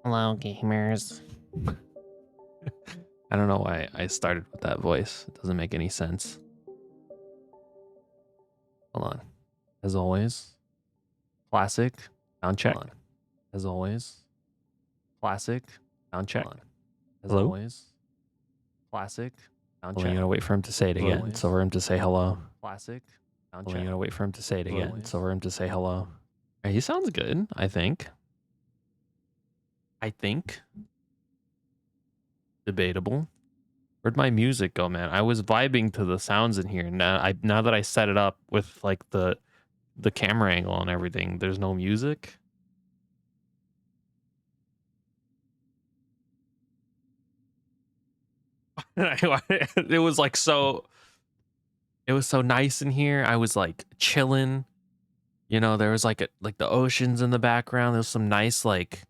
Hello, gamers. I don't know why I started with that voice. It doesn't make any sense. Hold on. As always, classic sound check. As always, classic sound check. As Hello? always, classic sound Well, check. you gotta wait for him to say it again. Always. So for him to say hello. Classic sound Well, check. you gotta wait for him to say it again. Always. So for him to say hello. He sounds good, I think. Debatable. Where'd my music go, man? I was vibing to the sounds in here. Now that I set it up with like the camera angle and everything, there's no music. It was like so. It was so nice in here. I was like chilling. You know, there was like the oceans in the background. There was some nice like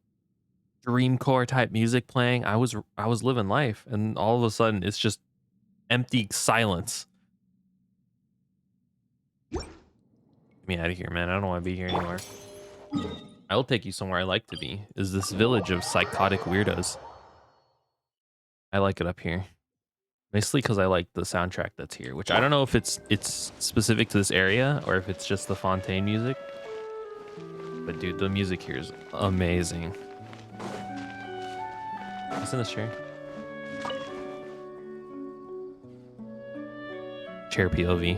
dreamcore type music playing. I was living life, and all of a sudden it's just empty silence. Get me out of here, man. I don't want to be here anymore. I'll take you somewhere I like to be. Is this village of psychotic weirdos. I like it up here. Mostly because I like the soundtrack that's here, which I don't know if it's specific to this area or if it's just the Fontaine music. But dude, the music here is amazing. What's in this chair? Chair POV.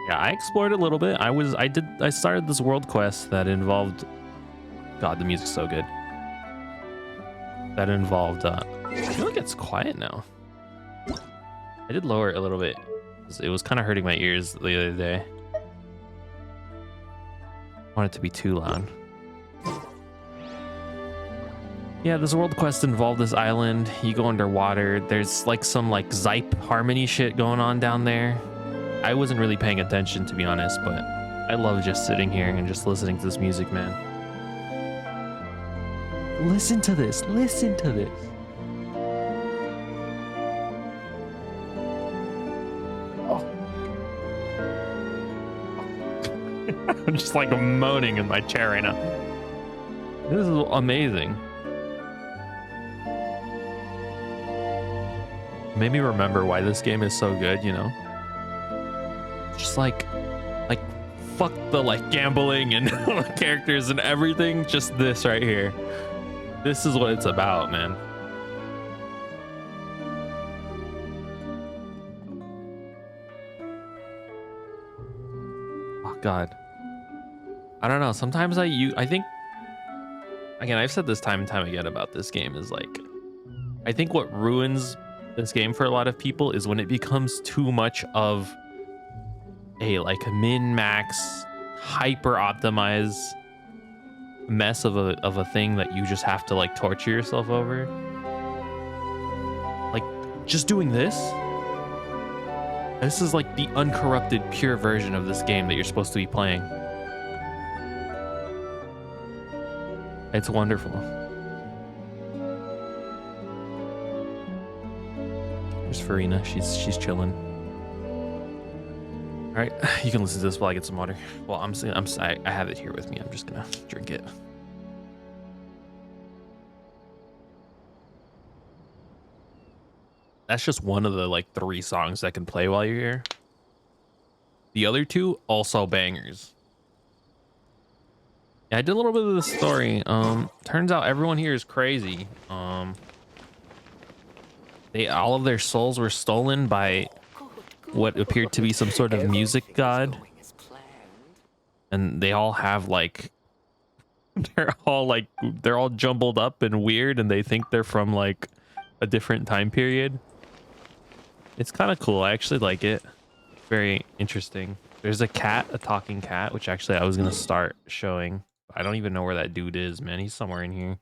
Yeah, I explored a little bit. I started this world quest that involved, God, the music's so good. That involved, I feel like it's quiet now. I did lower it a little bit. It was kind of hurting my ears the other day. I want it to be too loud. Yeah, this world quest involved this island. You go underwater. There's like some like Zype harmony shit going on down there. I wasn't really paying attention, to be honest, but I love just sitting here and just listening to this music, man. Listen to this. Listen to this. Oh. I'm just like moaning in my chair right now. This is amazing. Made me remember why this game is so good, you know? Just like fuck the like gambling and characters and everything. Just this right here. This is what it's about, man. Oh God. I don't know. Sometimes I think, again, I've said this time and time again about this game is like, I think what ruins this game for a lot of people is when it becomes too much of a like min-max, hyper-optimized mess of a thing that you just have to like torture yourself over. Like just doing this is like the uncorrupted pure version of this game that you're supposed to be playing. It's wonderful. There's Farina. She's chilling. All right, you can listen to this while I get some water. Well, I have it here with me. I'm just gonna drink it. That's just one of the like 3 songs that can play while you're here. The other 2 also bangers. Yeah, I did a little bit of the story. Turns out everyone here is crazy. All of their souls were stolen by what appeared to be some sort of music god, and they all have like they're all jumbled up and weird, and they think they're from like a different time period. It's kind of cool. I actually like it. Very interesting. There's a talking cat, which actually I was gonna start showing. I don't even know where that dude is, man. He's somewhere in here.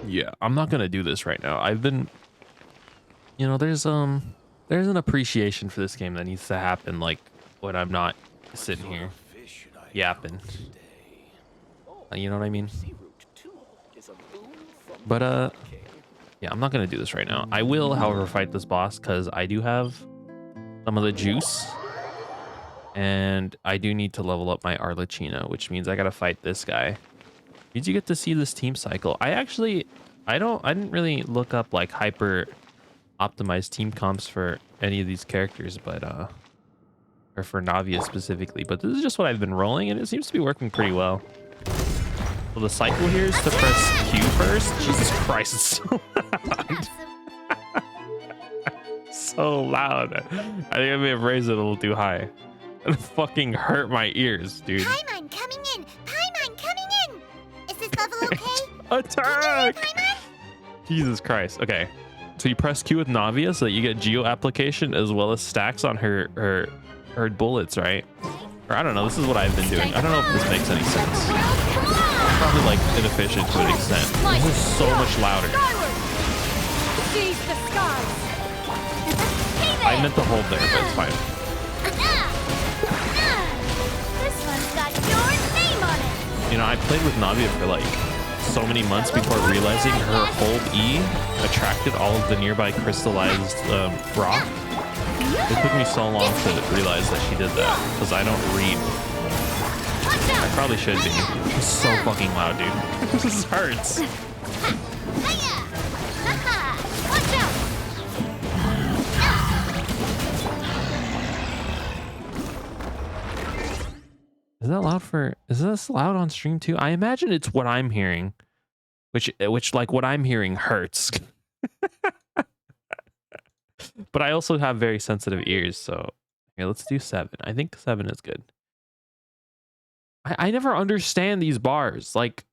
Yeah, I'm not gonna do this right now. I've been, you know, there's an appreciation for this game that needs to happen, like when I'm not sitting here yapping. You know what I mean? But yeah, I'm not gonna do this right now. I will, however, fight this boss because I do have some of the juice. And I do need to level up my Arlecchino, which means I gotta fight this guy. Did you get to see this team cycle? I didn't really look up like hyper optimized team comps for any of these characters, but or for Navia specifically, but this is just what I've been rolling and it seems to be working pretty well. Well, the cycle here is to press Q first. Jesus Christ, it's so loud. So loud. I think I may have raised it a little too high. It fucking hurt my ears, dude. Paimon coming in! Paimon coming in! Is this level okay? Attack! Paimon? Jesus Christ. Okay. So you press Q with Navia so that you get geo application as well as stacks on her bullets, right? Or I don't know. This is what I've been doing. I don't know if this makes any sense. Probably like inefficient to an extent. This is so much louder. Seize the skies! I meant to hold there, but it's fine. This one's got your name on it! You know, I played with Navia for like so many months before realizing her hold E attracted all of the nearby crystallized rock. It took me so long to realize that she did that because I don't read. I probably should be. It's so fucking loud, dude. This hurts. Watch out! Is that loud for? Is this loud on stream too? I imagine it's what I'm hearing, which like what I'm hearing hurts. But I also have very sensitive ears, so here, let's do 7. I think 7 is good. I never understand these bars. Like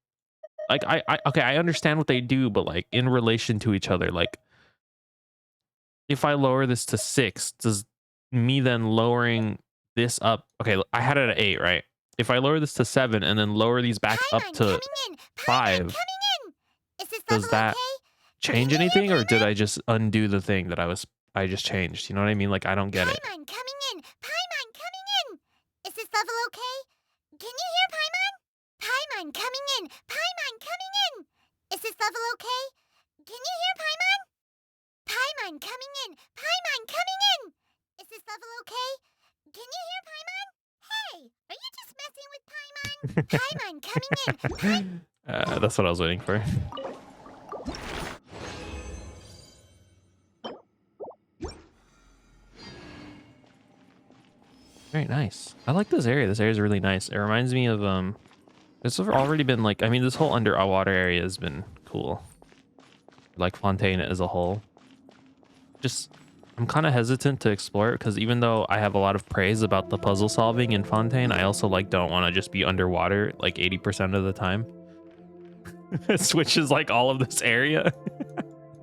I okay, I understand what they do, but like in relation to each other, like if I lower this to 6, does me then lowering this up? Okay, I had it at 8, right? If I lower this to 7 and then lower these back up to 5, does that change anything, or did I just undo the thing that I just changed? You know what I mean? Like I don't get it. Paimon coming in! Paimon coming in! Is this level okay? Can you hear Paimon? Paimon coming in! Paimon coming in! Is this level okay? Can you hear Paimon? Paimon coming in! Paimon coming in! Is this level okay? Can you hear Paimon? Hey, are you just messing with Paimon? Paimon coming in! That's what I was waiting for. Very nice. I like this area. This area is really nice. It reminds me of it's already been like, I mean, this whole underwater area has been cool. Like Fontaine as a whole. Just I'm kind of hesitant to explore it because even though I have a lot of praise about the puzzle solving in Fontaine, I also like don't want to just be underwater like 80% of the time. It switches like all of this area.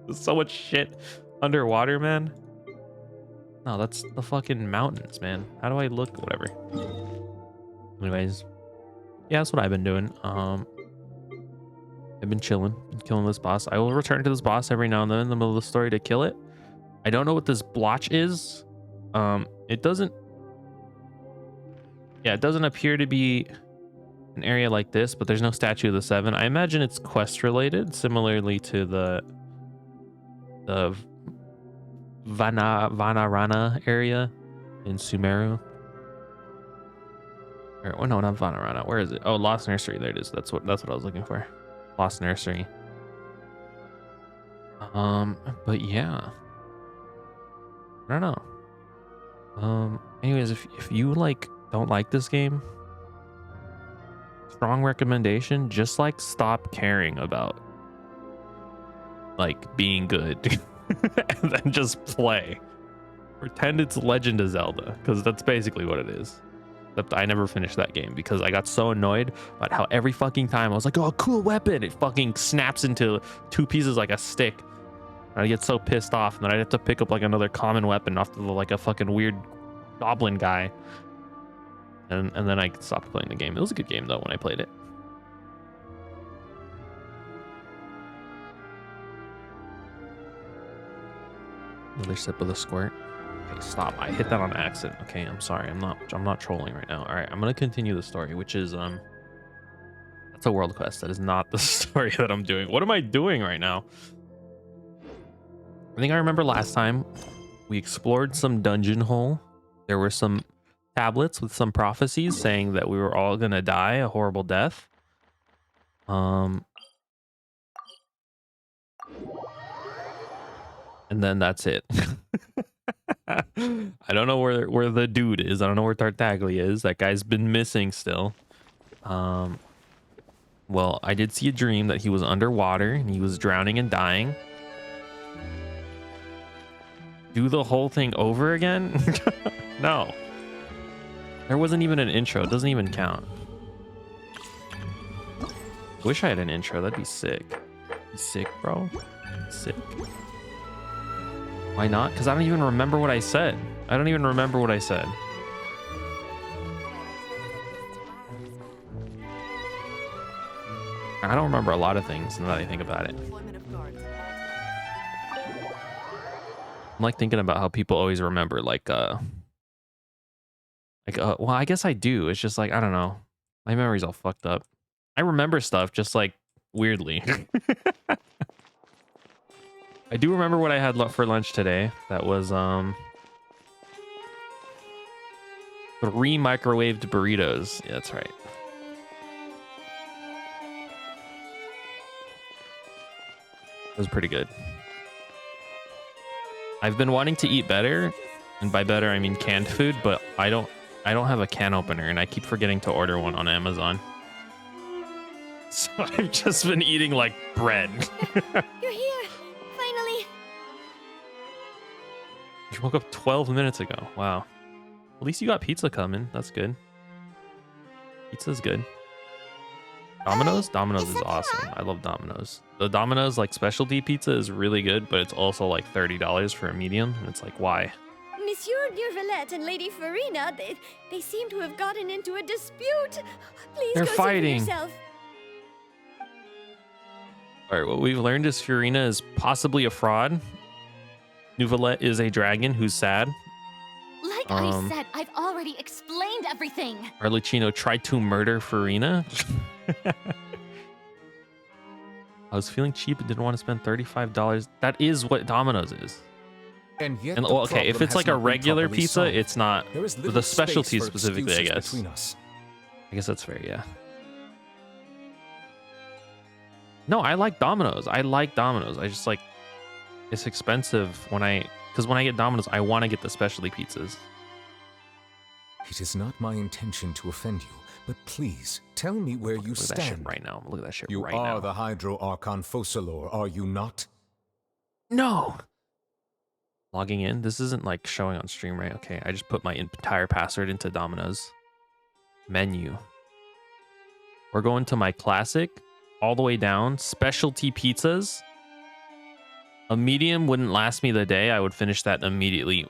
There's so much shit underwater, man. No, that's the fucking mountains, man. How do I look? Whatever. Anyways, yeah, that's what I've been doing. I've been chilling, killing this boss. I will return to this boss every now and then in the middle of the story to kill it. I don't know what this blotch is. It doesn't appear to be an area like this, but there's no statue of the 7. I imagine it's quest related, similarly to the Vanarana area in Sumeru. Or, oh no, not Vanarana. Where is it? Oh, Lost Nursery. There it is. That's what I was looking for. Lost Nursery. But yeah. I don't know. Anyways, if you like don't like this game, strong recommendation, just like stop caring about like being good and then just play. Pretend it's Legend of Zelda, because that's basically what it is. Except I never finished that game because I got so annoyed about how every fucking time I was like, oh, cool weapon, it fucking snaps into 2 pieces like a stick. And I get so pissed off, and then I'd have to pick up like another common weapon off the like a fucking weird goblin guy. And then I stopped playing the game. It was a good game though when I played it. Another sip of the squirt. Okay, stop. I hit that on accident. Okay, I'm sorry. I'm not trolling right now. All right, I'm gonna continue the story, which is that's a world quest. That is not the story that I'm doing. What am I doing right now? I think I remember last time we explored some dungeon hole. There were some tablets with some prophecies saying that we were all gonna die a horrible death. And then that's it. I don't know where the dude is. I don't know where Tartaglia is. That guy's been missing still. Well, I did see a dream that he was underwater and he was drowning and dying. Do the whole thing over again? No. There wasn't even an intro. It doesn't even count. Wish I had an intro. That'd be sick. Be sick, bro. Sick. Why not? Because I don't even remember what I said. I don't even remember what I said. I don't remember a lot of things now that I think about it. I'm like thinking about how people always remember well, I guess I do. It's just like, I don't know. My memory's all fucked up. I remember stuff just like weirdly. I do remember what I had for lunch today. That was 3 microwaved burritos. Yeah, that's right. It was pretty good. I've been wanting to eat better, and by better I mean canned food, but I don't have a can opener, and I keep forgetting to order one on Amazon. So I've just been eating like bread. You're here, finally. You woke up 12 minutes ago. Wow. At least you got pizza coming. That's good. Pizza's good. Domino's? Domino's is awesome. I love Domino's. The Domino's like specialty pizza is really good, but it's also like $30 for a medium. And it's like, why? Monsieur Neuvillette and Lady Farina, they seem to have gotten into a dispute. Please They're go fighting. see for yourself. All right, what we've learned is Farina is possibly a fraud. Neuvillette is a dragon who's sad. Like I said, I've already explained everything. Arlecchino tried to murder Farina. I was feeling cheap and didn't want to spend $35. That is what Domino's is. And yet, Well, okay, if it's like a regular pizza, it's not the specialty space for specifically, I excuses guess. between us. I guess that's fair, yeah. No, I like Domino's. I like Domino's. I just like it's expensive because when I get Domino's, I want to get the specialty pizzas. It is not my intention to offend you, but please tell me where you Look at that shit stand. right now. Look at that shit You right are now. the Hydro Archon Focalor, are you not? No. Logging in. This isn't like showing on stream, right? Okay, I just put my entire password into Domino's. Menu. We're going to my classic, all the way down. Specialty pizzas. A medium wouldn't last me the day. I would finish that immediately.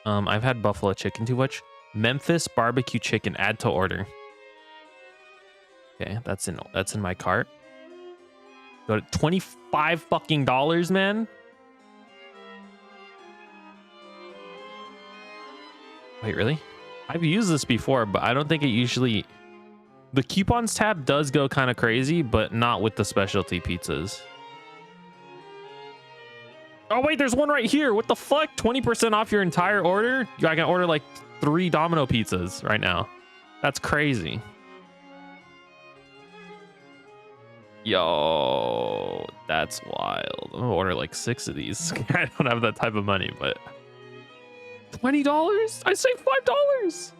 I've had buffalo chicken too much. Memphis barbecue chicken. Add to order. Okay, that's in my cart. Go to $25 fucking dollars, man. Wait, really? I've used this before, but I don't think it usually... The coupons tab does go kind of crazy, but not with the specialty pizzas. Oh, wait, there's one right here. What the fuck? 20% off your entire order? I can order like 3 Domino pizzas right now. That's crazy. Yo, that's wild. I'm gonna order like 6 of these. I don't have that type of money, but... $20? I saved $5.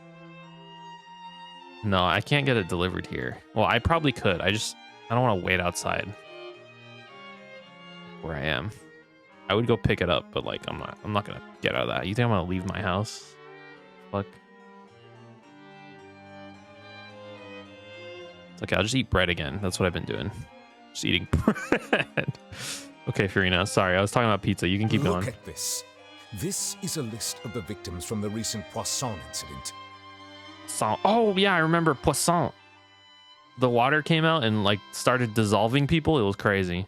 No, I can't get it delivered here. Well, I probably could. I don't want to wait outside where I am. I would go pick it up, but like I'm not gonna get out of that. You think I'm gonna leave my house? Fuck. It's okay, I'll just eat bread again. That's what I've been doing. Just eating bread. Okay, Farina, sorry. I was talking about pizza. You can keep going. Look at this. This is a list of the victims from the recent Poisson incident. Oh, yeah, I remember Poisson. The water came out and like started dissolving people. It was crazy.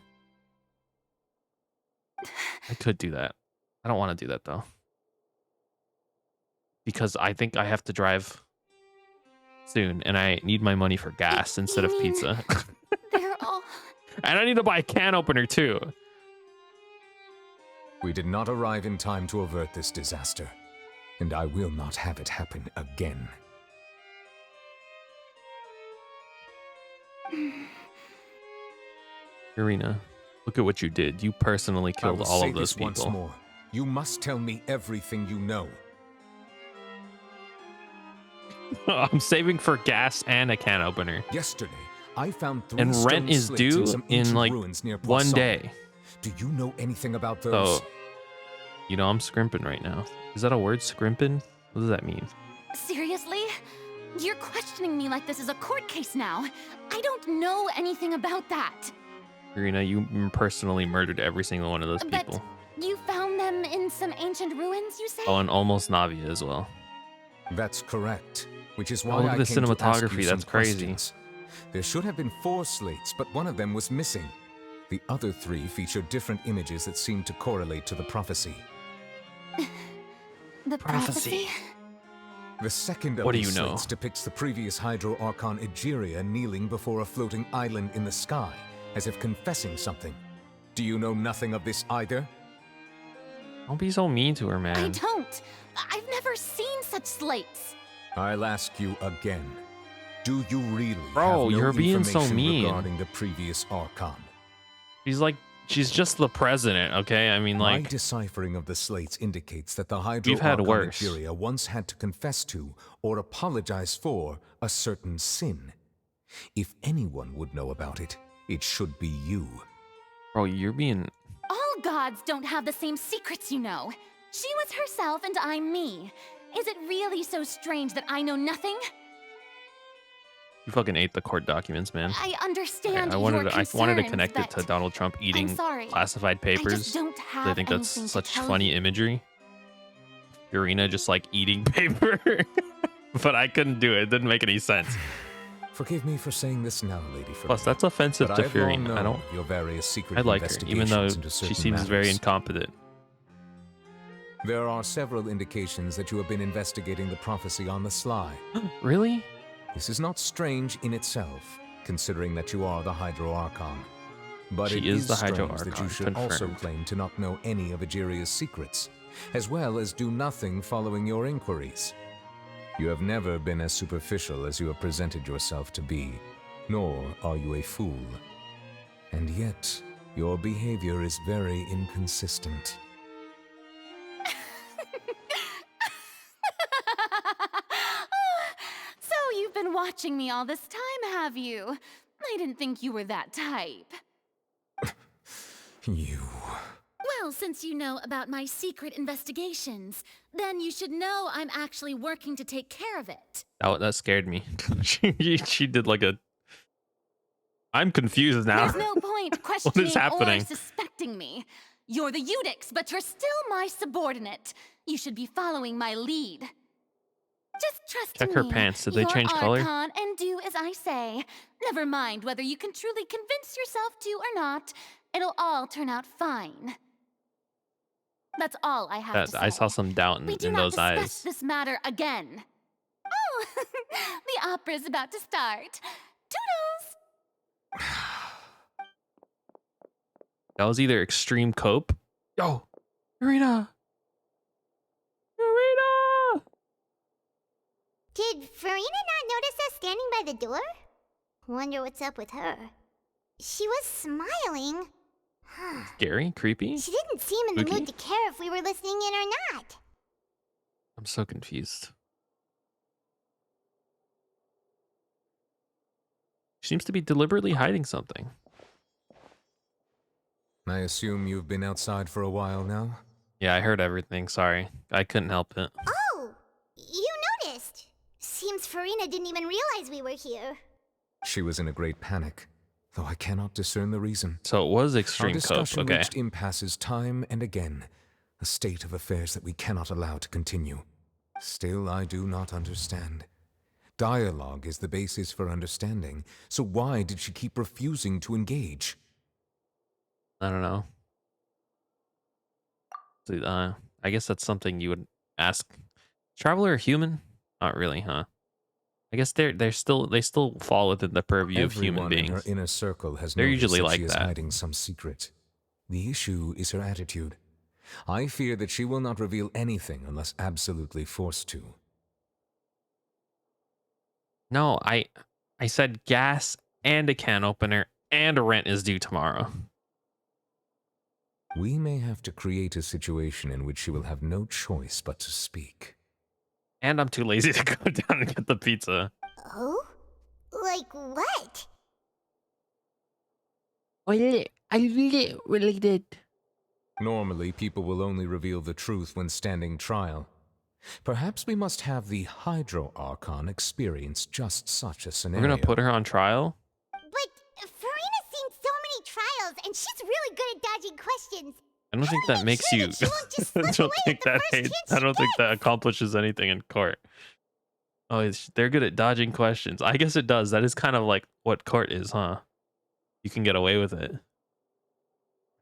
I could do that. I don't want to do that though. Because I think I have to drive soon and I need my money for gas instead of pizza. They're all... And I need to buy a can opener too. We did not arrive in time to avert this disaster. and I will not have it happen again. Irina, look at what you did. You personally I killed will all say of those this once people. more. You must tell me everything you know. I'm saving for gas and a can opener. Yesterday, I found 3 And rent stone is slates due some in ancient like ruins near 1 Poisson. day. Do you know anything about those? So, you know, I'm scrimping right now. Is that a word, scrimping? What does that mean? Seriously? You're questioning me like this is a court case now. I don't know anything about that. Irina, you personally murdered every single one of those But people. you found them in some ancient ruins, you say? Oh, and almost Navia as well. That's correct. Which is why Oh, look I at the came to ask you cinematography, some that's crazy. questions. There should have been 4 slates, but one of them was missing. The other 3 feature different images that seem to correlate to the prophecy. The prophecy? The second of What do these you know? slates depicts the previous Hydro Archon Egeria kneeling before a floating island in the sky, as if confessing something. Do you know nothing of this either? Don't be so mean to her, I man. don't. I've never seen such slates. I'll ask you again. Do you really Bro, have no you're being so information mean. regarding the previous Archon? She's just the president, okay? I mean, My like, deciphering of the slates indicates that the Hydro You've had Archon worse. Egeria once had to confess to or apologize for a certain sin. If anyone would know about it, it should be you. bro, you're being... All gods don't have the same secrets, you know. She was herself and I'm me. Is it really so strange that I know nothing? You fucking ate the court documents, man. I understand I your wanted to concerns, connect it to but Donald Trump eating sorry. classified I papers. just don't have I think that's anything to such tell funny you. imagery. Irina just like eating paper. But I couldn't do it. It didn't make any sense. Forgive me for saying this now, Lady Plus, Farina, that's offensive but to I've long Fiorina. I known don't... your various secret I like her, even though investigations into she certain seems very matters. incompetent. There are several indications that you have been investigating the prophecy on the sly. Really? This is not strange in itself, considering that you are the Hydro Archon. But She it is the Hydro strange that Archon, you should also confirmed. claim to not know any of Egeria's secrets, as well as do nothing following your inquiries. You have never been as superficial as you have presented yourself to be, nor are you a fool. And yet, your behavior is very inconsistent. So you've been watching me all this time, have you? I didn't think you were that type. You... Well, since you know about my secret investigations, then you should know I'm actually working to take care of it. That scared me. she did like a... I'm confused now. There's no point questioning or happening? suspecting me. You're the Eudix, but you're still my subordinate. You should be following my lead. Just trust Check me. her pants. Did they You're change color? Archon, and do as I say. Never mind whether you can truly convince yourself to or not. It'll all turn out fine. That's all I have to say. I saw some doubt We do in not those discuss eyes. this matter again. Oh, the opera's about to start. Toodles! That was either extreme cope. Yo, Irina! Irina! Did Farina not notice us standing by the door? Wonder what's up with her. She was smiling. Scary? Creepy? She didn't seem in the Spooky? mood to care if we were listening in or not. I'm so confused. She seems to be deliberately hiding something. I assume you've been outside for a while now? Yeah, I heard everything. Sorry. I couldn't help it. Oh, you noticed. Seems Farina didn't even realize we were here. She was in a great panic, though I cannot discern the reason. So it was Our extreme cope. discussion Okay. reached impasses time and again, a state of affairs that we cannot allow to continue. Still, I do not understand. Dialogue is the basis for understanding, so why did she keep refusing to engage? I don't know. Dude, I guess that's something you would ask. Traveler human? Not really, huh? I guess they still fall within the purview of human Everyone in her beings. inner circle has They're noticed usually that like she is that. hiding some secret. The issue is her attitude. I fear that she will not reveal anything unless absolutely forced to. No, I said gas and a can opener and a rent is due tomorrow. We may have to create a situation in which she will have no choice but to speak. And I'm too lazy to go down and get the pizza. Oh? Like what? I really related. Normally, people will only reveal the truth when standing trial. Perhaps we must have the Hydro Archon experience just such a We're scenario. gonna put her on trial? But Farina's seen so many trials, and she's really good at dodging questions. I don't think that Make makes sure you. that she won't just I slip don't away think at the that. first chance I she don't think that gets. accomplishes anything in court. Oh, they're good at dodging questions. I guess it does. That is kind of like what court is, huh? You can get away with it.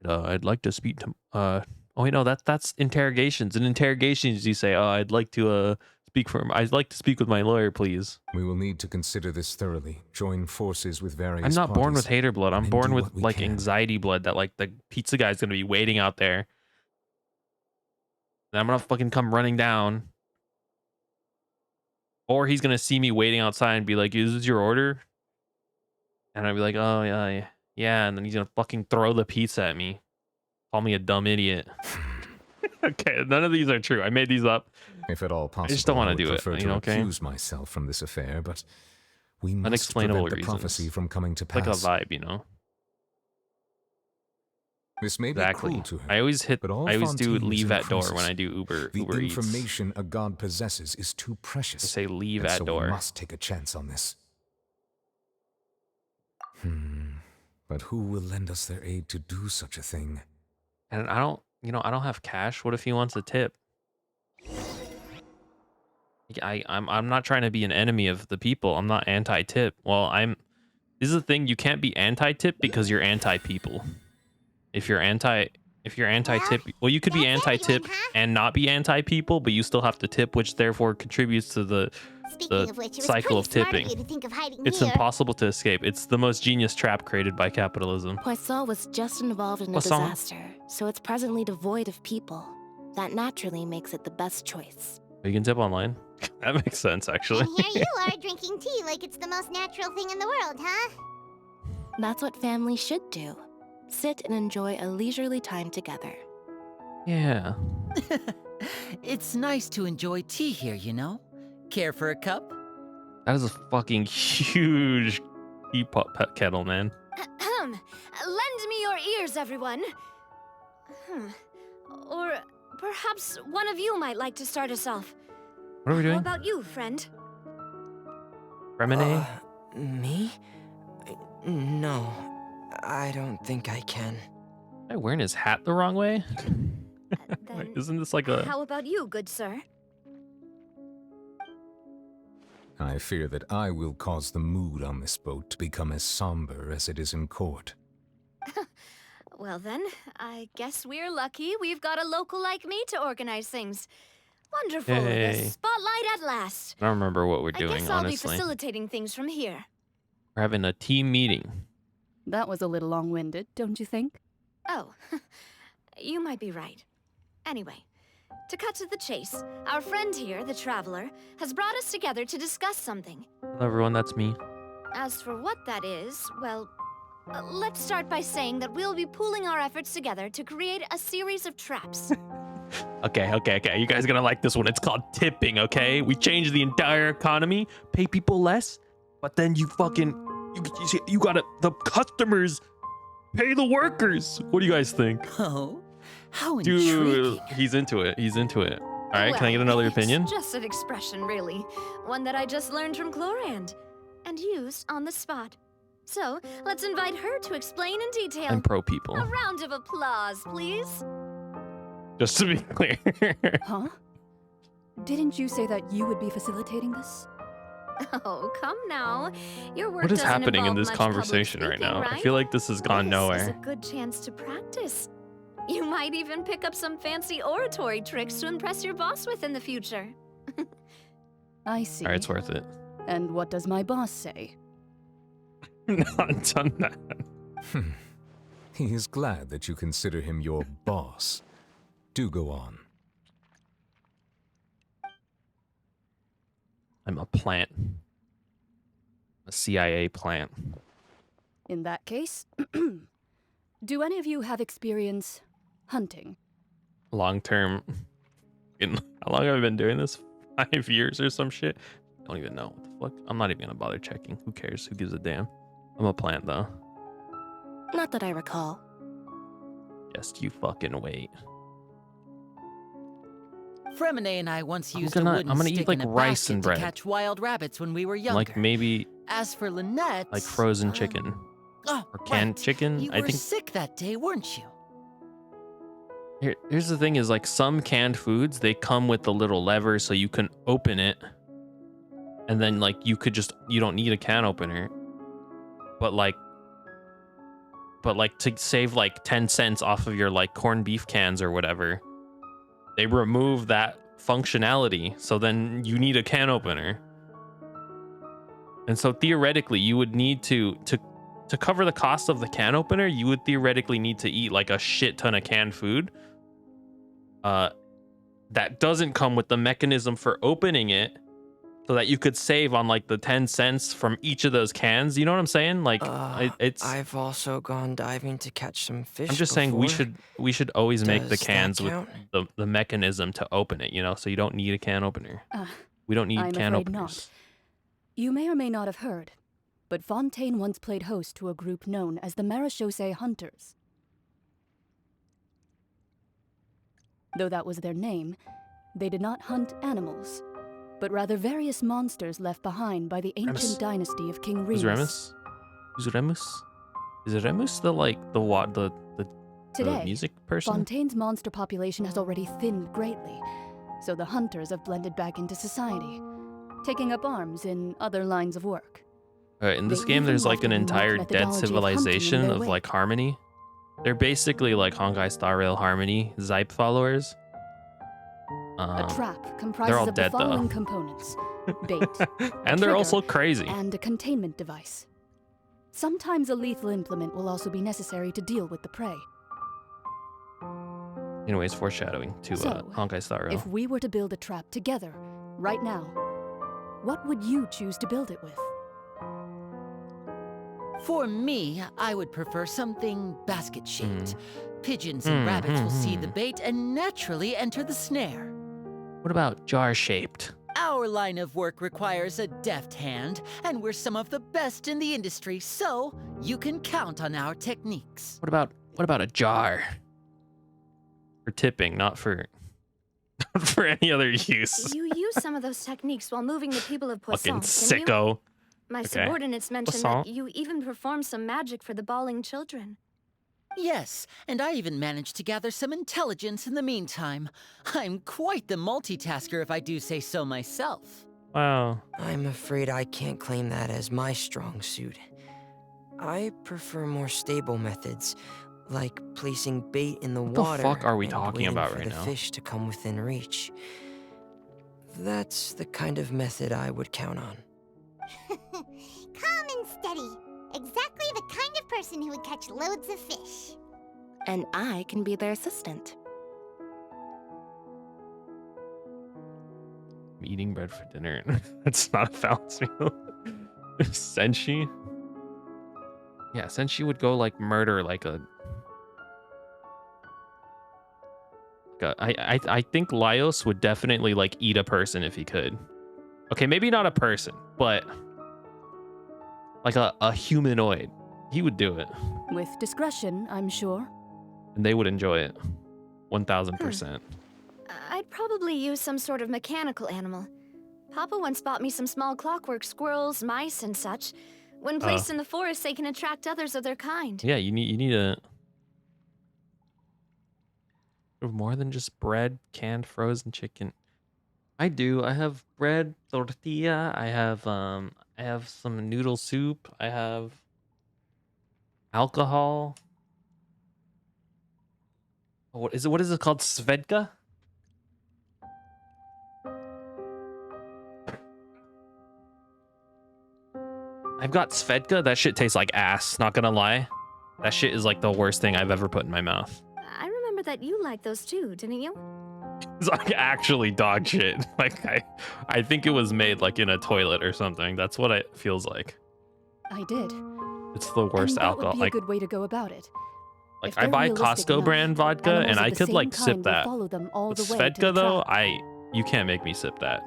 I'd like to speak to. Oh wait, no, that's interrogations. In interrogations, you say, "Oh, I'd like to I'd like to speak with my lawyer, please." We will need to consider this thoroughly, join forces with various I'm not born with parties, hater blood. I'm and born do with what we like can. anxiety blood that like the pizza guy's gonna be waiting out there. And I'm gonna fucking come running down. Or he's gonna see me waiting outside and be like, "Is this your order?" And I'd be like, "Oh yeah, yeah." And then he's gonna fucking throw the pizza at me. Call me a dumb idiot. Okay, none of these are true. I made these up. If at all possible, just don't wanna I would do it, prefer you to know, okay? recuse myself from this affair, but we must Unexplainable prevent the reasons. prophecy from coming to It's like a pass. vibe, you know. This may be Exactly. cruel to her. I always but all do Fontaine is leave in at door when crisis. I do Uber The Eats. information a god possesses is too precious. I say leave and at so door. we must take a chance on this. But who will lend us their aid to do such a thing? And I don't have cash. What if he wants a tip? I'm not trying to be an enemy of the people. I'm not anti-tip. Well, this is the thing, you can't be anti-tip because you're anti-people. If you're anti-tip, well, you could be that's anti-tip everyone, huh? and not be anti-people, but you still have to tip, which therefore contributes to the Speaking of which, it was cycle pretty of smart tipping. you to think of hiding It's here. impossible to escape. It's the most genius trap created by capitalism. Poisson was just involved in a Poisson? disaster, so it's presently devoid of people. That naturally makes it the best choice. You can tip online. That makes sense, actually. And here you are drinking tea like it's the most natural thing in the world, huh? That's what families should do. Sit and enjoy a leisurely time together. Yeah. It's nice to enjoy tea here, you know? Care for a cup? That is a fucking huge teapot kettle, man. Lend me your ears, everyone. Or perhaps one of you might like to start us off. What are we How doing? about you, friend? Remine? Me? No, I don't think I can. Am I wearing his hat the wrong way? Then Wait, isn't this like a... How about you, good sir? I fear that I will cause the mood on this boat to become as somber as it is in court. Well then, I guess we're lucky we've got a local like me to organize things. Wonderful. Yay. The spotlight at last. I don't remember what we're I doing, guess I'll honestly. be facilitating things from here. We're having a team meeting. That was a little long-winded, don't you think? Oh, you might be right. Anyway, to cut to the chase, our friend here, the Traveler, has brought us together to discuss something. Hello, everyone, that's me. As for what that is, well, let's start by saying that we'll be pooling our efforts together to create a series of traps. Okay. You guys are gonna like this one. It's called tipping, okay? We change the entire economy, pay people less, but then you gotta, the customers pay the workers. What do you guys think? Oh, how Dude, intriguing. he's into it. All right, can I get Well, another it's opinion? Just an expression, really. One that I just learned from Chlorand and used on the spot. So, let's invite her to explain in detail. I'm pro people. A round of applause, please. Just to be clear. Huh? Didn't you say that you would be facilitating this? Oh, come now. Your work What is doesn't happening in involve this much public conversation right speaking, now? right? I feel like this has gone This is nowhere. a good chance to practice. You might even pick up some fancy oratory tricks to impress your boss with in the future. I see. All right, it's worth it. And what does my boss say? Not done that. He is glad that you consider him your boss. Do go on. I'm a plant. A CIA plant. In that case, do any of you have experience hunting? Long term. How long have I been doing this? 5 years or some shit? Don't even know. What the fuck? I'm not even gonna bother checking. Who cares? Who gives a damn? I'm a plant though. Not that I recall. Just you fucking wait. Fremine and I once used I'm a wooden gonna stick eat like in a rice basket and to bread. catch wild rabbits when we were younger. Like maybe As for Lynette, like frozen chicken oh, or canned right. chicken. You I were think sick that day, weren't you? here's the thing is like some canned foods, they come with the little lever so you can open it. And then like you don't need a can opener. But like to save like 10 cents off of your like corned beef cans or whatever, they remove that functionality. So then you need a can opener. And so theoretically you would need to cover the cost of the can opener, you would theoretically need to eat like a shit ton of canned food. That doesn't come with the mechanism for opening it, so that you could save on like the 10 cents from each of those cans. You know what I'm saying? Like it's I've also gone diving to catch some fish. I'm just saying we should always make the Does that cans with count? the mechanism to open it, you know, so you don't need a can opener. We don't need I'm can afraid openers. not. You may or may not have heard, but Fontaine once played host to a group known as the Marechaussee Hunters. Though that was their name, they did not hunt animals, but rather various monsters left behind by the ancient Remus. dynasty of King Who's Remus. Remus? Who's Remus? Is Remus the Today, music person? Fontaine's monster population has already thinned greatly, so the hunters have blended back into society, taking up arms in other lines of work. Alright, in this They game even there's like left an a unique entire dead methodology of hunting in civilization their of like wake. Harmony. They're basically like Honkai Star Rail Harmony Zype followers. A trap all comprises of the dead, though. following components: bait, And they're trigger, also crazy. and a containment device. Sometimes a lethal implement will also be necessary to deal with the prey. Anyways, foreshadowing to So, Honkai Star Rail. If we were to build a trap together, right now, what would you choose to build it with? For me, I would prefer something basket-shaped. Pigeons and rabbits will see the bait and naturally enter the snare. What about jar-shaped? Our line of work requires a deft hand, and we're some of the best in the industry, so you can count on our techniques. What about a jar? For tipping, not for not for any other use. You use some of those techniques while moving the people of Fucking Poisson, didn't you? sicko. My Okay. subordinates mentioned Poisson. that you even performed some magic for the bawling children. Yes, and I even managed to gather some intelligence in the meantime. I'm quite the multitasker if I do say so myself. Wow. I'm afraid I can't claim that as my strong suit. I prefer more stable methods, like placing bait in the What the water. fuck are we and talking waiting about for right the now? fish to come within reach. That's the kind of method I would count on. Calm and steady. Exactly the kind of person who would catch loads of fish. And I can be their assistant. I'm eating bread for dinner. That's not a balanced meal. Senshi? Yeah, Senshi would go like murder like a... I think Laios would definitely like eat a person if he could. Okay, maybe not a person, but like a humanoid. He would do it. With discretion, I'm sure. And they would enjoy it. 1000%. I'd probably use some sort of mechanical animal. Papa once bought me some small clockwork squirrels, mice, and such. When placed in the forest, they can attract others of their kind. Yeah, you need a... More than just bread, canned frozen chicken. I do. I have bread, tortilla. I have some noodle soup. I have alcohol. What is it called? Svedka? I've got Svedka. That shit tastes like ass, not gonna lie. That shit is like the worst thing I've ever put in my mouth. I remember remember that you liked those too, didn't you? It's like actually dog shit. Like I think it was made like in a toilet or something. That's what it feels like. I did. It's the worst and that alcohol. would be Like, a good way to go about it. like If I they're buy realistic Costco enough, brand vodka animals and of I the could same like sip kind will that. follow them all With the way to Svedka the though, trap. you can't make me sip that.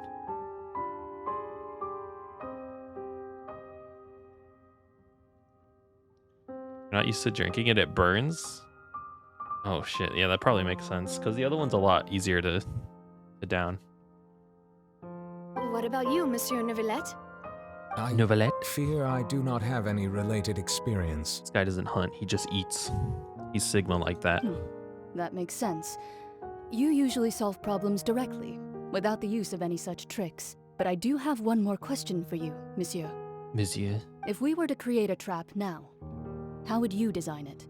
You're not used to drinking it, it burns. Oh shit, yeah, that probably makes sense because the other one's a lot easier to down. What about you, Monsieur Neuvillette? I Novelette? fear I do not have any related experience. This guy doesn't hunt, he just eats. He's Sigma like that. That makes sense. You usually solve problems directly, without the use of any such tricks. But I do have one more question for you, Monsieur. Monsieur. If we were to create a trap now, how would you design it?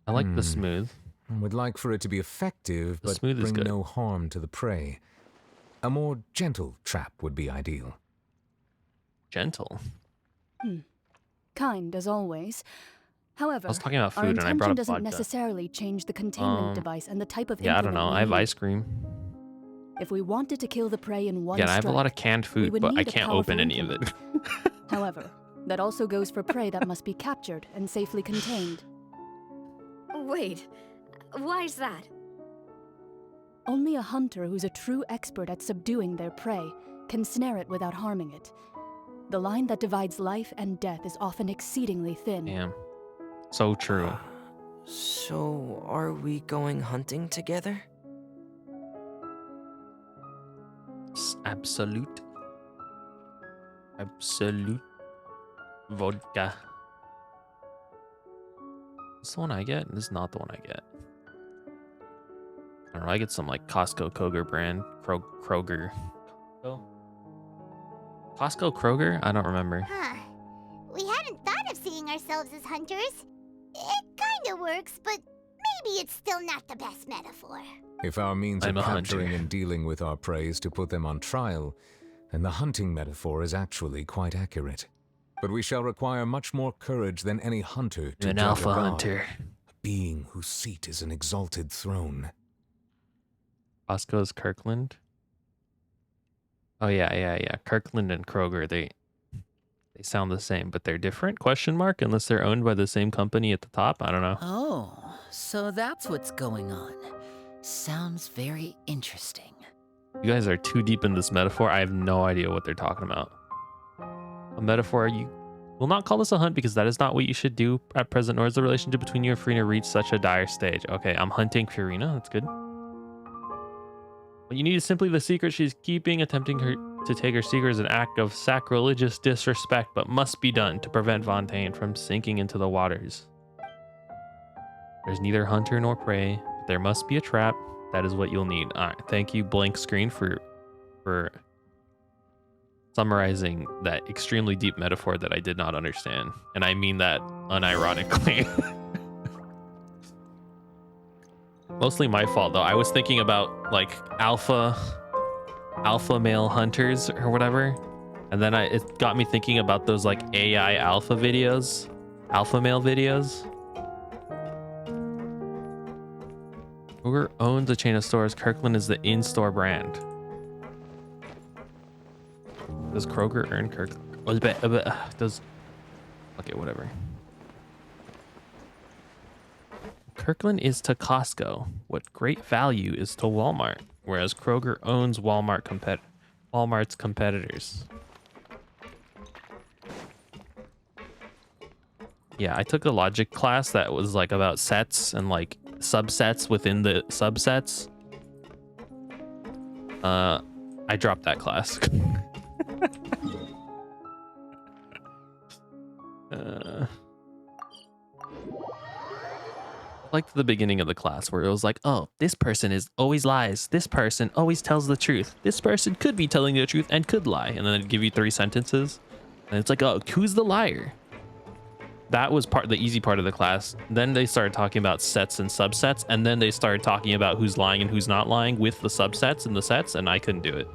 I like the smooth. Would like for it to be effective, The but smooth is bring good. no harm to the prey. A more gentle trap would be ideal. Gentle. Kind, as always. However, I was talking about our food and I intention brought up doesn't vodka. necessarily change the containment device and the type of Yeah, I don't implement know. we I have need. ice cream. If we wanted to kill the prey in one Yeah, and I have a lot of strike, canned we food, would but I need a can't powerful open any of it. implement. However, that also goes for prey that must be captured and safely contained. Wait, why is that? Only a hunter who's a true expert at subduing their prey can snare it without harming it. The line that divides life and death is often exceedingly thin. Damn. So true. So, are we going hunting together? Absolute. Absolute vodka. This is the one I get? This is not the one I get. I don't know. I get some like Costco Kroger brand. Kroger. Costco Kroger? I don't remember. Huh. We hadn't thought of seeing ourselves as hunters. It kinda works, but maybe it's still not the best metaphor. If our means I'm of a capturing hunter. and dealing with our prey is to put them on trial, then the hunting metaphor is actually quite accurate. But we shall require much more courage than any hunter to An judge alpha a god, hunter. a being whose seat is an exalted throne. Costco's Kirkland. Oh yeah. Kirkland and Kroger, they sound the same, but they're different? Question mark? Unless they're owned by the same company at the top? I don't know. Oh, so that's what's going on. Sounds very interesting. You guys are too deep in this metaphor. I have no idea what they're talking about. A metaphor, you will not call this a hunt because that is not what you should do at present, nor is the relationship between you and Farina reach such a dire stage. Okay, I'm hunting Farina. That's good. What you need is simply the secret she's keeping. Attempting to take her secret is an act of sacrilegious disrespect, but must be done to prevent Fontaine from sinking into the waters. There's neither hunter nor prey, but there must be a trap. That is what you'll need. All right, thank you, blank screen, for summarizing that extremely deep metaphor that I did not understand, and I mean that unironically. Mostly my fault though. I was thinking about like alpha male hunters or whatever, and then it got me thinking about those like AI alpha videos, alpha male videos. Kroger owns a chain of stores. Kirkland is the in-store brand. Does Kroger earn Kirkland? Does... Okay, whatever. Kirkland is to Costco what Great Value is to Walmart, whereas Kroger owns Walmart's competitors. Yeah, I took a logic class that was like about sets and like subsets within the subsets. I dropped that class. Like the beginning of the class where it was like, oh, this person always lies. This person always tells the truth. This person could be telling the truth and could lie. And then it'd give you 3 sentences. And it's like, oh, who's the liar? That was the easy part of the class. Then they started talking about sets and subsets. And then they started talking about who's lying and who's not lying with the subsets and the sets. And I couldn't do it.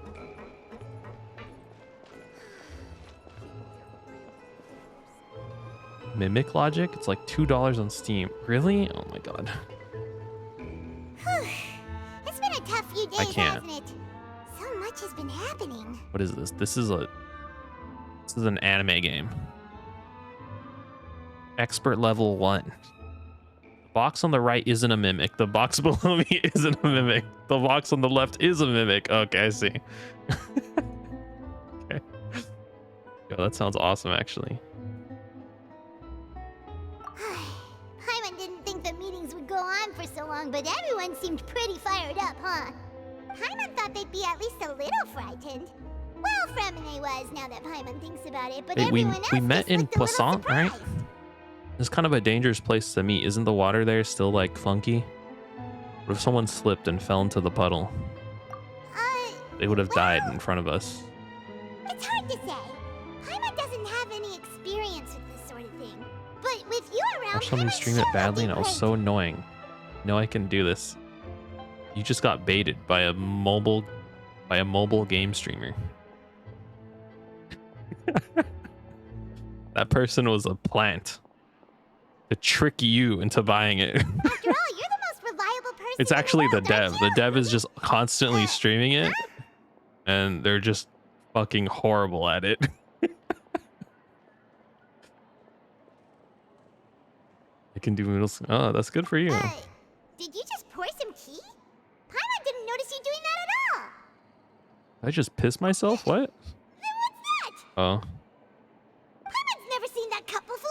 Mimic logic? It's like $2 on Steam. Really? Oh my god. It's been a tough few days, I can't. hasn't it? So much has been happening. What is this? This is an anime game. Expert level 1. The box on the right isn't a mimic. The box below me isn't a mimic. The box on the left is a mimic. Okay, I see. Okay. Yo, that sounds awesome, actually. Paimon didn't think the meetings would go on for so long, but everyone seemed pretty fired up, huh? Paimon thought they'd be at least a little frightened. Well, Fremine was, now that Paimon thinks about it, but Wait, everyone else we met just in looked a little Poisson, right? surprised. It's kind of a dangerous place to meet. Isn't the water there still like funky? What if someone slipped and fell into the puddle? They would have died in front of us. It's hard to say. Paimon doesn't have any experience with this sort of thing. But with you around, Watched someone Paimon stream sure it will badly be and it was great. so annoying. No, I can do this. You just got baited by a mobile game streamer. That person was a plant to trick you into buying it. After all, you're the most reliable person. It's in the actually the world, dev. aren't The you? dev is just constantly streaming it, and they're just fucking horrible at it. I can do middle school. Oh, that's good for you. Did you just pour some tea? Paimon didn't notice you doing that at all. I just pissed myself? What? Then what's that? Oh. Paimon's never seen that cup before.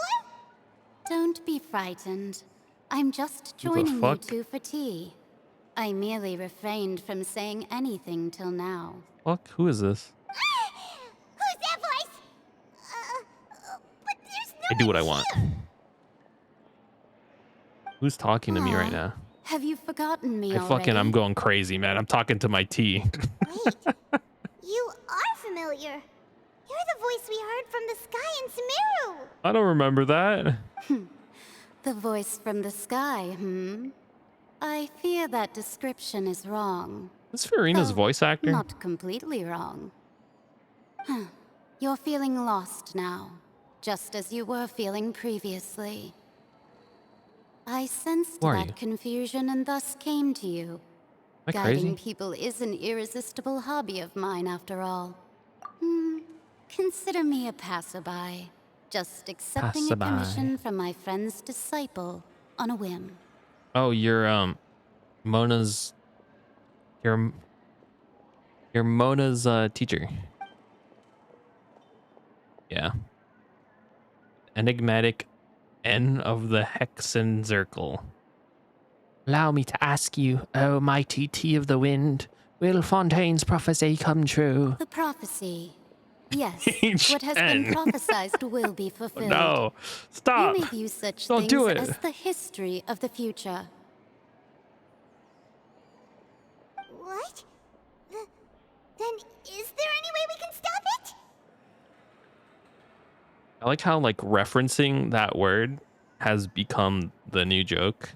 Don't be frightened. I'm just the joining you fuck? two for tea. I merely refrained from saying anything till now. Fuck, who is this? Who's that voice? But there's no I do what I one want. here. Who's talking to me right Aw, now? Have you forgotten me I'm going crazy, man. I'm talking to my tea. Wait, you are familiar. You're the voice we heard from the sky in Sumeru. I don't remember that. The voice from the sky, I fear that description is wrong. Is Farina's Oh, voice actor? Not completely wrong. You're feeling lost now, just as you were feeling previously. I sensed Who are that you? confusion and thus came to you. Am I Guiding crazy? people is an irresistible hobby of mine, after all. Consider me a passerby, just accepting Passerby. a commission from my friend's disciple on a whim. Oh, you're Mona's you're Mona's teacher. Yeah. Enigmatic N of the Hexen Circle. Allow me to ask you, O mighty tea of the wind, will Fontaine's prophecy come true? The prophecy. Yes, HN. what has been prophesized will be fulfilled. No, stop. You may view such Don't things do it. as the history of the future. What? Then is there any way we can stop it? I like how like referencing that word has become the new joke.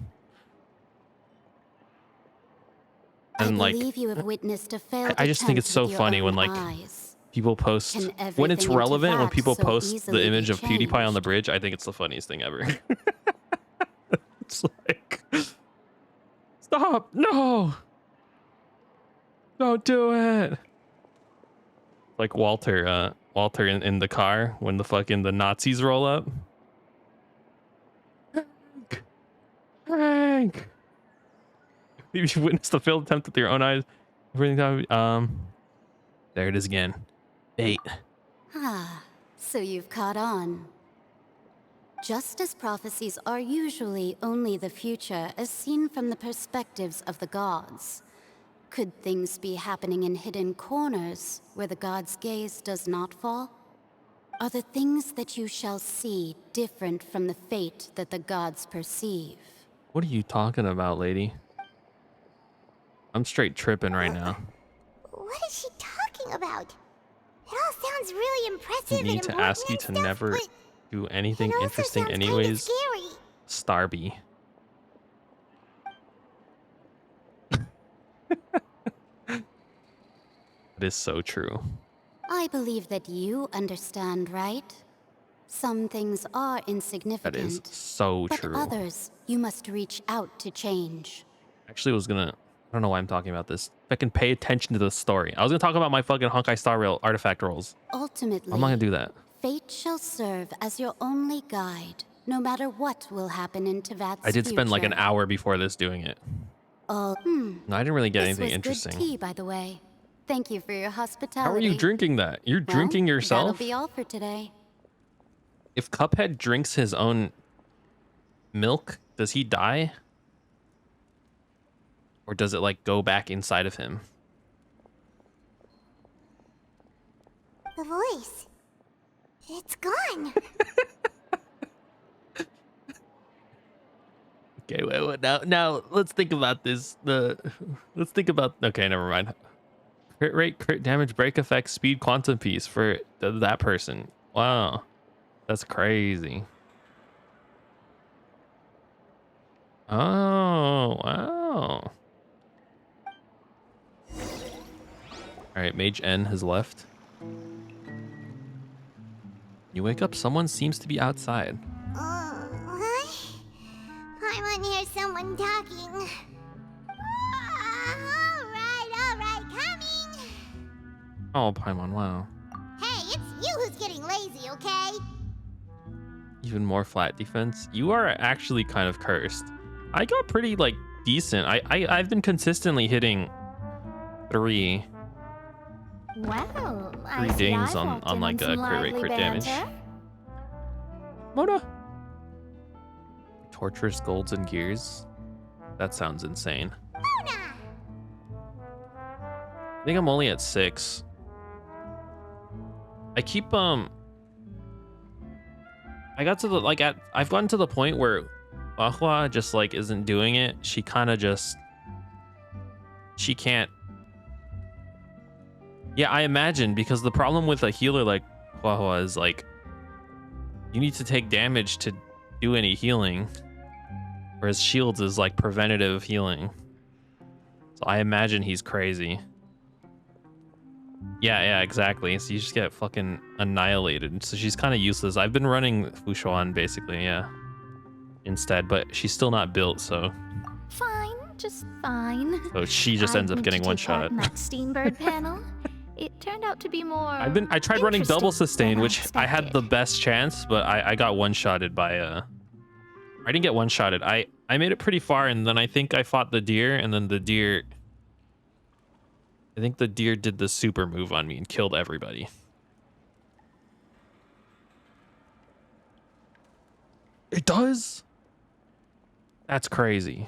And I like believe you have witnessed a failed I just think attempt it's so with your funny when own like eyes. people post Can when it's everything into relevant when that people so post the easily image be of PewDiePie on the changed? bridge. I think it's the funniest thing ever. It's like stop, no, don't do it. Like Walter in the car when the Nazis roll up. Hank. You witnessed the failed attempt with your own eyes. Everything. There it is again. Bait. So you've caught on. Just as prophecies are usually only the future as seen from the perspectives of the gods, could things be happening in hidden corners where the gods' gaze does not fall? Are the things that you shall see different from the fate that the gods perceive? What are you talking about, lady? I'm straight tripping right now. What is she talking about? It all sounds really impressive and Need to important ask you and to stuff, never but do it anything also interesting sounds kinda anyways. scary. Starby. That is so true. I believe that you understand, right? Some things are insignificant. That is so but true. others you must reach out to change. Actually, I don't know why I'm talking about this. If I can pay attention to the story. I was gonna talk about my fucking Honkai Star Rail artifact rolls. Ultimately, I'm not gonna do that. fate shall serve as your only guide, no matter what will happen in Tevat's I did spend like an future. hour before this doing it. No, I didn't really get this anything was interesting. good tea, by the way. Thank you for your hospitality. How are you drinking that? You're Well, drinking That'll yourself? be all for today. If Cuphead drinks his own milk, does he die? Or does it like go back inside of him? The voice. It's gone. Okay, wait, now let's think about this. Okay, never mind. Crit rate, crit damage, break effect, speed, quantum piece for that person. Wow, that's crazy. Oh, wow. All right, Mage N has left. You wake up, someone seems to be outside. What? Paimon hears someone talking. Alright, coming. Oh, Paimon, wow. Hey, it's you who's getting lazy, okay? Even more flat defense. You are actually kind of cursed. I got pretty like decent. I've been consistently hitting 3 Well, dings on like a crit rate, crit damage. Mona. Torturous golds and gears. That sounds insane. Mona! I think I'm only at 6. I keep I got to the I've gotten to the point where Ahua just like isn't doing it. She kind of just she can't. Yeah, I imagine, because the problem with a healer like Ahua is like you need to take damage to do any healing, whereas shields is like preventative healing. So I imagine he's crazy. Yeah, exactly. So you just get fucking annihilated. So she's kind of useless. I've been running Fushuan basically, yeah, instead, but she's still not built, so Fine, just fine. so she just ends up getting one shot. Next Steambird panel. It turned out to be more. I tried running double interesting sustain, than which I had the best chance, but I got one shotted by I didn't get one shotted. I made it pretty far, and then I think I fought the deer, and then I think the deer did the super move on me and killed everybody. It does? That's crazy.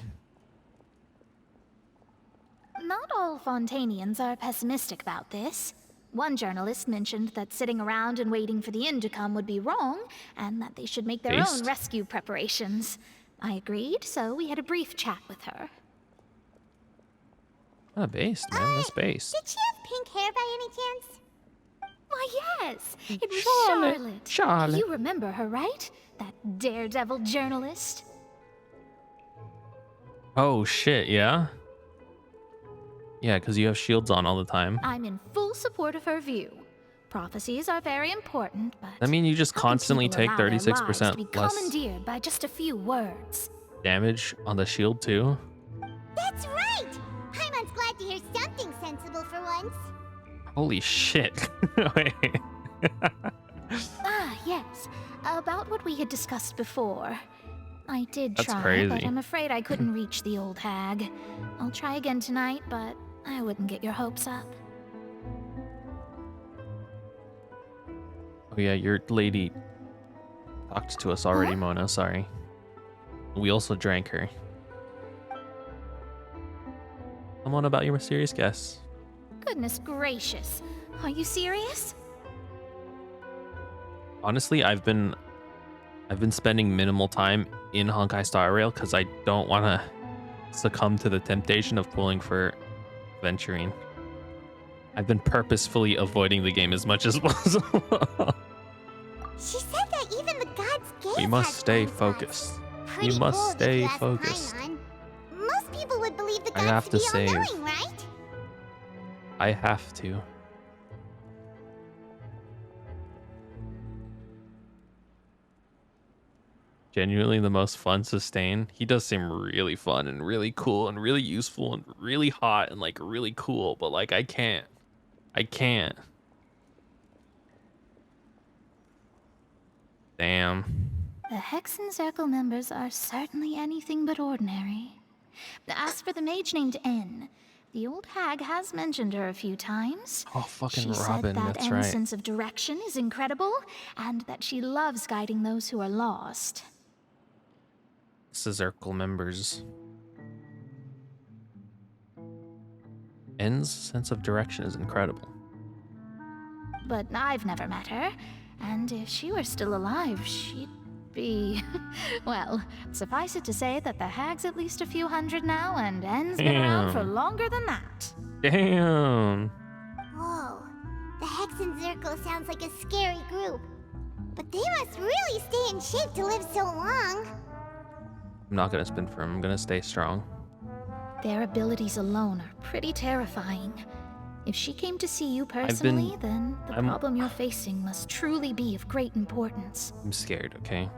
Not all Fontanians are pessimistic about this. One journalist mentioned that sitting around and waiting for the end to come would be wrong, and that they should make their own rescue preparations. I agreed, so we had a brief chat with her. Ah, based, man. That's based. Did she have pink hair by any chance? Why, yes! It was Charlotte. You remember her, right? That daredevil journalist? Oh, shit, yeah? Yeah, because you have shields on all the time. I'm in full support of her view. Prophecies are very important, but I mean, you just how can constantly people take allow their lives to be 36% less commandeered by just a few words? damage on the shield, too. That's right! Paimon's glad to hear something sensible for once. Holy shit. Wait. Ah, yes. About what we had discussed before. I did That's try, crazy. but I'm afraid I couldn't reach the old hag. I'll try again tonight, but I wouldn't get your hopes up. Oh yeah, your lady talked to us already, Mona. Sorry. We also drank her. Come on about your mysterious guests. Goodness gracious. Are you serious? Honestly, I've been spending minimal time in Honkai Star Rail because I don't want to succumb to the temptation of pulling for venturing. I've been purposefully avoiding the game as much as possible. She said that even the gods' gaze We must has stay blind spots. focused. Pretty We must bold if stay you ask focused. Paimon. Most people would believe the I gods have to to be save. all-knowing, right? I have to. Genuinely the most fun sustain. He does seem really fun and really cool and really useful and really hot and like really cool, but like I can't. Damn. The Hexen Circle members are certainly anything but ordinary. As for the mage named N, the old hag has mentioned her a few times. Oh, fucking She Robin, said that that's N's right. sense of direction is incredible, and that she loves guiding those who are lost. Circle members. N's sense of direction is incredible. But I've never met her, and if she were still alive, she'd be... Well, suffice it to say that the hag's at least a few hundred now, and N's been around for longer than that. Damn. Whoa, the Hexen Circle sounds like a scary group. But they must really stay in shape to live so long. I'm not gonna spin for him. I'm gonna stay strong. Their abilities alone are pretty terrifying. If she came to see you personally, then the problem you're facing must truly be of great importance. I'm scared, okay?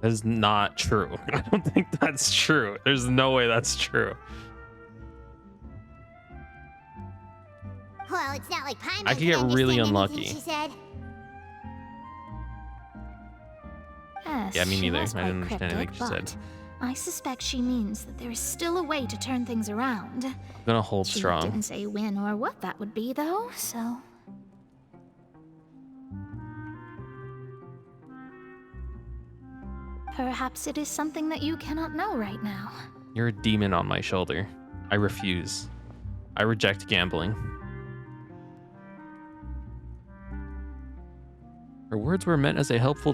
That is not true. I don't think that's true. There's no way that's true. Well, it's not like Paimon I could get really unlucky. She said. Yes, Yeah, me she neither. was I didn't quite understand anything she cryptic, said. but I suspect she means that there is still a way to turn things around. I'm gonna hold She strong. didn't say when or what that would be, though, so... Perhaps it is something that you cannot know right now. You're a demon on my shoulder. I refuse. I reject gambling. Her words were meant as a helpful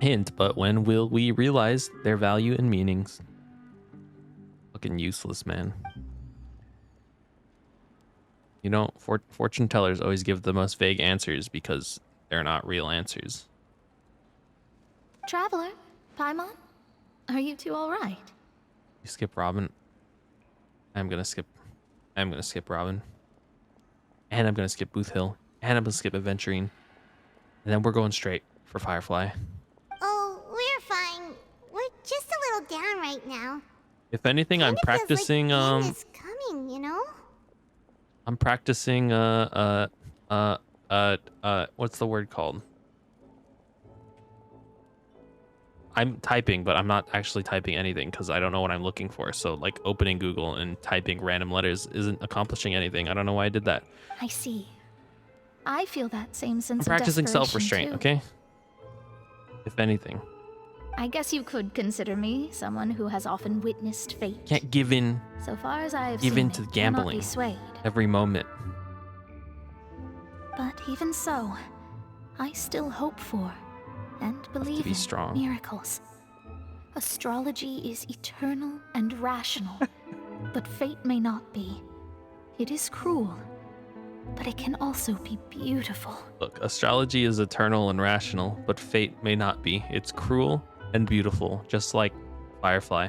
hint, but when will we realize their value and meanings? Fucking useless, man. You know, fortune tellers always give the most vague answers because they're not real answers. Traveler, Paimon, are you two all right? You skip Robin. I'm gonna skip Robin. And I'm gonna skip Booth Hill. And I'm gonna skip Adventuring. And then we're going straight for Firefly. Oh, we're fine. We're just a little down right now. If anything, I'm practicing Feels like the end is coming, you know? I'm practicing what's the word called? I'm typing, but I'm not actually typing anything because I don't know what I'm looking for. So like opening Google and typing random letters isn't accomplishing anything. I don't know why I did that. I see. I feel that same sense I'm of practicing desperation, self-restraint, too. okay? If anything. I guess you could consider me someone who has often witnessed fate. Can't give in So far as I have give seen in to it, gambling. cannot be swayed. Every moment. But even so, I still hope for and believe be in strong. miracles. Astrology is eternal and rational, but fate may not be. It is cruel, but it can also be beautiful. Look, astrology is eternal and rational, but fate may not be. It's cruel and beautiful, just like Firefly.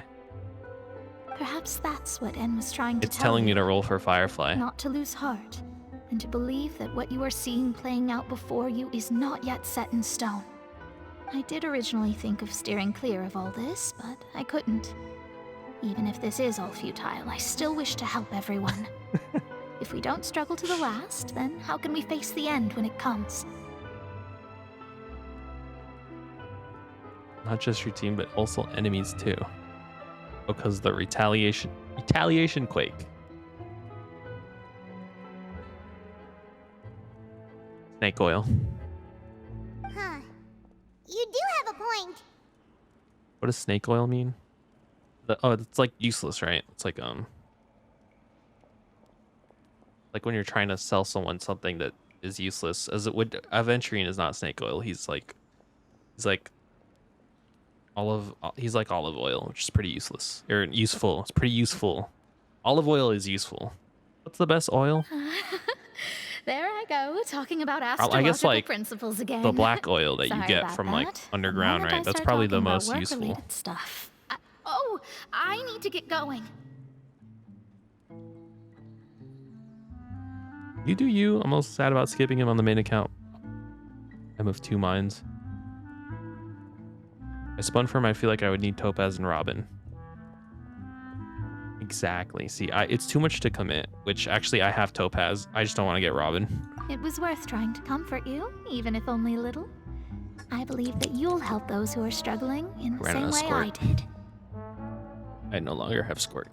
Perhaps that's what N was trying to It's tell telling me you. to roll for Firefly. Not to lose heart, and to believe that what you are seeing playing out before you is not yet set in stone. I did originally think of steering clear of all this, but I couldn't. Even if this is all futile, I still wish to help everyone. If we don't struggle to the last, then how can we face the end when it comes? Not just your team, but also enemies too. Because the retaliation quake. Snake oil. Huh. You do have a point. What does snake oil mean? It's like useless, right? It's like when you're trying to sell someone something that is useless. As it would, Aventurine is not snake oil. He's like olive oil, which is pretty useless or useful. It's pretty useful. Olive oil is useful. What's the best oil? There I go, talking about I astrological guess like principles again. the black oil that you Sorry get about from that. like underground, The moment right? I That's start probably the talking about most useful. work-related stuff. I need to get going. You do you. I'm most sad about skipping him on the main account. I'm of two minds. I spun for him. I feel like I would need Topaz and Robin. Exactly. See, it's too much to commit, which actually I have Topaz. I just don't want to get Robin. It was worth trying to comfort you, even if only a little. I believe that you'll help those who are struggling in the same way I did. I no longer have Squirt.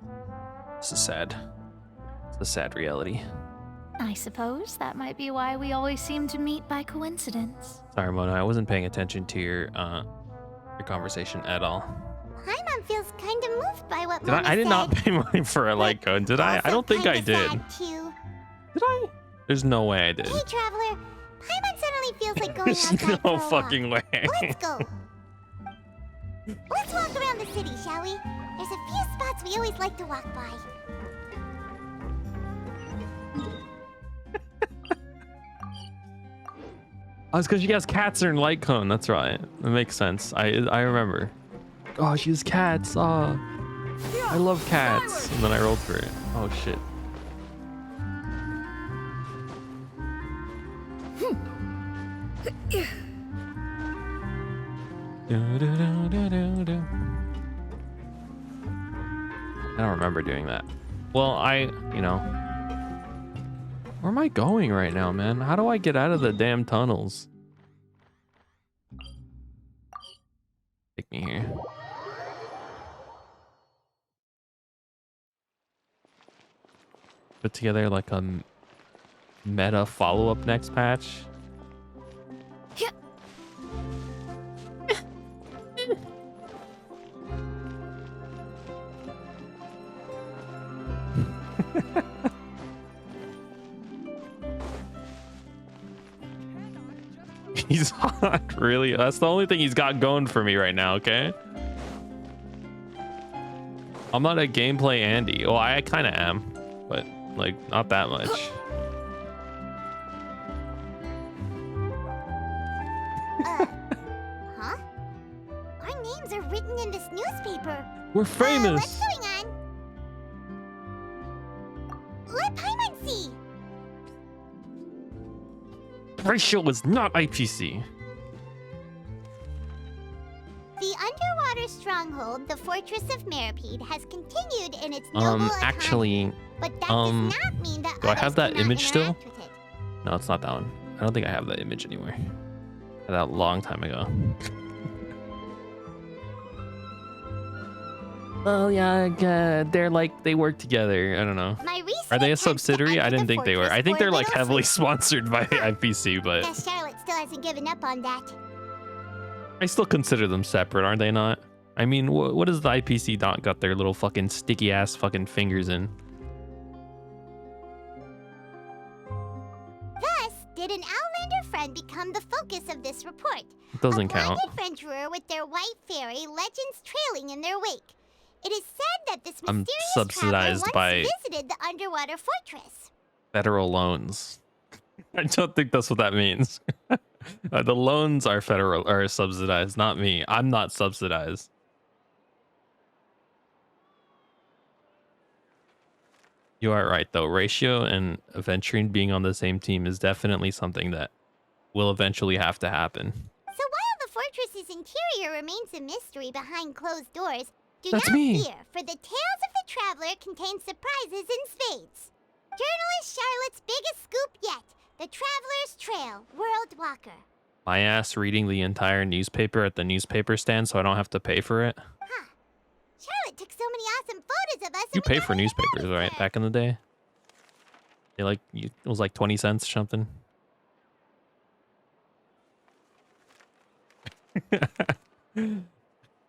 This is sad. It's a sad reality. I suppose that might be why we always seem to meet by coincidence. Sorry, Mona. I wasn't paying attention to your conversation at all. Paimon feels kind of moved by what Did I? Mona I did said. not pay money for a light cone, did I? I don't think I did. Too. Did I? There's no way I did. Hey, Traveler. Paimon suddenly feels like going There's outside no for a fucking walk. way. Let's go. Let's walk around the city, shall we? There's a few spots we always like to walk by. Oh, it's because you guys cats are in light cone. That's right. That makes sense. I remember. Oh, she has cats. Oh, I love cats. And then I rolled for it. Oh shit. I don't remember doing that. Well, you know. Where am I going right now, man? How do I get out of the damn tunnels? Take me here. Put together like a meta follow-up next patch. He's hot, really? That's the only thing he's got going for me right now, okay? I'm not a gameplay Andy. Well, I kind of am, but like not that much. Huh? Our names are written in this newspaper. We're famous. What's going on? Let Paimon see. Ratio was not IPC. The underwater stronghold, the Fortress of Meripede, has continued in its noble economy, Actually, but that does not mean that do I have others that cannot image still? interact with it. No, it's not that one. I don't think I have that image anymore. I had that a long time ago. Oh yeah, they're like they work together. I don't know. My recent Are they a attempts to subsidiary? I enter didn't the think they were. I fortress think they're bore like little heavily fruit. sponsored by IPC, but Guess Charlotte still hasn't given up on that. I still consider them separate, aren't they not? I mean, what does the IPC not got their little fucking sticky ass fucking fingers in? Thus, did an Outlander friend become the focus of this report? It doesn't a blind count. adventurer with their white fairy legends trailing in their wake. It is said that this I'm mysterious subsidized traveler by once visited the underwater fortress. federal loans. I don't think that's what that means. The loans are federal or subsidized, not me. I'm not subsidized. You are right though. Ratio and Aventurine being on the same team is definitely something that will eventually have to happen. So while the fortress's interior remains a mystery behind closed doors, do That's not me. fear, for the tales of the traveler contain surprises in spades. Journalist Charlotte's biggest scoop yet, the Traveler's Trail, World Walker. My ass reading the entire newspaper at the newspaper stand so I don't have to pay for it. Huh. Charlotte took so many awesome photos of us. You and we pay got for really newspapers, proud of right? her. Back in the day. It was like 20 cents or something.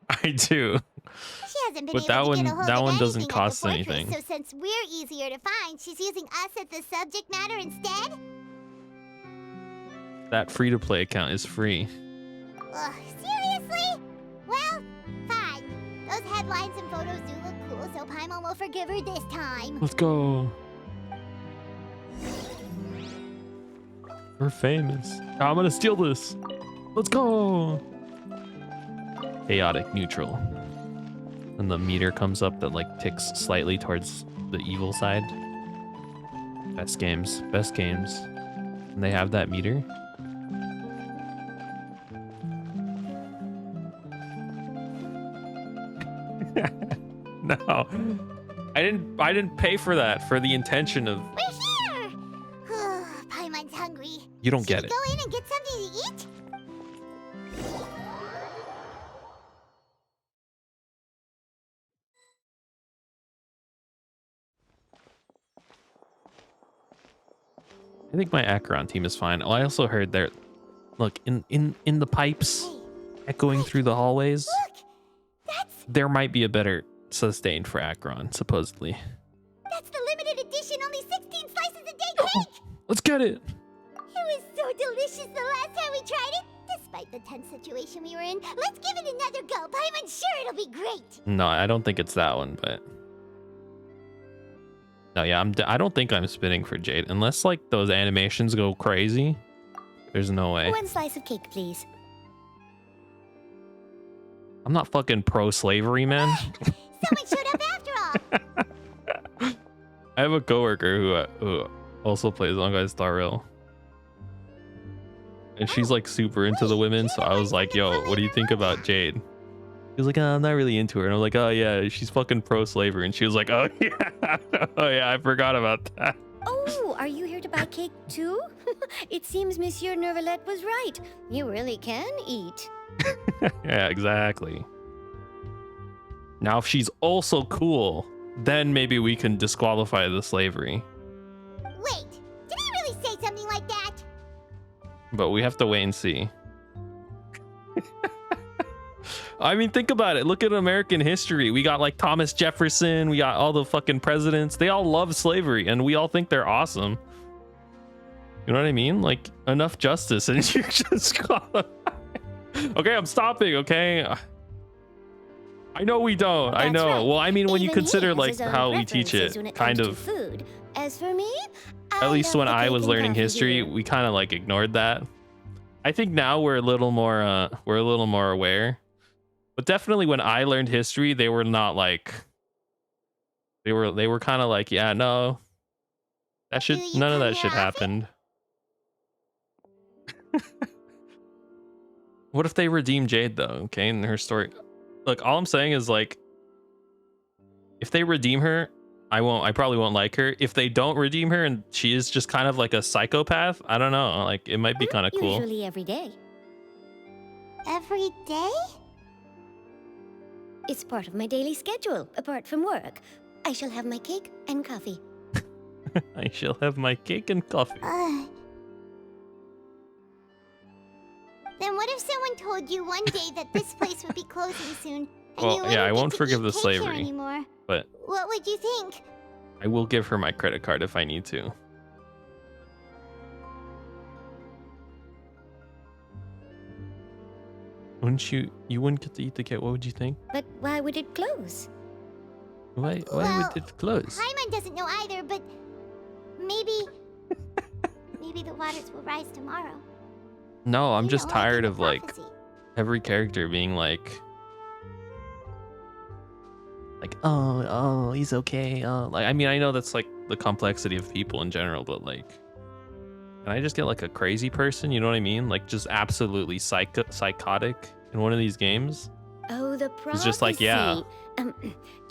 I do. She hasn't been But able that to one- get a hold that of one doesn't anything at the cost fortress, anything. So since we're easier to find, she's using us as the subject matter instead? That free-to-play account is free. Ugh, seriously? Well, fine. Those headlines and photos do look cool, so Paimon will forgive her this time. Let's go. We're famous. I'm gonna steal this. Let's go. Chaotic neutral. And the meter comes up that like ticks slightly towards the evil side. Best games. Best games. And they have that meter. No. I didn't pay for that for the intention of. We're here! Paimon's hungry. You don't Should get we it. go in and get something to eat? I think my Acheron team is fine. Oh, I also heard there. Look, in the pipes, echoing through the hallways. Look! That's There might be a better sustain for Acheron, supposedly. the limited edition, only 16 slices a day cake! Let's get it. It was so delicious the last time we tried it. Despite the tense situation we were in, let's give it another go. Paimon's sure it'll be great. No, I don't think it's that one, but no, yeah, I don't think I'm spinning for Jade unless like those animations go crazy. There's no way. One slice of cake, please. I'm not fucking pro-slavery, man. Someone showed up after all. I have a coworker who also plays on Guys Star Rail. And she's like super into the women, so I was like, yo, what do you think about Jade? He was like, I'm not really into her. And I was like, oh yeah, she's fucking pro-slavery. And she was like, oh yeah, oh yeah, I forgot about that. Oh, are you here to buy cake too? It seems Monsieur Nervalette was right. You really can eat. Yeah, exactly. Now, if she's also cool, then maybe we can disqualify the slavery. Wait, did he really say something like that? But we have to wait and see. I mean, think about it. Look at American history. We got like Thomas Jefferson. We got all the fucking presidents. They all love slavery and we all think they're awesome. You know what I mean? Like, enough justice and you just Okay, I'm stopping, okay? I know we don't. I That's know. right. Well, I mean, when you Even he consider has like his own how we teach preferences it, when kind comes of. to food. As for me, At least when I was learning history, here. we kind of like ignored that. I think now we're a little more aware. But definitely when I learned history, they were not like they were kind of like, yeah, no. That should none of that shit happened. What if they redeem Jade though, okay, in her story? Look, all I'm saying is like if they redeem her, I probably won't like her. If they don't redeem her and she is just kind of like a psychopath, I don't know. Like it might be kind of cool. Usually every day. Every day? It's part of my daily schedule, apart from work. I shall have my cake and coffee. I shall have my cake and coffee. Then what if someone told you one day that this place would be closing soon? And Well, you yeah, I wouldn't won't get to forgive eat the cake slavery, here anymore? but What would you think? I will give her my credit card if I need to. Wouldn't you wouldn't get to eat the cake? What would you think? But why would it close? Why Well, would it close? Paimon doesn't know either, but maybe the waters will rise tomorrow. No, I'm You just know, like in tired the of like prophecy. every character being like oh he's okay. Oh, like I mean I know that's like the complexity of people in general, but like can I just get like a crazy person? You know what I mean? Like just absolutely psychotic in one of these games. Oh, the prophecy. It's just like, yeah. To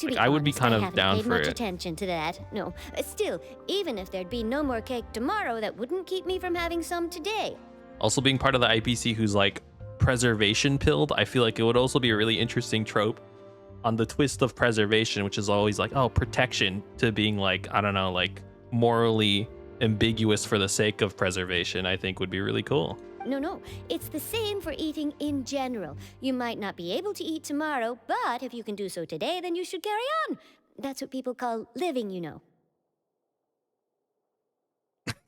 Like, be I would be honest, kind I of haven't down paid for much it. attention to that. No, still, even if there'd be no more cake tomorrow, that wouldn't keep me from having some today. Also being part of the IPC who's like preservation pilled, I feel like it would also be a really interesting trope on the twist of preservation, which is always like, oh, protection, to being like, I don't know, like morally ambiguous for the sake of preservation, I think would be really cool. No, it's the same for eating in general. You might not be able to eat tomorrow, but if you can do so today, then you should carry on. That's what people call living, you know.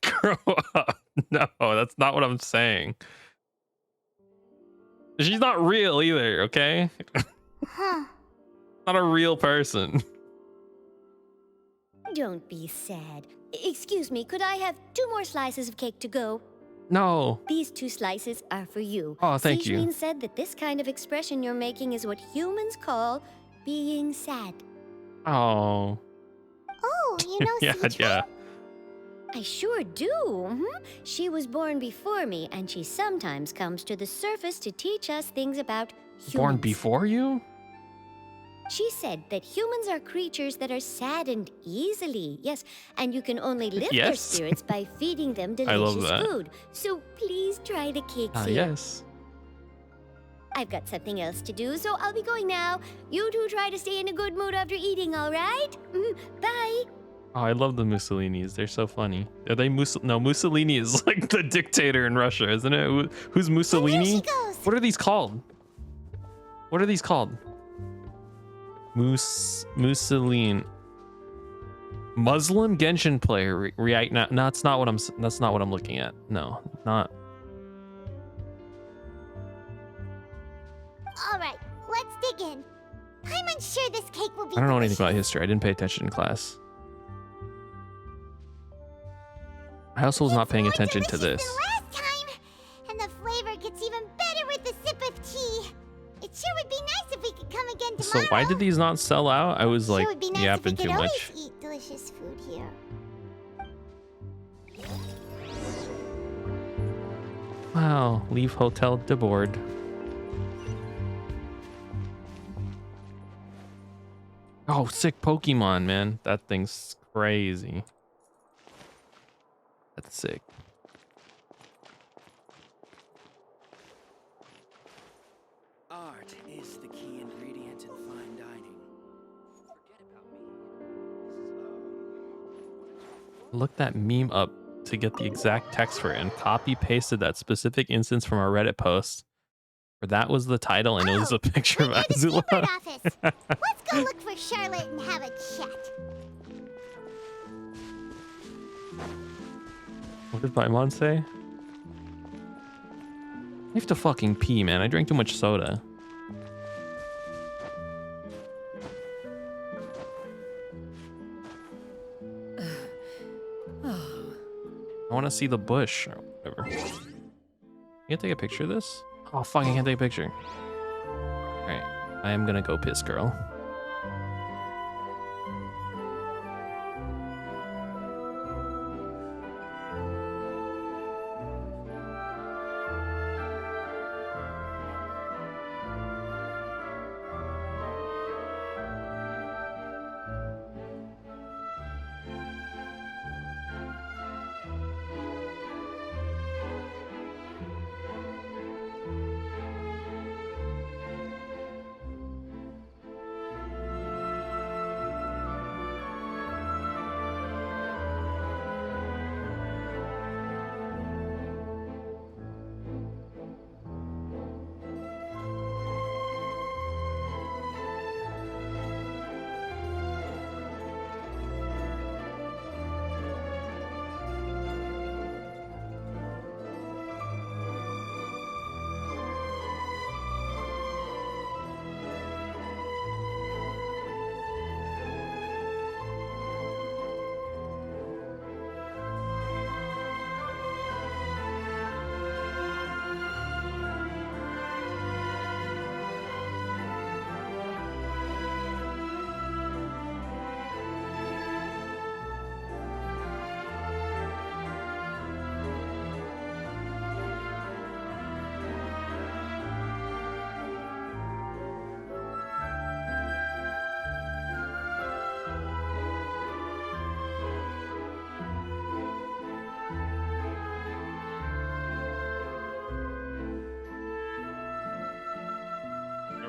Grow up. No, that's not what I'm saying. She's not real either, okay? Huh. Not a real person. Don't be sad. Excuse me, could I have 2 more slices of cake to go? No. These 2 slices are for you. Oh, thank you. Sijin said that this kind of expression you're making is what humans call being sad. Oh. Oh, you know Yeah, Sichuan? yeah. I sure do. She was born before me, and she sometimes comes to the surface to teach us things about humans. Born before you? She said that humans are creatures that are saddened easily. Yes, and you can only lift their Yes. spirits by feeding them I love delicious that. food. So please try the cakes here. Yes. I've got something else to do, so I'll be going now. You two try to stay in a good mood after eating, all right? Bye. Oh, I love the Mussolinis. They're so funny. Are they No, Mussolini is like the dictator in Russia, isn't it? Who's Mussolini? she goes. What are these called? What are these called? Mussolini. Muslim Genshin player. React. No, that's not what I'm. That's not what I'm looking at. No, not. All right, let's dig in. Paimon's sure this cake will be I don't know anything about delicious. history. I didn't pay attention in class. I also was not paying More attention to delicious this. than last time, and the flavor gets even better with a sip of tea. It sure would be nice if we could come again tomorrow. So why did these not sell out? I was like Sure would be nice yapping if we too could much. always eat delicious food here. Wow, leave hotel de board. Oh, sick Pokemon, man. That thing's crazy. That's sick. Art is the key ingredient in fine dining. Forget about me. Look that meme up to get the exact text for it and copy pasted that specific instance from our Reddit post. Where that was the title and it was a picture of We're near the Azula. Seabird office. Let's go look for Charlotte and have a chat. What did Paimon say? I have to fucking pee, man. I drank too much soda. I want to see the bush or whatever. You can take a picture of this? Oh, fuck, I can't take a picture. Alright, I am gonna go piss, girl.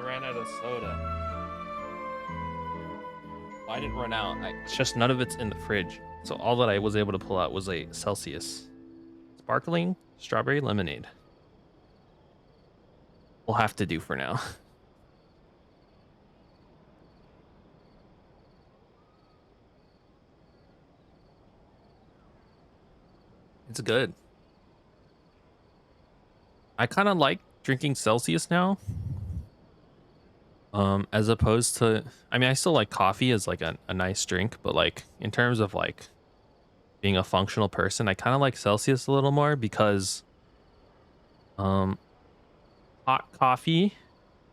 Ran out of soda. Well, I didn't run out. It's just none of it's in the fridge. So all that I was able to pull out was a Celsius sparkling strawberry lemonade. We'll have to do for now. It's good. I kind of like drinking Celsius now. As opposed to, I mean, I still like coffee as like a nice drink, but like in terms of like being a functional person, I kind of like Celsius a little more because hot coffee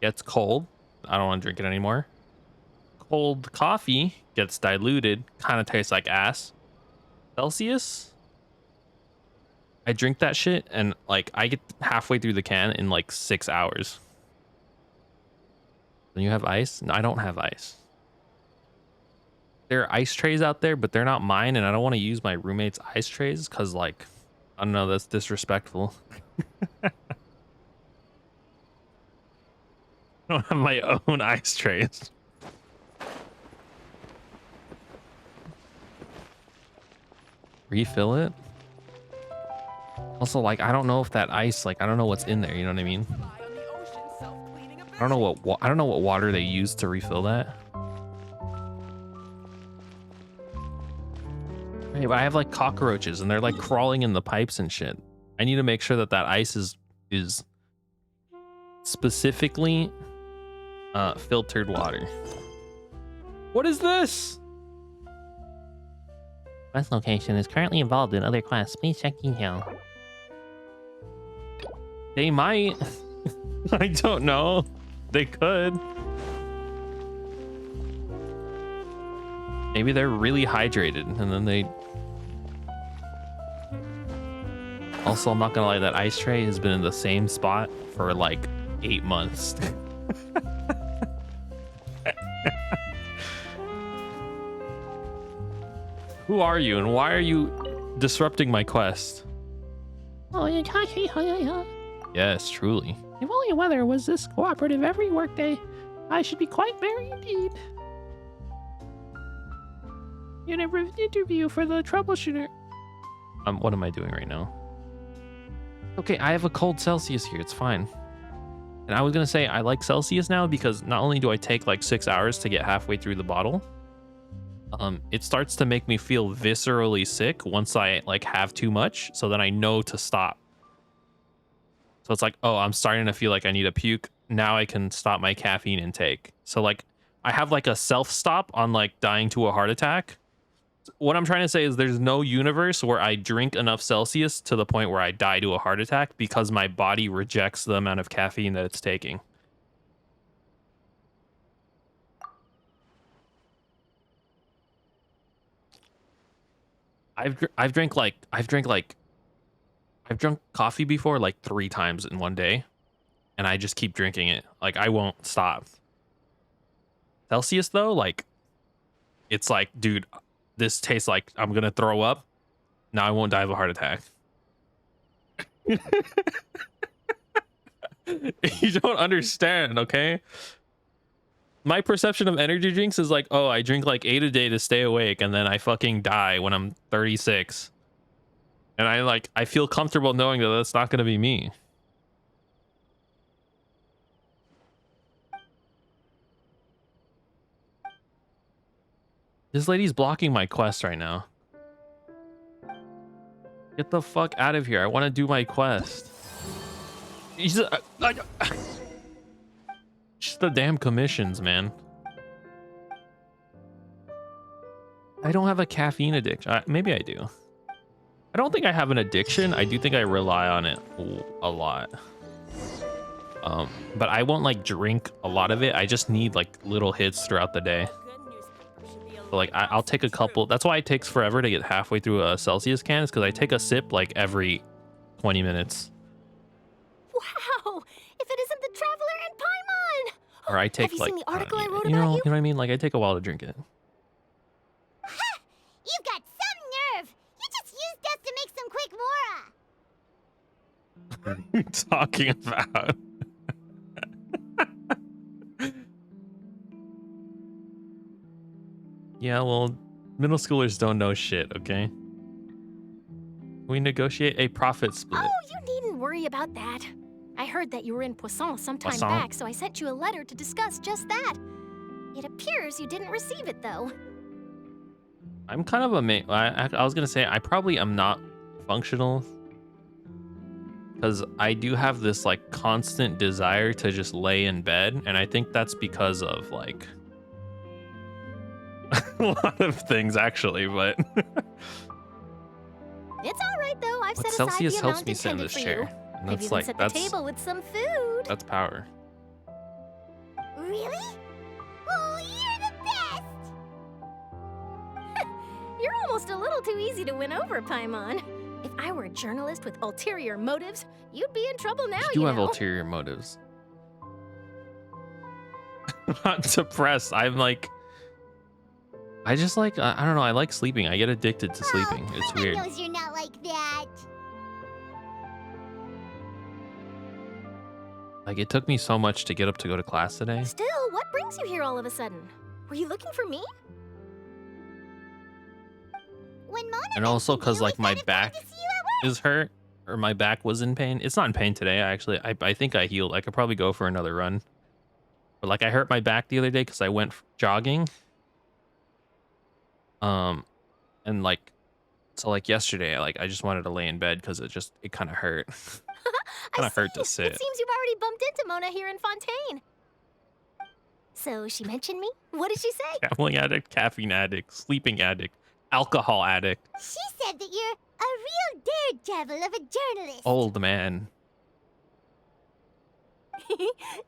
gets cold. I don't want to drink it anymore. Cold coffee gets diluted, kind of tastes like ass. Celsius I drink that shit and like I get halfway through the can in like 6 hours. Then you have ice? No, I don't have ice. There are ice trays out there, but they're not mine, and I don't want to use my roommate's ice trays because, like, I don't know, that's disrespectful. I don't have my own ice trays. Refill it? Also, like, I don't know if that ice, like, I don't know what's in there, you know what I mean? I don't know what water they use to refill that. Hey, but I have like cockroaches and they're like crawling in the pipes and shit. I need to make sure that that ice is specifically filtered water. What is this? Quest location is currently involved in other quests. Please check detail. They might. I don't know. They could. Maybe they're really hydrated and then they... Also, I'm not gonna lie, that ice tray has been in the same spot for like 8 months. Who are you and why are you disrupting my quest? Oh, yeah. Yes, truly. If only weather was this cooperative every workday, I should be quite merry indeed. You never interview for the troubleshooter. What am I doing right now? Okay, I have a cold Celsius here. It's fine. And I was gonna say I like Celsius now because not only do I take like 6 hours to get halfway through the bottle, it starts to make me feel viscerally sick once I like have too much. So then I know to stop. So it's like, oh, I'm starting to feel like I need a puke. Now I can stop my caffeine intake. So like I have like a self-stop on like dying to a heart attack. What I'm trying to say is there's no universe where I drink enough Celsius to the point where I die to a heart attack because my body rejects the amount of caffeine that it's taking. I've drunk coffee before like 3 times in one day and I just keep drinking it. Like I won't stop. Celsius though, like it's like, dude, this tastes like I'm gonna throw up. Now I won't die of a heart attack. You don't understand, okay? My perception of energy drinks is like, oh, I drink like 8 a day to stay awake and then I fucking die when I'm 36. And I feel comfortable knowing that that's not gonna be me. This lady's blocking my quest right now. Get the fuck out of here. I want to do my quest. Just the damn commissions, man. I don't have a caffeine addiction. Maybe I do. I don't think I have an addiction. I do think I rely on it a lot. But I won't like drink a lot of it. I just need like little hits throughout the day. So like I'll take a couple. That's why it takes forever to get halfway through a Celsius can, is because I take a sip like every 20 minutes. Wow! If it isn't the Traveler and Paimon! Or I take Have you like, seen the article I wrote you about know you? what I mean? Like I take a while to drink it. Ha! You've got some nerve! You just used us to make some quick mora! What are you talking about? Yeah, well, middle schoolers don't know shit, okay? We negotiate a profit split. Oh, you needn't worry about that. I heard that you were in Poisson some time back, so I sent you a letter to discuss just that. It appears you didn't receive it, though. I'm kind of I was gonna say I probably am not functional because I do have this like constant desire to just lay in bed, and I think that's because of like a lot of things actually, but It's all right though. I've set aside Celsius the helps amount me sit in intended this for chair. you. And I've that's even like set the table with some food. that's power. Really? Oh, you're the best! You're almost a little too easy to win over, Paimon. If I were a journalist with ulterior motives, you'd be in trouble now, You you have know. ulterior motives. I'm not depressed. I'm like, I just like, I don't know. I like sleeping. I get addicted to sleeping. It's Paimon weird. knows you're not like that. Like, it took me so much to get up to go to class today. Still, what brings you here all of a sudden? Were you looking for me? When Mona And also mentioned because you, like we my thought it'd be back fun to see you at work. is hurt, or my back was in pain. It's not in pain today. I think I healed. I could probably go for another run. But like I hurt my back the other day because I went jogging. And like, so like yesterday, I just wanted to lay in bed because it kind of hurt. Kind of hurt to sit. It seems you've already bumped into Mona here in Fontaine. So she mentioned me? What did she say? Gambling addict, caffeine addict, sleeping addict, alcohol addict, She said that you're a real daredevil of a journalist. old man.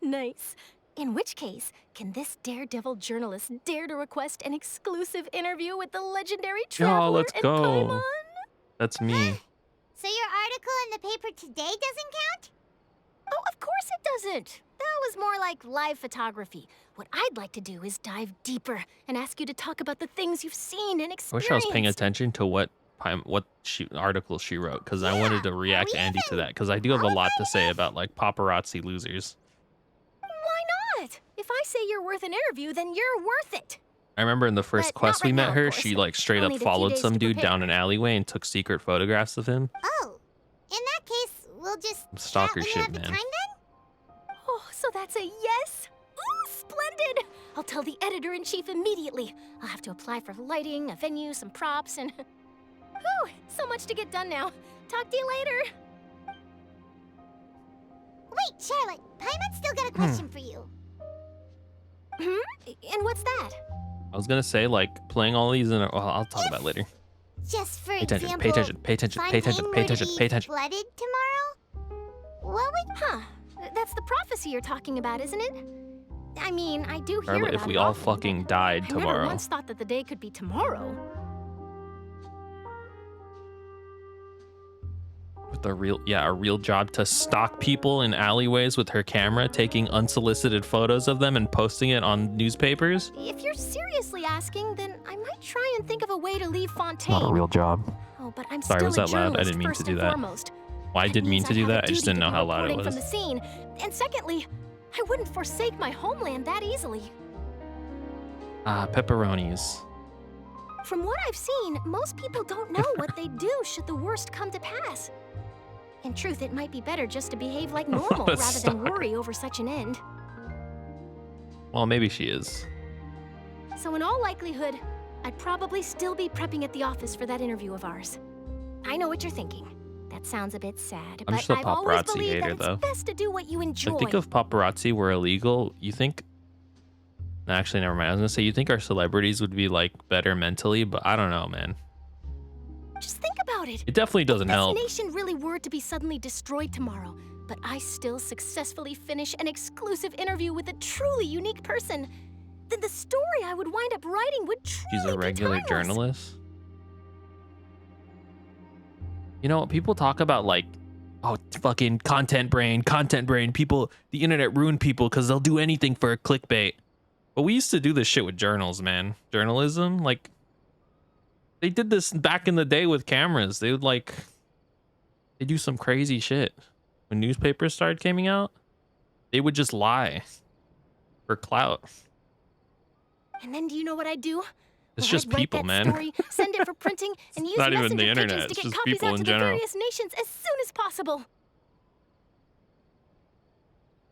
Nice. In which case, can this daredevil journalist dare to request an exclusive interview with the legendary traveler Oh, let's and go. Paimon? That's me. So your article in the paper today doesn't count? Oh, of course it doesn't. That was more like live photography. What I'd like to do is dive deeper and ask you to talk about the things you've seen and I experienced. wish I was paying attention to what article she wrote, because I wanted to react to Andy to that, because I do have a lot to say about like paparazzi losers. Why not? If I say you're worth an interview, then you're worth it. I remember in the first But quest not we right met now, of her, course. she like straight I'll up need a few followed days some to dude prepare. down an alleyway and took secret photographs of him. Oh, in that case, we'll just Stalker chat when you shit, have the man. time then? Oh, so that's a yes? Ooh, splendid! I'll tell the editor-in-chief immediately. I'll have to apply for lighting, a venue, some props, and... Whew, so much to get done now. Talk to you later. Wait, Charlotte, Paimon's still got a question for you. And what's that? I was gonna say, like, playing all these in I'll talk about it later. Just for Pay attention, example, pay attention, pay attention, pay attention, Fontaine pay were to attention, be pay attention. flooded tomorrow? What would... Huh. That's the prophecy you're talking about, isn't it? I mean, I do hear Charlotte, about if we it all often, fucking died but I never tomorrow. once thought that the day could be tomorrow. With a real job to stalk people in alleyways with her camera, taking unsolicited photos of them and posting it on newspapers. If you're seriously asking, then I might try and think of a way to leave Fontaine. Not a real job. Oh, but I'm Sorry, still was a that loud? I journalist didn't mean to first do and that. foremost. Well, I did mean means to do have a that. I just duty didn't to know be how loud it reporting was. From the scene. And secondly, I wouldn't forsake my homeland that easily. Pepperonis. From what I've seen, most people don't know what they'd do should the worst come to pass. In truth, it might be better just to behave like normal rather than Stop. worry over such an end. Well, maybe she is. So in all likelihood, I'd probably still be prepping at the office for that interview of ours. I know what you're thinking. That sounds a bit sad, I'm but just a I've always paparazzi believed hater, that it's though. best to do what you enjoy. I think if paparazzi were illegal, you think... No, actually, never mind. I was gonna say, you think our celebrities would be, like, better mentally, but I don't know, man. Just think about it. It definitely doesn't If help. this nation really were to be suddenly destroyed tomorrow, but I still successfully finish an exclusive interview with a truly unique person, then the story I would wind up writing would truly She's a be regular timeless. journalist. You know, people talk about, like, oh, fucking content brain, people, the internet ruined people because they'll do anything for a clickbait. But we used to do this shit with journals, man. Journalism, like, they did this back in the day with cameras. They would, like, they do some crazy shit. When newspapers started coming out, they would just lie for clout. And then do you know what I'd do? It's Well, just I'd write people, that man. Story, send it for printing, and use not even messenger the internet, pigeons it's to get just copies people out in to the general. various nations as soon as possible.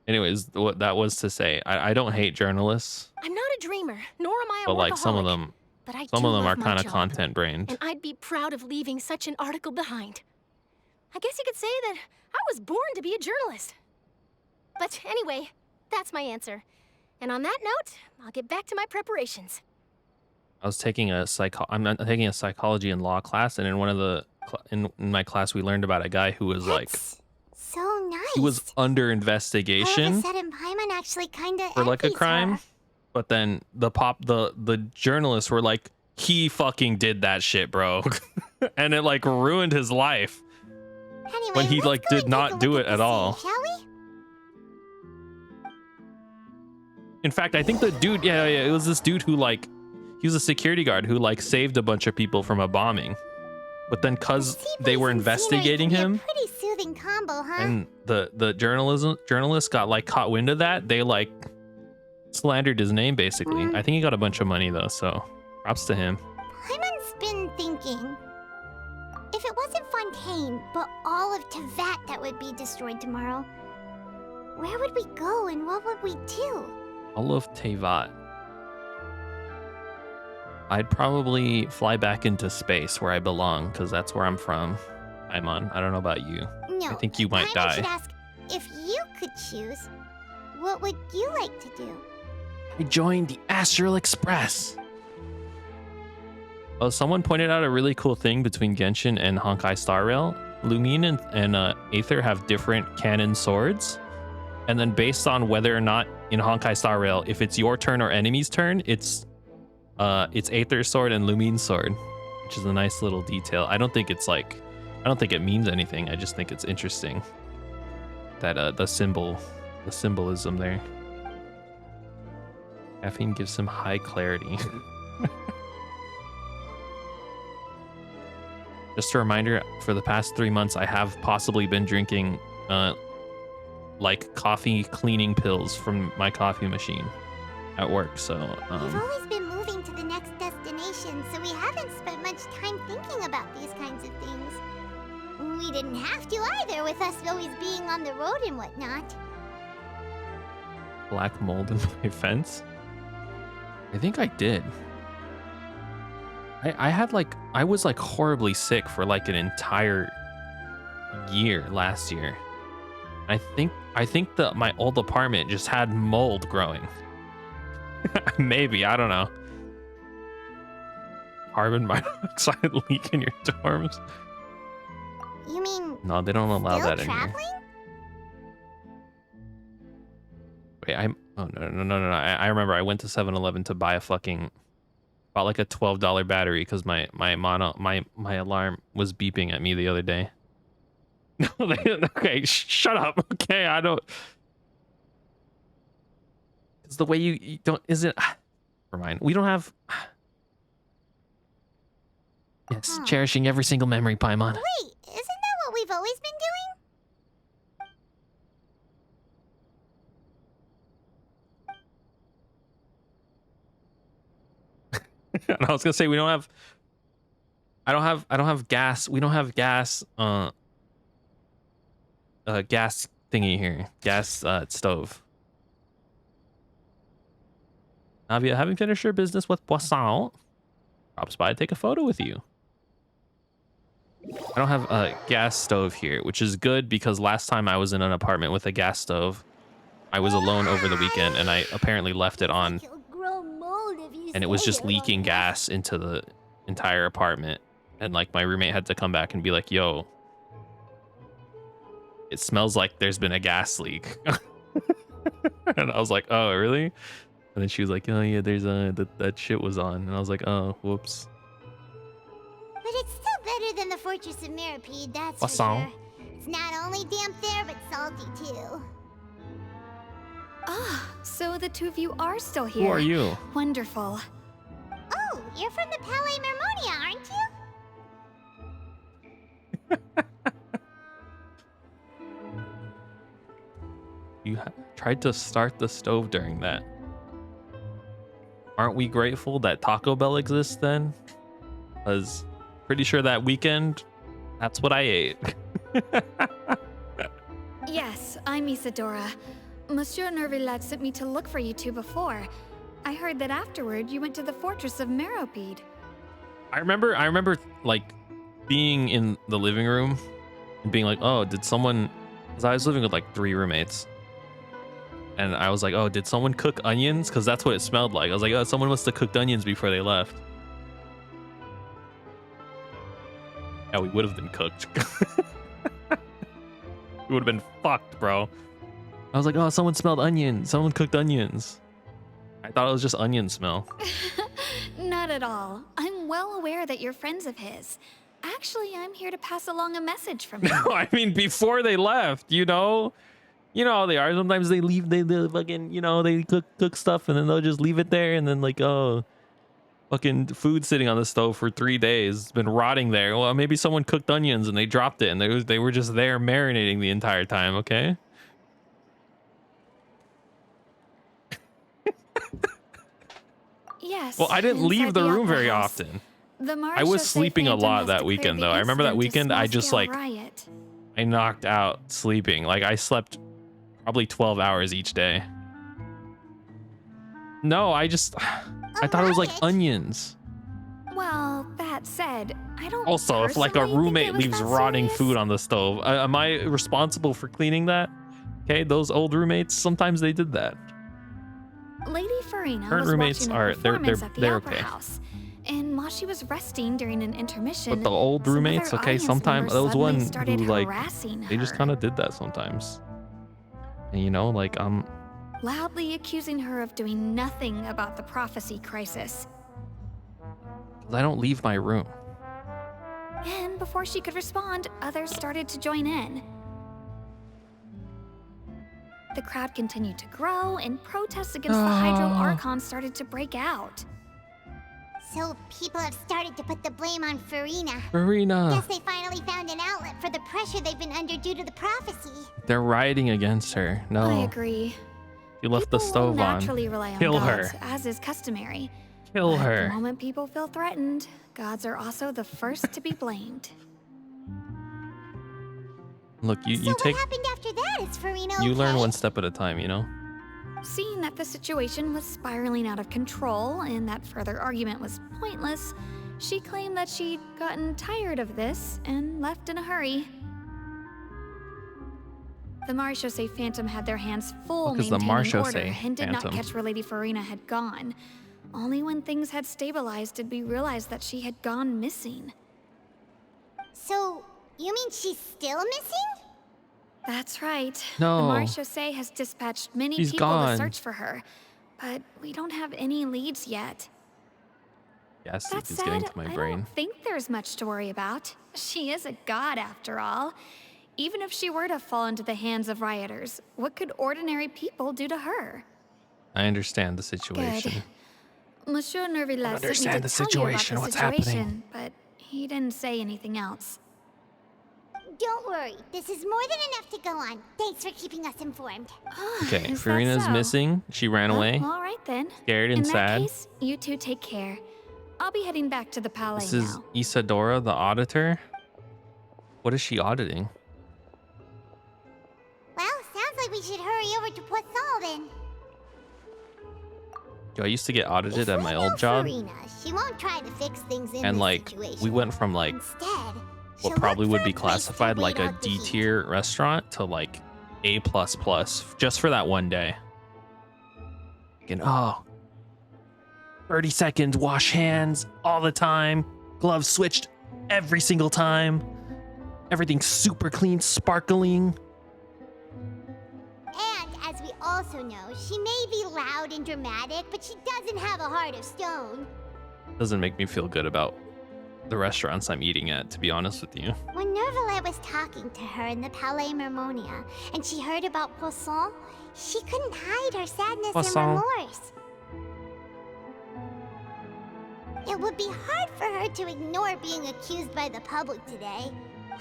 Anyways, what that was to say, I don't hate journalists, I'm not a dreamer, nor am I a but like some of workaholic, them, but I some do of them are love my kind of job, content brained. and I'd be proud of leaving such an article behind. I guess you could say that I was born to be a journalist. But anyway, that's my answer. And on that note, I'll get back to my preparations. I was taking a I'm taking a psychology and law class, and in one of the in my class we learned about a guy who was like, So nice. he was under All of investigation a sudden, Paimon actually kind of for like a envies crime, her. but then the journalists were like, he fucking did that shit, bro. And it like ruined his life Anyway, when he let's like go did and take a not look do at it the at sea, all. Shall we? In fact, I think the dude, yeah, it was this dude who like, he was a security guard who like saved a bunch of people from a bombing. But then cause they were investigating him, Pretty soothing combo, huh? and the journalist got like caught wind of that, they like slandered his name basically. I think he got a bunch of money though, so props to him. Paimon's been thinking. If it wasn't Fontaine, but all of Tevat that would be destroyed tomorrow, where would we go and what would we do? All of Tevat. I'd probably fly back into space where I belong, because that's where I'm from. Paimon, I don't know about you. No, I think you might Paimon should die. ask, if you could choose, what would you like to do? I joined the Astral Express. Oh, someone pointed out a really cool thing between Genshin and Honkai Star Rail. Lumine and Aether have different canon swords. And then based on whether or not in Honkai Star Rail, if it's your turn or enemy's turn, it's Aether's sword and Lumine's sword, which is a nice little detail. I don't think it's like, I don't think it means anything. I just think it's interesting that the symbolism there. Caffeine gives him high clarity. Just a reminder, for the past 3 months, I have possibly been drinking like coffee cleaning pills from my coffee machine at work. So We've always been moving to the next destination, so we haven't spent much time thinking about these kinds of things. We didn't have to either, with us always being on the road and whatnot. black mold in my fence. I think I did. I was like horribly sick for like an entire year last year. I think that my old apartment just had mold growing. Maybe, I don't know. Carbon monoxide leak in your dorms. You mean No, they don't allow still that in here. traveling? Wait, no. I remember I went to 7-Eleven to buy bought like a $12 battery because my alarm was beeping at me the other day. No, okay, shut up. Okay, I don't. It's the way you don't. Is it? Never mind. We don't have. Yes, cherishing every single memory, Paimon. Wait, isn't that what we've always been doing? And I was gonna say we don't have. I don't have gas. We don't have gas. Gas thingy here. Gas stove. Navia, having finished your business with Poisson, drops by to take a photo with you. I don't have a gas stove here, which is good because last time I was in an apartment with a gas stove, I was alone over the weekend and I apparently left it on, and it was just leaking gas into the entire apartment. And like my roommate had to come back and be like, yo, it smells like there's been a gas leak. And I was like, oh, really? And then she was like, oh yeah, there's that shit was on. And I was like, oh, whoops. But it's still better than the Fortress of Mirapede, that's for Poisson. sure. It's not only damp there, but salty too. Ah, so the two of you are still here. Who are you? Wonderful. Oh, you're from the Palais Mermonia, aren't you? You tried to start the stove during that. Aren't we grateful that Taco Bell exists then? Because pretty sure that weekend, that's what I ate. Yes, I'm Isadora. Monsieur Nervillac sent me to look for you two before. I heard that afterward you went to the Fortress of Meropide. I remember like being in the living room and being like, oh, did someone, because I was living with like 3 roommates. And I was like, oh, did someone cook onions? Because that's what it smelled like. I was like, oh, someone must have cooked onions before they left. Yeah, we would have been cooked. We would have been fucked, bro. I was like, oh, someone smelled onions. Someone cooked onions. I thought it was just onion smell. Not at at all. I'm well aware that you're friends of his. Actually, I'm here to pass along a message from you. No, I mean before they left, you know how they are. Sometimes they leave, they fucking, they cook stuff and then they'll just leave it there, and then like, oh, fucking food sitting on the stove for 3 days, it's been rotting there. Well, maybe someone cooked onions and they dropped it, and they were just there marinating the entire time. Okay. Yes. Well, I didn't leave inside the room Opera very House. often. The I was sleeping a lot that weekend, weekend, though. I remember that weekend I just like I knocked out sleeping. Like I slept probably 12 hours each day. No, I thought it was like onions. Well, that said, I don't. Also, if like a personally think roommate it was leaves that rotting serious. food on the stove, am I responsible for cleaning that? Okay, those old roommates, sometimes they did that. Lady Farina Current was roommates watching a are performance at the they're Opera okay. House, and while she was resting during an intermission, But the old some roommates, other okay, audience sometimes members those suddenly one started who like harassing they just her, kind of did that sometimes. And like loudly accusing her of doing nothing about the prophecy crisis. I don't leave my room. And before she could respond, others started to join in. The crowd continued to grow, and protests against the Hydro Archon started to break out. So people have started to put the blame on Farina. Farina. Guess they finally found an outlet for the pressure they've been under due to the prophecy. They're rioting against her. No. I agree. You left the People will stove on. naturally rely on Kill gods, her. as is customary. Kill But her. the moment people feel threatened, gods are also the first to be blamed. Look, you So take what happened after that? Is Farina okay? you learn one step at a time, you know? Seeing that the situation was spiraling out of control and that further argument was pointless, she claimed that she'd gotten tired of this and left in a hurry. The Marechaussee Phantom had their hands full Because the maintaining order Marechaussee and did not Phantom. catch where Lady Farina had gone. Only when things had stabilized did we realize that she had gone missing. So, you mean she's still missing? That's right. No. The Marechaussee has dispatched many She's people gone. to search for her, but we don't have any leads yet. Yes, That it's getting said, to my I brain. don't think there's much to worry about. She is a god after all. Even if she were to fall into the hands of rioters, what could ordinary people do to her? I understand the situation. Good. Monsieur Nervillet sent me understand to the tell you about situation, the what's situation, happening. but he didn't say anything else. Don't worry, this is more than enough to go on. Thanks for keeping us informed. Okay, Is that Farina's so? missing. She ran away. All right then. Scared and In sad. that case, you two take care. I'll be heading back to the palais This is now. Isadora, the auditor. What is she auditing? Well, sounds like we should hurry over to Poisson then. Yo, I used to get audited If at we my know old job, Farina, she won't try to fix things in and this like situation. we went from like Instead, what she'll probably look would for be a place to classified like wait a out the heat. D tier restaurant to like A++, just for that one day. And 30 seconds, wash hands all the time, gloves switched every single time, everything's super clean, sparkling. And as we also know, she may be loud and dramatic, but she doesn't have a heart of stone. Doesn't make me feel good about the restaurants I'm eating at, to be honest with you. When Nervillet was talking to her in the Palais Mermonia, and she heard about Poisson, she couldn't hide her sadness Poisson. and remorse. It would be hard for her to ignore being accused by the public today.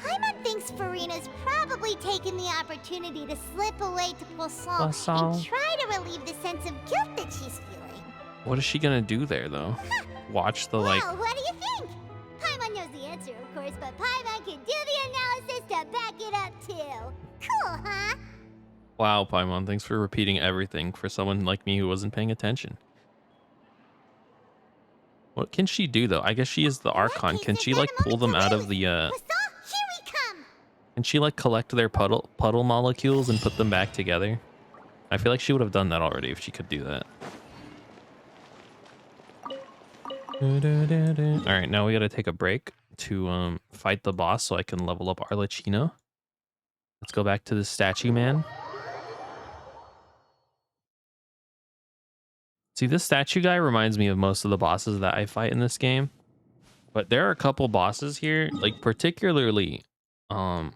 Paimon thinks Farina's probably taken the opportunity to slip away to Poisson and try to relieve the sense of guilt that she's feeling. What is she gonna do there, though? Watch the like. Well, what do you think? Paimon knows the answer, of course, but Paimon can do the analysis to back it up too. Cool, huh? Wow, Paimon, thanks for repeating everything for someone like me who wasn't paying attention. What can she do though? I guess she is the Archon. Can she like pull them out of the Here we come! Can she like collect their puddle molecules and put them back together? I feel like she would have done that already if she could do that. Alright, now we gotta take a break to fight the boss so I can level up Arlecchino. Let's go back to the statue man. See, this statue guy reminds me of most of the bosses that I fight in this game. But there are a couple bosses here, like particularly, what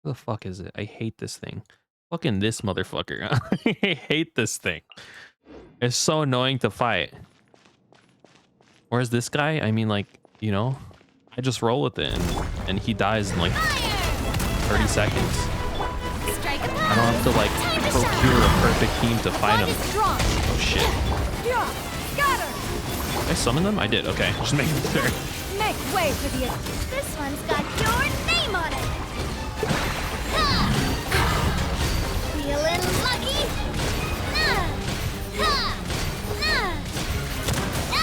the fuck is it? I hate this thing. Fucking this motherfucker. I hate this thing. It's so annoying to fight. Whereas this guy, I mean, like, you know, I just roll with it and he dies in like 30 seconds. I don't have to like procure a perfect team to fight him. Oh shit. Did I summon them? I did. Okay, just making sure. Make way for the... This one's got your name on it! Feeling lucky?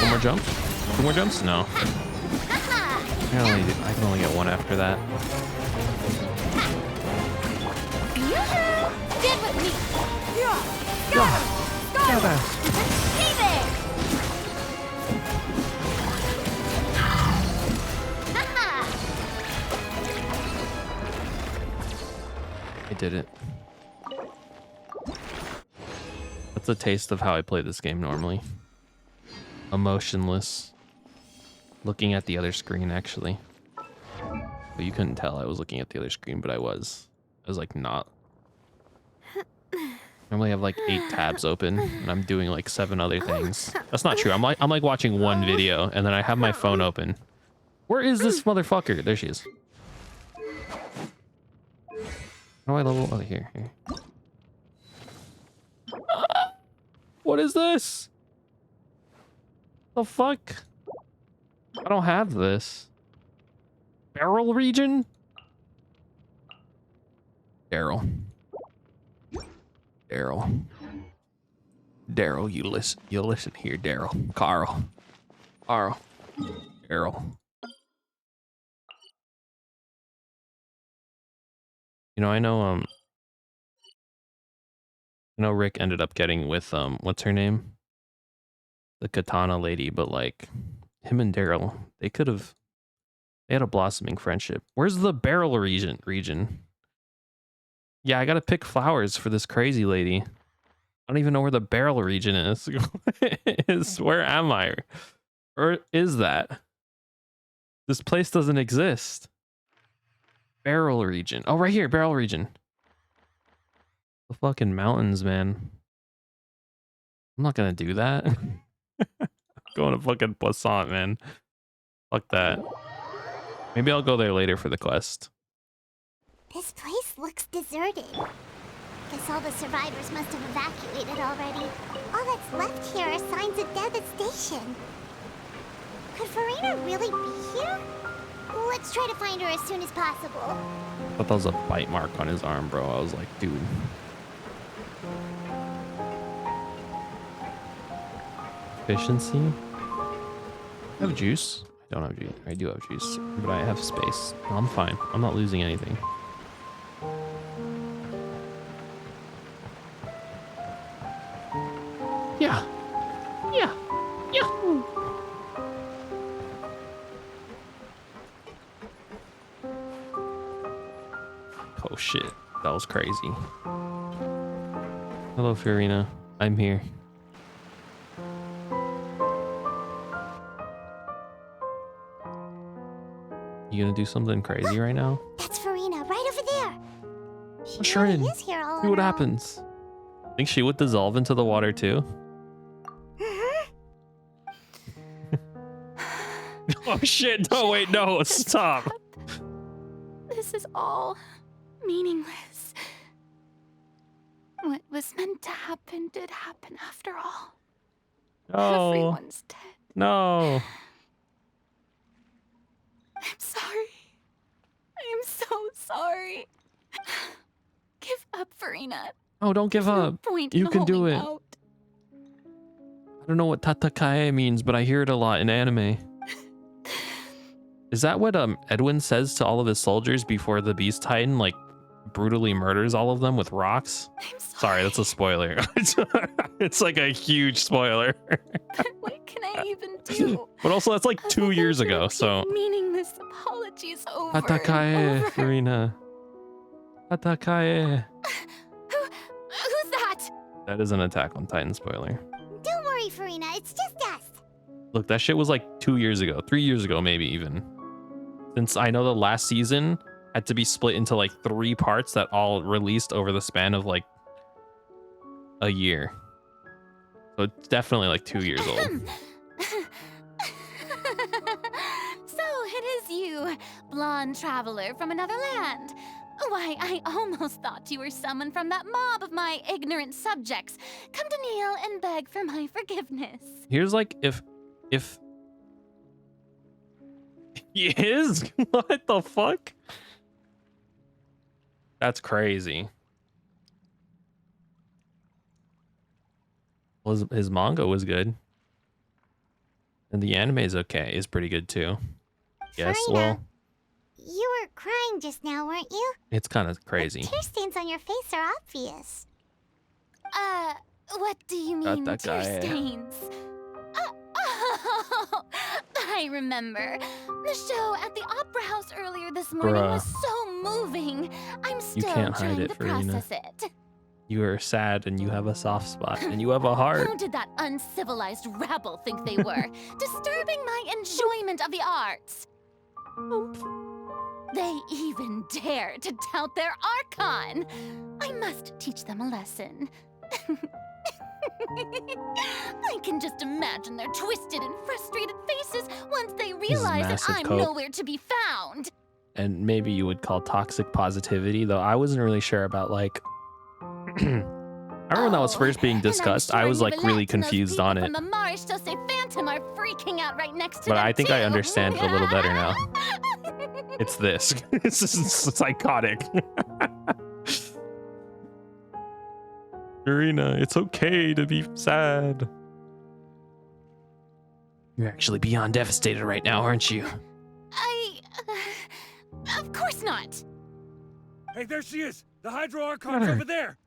One more jump? Two more jumps? No. I can only get one after that. Get with me! Go! Hey there! I did it. That's a taste of how I play this game normally. Emotionless. Looking at the other screen, actually. But you couldn't tell I was looking at the other screen, but I was. I was like not. Normally I have like 8 tabs open and I'm doing like 7 other things. That's not true. I'm like watching one video and then I have my phone open. Where is this motherfucker? There she is. How do I level? Oh, here. What is this? The fuck? I don't have this. Barrel region? Daryl, you listen here, Daryl. Carl. Daryl. You know, I know Rick ended up getting with what's her name? The katana lady, but like him and Daryl, they had a blossoming friendship. Where's the barrel region? Yeah, I gotta pick flowers for this crazy lady. I don't even know where the barrel region is. Where am I? Or is that? This place doesn't exist. Barrel region. Oh, right here, barrel region. The fucking mountains, man. I'm not gonna do that. I'm going to fucking Poissant, man. Fuck that. Maybe I'll go there later for the quest. This place looks deserted. Guess all the survivors must have evacuated already. All that's left here are signs of devastation. Could Farina really be here? Let's try to find her as soon as possible. I thought that was a bite mark on his arm, bro. I was like, dude. Efficiency? I have juice. I don't have juice. I do have juice, but I have space. No, I'm fine. I'm not losing anything. Yeah. Oh shit, that was crazy. Hello, Farina. I'm here. You gonna do something crazy right now? That's Farina, right over there. She Sure really is here all see what alone. happens. Think she would dissolve into the water too? Oh shit, no, wait, no, stop. This is all meaningless. What was meant to happen did happen after all. No. Everyone's dead. No. I'm sorry. I am so sorry. Give up, Farina. Oh, don't give up. Point You in can do holding it. out. I don't know what tatakae means, but I hear it a lot in anime. Is that what Edwin says to all of his soldiers before the Beast Titan like brutally murders all of them with rocks? Sorry, that's a spoiler. It's like a huge spoiler. What can I even do? But also that's like 2 years ago, so Meaningless apologies over and tatakae, over. Farina. Tatakae. Who's that? That is an Attack on Titan spoiler. Don't worry, Farina. It's just us. Look, that shit was like 2 years ago, 3 years ago, maybe even. Since I know the last season had to be split into like 3 parts that all released over the span of like a year. So it's definitely like 2 years old. So it is you, blonde traveler from another land. Why, I almost thought you were someone from that mob of my ignorant subjects. Come to kneel and beg for my forgiveness. Here's like if he is? What the fuck? That's crazy. Well, his manga was good. And the anime is okay. Is pretty good too. Yes, Farina, well, you were crying just now, weren't you? it's kind of crazy. Tear stains on your face are obvious. What do you mean, That tear guy. stains? Oh, I remember. The show at the Opera House earlier this morning was so moving. I'm still can't hide trying it, to Farina. process it. You are sad and you have a soft spot and you have a heart. Who did that uncivilized rabble think they were? Disturbing my enjoyment of the arts. They even dare to tout their Archon. I must teach them a lesson. I can just imagine their twisted and frustrated faces once they realize that massive I'm cope. nowhere to be found. And maybe you would call toxic positivity, though I wasn't really sure about like I remember when that was first being discussed, I was like really confused on it. From the Marish Jose Phantom are freaking out right next to But them I think I too. understand it a little better now. It's this. It's just psychotic. Irina, it's okay to be sad. You're actually beyond devastated right now, aren't you? Of course not. Hey, there she is! The Hydro Archon's over there!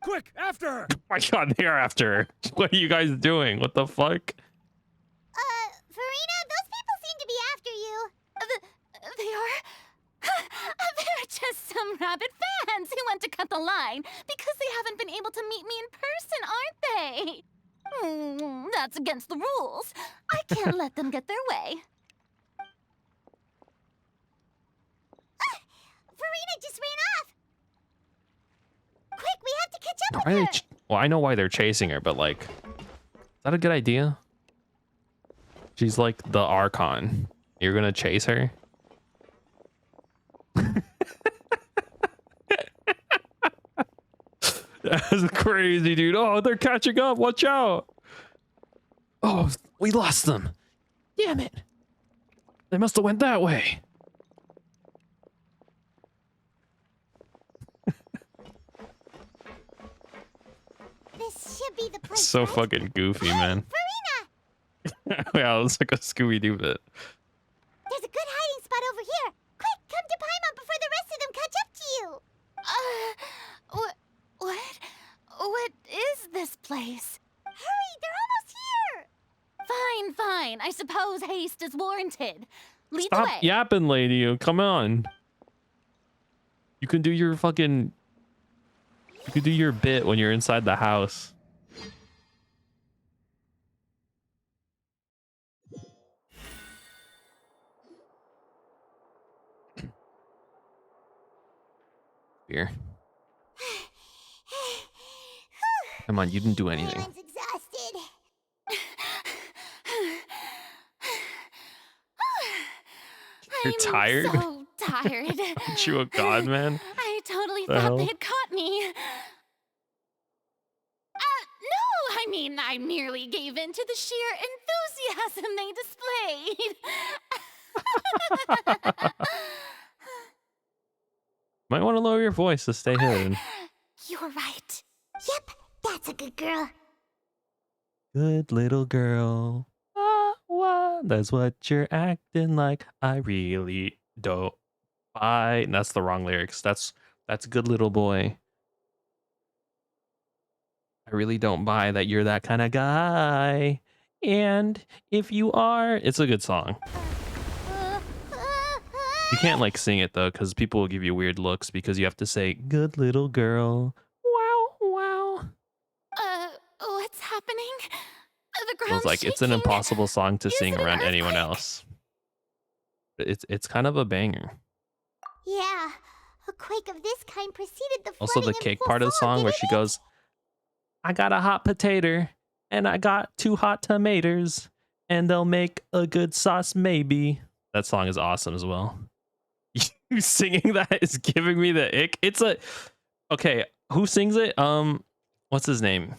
Quick, after her! Oh my god, they are after her. What are you guys doing? What the fuck? Farina, those people seem to be after you. They are? They're just some rabid fans who want to cut the line because they haven't been able to meet me in person, aren't they? That's against the rules. I can't let them get their way. Farina just ran off. Quick, we have to catch up Why with are her. they well, I know why they're chasing her, but like, is that a good idea? She's like the Archon. You're gonna chase her? That's crazy, dude. Oh, they're catching up. Watch out. Oh, we lost them. Damn it. They must have went that way. This should be the place. So right? fucking goofy, man. Farina, Yeah, it's like a Scooby-Doo bit. there's a good hiding spot over here. Quick, come to Paimon before the rest of them catch up to you. What is this place? Hurry, they're almost here. Fine, fine. I suppose haste is warranted. Lead the Stop way. yapping, lady. Come on. You can do your fucking... You can do your bit when you're inside the house. Beer. Come on, you didn't do anything. Paimon's exhausted. You're tired? So tired. Aren't you a god, man? I totally The thought hell? they had caught me. No, I mean, I merely gave in to the sheer enthusiasm they displayed. Might want to lower your voice to stay hidden. You're right. Yep, that's a good girl. Good little girl. That's what you're acting like. I really don't buy. And that's the wrong lyrics. That's good little boy. I really don't buy that you're that kind of guy. And if you are, it's a good song. You can't like sing it though, because people will give you weird looks because you have to say good little girl. Wow, wow. What's happening? The ground. I was like, it's an impossible song to sing around anyone else. But it's kind of a banger. Yeah, a quake of this kind preceded the Also, the flooding in cake part of the song where she goes, I got a hot potato and I got 2 hot tomatoes and they'll make a good sauce maybe. That song is awesome as well. You singing that is giving me the ick. It's a okay, who sings it? What's his name?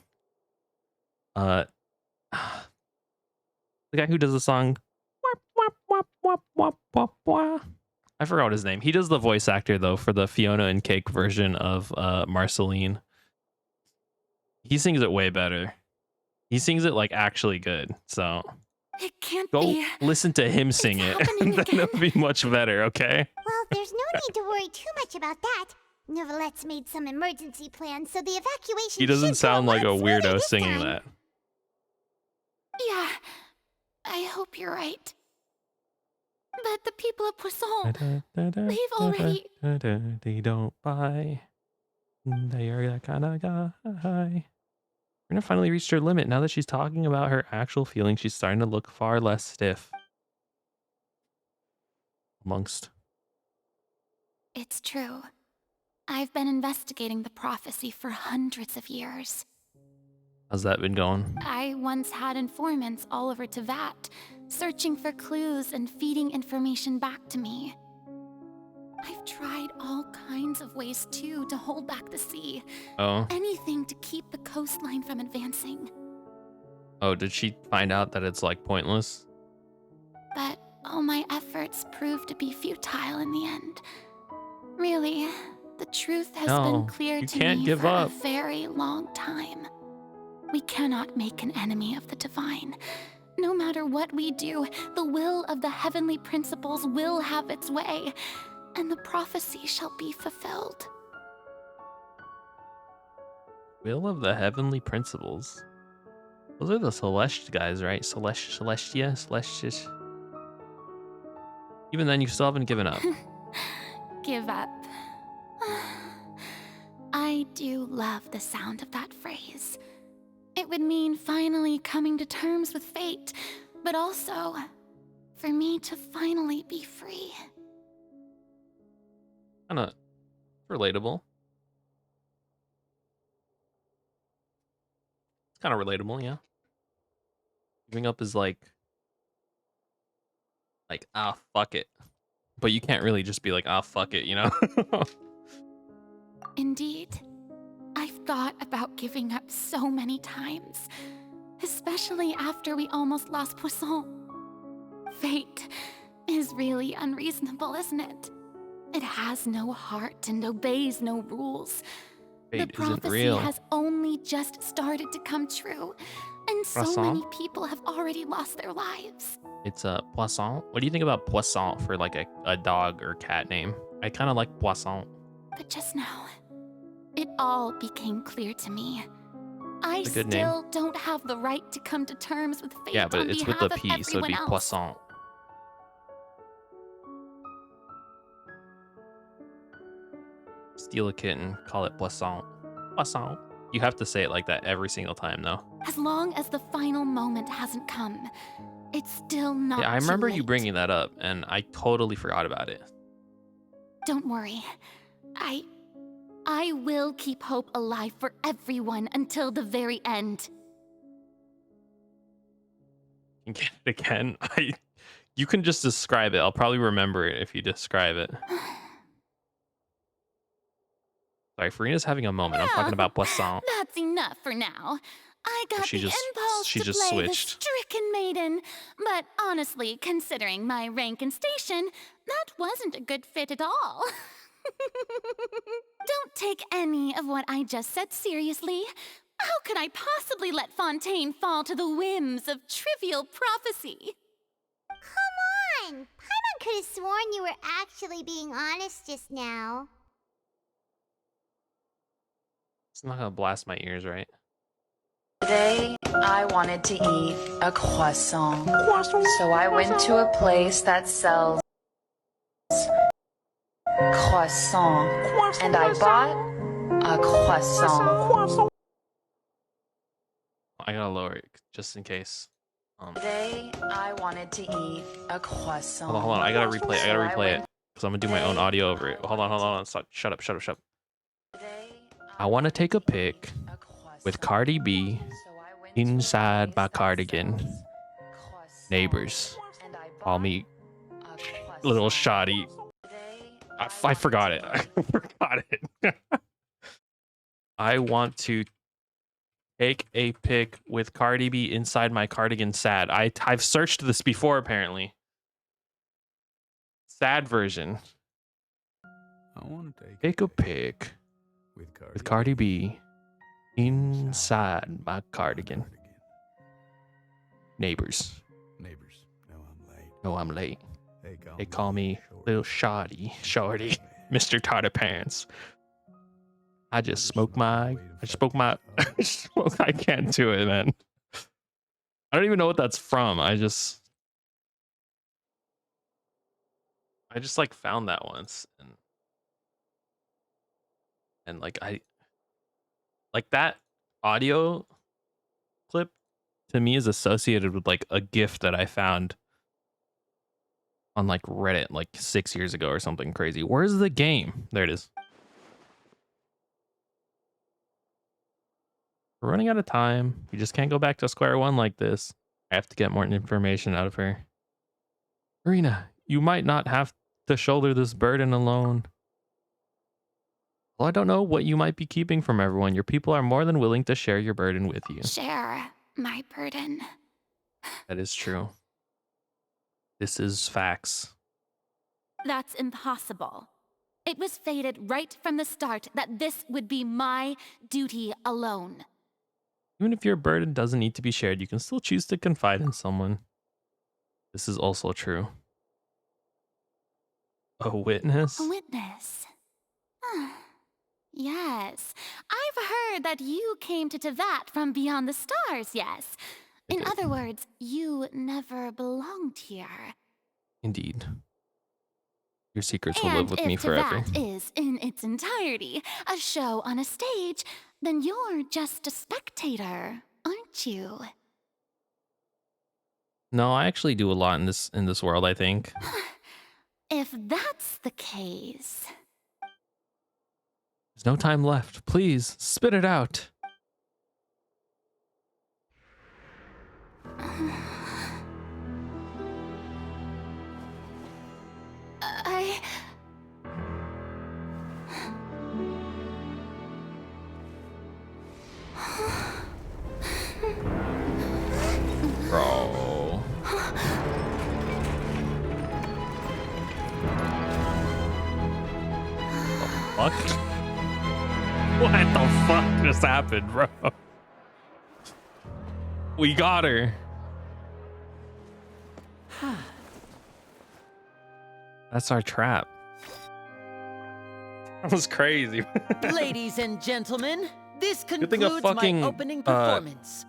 The guy who does the song. I forgot his name. He does the voice actor though for the Fiona and Cake version of Marceline. He sings it way better. He sings it like actually good. So it can't go be. listen to him sing it. Then it'll be much better, okay? Well, there's no need to worry too much about that. Novelette's made some emergency plans, so the evacuation He doesn't should sound go like a lot smoother weirdo this singing time. that. Yeah, I hope you're right. But the people of Poisson, they've already... They don't buy. They are that kind of guy. Rena finally reached her limit. Now that she's talking about her actual feelings, she's starting to look far less stiff. Amongst. It's true. I've been investigating the prophecy for hundreds of years. How's that been going? I once had informants all over Tevat, searching for clues and feeding information back to me. I've tried all kinds of ways too to hold back the sea. Oh. Anything to keep the coastline from advancing. Oh, did she find out that it's like pointless? But all my efforts proved to be futile in the end. Really, the truth has been clear to me for a very long time. We cannot make an enemy of the divine. No matter what we do, the will of the heavenly principles will have its way, and the prophecy shall be fulfilled. Will of the heavenly principles. Those are the Celeste guys, right? Celestia. Even then, you still haven't given up. Give up. I do love the sound of that phrase. It would mean finally coming to terms with fate, but also for me to finally be free. Kinda relatable. It's kind of relatable, yeah. Giving up is like, fuck it. But you can't really just be like, fuck it, you know? Indeed. I've thought about giving up so many times, especially after we almost lost Poisson. Fate is really unreasonable, isn't it? It has no heart and obeys no rules. Fate the isn't prophecy real. has only just started to come true, and so Poisson? many people have already lost their lives. It's a Poisson. What do you think about Poisson for like a dog or cat name? I kind of like Poisson. But just now, it all became clear to me. I It's a good still name. don't have the right to come to terms with fate Yeah, but on it's with behalf the of P, so it'd be everyone else. Poisson. Steal a kitten, call it Poisson. Poisson. You have to say it like that every single time, though. As long as the final moment hasn't come, it's still not Yeah, I too remember you late. bringing that up, and I totally forgot about it. Don't worry. I will keep hope alive for everyone until the very end. You can get it again. You can just describe it. I'll probably remember it if you describe it. Sorry, Farina's having a moment. I'm talking about Poisson. That's enough for now. I got She the just- impulse she to just play switched. the stricken maiden, but honestly, considering my rank and station, that wasn't a good fit at all. Don't take any of what I just said seriously. How could I possibly let Fontaine fall to the whims of trivial prophecy? Come on! Paimon could have sworn you were actually being honest just now. It's not gonna blast my ears, right? Today, I wanted to eat a croissant. So I went to a place that sells croissant. And I bought a croissant. I gotta lower it just in case. Today, I wanted to eat a croissant. Hold on. I gotta replay it went- because I'm gonna do my own audio over it. Hold on. Stop. Shut up. I want to take a pic with Cardi B inside my cardigan. Neighbors, call me little shoddy. I forgot it. I forgot it. I want to take a pic with Cardi B inside my cardigan sad. I've searched this before apparently. Sad version. I want to Take a pic with Cardi B inside my cardigan. Neighbors. No, I'm late. They call me little shorty, Mr. Tartar Pants. I spoke my, I can't do it, man. I don't even know what that's from. I just like found that once and like that audio clip to me is associated with like a GIF that I found on like Reddit like 6 years ago or something crazy. Where's the game? There it is. We're running out of time. We just can't go back to square one like this. I have to get more information out of her. Marina, you might not have to shoulder this burden alone. Well, I don't know what you might be keeping from everyone. Your people are more than willing to share your burden with you. Share my burden. That is true. This is facts. That's impossible. It was fated right from the start that this would be my duty alone. Even if your burden doesn't need to be shared, you can still choose to confide in someone. This is also true. A witness? A witness. Yes. I've heard that you came to Tevat from beyond the stars, yes. In other words, you never belonged here. Indeed. Your secrets will live with me forever. And if Tevat is, in its entirety, a show on a stage, then you're just a spectator, aren't you? No, I actually do a lot in this world, I think. If that's the case... There's no time left. Please, spit it out. Bro. What the fuck? What the fuck just happened, bro? We got her. That's our trap. That was crazy. Ladies and gentlemen, this Good thing a concludes fucking, my opening performance.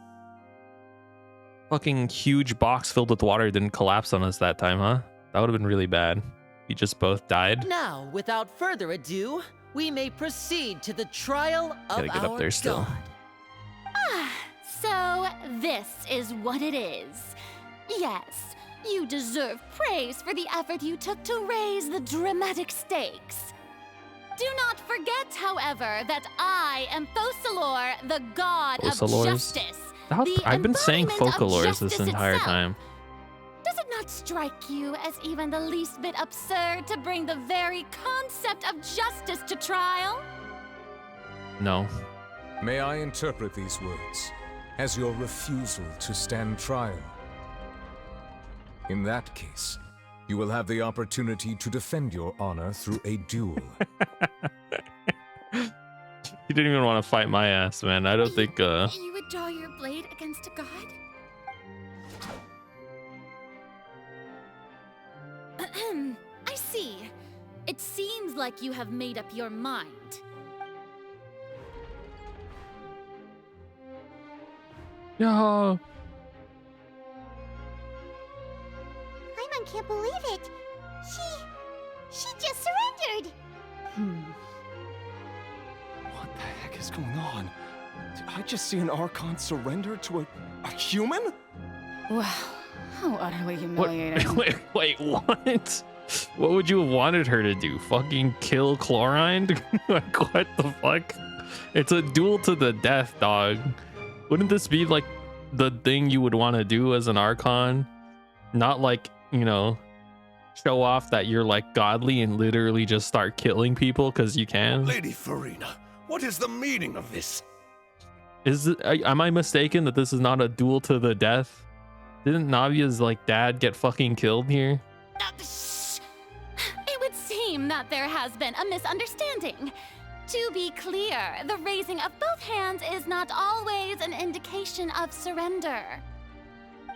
Fucking huge box filled with water didn't collapse on us that time, huh? That would have been really bad. We just both died. Now, without further ado, we may proceed to the trial of Gotta get our up there still. God. So this is what it is. Yes, you deserve praise for the effort you took to raise the dramatic stakes. Do not forget, however, that I am Focalor, the god of justice. I've been saying Focalors this entire time. Does it not strike you as even the least bit absurd to bring the very concept of justice to trial? No. May I interpret these words as your refusal to stand trial? In that case, you will have the opportunity to defend your honor through a duel. You didn't even want to fight my ass, man. I don't think, You would draw your blade against a god? I see. It seems like you have made up your mind. No. Paimon can't believe it. She just surrendered. What the heck is going on? Did I just see an Archon surrender to a human? Wow, how utterly humiliating. Wait, what? What would you have wanted her to do? Fucking kill Chlorine? Like, what the fuck? It's a duel to the death, dog. Wouldn't this be like the thing you would want to do as an Archon? Not like, you know, show off that you're like godly and literally just start killing people because you can. Lady Farina, what is the meaning of this? Am I mistaken that this is not a duel to the death? Didn't Navia's like dad get fucking killed here? It would seem that there has been a misunderstanding. To be clear, the raising of both hands is not always an indication of surrender.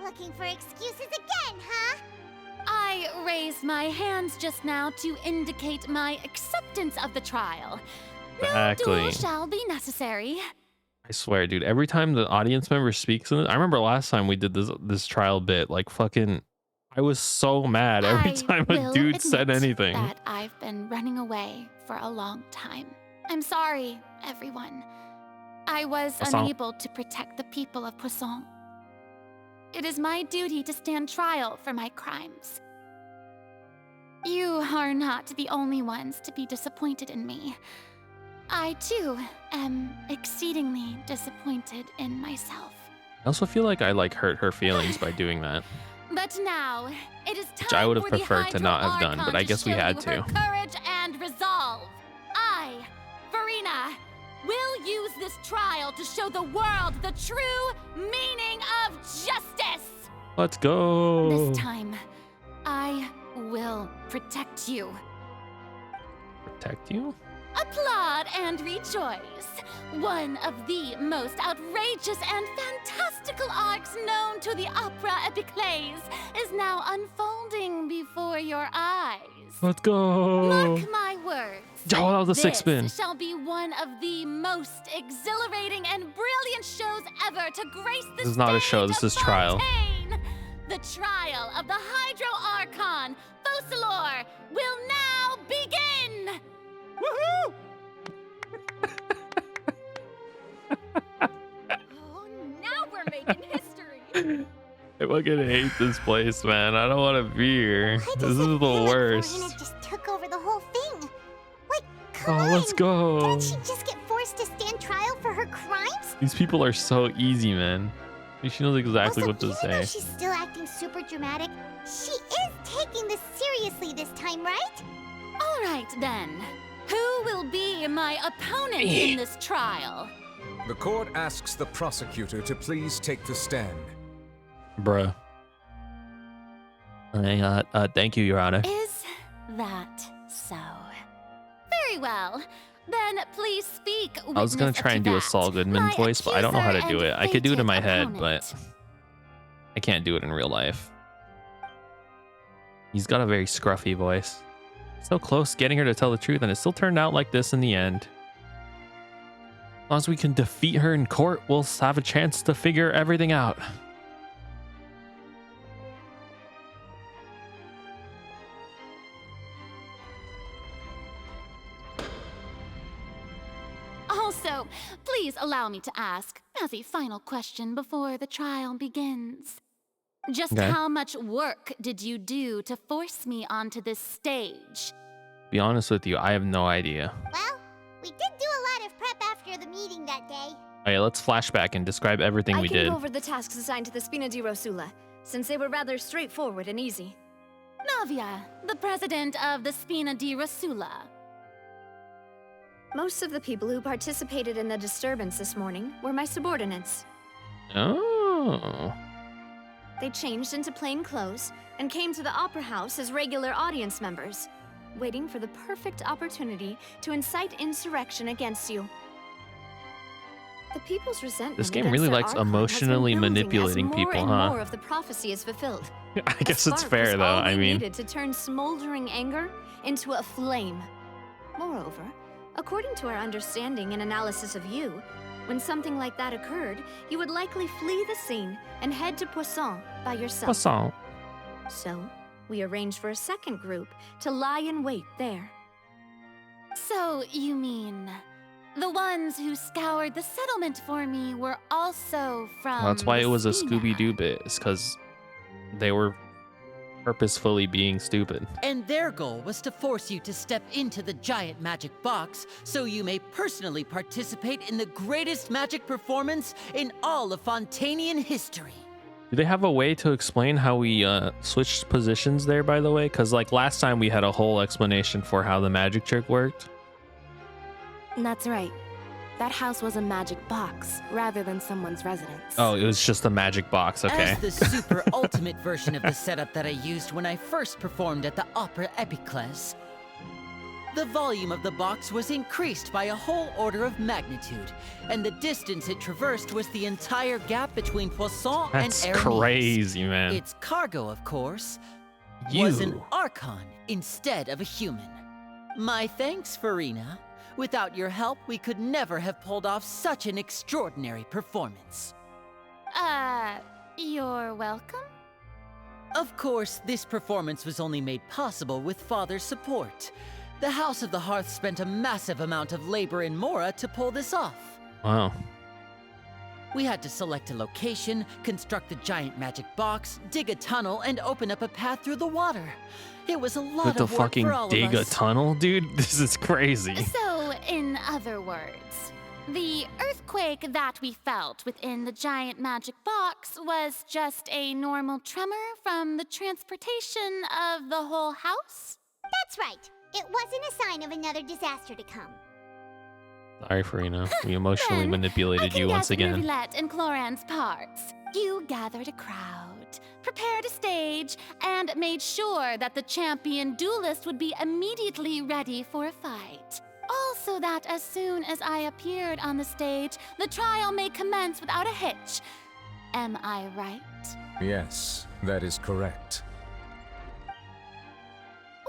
Looking for excuses again, huh? I raised my hands just now to indicate my acceptance of the trial. Exactly. No duel shall be necessary. I swear, dude, every time the audience member speaks in it, I remember last time we did this trial bit, like fucking, I was so mad every time a dude said anything. That I've been running away for a long time. I'm sorry, everyone. I was unable to protect the people of Poisson. It is my duty to stand trial for my crimes. You are not the only ones to be disappointed in me. I, too, am exceedingly disappointed in myself. I also feel like I like hurt her feelings by doing that. But now, it is time Which I would have for the preferred to not have done, Hydro but I guess we had show you to. her courage and resolve. I, Farina, will use this trial to show the world the true meaning of justice. Let's go. This time, I will protect you. Protect you? Applaud and rejoice. One of the most outrageous and fantastical arcs known to the opera epiclese is now unfolding before your eyes. Let's go. Mark my words. Oh, that was a six spin. This shall be one of the most exhilarating and brilliant shows ever to grace the This is not a show, this is trial. Fontaine. The trial of the Hydro Archon, Focalor, will now begin! Woohoo! Oh, now we're making history. I fucking hate this place, man. I don't want to be here. This is the worst. Farina just took over the whole thing. Like, come on. Let's go. Didn't she just get forced to stand trial for her crimes? These people are so easy, man. She knows exactly Also, what to even say. though she's still acting super dramatic, she is taking this seriously this time, right? All right, then. Who will be my opponent in this trial? The court asks the prosecutor to please take the stand. Bruh. Thank you, Your Honor. Is that so? Very well. Then please speak. I was gonna try and do a Saul Goodman voice, but I don't know how to do it. I could do it in my head, but I can't do it in real life. He's got a very scruffy voice. So close getting her to tell the truth, and it still turned out like this in the end. As long as we can defeat her in court, we'll have a chance to figure everything out. Also, please allow me to ask, as a final question before the trial begins. Just how much work did you do to force me onto this stage? To be honest with you, I have no idea. Well, we did do a lot of prep after the meeting that day. Okay, let's flashback and describe everything we I did. can go over the tasks assigned to the Spina di Rosula, since they were rather straightforward and easy. Navia, the president of the Spina di Rosula. Most of the people who participated in the disturbance this morning were my subordinates. Oh. They changed into plain clothes and came to the Opera House as regular audience members, waiting for the perfect opportunity to incite insurrection against you. The people's resentment This game against really their likes Archon has been emotionally building manipulating as people, more and huh? more of the prophecy is fulfilled. I guess A it's spark fair was though. all I they mean, needed to turn smoldering anger into a flame. Moreover, according to our understanding and analysis of you, when something like that occurred, you would likely flee the scene and head to Poisson by yourself. Poisson. So, we arranged for a second group to lie in wait there. So, you mean The ones who scoured the settlement for me were also from. Well, that's why it was a Spina. Scooby-Doo bit. It's because they were purposefully being stupid. And their goal was to force you to step into the giant magic box so you may personally participate in the greatest magic performance in all of Fontanian history. Do they have a way to explain how we switched positions there, by the way? Because like last time we had a whole explanation for how the magic trick worked. That's right. That house was a magic box rather than someone's residence. Oh, it was just a magic box. Okay. As the super ultimate version of the setup that I used when I first performed at the Opera Epiclese, the volume of the box was increased by a whole order of magnitude, and the distance it traversed was the entire gap between Poisson That's and Hermes. crazy, man. Its cargo, of course, You. was an Archon instead of a human. My thanks, Farina. Without your help, we could never have pulled off such an extraordinary performance. You're welcome? Of course, this performance was only made possible with Father's support. The House of the Hearth spent a massive amount of labor in Mora to pull this off. Wow. We had to select a location, construct the giant magic box, dig a tunnel, and open up a path through the water. It was a lot With the of work fucking for all dig of a us. tunnel, dude. This is crazy. So, in other words, the earthquake that we felt within the giant magic box was just a normal tremor from the transportation of the whole house? That's right. It wasn't a sign of another disaster to come. Sorry, Farina. We emotionally manipulated you once again. Roulette and Cloran's parts. You gathered a crowd, prepared a stage, and made sure that the champion duelist would be immediately ready for a fight. Also that as soon as I appeared on the stage, the trial may commence without a hitch. Am I right? Yes, that is correct.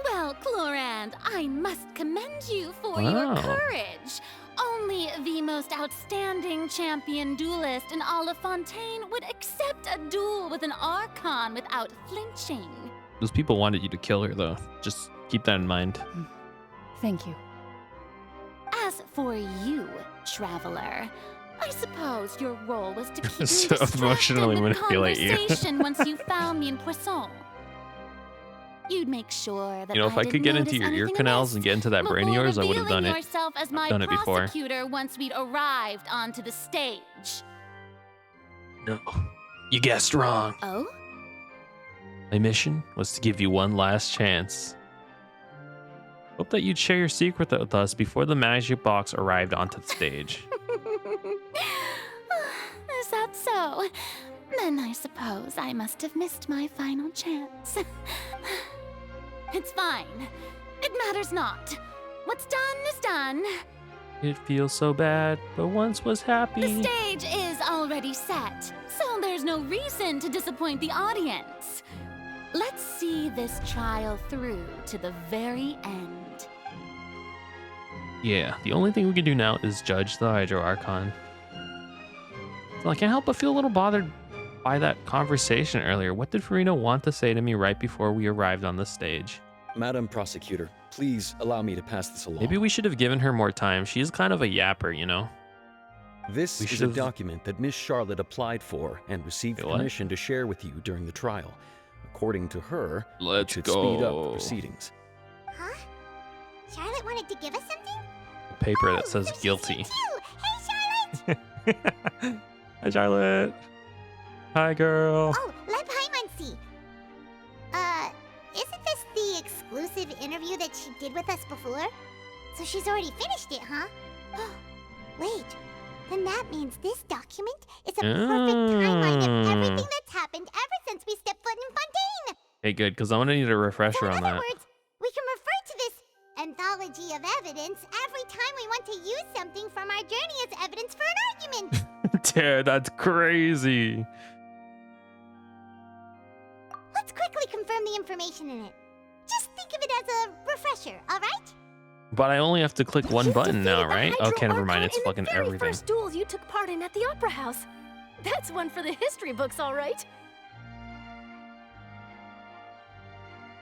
Well, Clorand, I must commend you for Wow. your courage. Only the most outstanding champion duelist in all of Fontaine would accept a duel with an Archon without flinching. Those people wanted you to kill her, though. Just keep that in mind. Thank you. As for you, traveler, I suppose your role was to keep me So distracted emotionally with manipulate you. conversation once you found me in Poisson. You'd make sure that You know, if I could get into your ear canals and get into that brain of yours, I would have done it. Yourself as my I've done it before. prosecutor once we'd arrived onto the stage. No, you guessed wrong. Oh? My mission was to give you one last chance. Hope that you'd share your secret with us before the magic box arrived onto the stage. Is that so? Then I suppose I must have missed my final chance. It's fine. It matters not. What's done is done. It feels so bad, but once was happy. The stage is already set, so there's no reason to disappoint the audience. Let's see this trial through to the very end. Yeah, the only thing we can do now is judge the Hydro Archon. So I can't help but feel a little bothered by that conversation earlier. What did Farina want to say to me right before we arrived on the stage? Madam Prosecutor, please allow me to pass this along. Maybe we should have given her more time. She's kind of a yapper, you know? This We is a should've- document that Miss Charlotte applied for and received Wait, what? permission to share with you during the trial. According to her, it Let's should speed up the go. proceedings. Huh? Charlotte wanted to give us something? A paper that says guilty. Too. Hey, Charlotte! Hi, Charlotte. Hi, girl. Oh, let Paimon see. Isn't this the exclusive interview that she did with us before? So she's already finished it, huh? Wait, then that means this document is a perfect timeline of everything that's happened ever since we stepped foot in Fontaine. Okay, good, because I'm gonna need a refresher on that. words, we can refer to this anthology of evidence every time we want to use something from our journey as evidence for an argument. Dude, that's crazy. Let's quickly confirm the information in it. Just think of it as a refresher, all right? But I only have to click one button now, right? Hydro Okay, never mind. Archon It's in the fucking very everything. first duel you took part in at the Opera House. That's one for the history books, all right.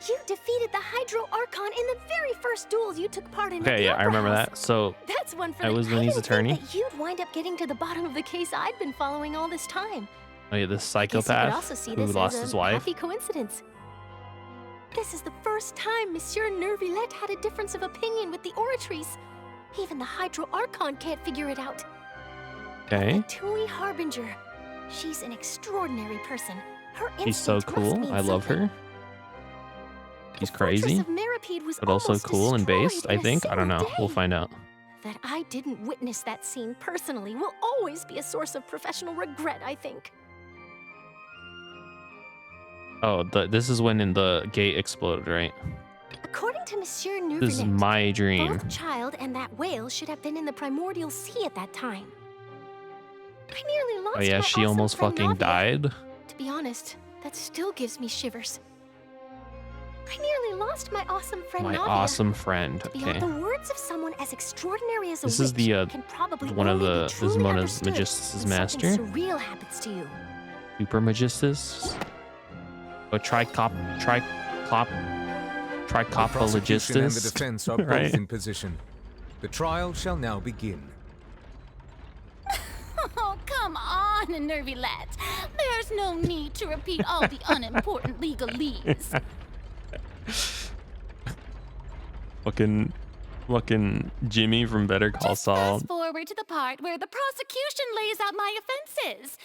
You defeated the Hydro Archon in the very first duels you took part in. Okay, yeah, I remember that. So that's one for I was Winnie's attorney. That you'd wind up getting to the bottom of the case I'd been following all this time. Oh yeah, this I guess you could psychopath also see who this lost as his a wife. happy coincidence. This is the first time Monsieur Nervillette had a difference of opinion with the Oratrice. Even the Hydro Archon can't figure it out. Okay. Tui Harbinger. She's an extraordinary person. Her She's so instinct must cool. mean I love something. her. She's crazy, Of Meripede was but also almost cool and based, destroyed I in a think. I don't know. single We'll day. find out. That I didn't witness that scene personally will always be a source of professional regret, I think. Oh, this is when the gate exploded, right? According to Monsieur Nervillette, This is my dream. both Childe and that whale should have been in the primordial sea at that time. I nearly lost Oh yeah, my she awesome almost friend fucking Nadia. died. To be honest, that still gives me shivers. I nearly lost my awesome friend My Nadia. awesome friend. Beyond Okay. the words of someone as extraordinary as a This witch is the can probably one of only be the this is truly Mona's understood Magistus' when master. something surreal happens to you. Super Magistus. Oh, The prosecution and the Tricophalogistus. defense are both Right? in position. The trial shall now begin. Oh, come on, Nervillette. There's no need to repeat all the unimportant legalese. Fucking Jimmy from Better Call Saul. Fast forward to the part where the prosecution lays out my offenses.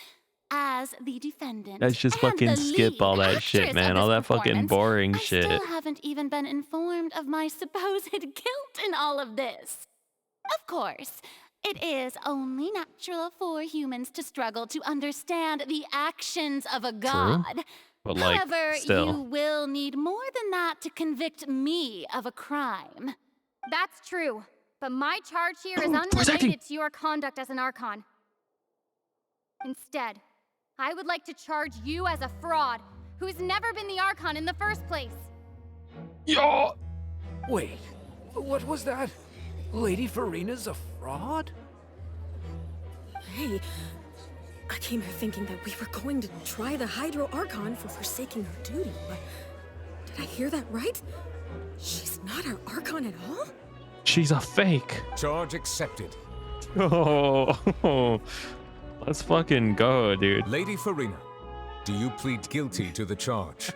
As the defendant, Let's just and fucking the skip lead all that actress shit, of man. All this that fucking performance, boring I shit. still haven't even been informed of my supposed guilt in all of this. Of course, it is only natural for humans to struggle to understand the actions of a god. But like, However, still. you will need more than that to convict me of a crime. That's true, but my charge here is acting. unrelated to your conduct as an Archon. Instead, I would like to charge you as a fraud who's never been the Archon in the first place. Yeah. Wait, what was that? Lady Farina's a fraud? Hey, I came here thinking that we were going to try the Hydro Archon for forsaking her duty, but did I hear that right? She's not our Archon at all? She's a fake. Charge accepted. Oh, let's fucking go, dude. Lady Farina, do you plead guilty to the charge?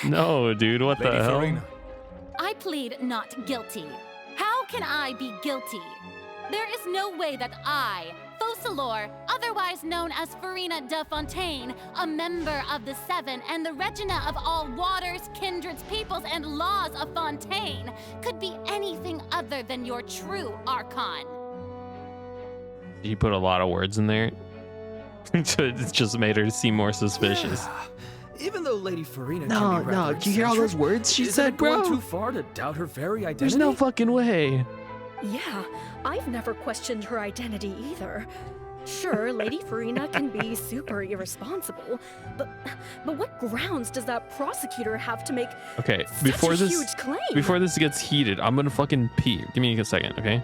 No, dude, what the Lady hell? Farina, I plead not guilty. How can I be guilty? There is no way that I, Focalor, otherwise known as Farina de Fontaine, a member of the Seven and the Regina of all waters, kindreds, peoples, and laws of Fontaine, could be anything other than your true Archon. You put a lot of words in there. It just made her seem more suspicious. Yeah. Even though Lady Farina No, can be rather no, do you hear all those eccentric, words she isn't said, it going bro? too far to doubt her very identity? There's no fucking way. Yeah, I've never questioned her identity either. Sure, Lady Farina can be super irresponsible, but what grounds does that prosecutor have to make Okay, such before a this huge claim? before this gets heated, I'm gonna fucking pee. Give me a second, okay?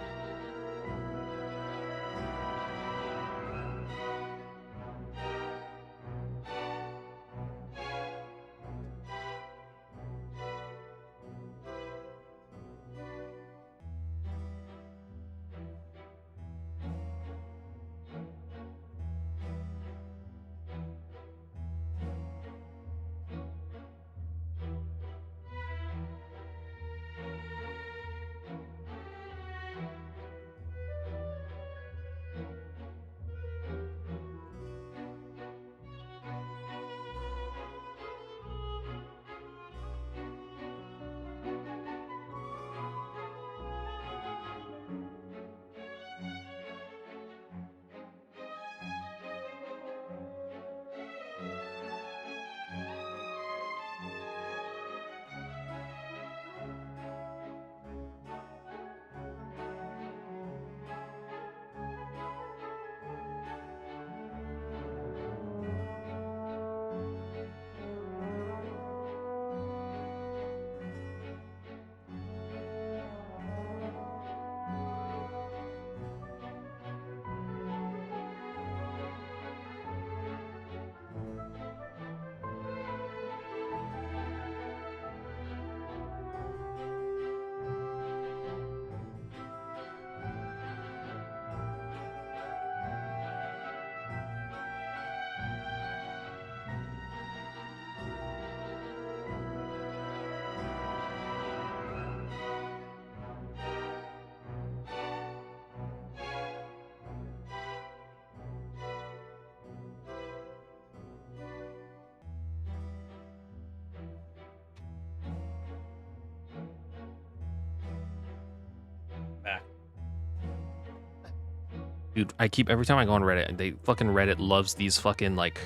Dude, every time I go on Reddit, they fucking Reddit loves these fucking like,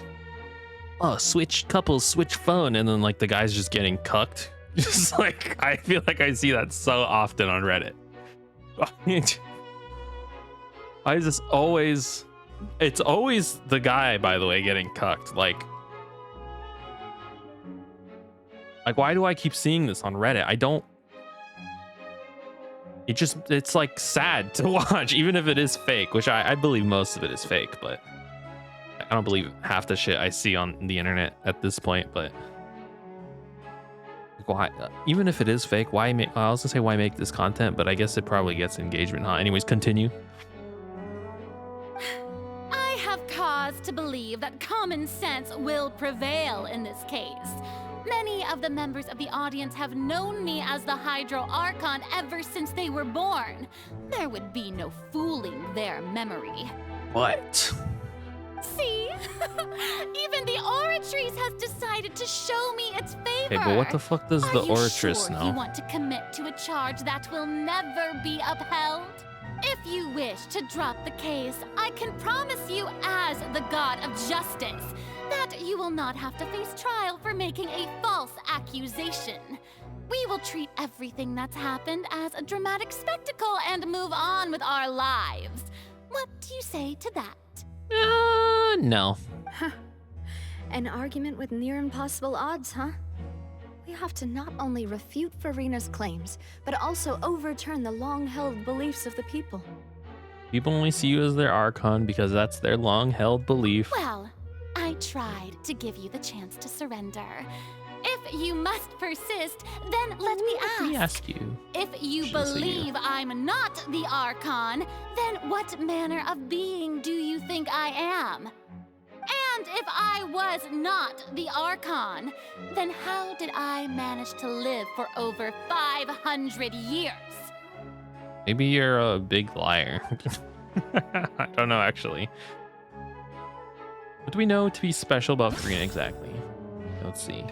oh, switch couples, switch phone, and then like the guy's just getting cucked. Just like, I feel like I see that so often on Reddit. Why is this always? It's always the guy, by the way, getting cucked. Like why do I keep seeing this on Reddit? I don't. It's like sad to watch, even if it is fake, which I believe most of it is fake, but I don't believe half the shit I see on the internet at this point. But why, even if it is fake, why make? I was gonna say why make this content, but I guess it probably gets engagement, huh? Anyways, continue. I have cause to believe that common sense will prevail in this case. Many of the members of the audience have known me as the Hydro Archon ever since they were born. There would be no fooling their memory. What? See? Even the Oratrice has decided to show me its favor. Okay, but what the fuck does the Oratrice know? You want to commit to a charge that will never be upheld? If you wish to drop the case, I can promise you as the God of Justice that you will not have to face trial for making a false accusation. We will treat everything that's happened as a dramatic spectacle and move on with our lives. What do you say to that? No. Huh. An argument with near impossible odds, huh? We have to not only refute Farina's claims, but also overturn the long-held beliefs of the people. People only see you as their Archon because that's their long-held belief. Well, I tried to give you the chance to surrender. If you must persist, then let me ask. Let me ask you. If you believe I'm not the Archon, then what manner of being do you think I am? And if I was not the Archon, then how did I manage to live for over 500 years? Maybe you're a big liar. I don't know, actually. What do we know to be special about Farina exactly? Let's see.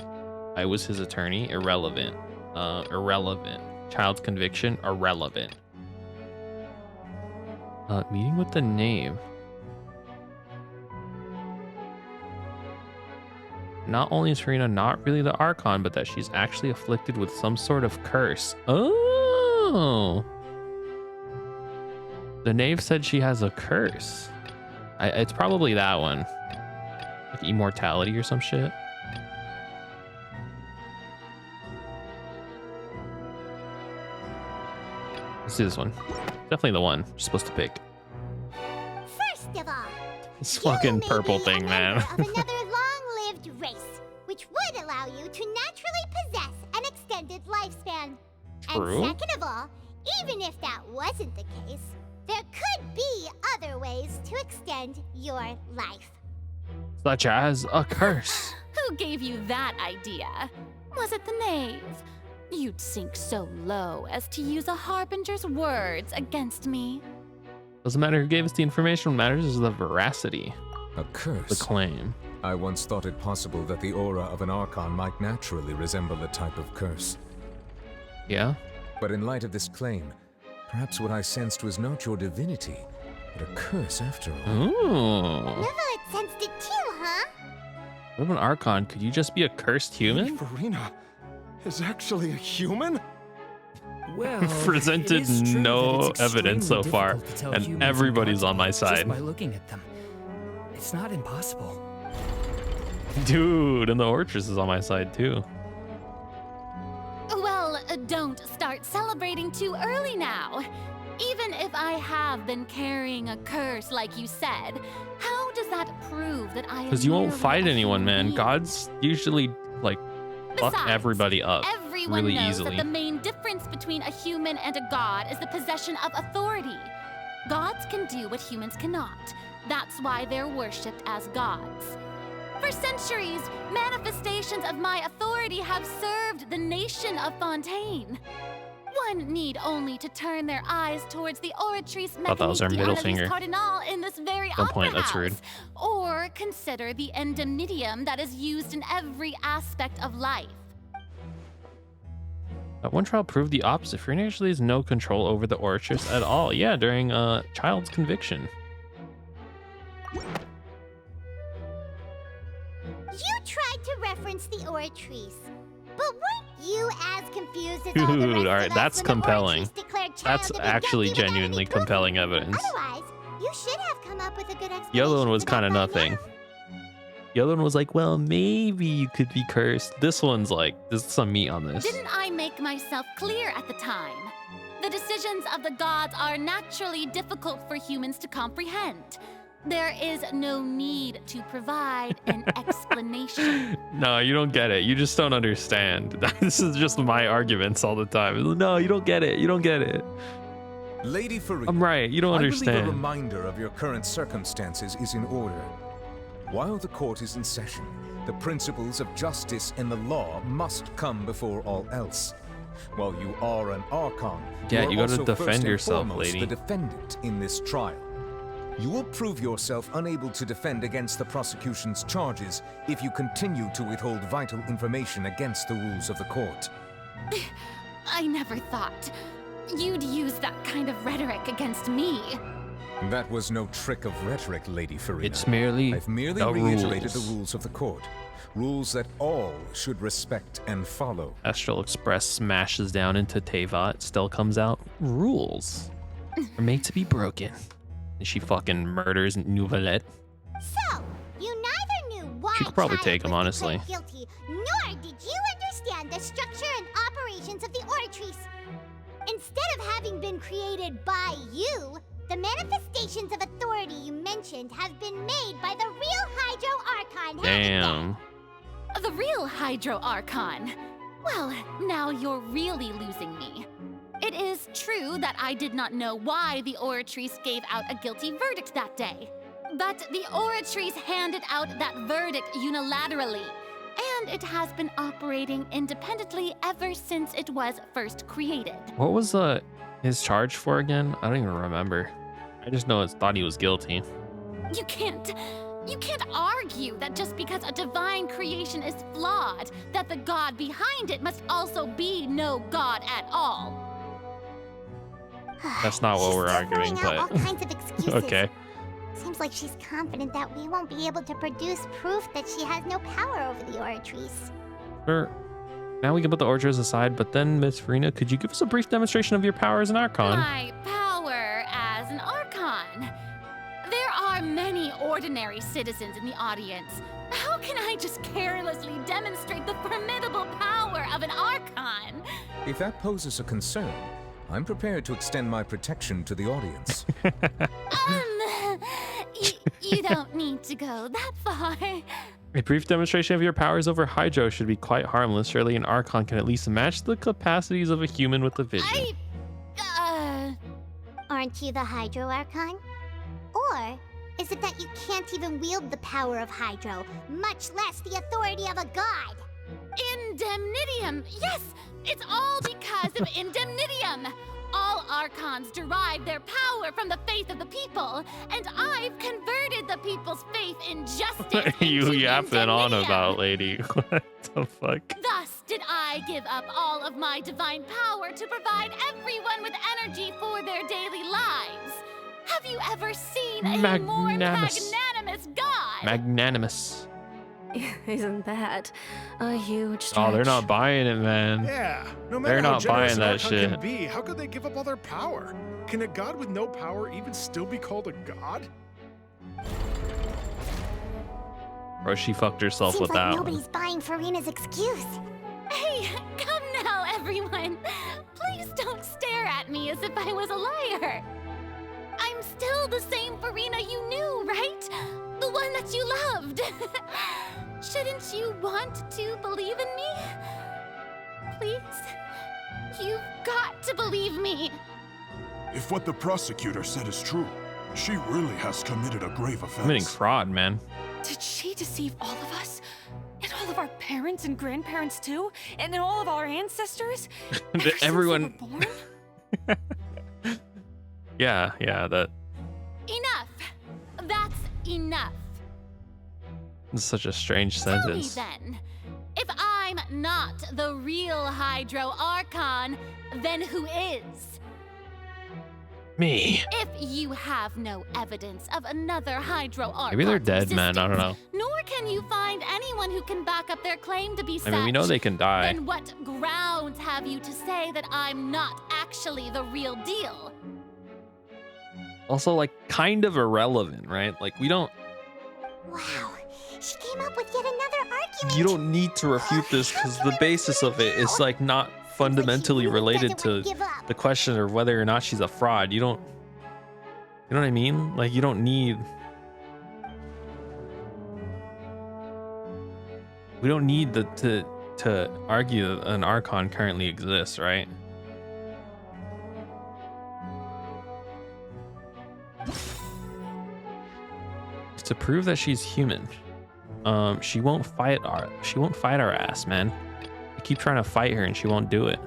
I was his attorney. Irrelevant. Irrelevant. Child's conviction. Irrelevant. Meeting with the knave. Not only is Farina not really the Archon, but that she's actually afflicted with some sort of curse. Oh! The knave said she has a curse. It's probably that one. Like immortality or some shit. Let's do this one. Definitely the one you're supposed to pick. First of all, This fucking purple thing, man. of another long-lived race, which would allow you to naturally possess an extended lifespan. True. And second of all, even if that wasn't the case, there could be other ways to extend your life. Such as a curse. Who gave you that idea? Was it the knave? You'd sink so low as to use a harbinger's words against me. Doesn't matter who gave us the information, what matters is the veracity. A curse? The claim. I once thought it possible that the aura of an Archon might naturally resemble a type of curse. Yeah? But in light of this claim, perhaps what I sensed was not your divinity, but a curse after all. Ooh. Neverlet sensed it too, huh? What of an Archon? Could you just be a cursed human? Farina is actually a human? Well, Presented no evidence so far, and everybody's on my side. Just by looking at them. It's not impossible. Dude, and the Ortress is on my side too. Well, don't start celebrating too early now. Even if I have been carrying a curse like you said, how does that prove that I am Because you won't merely fight a anyone, human man. being? Gods usually, like, fuck Besides, everybody up Everyone really knows easily. that the main difference between a human and a god is the possession of authority. Gods can do what humans cannot. That's why they're worshipped as gods. For centuries, manifestations of my authority have served the nation of Fontaine. One need only to turn their eyes towards the Oratrice Thought that was our middle finger. Cardinal in this very Don't opera point, that's house. rude. Or consider the endemnidium that is used in every aspect of life. That one trial proved the opposite. Farina actually has no control over the Ortress at all. Yeah, during Child's conviction. You tried to reference the Oratrice, but weren't you as confused as all the rest Dude, of alright, us that's when the compelling. Oratrice declared That's child to be actually guilty without genuinely any proof? compelling evidence. Otherwise, you should have come up with a good explanation. The other one was for that kind of by nothing. now. The other one was like, well, maybe you could be cursed. This one's like, there's some meat on this. Didn't I make myself clear at the time? The decisions of the gods are naturally difficult for humans to comprehend. There is no need to provide an explanation. No, you don't get it. You just don't understand. This is just my arguments all the time. No, you don't get it. You don't get it. Lady Farina, I'm right. You don't I believe understand. a reminder of your current circumstances is in order. While the court is in session, the principles of justice and the law must come before all else. While you are an Archon, Yeah, you gotta also defend first and yourself, foremost lady. the defendant in this trial. You will prove yourself unable to defend against the prosecution's charges if you continue to withhold vital information against the rules of the court. I never thought you'd use that kind of rhetoric against me. That was no trick of rhetoric, Lady Farina. It's merely I've merely the reiterated rules. the rules of the court. Rules that all should respect and follow. Astral Express smashes down into Teyvat. Still comes out. Rules are made to be broken. And she fucking murders Nouvelette. So, you neither knew why She could probably Child take him, was honestly. declared guilty, nor did you understand the structure and operations of the Oratrice. Instead of having been created by you, the manifestations of authority you mentioned have been made by the real Hydro Archon. Damn. The real Hydro Archon. Well, now you're really losing me. It is true that I did not know why the Oratrice gave out a guilty verdict that day. But the Oratrice handed out that verdict unilaterally, and it has been operating independently ever since it was first created. What was his charge for again? I don't even remember. I just know I thought he was guilty. You can't argue that just because a divine creation is flawed, that the god behind it must also be no god at all. That's not what we're arguing, throwing out but all kinds of excuses. okay. Seems like she's confident that we won't be able to produce proof that she has no power over the Oratrice. Sure. Now we can put the Orchards aside, but then, Miss Farina, could you give us a brief demonstration of your power as an Archon? My power as an Archon. There are many ordinary citizens in the audience. How can I just carelessly demonstrate the formidable power of an Archon? If that poses a concern, I'm prepared to extend my protection to the audience. You don't need to go that far. A brief demonstration of your powers over Hydro should be quite harmless. Surely an Archon can at least match the capacities of a human with a vision. Aren't you the Hydro Archon? Or is it that you can't even wield the power of Hydro, much less the authority of a god? Indemnitium! Yes! It's all because of Indemnitium! All Archons derive their power from the faith of the people, and I've converted the people's faith in justice You into yapping on Indemnitium. about, lady. What the fuck? Thus did I give up all of my divine power to provide everyone with energy for their daily lives. Have you ever seen a more Magnanimous. magnanimous god? Magnanimous. Isn't that a huge stretch? Oh, they're not buying it, man. Yeah, no matter They're how not generous buying an that Archon shit. can be, how could they give up all their power? Can a god with no power even still be called a god? Bro, she fucked herself Seems with like that one. nobody's buying Farina's excuse. Hey, come now, everyone. Please don't stare at me as if I was a liar. I'm still the same Farina you knew, right? The one that you loved. Shouldn't you want to believe in me? Please? You've got to believe me. If what the prosecutor said is true, she really has committed a grave offense. Committing fraud, man. Did she deceive all of us? And all of our parents and grandparents too? And then all of our ancestors? Everyone. Yeah, that. Enough. That's enough. Is such a strange Tell me sentence. then, if I'm not the real Hydro Archon, then who is? Me. If you have no evidence of another Hydro Archon Maybe they're dead, man. I don't know. nor can you find anyone who can back up their claim to be such, I mean, we know they can die. then what grounds have you to say that I'm not actually the real deal? Also, like, kind of irrelevant, right? Like, we don't... Wow, she came up with yet another argument. You don't need to refute this because the basis of it is, like, not fundamentally related to the question of whether or not she's a fraud. You don't... You know what I mean? Like, you don't need... We don't need to argue that an Archon currently exists, right? To prove that she's human, she won't fight our ass, man. We keep trying to fight her and she won't do it.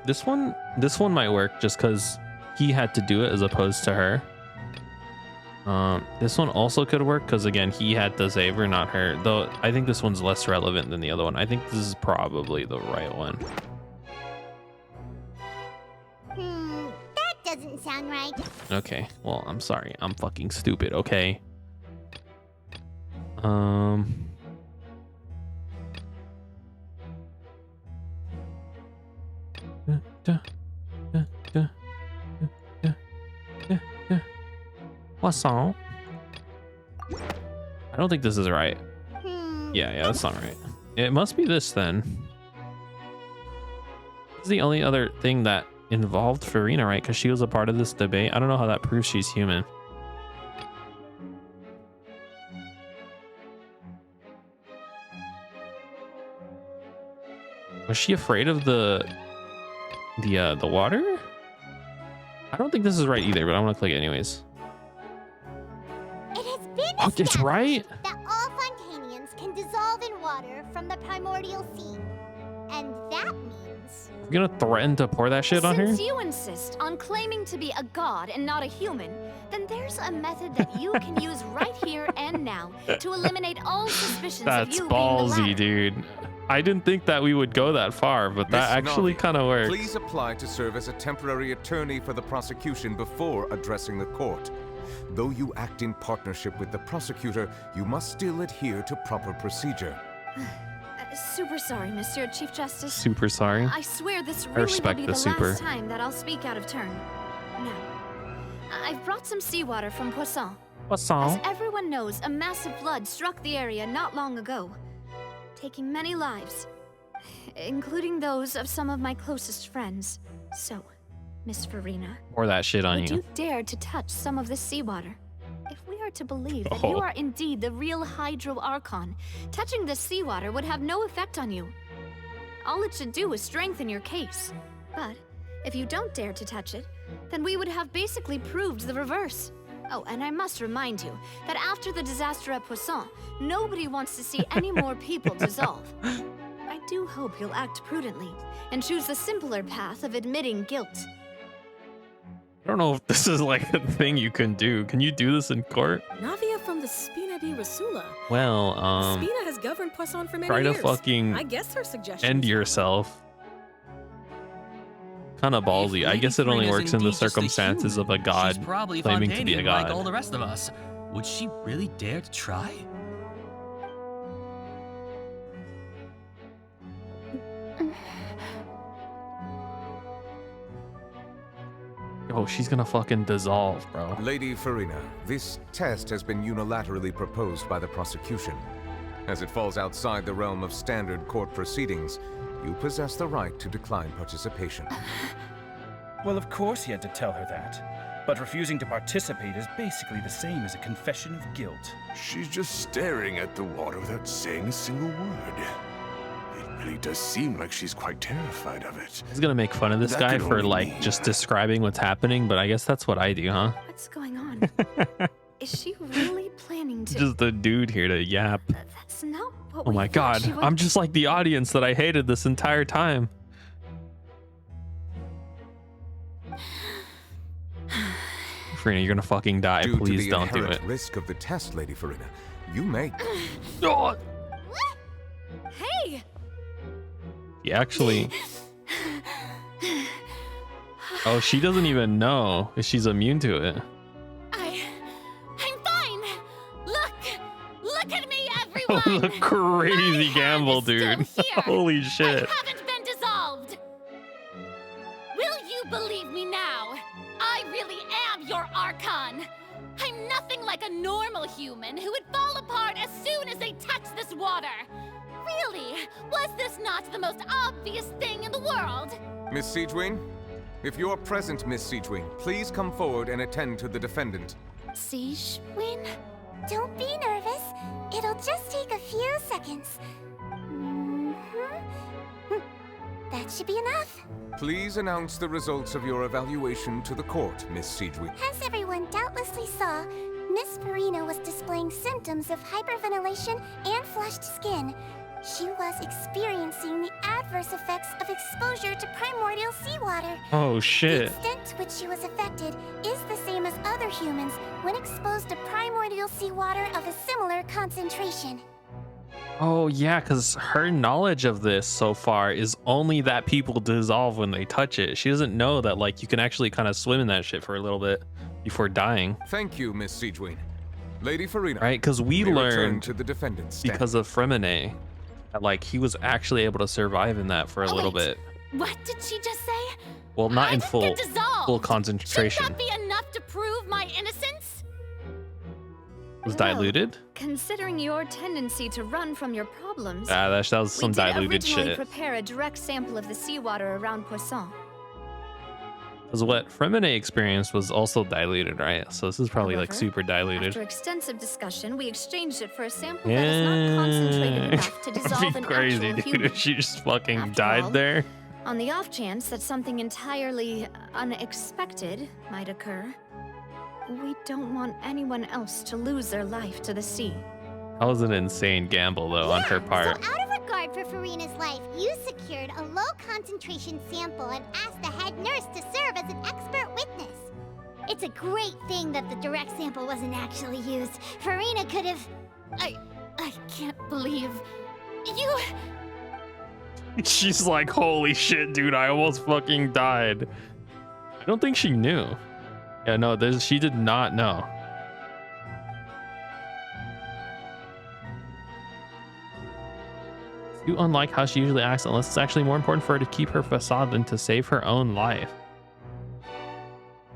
This one might work just because he had to do it as opposed to her. This one also could work because again he had to save her, not her. Though I think this one's less relevant than the other one. I think this is probably the right one. That doesn't sound right. Okay, well, I'm sorry. I'm fucking stupid, okay? What's on? I don't think this is right. Yeah, that's not right. It must be this then. This is the only other thing that involved Furina, right? Because she was a part of this debate. I don't know how that proves she's human. Was she afraid of the water? I don't think this is right either, but I'm gonna click it anyways. It has been Oh, it's right. that all Fontanians can dissolve in water from the primordial sea, and that means You're gonna threaten to pour that shit on her? Since you insist on claiming to be a god and not a human, then there's a method that you can use right here and now to eliminate all suspicions of That's you being the latter. ballsy, dude. I didn't think that we would go that far, but that Miss actually Navi, kind of works. Please apply to serve as a temporary attorney for the prosecution before addressing the court. Though you act in partnership with the prosecutor, you must still adhere to proper procedure. Super sorry, Monsieur Chief Justice. Super sorry. I swear this I really respect will be the the super. last time that I'll speak out of turn. Now, I've brought some seawater from Poisson. Poisson. As everyone knows, a massive flood struck the area not long ago, taking many lives, including those of some of my closest friends. So, Miss Furina, Pour that shit on would you. you dare to touch some of this seawater? If we are to believe that you Oh. are indeed the real Hydro Archon, touching this seawater would have no effect on you. All it should do is strengthen your case. But if you don't dare to touch it, then we would have basically proved the reverse. Oh, and I must remind you that after the disaster at Poisson, nobody wants to see any more people dissolve. I do hope you'll act prudently and choose the simpler path of admitting guilt. I don't know if this is like a thing you can do. Can you do this in court? Navia from the Spina di Rasula. Well, Spina has governed Poisson for many try to years. fucking I guess her suggestion. end yourself. Kind of ballsy. I guess it only Furina's works in the indeed just a circumstances of a human. god She's probably claiming to be a Fontanian god. like all the rest of us. Would she really dare to try? Oh, she's gonna fucking dissolve, bro. Lady Furina, this test has been unilaterally proposed by the prosecution. As it falls outside the realm of standard court proceedings, you possess the right to decline participation. Well, of course he had to tell her that. But refusing to participate is basically the same as a confession of guilt. She's just staring at the water without saying a single word. It really does seem like she's quite terrified of it. He's gonna make fun of this That guy could for only like mean- just describing what's happening, but I guess that's what I do, huh? What's going on? Is she really planning to? Just the dude here to yap. That's not what Oh we my thought god, she would- I'm just like the audience that I hated this entire time. Furina, you're gonna fucking die. Due Please to the don't do inherent it. risk of the test, Lady Furina, you may. Hey! He actually. Oh, she doesn't even know if she's immune to it. I'm fine. Look at me, everyone. Oh, the crazy gamble, dude. Holy shit. I haven't been dissolved. Will you believe me now? I really am your Archon. I'm nothing like a normal human who would fall apart as soon as they touch this water. Really, was this not the most obvious thing in the world? Miss Siegewing? If you are present, Miss Siegewing, please come forward and attend to the defendant. Siege, Win? Don't be nervous. It'll just take a few seconds. That should be enough. Please announce the results of your evaluation to the court, Miss Siegewing. As everyone doubtlessly saw, Miss Farina was displaying symptoms of hyperventilation and flushed skin. She was experiencing the adverse effects of exposure to primordial seawater. Oh shit. The extent to which she was affected is the same as other humans when exposed to primordial seawater of a similar concentration. Oh yeah, because her knowledge of this so far is only that people dissolve when they touch it. She doesn't know that like you can actually kind of swim in that shit for a little bit before dying. Thank you, Miss Siegewing. Lady Farina. Right, because we learned to the defendant's stand. because of Fremine that like he was actually able to survive in that for a little bit. What did she just say? Well, not in Get full dissolved. concentration. Shouldn't that be enough to prove my innocence? It was diluted. Considering your tendency to run from your problems, That was some we did diluted originally shit. prepare a direct sample of the seawater around Poisson. Because what Fremine experienced was also diluted, right? So this is probably like However, super diluted. After extensive discussion, we exchanged it for a sample that is not concentrated enough to dissolve That'd be an crazy, actual dude. human. If she just fucking After died all, there. On the off chance that something entirely unexpected might occur, we don't want anyone else to lose their life to the sea. That was an insane gamble, though, on her part. So out of regard for Farina's life, you secured a low concentration sample and asked the head nurse to serve as an expert witness. It's a great thing that the direct sample wasn't actually used. Farina could have... I can't believe you... She's like, holy shit, dude, I almost fucking died. I don't think she knew. Yeah, no, she did not know. You unlike how she usually acts, unless it's actually more important for her to keep her facade than to save her own life.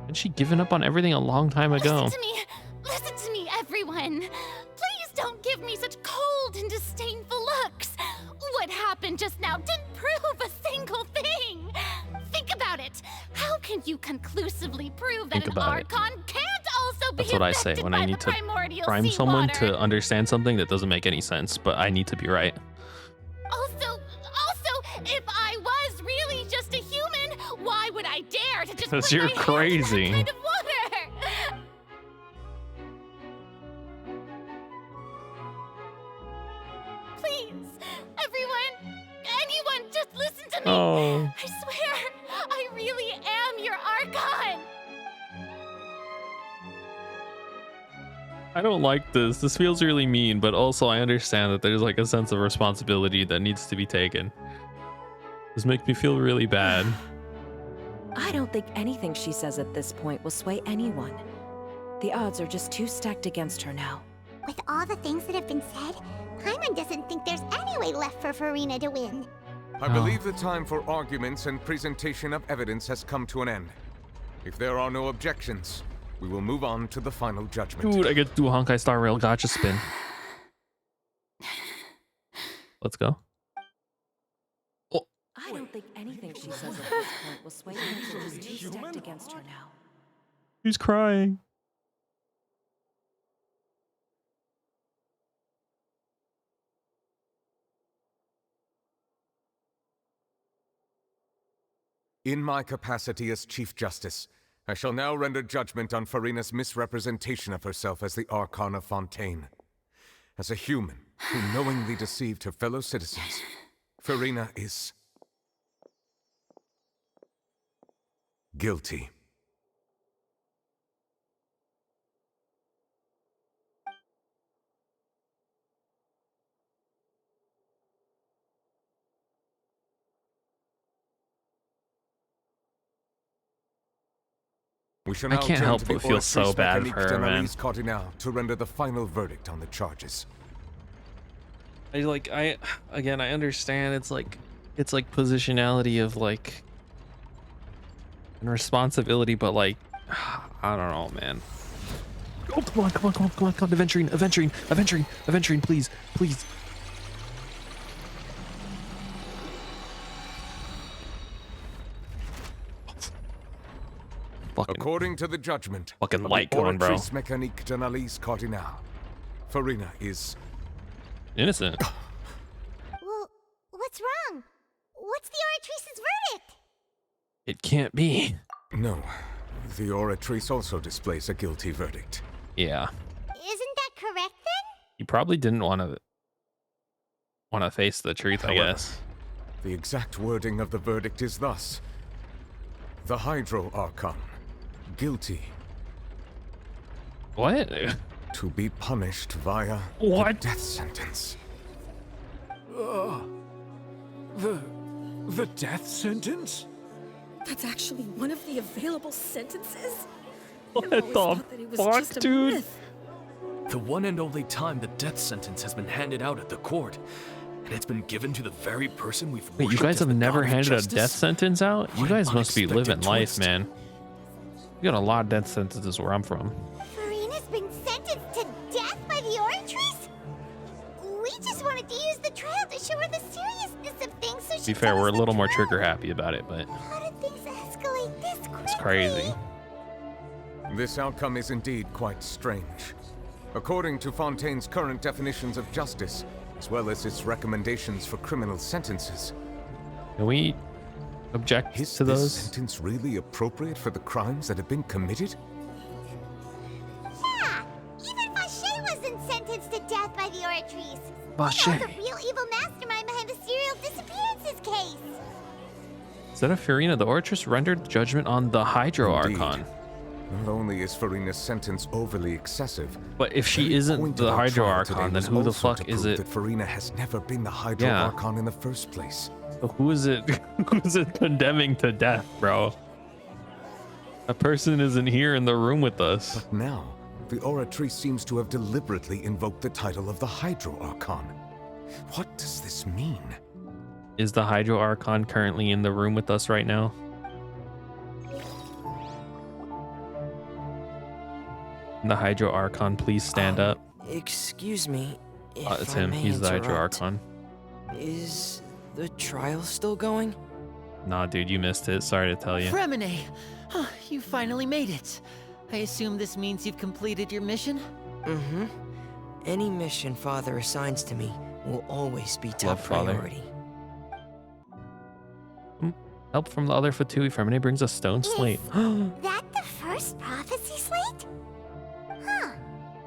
Had she given up on everything a long time ago? Listen to me, everyone. Please don't give me such cold and disdainful looks. What happened just now didn't prove a single thing. Think about it. How can you conclusively prove that an Archon can't also be That's what I say when I need to prime someone to understand something that doesn't make any sense, but I need to be right. Also, if I was really just a human, why would I dare to just Because put you're my hand in crazy. that kind of water? Please, anyone, just listen to me. Oh. I swear, I really am your Archon. I don't like this. This feels really mean, but also I understand that there's like a sense of responsibility that needs to be taken. This makes me feel really bad. I don't think anything she says at this point will sway anyone. The odds are just too stacked against her now. With all the things that have been said, Paimon doesn't think there's any way left for Farina to win. I believe the time for arguments and presentation of evidence has come to an end. If there are no objections, we will move on to the final judgment. Dude, I get to do a Honkai Star Rail gotcha spin. Let's go. I don't think anything she says at this point will sway anyone. She's too stacked against her now. He's crying. In my capacity as Chief Justice, I shall now render judgment on Farina's misrepresentation of herself as the Archon of Fontaine. As a human who knowingly deceived her fellow citizens, Farina is guilty. We shall I now can't turn help to the but feel so Oratrice bad Mécanique for her, man. d'Analyse Cardinal to render the final verdict on the charges. I understand it's like positionality of like and responsibility, but like I don't know, man. Oh, come on, Aventurine, please. According to the judgment fucking of light the going, bro. Oratrice Mécanique d'Analyse Cardinal, Farina is Innocent. Well, what's wrong? What's the Oratrice's verdict? It can't be. No, the Oratrice also displays a guilty verdict. Yeah. Isn't that correct then? You probably didn't want to face the truth, However, I guess. The exact wording of the verdict is thus: the Hydro Archon, guilty. What? To be punished via what? The death sentence. The death sentence? That's actually one of the available sentences? What I've always the thought that it was fuck, just a dude? myth. The one and only time the death sentence has been handed out at the court, and it's been given to the very person we've Wait, you worshipped guys as have the never god of handed a justice? death sentence out? You What guys an must be living unexpected life, twist. man. You got a lot of death sentences where I'm from. Farina's been sentenced to death by the Oratrice? We just wanted to use the trial to show her the seriousness of things so she To be fair, we're a little more trigger happy about it, but How did things escalate this quickly? it's crazy. This outcome is indeed quite strange. According to Fontaine's current definitions of justice, as well as its recommendations for criminal sentences, Can we object is to this those? sentence really appropriate for the crimes that have been committed? Yeah, even Vache wasn't sentenced to death by the Oratrice. Vache. You know, the real evil mastermind behind the serial disappearances case. Instead of Farina, the Oratrice rendered judgment on the Hydro Indeed. Archon. Not only is Farina's sentence overly excessive, But if she very isn't point the of our Hydro trial Archon, today then was who the also fuck to is prove it? that Farina has never been the Hydro Yeah. Archon in the first place. So who is it? Who's it condemning to death, bro? A person isn't here in the room with us. But now, the Oratrice seems to have deliberately invoked the title of the Hydro Archon. What does this mean? Is the Hydro Archon currently in the room with us right now? The Hydro Archon, please stand up. Excuse me. If It's I him. may He's the Hydro interrupt. Archon. Is the trial still going? Nah, dude, you missed it. Sorry to tell you. Fremine! Huh, you finally made it. I assume this means you've completed your mission? Mm-hmm. Any mission Father assigns to me will always be top Love, Father. priority. Help from the other Fatui. Fremine brings a stone slate. That the first prophecy slate? Huh.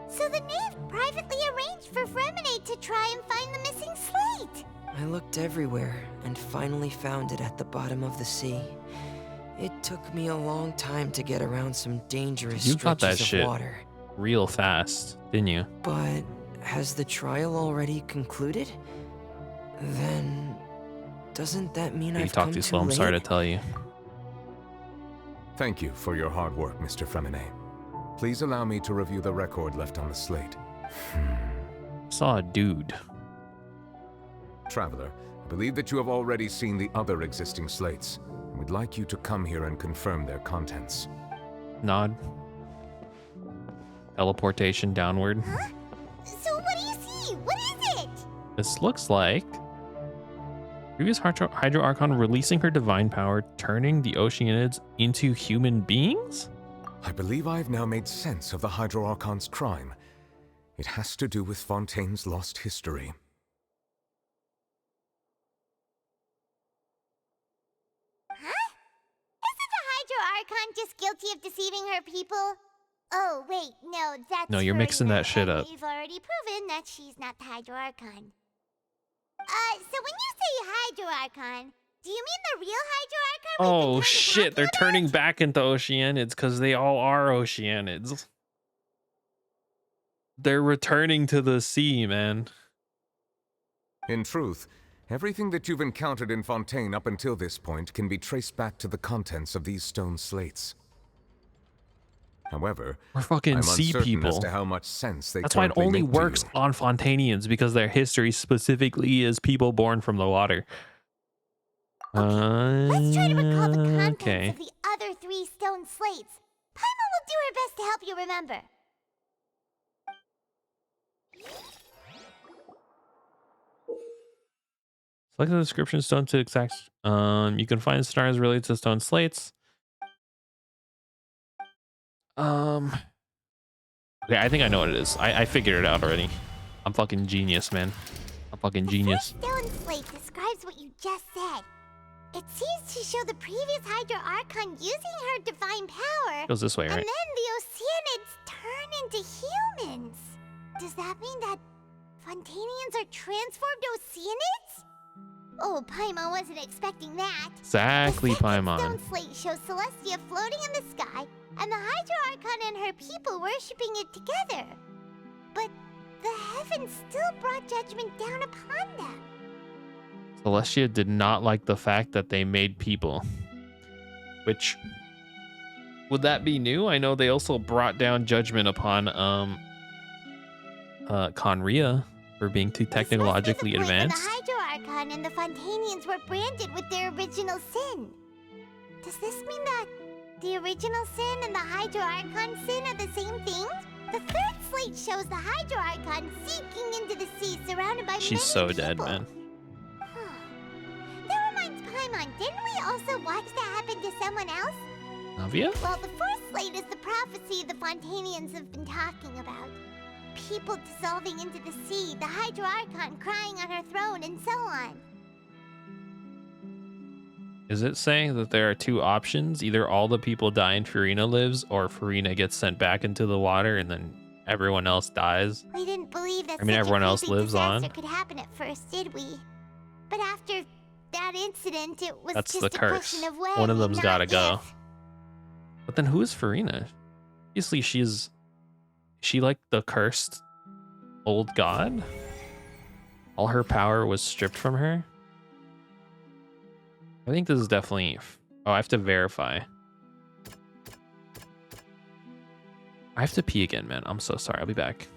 So the knave privately arranged for Fremine to try and find the missing slate. I looked everywhere and finally found it at the bottom of the sea. It took me a long time to get around some dangerous You got that stretches of shit water. real fast, didn't you? But has the trial already concluded? Then doesn't that mean You I've talk come too too slow. I'm sorry to late? tell you. Thank you for your hard work, Mr. Fremine. Please allow me to review the record left on the slate. Saw a dude. Traveler, I believe that you have already seen the other existing slates, and would like you to come here and confirm their contents. Nod. Teleportation downward. So what do you see? What is it? This looks like previous Hydro Archon releasing her divine power, turning the Oceanids into human beings? I believe I have now made sense of the Hydro Archon's crime. It has to do with Fontaine's lost history. Huh? Isn't the Hydro Archon just guilty of deceiving her people? Oh, wait, no, that's No, you're mixing that shit and up. we've already proven that she's not the Hydro Archon. So when you say Hydro Archon, do you mean the real Hydro Archon? Oh shit, they're turning back into Oceanids because they all are Oceanids. They're returning to the sea, man. In truth, everything that you've encountered in Fontaine up until this point can be traced back to the contents of these stone slates. However, We're fucking I'm sea uncertain people. as to how much sense they That's why it currently only make to works you. on Fontanians, because their history specifically is people born from the water. Let's try to recall the contents Okay. of the other 3 stone slates. Paimon will do her best to help you remember. Select the description stone to exact. You can find stars related to stone slates. Okay, I think I know what it is. I figured it out already. I'm fucking genius, man. I'm fucking genius. The stone slate describes what you just said. It seems to show the previous Hydra Archon using her divine power. Goes this way, And right? then the Oceanids turn into humans. Does that mean that Fontanians are transformed Oceanids? Oh, Paimon wasn't expecting that. Exactly, The second Paimon. stone slate shows Celestia floating in the sky, and the Hydra Archon and her people worshipping it together. But the heavens still brought judgment down upon them. Celestia did not like the fact that they made people. Which, would that be new? I know they also brought down judgment upon Conria for being too technologically When the advanced. Hydra Archon and the Fontanians were branded with their original sin. Does this mean that the original sin and the Hydra Archon sin are the same thing? The third slate shows the Hydra Archon sinking into the sea surrounded by She's many so people. dead, man. That reminds Paimon, didn't we also watch that happen to someone else? Navia? Well, the fourth slate is the prophecy the Fontanians have been talking about. People dissolving into the sea, the Hydra Archon crying on her throne, and so on. Is it saying that there are 2 options? Either all the people die and Farina lives, or Farina gets sent back into the water and then everyone else dies? We didn't believe that I mean, such everyone a else creepy lives on. disaster could happen at first, did we? But after that incident, it was That's just the a curse. question of when. One of them's not gotta if. go. But then who is Farina? Obviously, is she like the cursed old god? All her power was stripped from her? I think this is definitely... Oh, I have to verify. I have to pee again, man. I'm so sorry. I'll be back.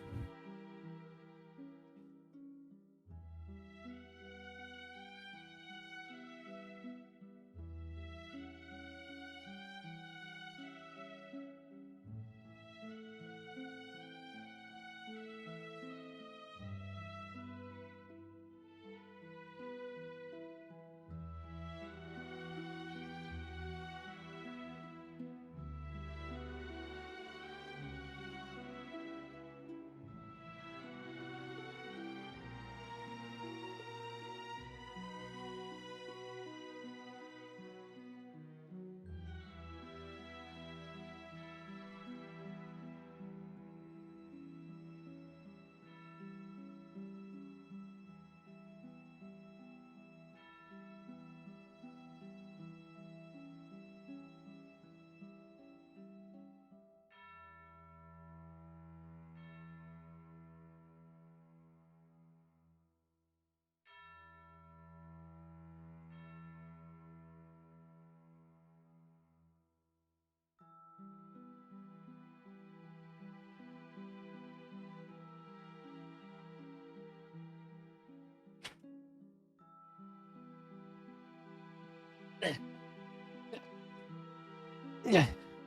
Yeah.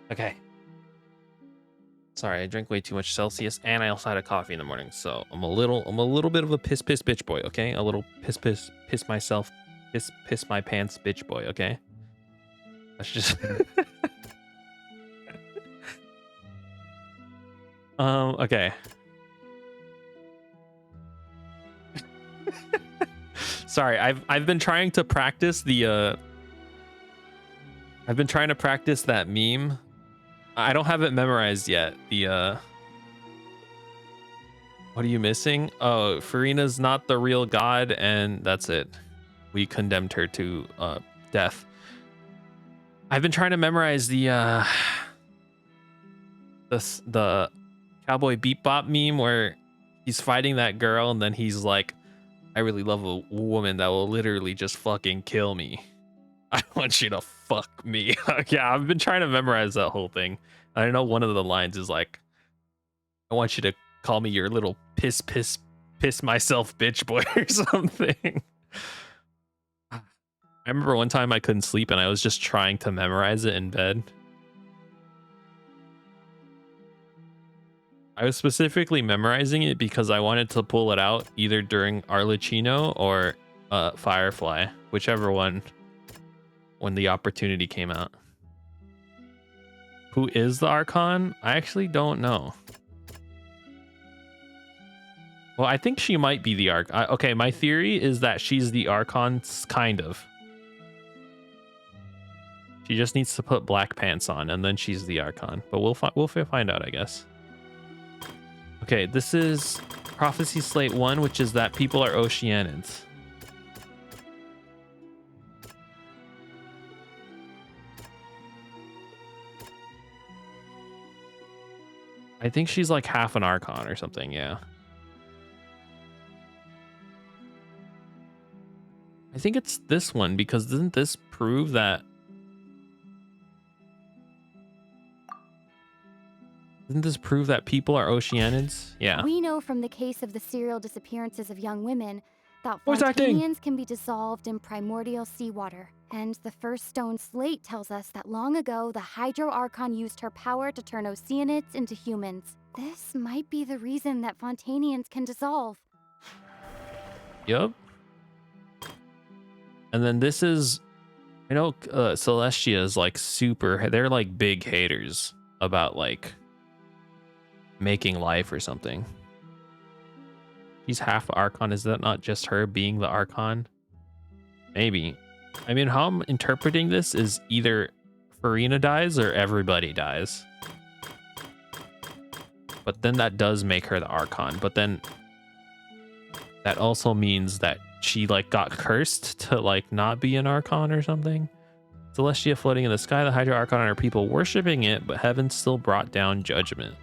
Okay. Sorry, I drank way too much Celsius, and I also had a coffee in the morning, so I'm a little bit of a piss bitch boy. Okay, a little piss myself, piss my pants bitch boy. Okay. Let's just. Okay. Sorry, I've been trying to practice the I've been trying to practice that meme. I don't have it memorized yet. The what are you missing? Oh, Farina's not the real god, and that's it. We condemned her to death. I've been trying to memorize the cowboy bebop meme where he's fighting that girl and then he's like, I really love a woman that will literally just fucking kill me. I want you to fuck me. Yeah, I've been trying to memorize that whole thing. I know one of the lines is like, I want you to call me your little piss myself bitch boy or something. I remember one time I couldn't sleep and I was just trying to memorize it in bed. I was specifically memorizing it because I wanted to pull it out either during Arlecchino or Firefly, whichever one, when the opportunity came out. Who is the Archon? I actually don't know. Well, I think she might be the okay, my theory is that she's the Archon, kind of. She just needs to put black pants on, and then she's the Archon. But we'll find out, I guess. Okay, this is Prophecy Slate 1, which is that people are Oceanids. I think she's like half an Archon or something, yeah. I think it's this one, because doesn't this prove that... Doesn't this prove that people are Oceanids? Yeah. We know from the case of the serial disappearances of young women that Voice acting! Fontanians can be dissolved in primordial seawater. And the first stone slate tells us that long ago, the Hydro Archon used her power to turn Oceanids into humans. This might be the reason that Fontanians can dissolve. Yup. And then this is... I know Celestia is like super... They're like big haters about like... making life or something. She's half Archon. Is that not just her being the Archon? Maybe. I mean, how I'm interpreting this is either Farina dies or everybody dies. But then that does make her the Archon. But then that also means that she like got cursed to like not be an Archon or something. Celestia floating in the sky, the Hydro Archon and her people worshipping it, but heaven still brought down judgment.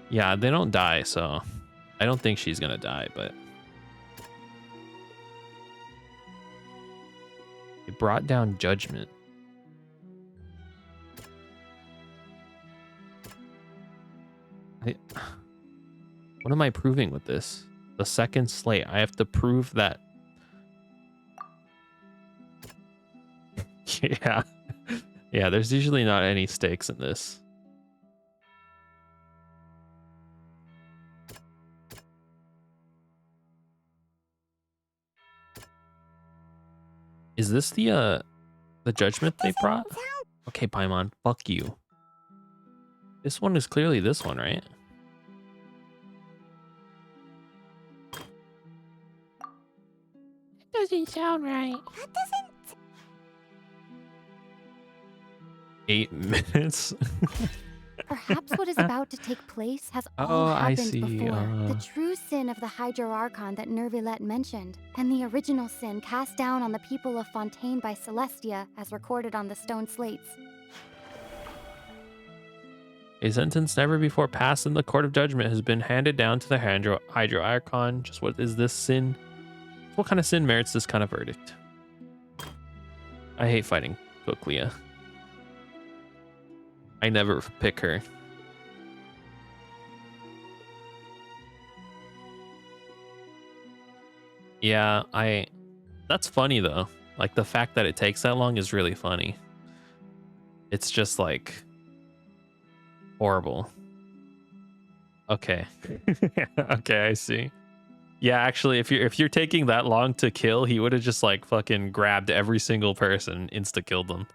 Yeah, they don't die, so I don't think she's gonna die, but it brought down judgment. What am I proving with this? The second slate. I have to prove that. Yeah. Yeah, there's usually not any stakes in this. Is this the judgment they brought? Okay, Paimon, fuck you. This one is clearly this one, right? It doesn't sound right. That doesn't... 8 minutes. Perhaps what is about to take place has all Oh, I happened see. before. The true sin of the Hydro Archon that Nervilette mentioned, and the original sin cast down on the people of Fontaine by Celestia, as recorded on the stone slates. A sentence never before passed in the court of judgment has been handed down to the Hydro Archon. Just what is this sin? What kind of sin merits this kind of verdict? I hate fighting Tartaglia. I never pick her. Yeah, that's funny though. Like the fact that it takes that long is really funny. It's just like horrible. Okay. Okay, I see. Yeah, actually, if you're taking that long to kill, he would have just like fucking grabbed every single person, insta killed them.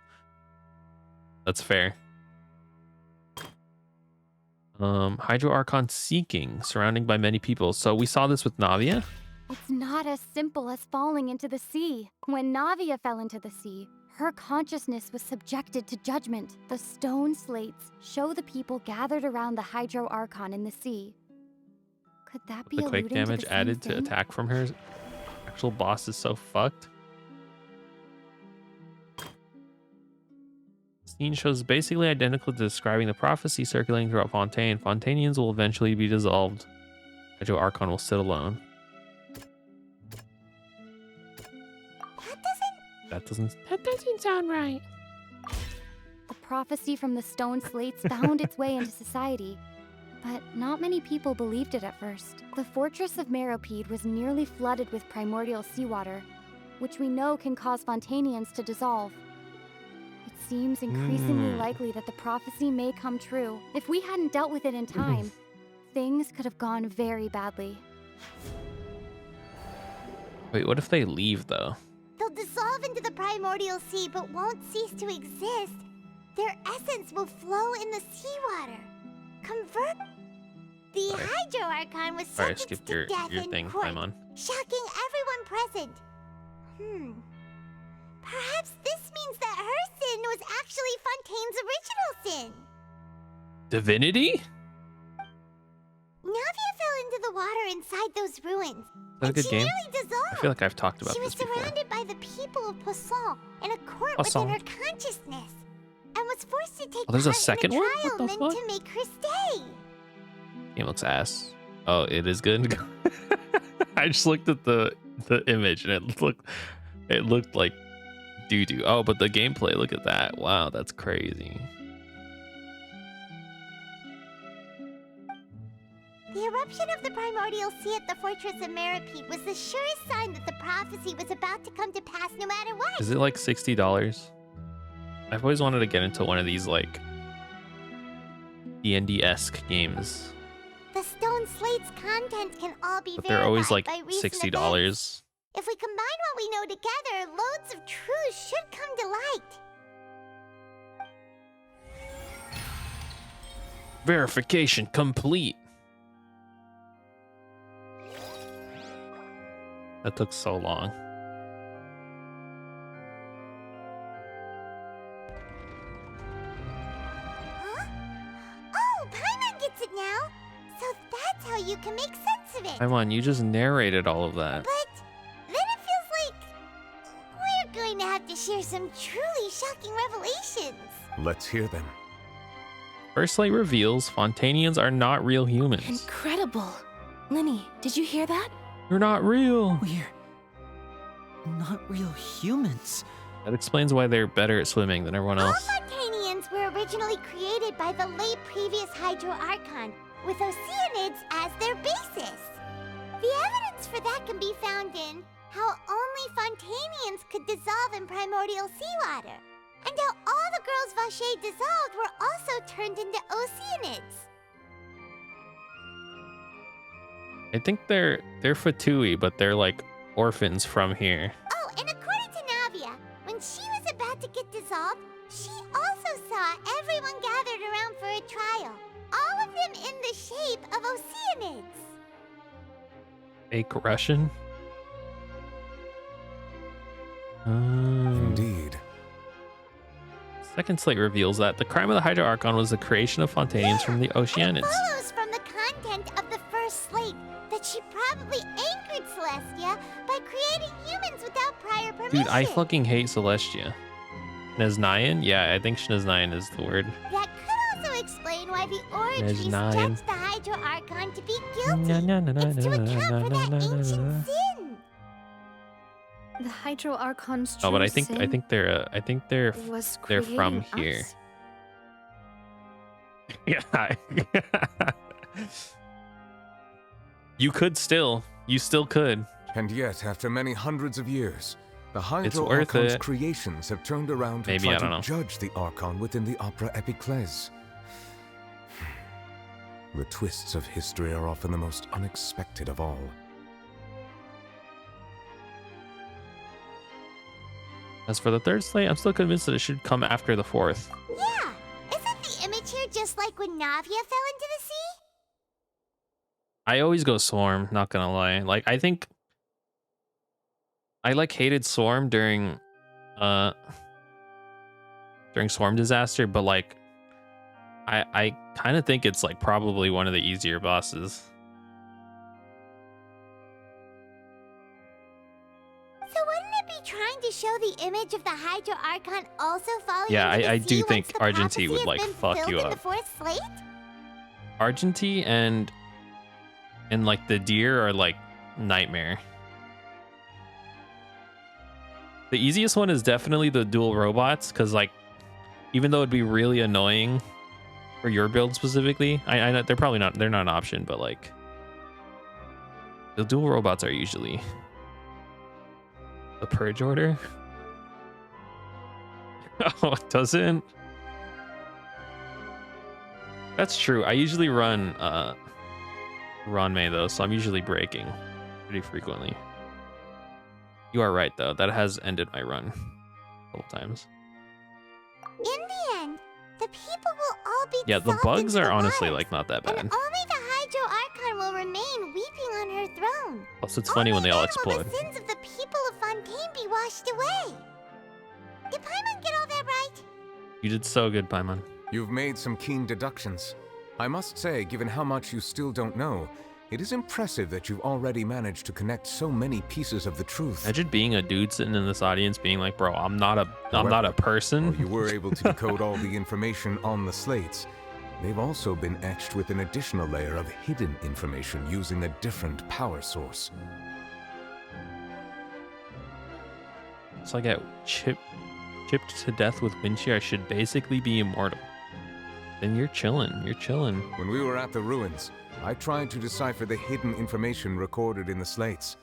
That's fair. Hydro Archon seeking, surrounding by many people. So we saw this with Navia. It's not as simple as falling into the sea. When Navia fell into the sea, her consciousness was subjected to judgment. The stone slates show the people gathered around the Hydro Archon in the sea. Could that be The quake alluding damage to the same added to thing? attack from her actual boss is so fucked. Scene shows basically identical to describing the prophecy circulating throughout Fontaine. Fontanians will eventually be dissolved. Hydro Archon will sit alone. That doesn't sound right. The prophecy from the stone slates found its way into society, but not many people believed it at first. The fortress of Meropide was nearly flooded with primordial seawater, which we know can cause Fontanians to dissolve. It seems increasingly likely that the prophecy may come true. If we hadn't dealt with it in time, things could have gone very badly. Wait, what if they leave though? They'll dissolve into the primordial sea but won't cease to exist. Their essence will flow in the seawater. Convert. The Hydro Archon was Sorry, I sentenced skipped to your death in thing, court, Paimon. shocking everyone present. Perhaps this means that her sin was actually Fontaine's original sin. Divinity? Navia fell into the water inside those ruins. Is that a good she game? nearly dissolved. I feel like I've talked about She this was before. surrounded by the people of Poisson in a court Poisson. within her consciousness, and was forced to take Oh, there's a part second in a one? trial What the meant fuck? to make her stay. Game looks ass. Oh, it is good. I just looked at the image and it looked like doo doo. Oh, but the gameplay, look at that. Wow, that's crazy. The eruption of the primordial sea at the fortress of Meropide was the surest sign that the prophecy was about to come to pass no matter what. Is it like $60? I've always wanted to get into one of these like D&D-esque games, The stone slate's content can all be but they're always like verified by recent $60. events. If we combine what we know together, loads of truths should come to light. Verification complete. That took so long. Oh, Paimon gets it now. So that's how you can make sense of it. Come on, you just narrated all of that. But then it feels like we're going to have to share some truly shocking revelations. Let's hear them. First Light reveals Fontanians are not real humans. Incredible. Linny, did you hear that? They're not real. We're not real humans. That explains why they're better at swimming than everyone All else. Fontanians were originally created by the late previous Hydro Archon, with Oceanids as their basis. The evidence for that can be found in how only Fontanians could dissolve in primordial seawater, and how all the girls Vacher dissolved were also turned into Oceanids. I think they're Fatui, but they're like orphans from here. Oh, and according to Navia, when she was about to get dissolved, she also saw everyone gathered around for a trial. All of them in the shape of Oceanids. Fake Russian? Indeed. Second Slate reveals that the crime of the Hydro Archon was the creation of Fontanians from the Oceanids. It follows from the content of the first slate that she probably anchored Celestia by creating humans without prior permission. Dude, I fucking hate Celestia. Nesnayan? Yeah, I think Nesnayan is the word. That could also explain why the Origins Nesnayan. judged the Hydro Archon to be guilty. It's to account for that ancient sin. The Hydro Archon's Oh, but I true think they're was they're from creating here. us. Yeah. You still could. And yet, after many hundreds of years, the It's Hydro worth Archon's it. creations have turned around to Maybe, I try don't to know. judge the Archon within the Opera Epiclese. The twists of history are often the most unexpected of all. As for the third slate, I'm still convinced that it should come after the fourth. Yeah, isn't the image here just like when Navia fell into the sea? I always go Swarm, not gonna lie. Like, I think I hated Swarm during Swarm Disaster, but like I kind of think it's like probably one of the easier bosses. So wouldn't it be trying to show the image of the Hydro Archon also falling Yeah, into the I sea do once think the Argentine prophecy would has like been fuck filled you in the up. fourth slate? Argentine and like the deer are like nightmare. The easiest one is definitely the dual robots, because like Even though it'd be really annoying for your build specifically. I know they're probably not, they're not an option, but like the dual robots are usually the purge order. Oh, it doesn't? That's true. I usually run Ranmei though, so I'm usually breaking pretty frequently. You are right though. That has ended my run a couple times. In the end, the people will all be Yeah, the dissolved bugs into are the honestly waters, like not that bad. and only the Hydro Archon will remain weeping on her throne. Plus, it's funny when they all Will explode. the sins of the people of Fontaine be washed away? Did Paimon get all that right? You did so good, Paimon. You've made some keen deductions. I must say, given how much you still don't know, it is impressive that you've already managed to connect so many pieces of the truth. Imagine being a dude sitting in this audience being like, bro, I'm not a However, person. while you were able to decode all the information on the slates, they've also been etched with an additional layer of hidden information using a different power source. So I get chipped to death with wind shear. I should basically be immortal. Then you're chilling. You're chilling. When we were at the ruins, I tried to decipher the hidden information recorded in the slates.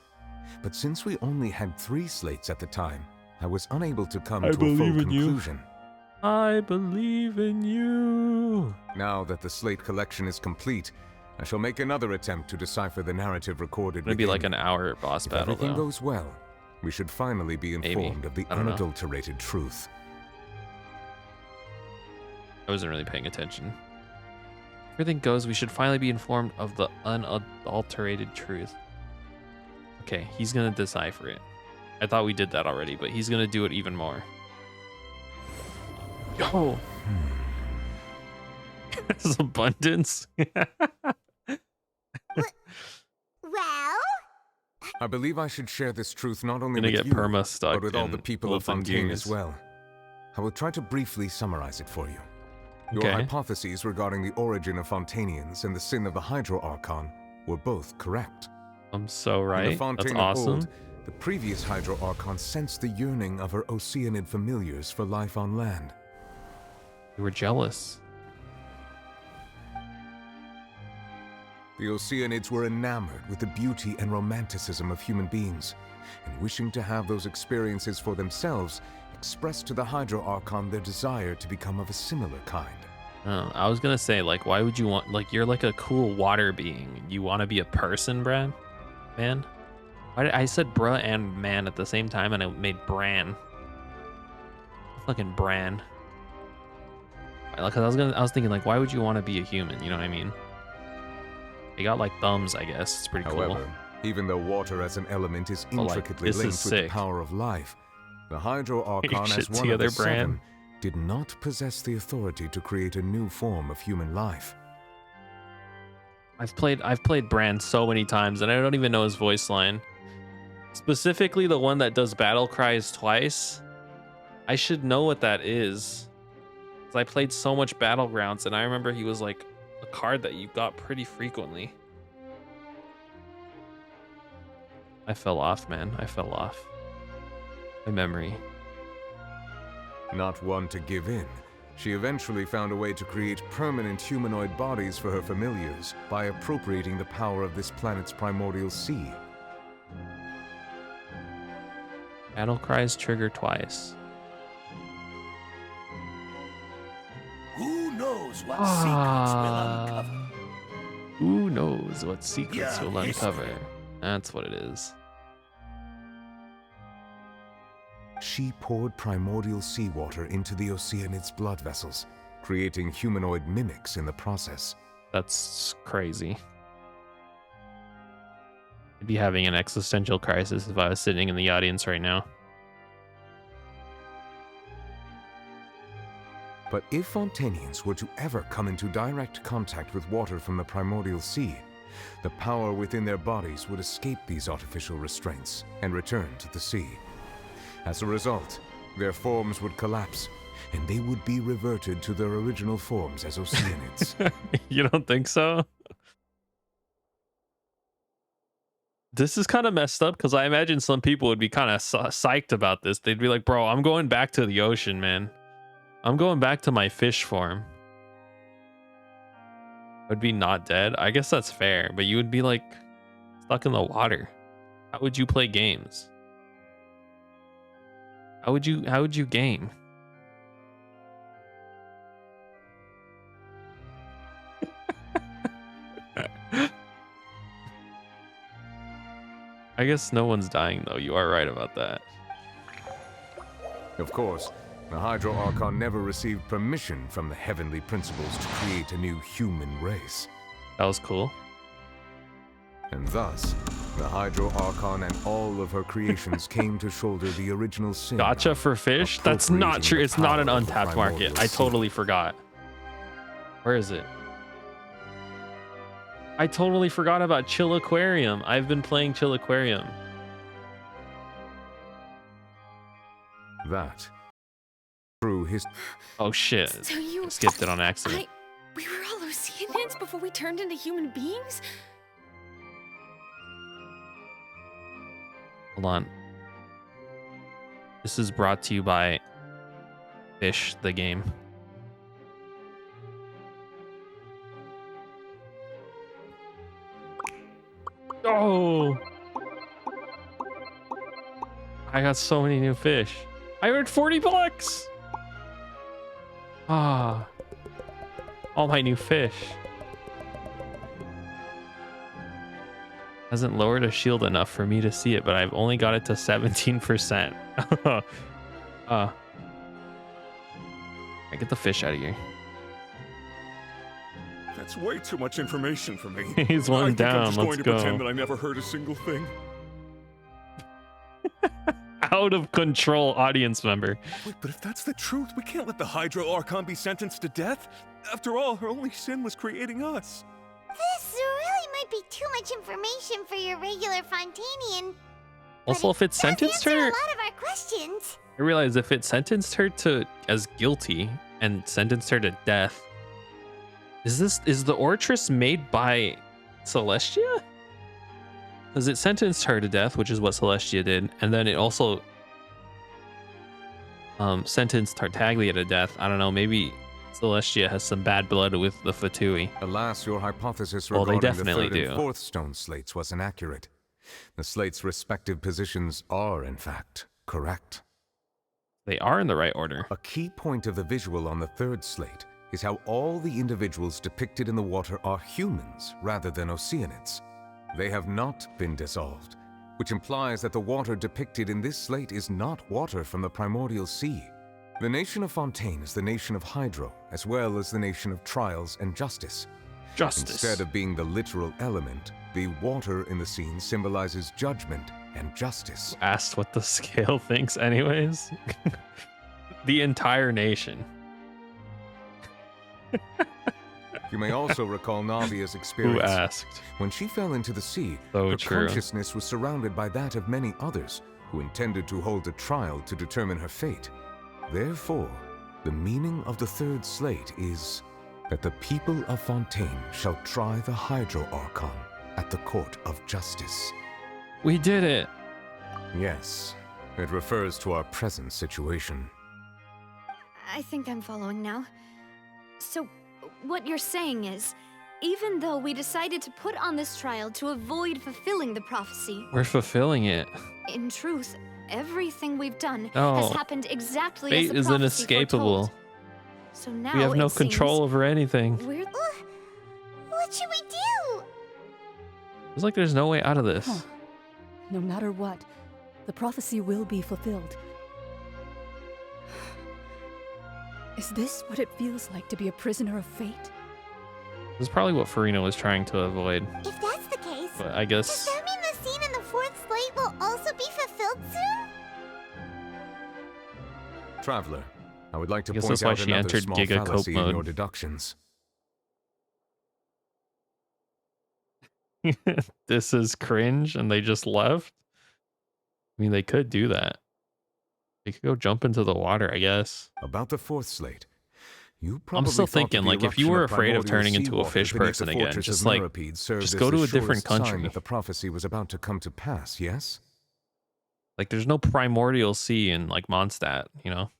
But since we only had 3 slates at the time, I was unable to come to a full conclusion. I believe in you. Now that the slate collection is complete, I shall make another attempt to decipher the narrative recorded. It's gonna be like an hour boss battle If everything though. goes well, we should finally be informed of the I don't know. unadulterated truth. I wasn't really paying attention. Everything goes, we should finally be informed of the unadulterated truth. Okay, he's gonna decipher it. I thought we did that already, but he's gonna do it even more. Yo! There's abundance. Well? I believe I should share this truth not only Gonna with get you, perma-stuck but with all in the people of Wolf and Fontaine Goose. as well. I will try to briefly summarize it for you. Your Okay. hypotheses regarding the origin of Fontainians and the sin of the Hydro Archon were both correct. I'm so In right. the Fontaine That's of awesome. old, the previous Hydro Archon sensed the yearning of her Oceanid familiars for life on land. You were jealous. The Oceanids were enamored with the beauty and romanticism of human beings, and wishing to have those experiences for themselves, expressed to the Hydro Archon their desire to become of a similar kind. Oh, I was gonna say, like, why would you want, like, you're like a cool water being. You want to be a person, Brad? Man? Why did, I said bruh and man at the same time, and I made Bran. Fucking Bran. Like, I was thinking, like, why would you want to be a human? You know what I mean? They got like thumbs, I guess. It's pretty cool. However, even though water as an element is But, like, intricately this is linked with the sick. power of life, the Hydro Archon Shit as one together, of the Bran. 7 did not possess the authority to create a new form of human life. I've played Bran so many times, and I don't even know his voice line. Specifically, the one that does battle cries twice. I should know what that is, 'cause I played so much Battlegrounds, and I remember he was like a card that you got pretty frequently. I fell off, man. I fell off. My memory. Not one to give in, she eventually found a way to create permanent humanoid bodies for her familiars by appropriating the power of this planet's primordial sea. Battle cries trigger twice. Who knows what secrets will uncover? Who knows what secrets Yeah, will history. uncover? That's what it is. She poured primordial seawater into the Oceanid's blood vessels, creating humanoid mimics in the process. That's crazy. I'd be having an existential crisis if I was sitting in the audience right now. But if Fontainians were to ever come into direct contact with water from the primordial sea, the power within their bodies would escape these artificial restraints and return to the sea. As a result, their forms would collapse, and they would be reverted to their original forms as Oceanids. You don't think so? This is kind of messed up because I imagine some people would be kind of psyched about this. They'd be like, bro, I'm going back to the ocean, man. I'm going back to my fish form. Would be not dead. I guess that's fair, but you would be like stuck in the water. How would you play games? How would you game? I guess no one's dying though. You are right about that. Of course, the Hydro Archon never received permission from the heavenly principles to create a new human race. That was cool. And thus, the Hydro Archon and all of her creations came to shoulder the original sin. Gotcha for fish? That's not true. It's not an untapped market. I totally forgot. Where is it? I totally forgot about Chill Aquarium. I've been playing Chill Aquarium. That. Through his... Oh shit. So you... Skipped it on accident. We were all Oceanians before we turned into human beings? Hold on. This is brought to you by Fish the game. Oh! I got so many new fish. I earned 40 bucks! Ah. All my new fish. Hasn't lowered a shield enough for me to see it, but I've only got it to 17%. I get the fish out of here. That's way too much information for me. He's one I think down. I'm just Let's going to go. pretend that I never heard a single thing. Out of control audience member. Wait, but if that's the truth, we can't let the Hydro Archon be sentenced to death. After all, her only sin was creating us. This really might be too much information for your regular Fontanian. Also, if it sentenced her, A lot of our questions. I realize if it sentenced her to as guilty and sentenced her to death, is the Ortress made by Celestia? Because it sentenced her to death, which is what Celestia did, and then it also sentenced Tartaglia to death. I don't know, maybe Celestia has some bad blood with the Fatui. Alas, your hypothesis Well, they regarding the definitely third and do. fourth stone slates was inaccurate. The slates' respective positions are, in fact, correct. They are in the right order. A key point of the visual on the third slate is how all the individuals depicted in the water are humans rather than Oceanids. They have not been dissolved, which implies that the water depicted in this slate is not water from the primordial sea. The nation of Fontaine is the nation of Hydro, as well as the nation of Trials and Justice. Instead of being the literal element, the water in the scene symbolizes judgment and justice. Asked what the scale thinks anyways. The entire nation. You may also recall Navia's experience. Who asked? When she fell into the sea, So her true. consciousness was surrounded by that of many others who intended to hold a trial to determine her fate. Therefore, the meaning of the third slate is that the people of Fontaine shall try the Hydro Archon at the court of justice. We did it! Yes, it refers to our present situation. I think I'm following now. So, what you're saying is, even though we decided to put on this trial to avoid fulfilling the prophecy, We're fulfilling it. in truth, everything we've done No. has happened exactly as Fate the is prophecy inescapable. foretold. So now We have no it control seems over anything. We're What should we do? It's like there's no way out of this. Huh. No matter what, the prophecy will be fulfilled. Is this what it feels like to be a prisoner of fate? This is probably what Farina was trying to avoid. If that's the case, But I guess does that mean the scene in the fourth slate will also be fulfilled soon? Traveler, I would like to I guess point that's why out she another entered small Giga Cope fallacy in mode. your deductions. this is cringe and they just left. I mean, they could do that. They could go jump into the water, I guess. About the fourth slate, you I'm probably still thought that thinking, the like, if you eruption were of afraid of primordial turning into a seawater fish beneath person the again, fortress just of like, Meropide served just as go the to a different surest sign country. that the prophecy was about to come to pass, yes? Like, there's no primordial sea in, like, Mondstadt, you know?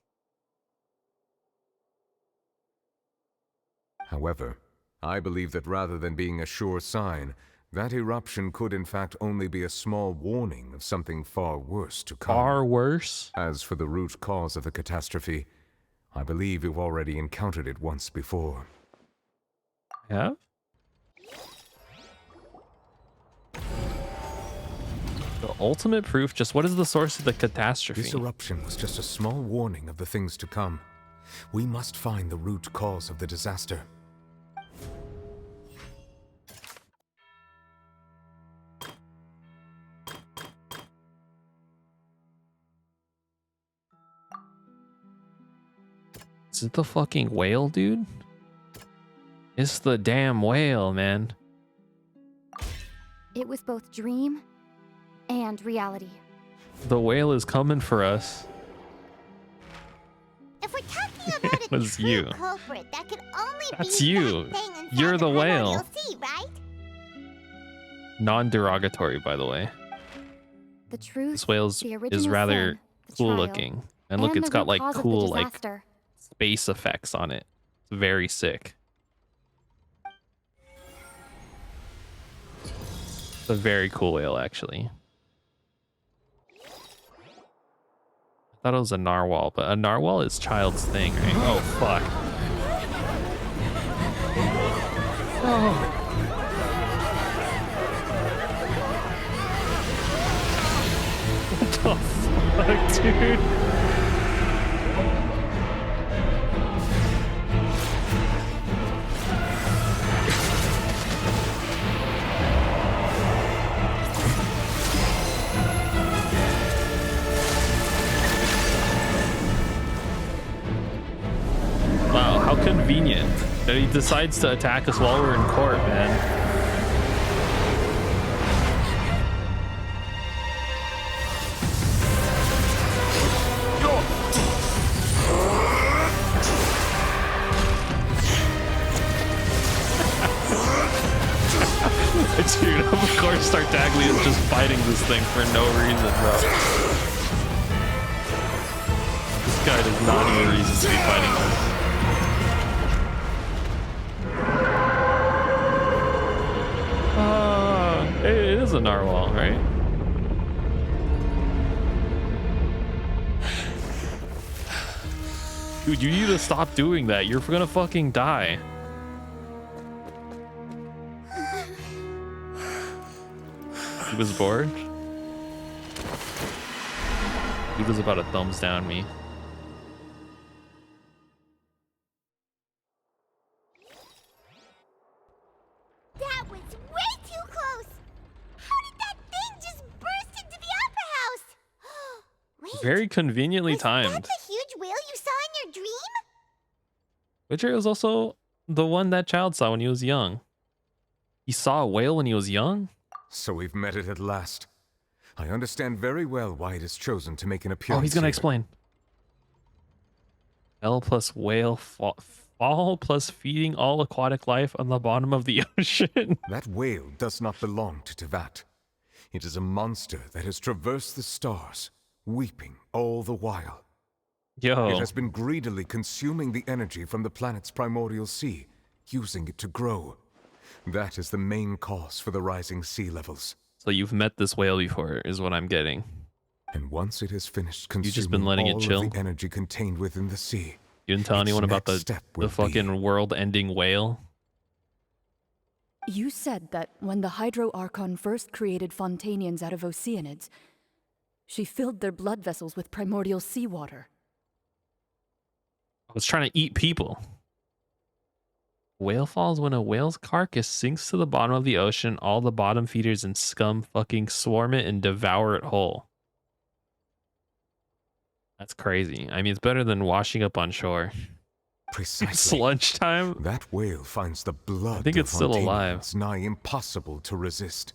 However, I believe that rather than being a sure sign, that eruption could in fact only be a small warning of something far worse to come. Far worse? As for the root cause of the catastrophe, I believe you've already encountered it once before. Yeah? The ultimate proof? Just what is the source of the catastrophe? This eruption was just a small warning of the things to come. We must find the root cause of the disaster. Is it the fucking whale, dude? It's the damn whale, man. It was both dream and reality. The whale is coming for us. If we're talking about It was you. culprit, that could only That's be you. that thing inside You're the primordial whale. sea, right? Non-derogatory, by the way. The truth, This whale the is original rather sin, the cool trial, looking. And look, and it's the got root like cause of the cool like disaster. space effects on it. It's very sick. It's a very cool whale, actually. I thought it was a narwhal, but a narwhal is Child's thing, right? Oh, fuck. Oh. What the fuck, dude? Wow, how convenient that he decides to attack us while we're in court, man. Dude, of course Tartaglia is just fighting this thing for no reason, bro. This guy does not need a reason to be fighting this. It is a narwhal, right? Dude, you need to stop doing that. You're gonna fucking die. He was bored. He was about to thumbs down me. That was way too close! How did that thing just burst into the opera house? Wait, Very conveniently timed. the huge whale you saw in your dream? Witcher was also the one that Child saw when he was young. He saw a whale when he was young? So we've met it at last. I understand very well why it has chosen to make an appearance. Oh, he's gonna here. explain. L plus whale fall plus feeding all aquatic life on the bottom of the ocean. That whale does not belong to Tevat. It is a monster that has traversed the stars, weeping all the while. Yo. It has been greedily consuming the energy from the planet's primordial sea, using it to grow. That is the main cause for the rising sea levels. So you've met this whale before, is what I'm getting. And once it has finished consuming You've just been letting all it chill? of the energy contained within the sea, You didn't tell its anyone about next step will the fucking world-ending whale? You said that when the Hydro Archon first created Fontanians out of Oceanids, she filled their blood vessels with primordial seawater. I was trying to eat people. Whale falls when a whale's carcass sinks to the bottom of the ocean. All the bottom feeders and scum fucking swarm it and devour it whole. That's crazy. I mean, it's better than washing up on shore. Precisely. It's lunchtime. That whale finds the blood I think it's of still alive. Fontanians nigh impossible to resist.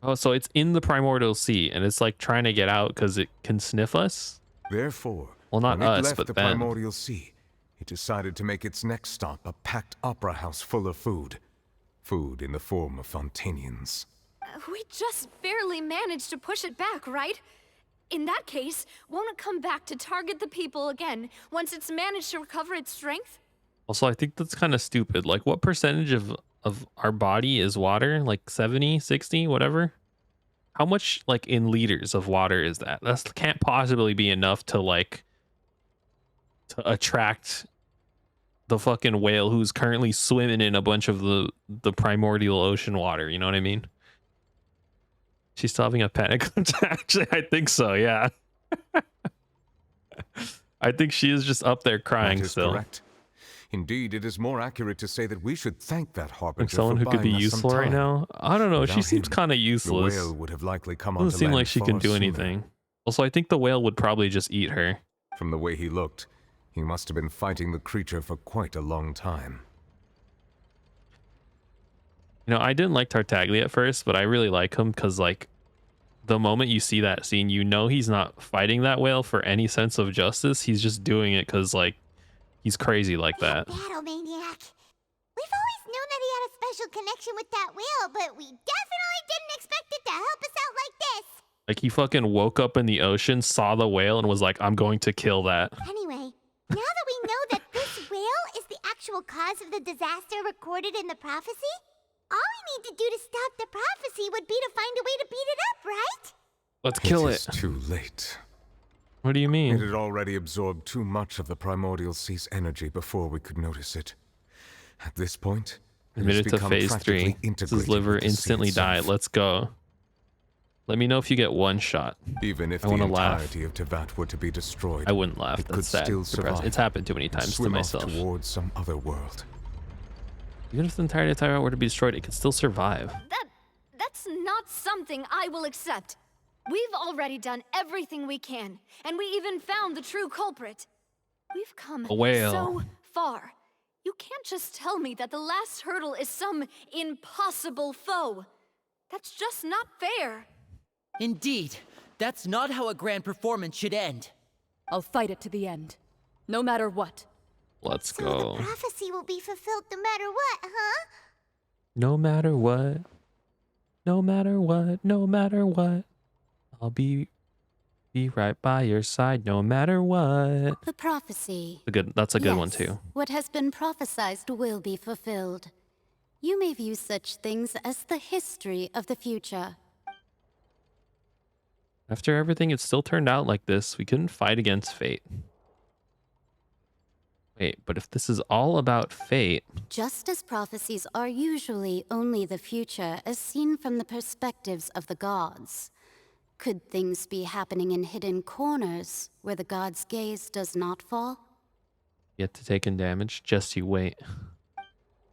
Oh, so it's in the primordial sea, and it's like trying to get out because it can sniff us? Therefore, Well, not when it us, left but the them. primordial sea, it decided to make its next stop a packed opera house full of food. Food in the form of Fontanians. We just barely managed to push it back, right? In that case, won't it come back to target the people again once it's managed to recover its strength? Also, I think that's kind of stupid. Like, what percentage of our body is water? Like 70, 60, whatever? How much, like, in liters of water is that? That can't possibly be enough to, like, to attract the fucking whale who's currently swimming in a bunch of the primordial ocean water. You know what I mean? She's still having a panic attack. Actually, I think so, yeah. I think she is just up there crying That is still. correct. Indeed, it is more accurate to say that we should thank that harbinger Like someone for who could be buying us some useful right time. now. I don't know. She Without seems him, kind of useless. The whale would have likely come Doesn't onto seem land like she can far do sooner. anything. Also, I think the whale would probably just eat her. From the way he looked, he must have been fighting the creature for quite a long time. You know, I didn't like Tartaglia at first, but I really like him because, like, the moment you see that scene, you know he's not fighting that whale for any sense of justice. He's just doing it because, like, he's crazy like that. Battle maniac. We've always known that he had a special connection with that whale, but we definitely didn't expect it to help us out like this. Like, he fucking woke up in the ocean, saw the whale, and was like, I'm going to kill that. Anyway, now that we know that this whale is the actual cause of the disaster recorded in the prophecy, all we need to do to stop the prophecy would be to find a way to beat it up, right? Let's kill It it. is too late. What do you mean? It had already absorbed too much of the primordial sea's energy before we could notice it. At this point, Admit it to become phase 3. practically His integrated liver with the sea instantly died. itself. Let's go. Let me know if you get one shot. Even if I the want to laugh. entirety of Tevat were to be destroyed, I wouldn't laugh. it could That's sad. still Depressing. survive. It's happened too many and times to swim myself. off towards some other world. Even if the entirety of Tyrant were to be destroyed, it could still survive. That's not something I will accept. We've already done everything we can, and we even found the true culprit. We've come A whale. so far. You can't just tell me that the last hurdle is some impossible foe. That's just not fair. Indeed, that's not how a grand performance should end. I'll fight it to the end, no matter what. Let's So go. the prophecy will be fulfilled no matter what, huh? No matter what. No matter what. No matter what. I'll be right by your side no matter what. The prophecy. That's a good Yes, one too. What has been prophesied will be fulfilled. You may view such things as the history of the future. After everything, it still turned out like this. We couldn't fight against fate. Wait, but if this is all about fate... Just as prophecies are usually only the future as seen from the perspectives of the gods, could things be happening in hidden corners where the gods' gaze does not fall? Yet to take in damage, just you wait.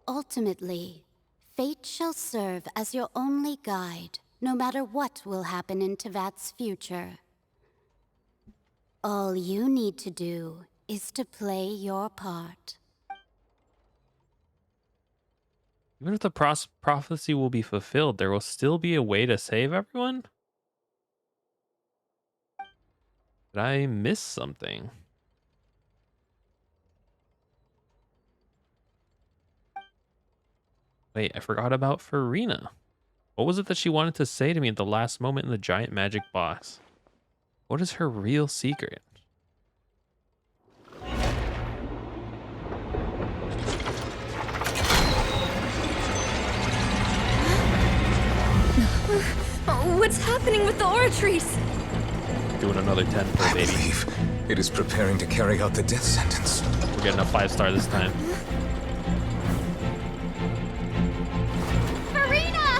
Ultimately, fate shall serve as your only guide, no matter what will happen in Tevat's future. All you need to do is to play your part. Even if the prophecy will be fulfilled, there will still be a way to save everyone? Did I miss something? Wait, I forgot about Farina. What was it that she wanted to say to me at the last moment in the giant magic box? What is her real secret? What's happening with the oratories? Doing another 10 for a baby. I believe it is preparing to carry out the death sentence. We're getting a 5-star this time. Farina!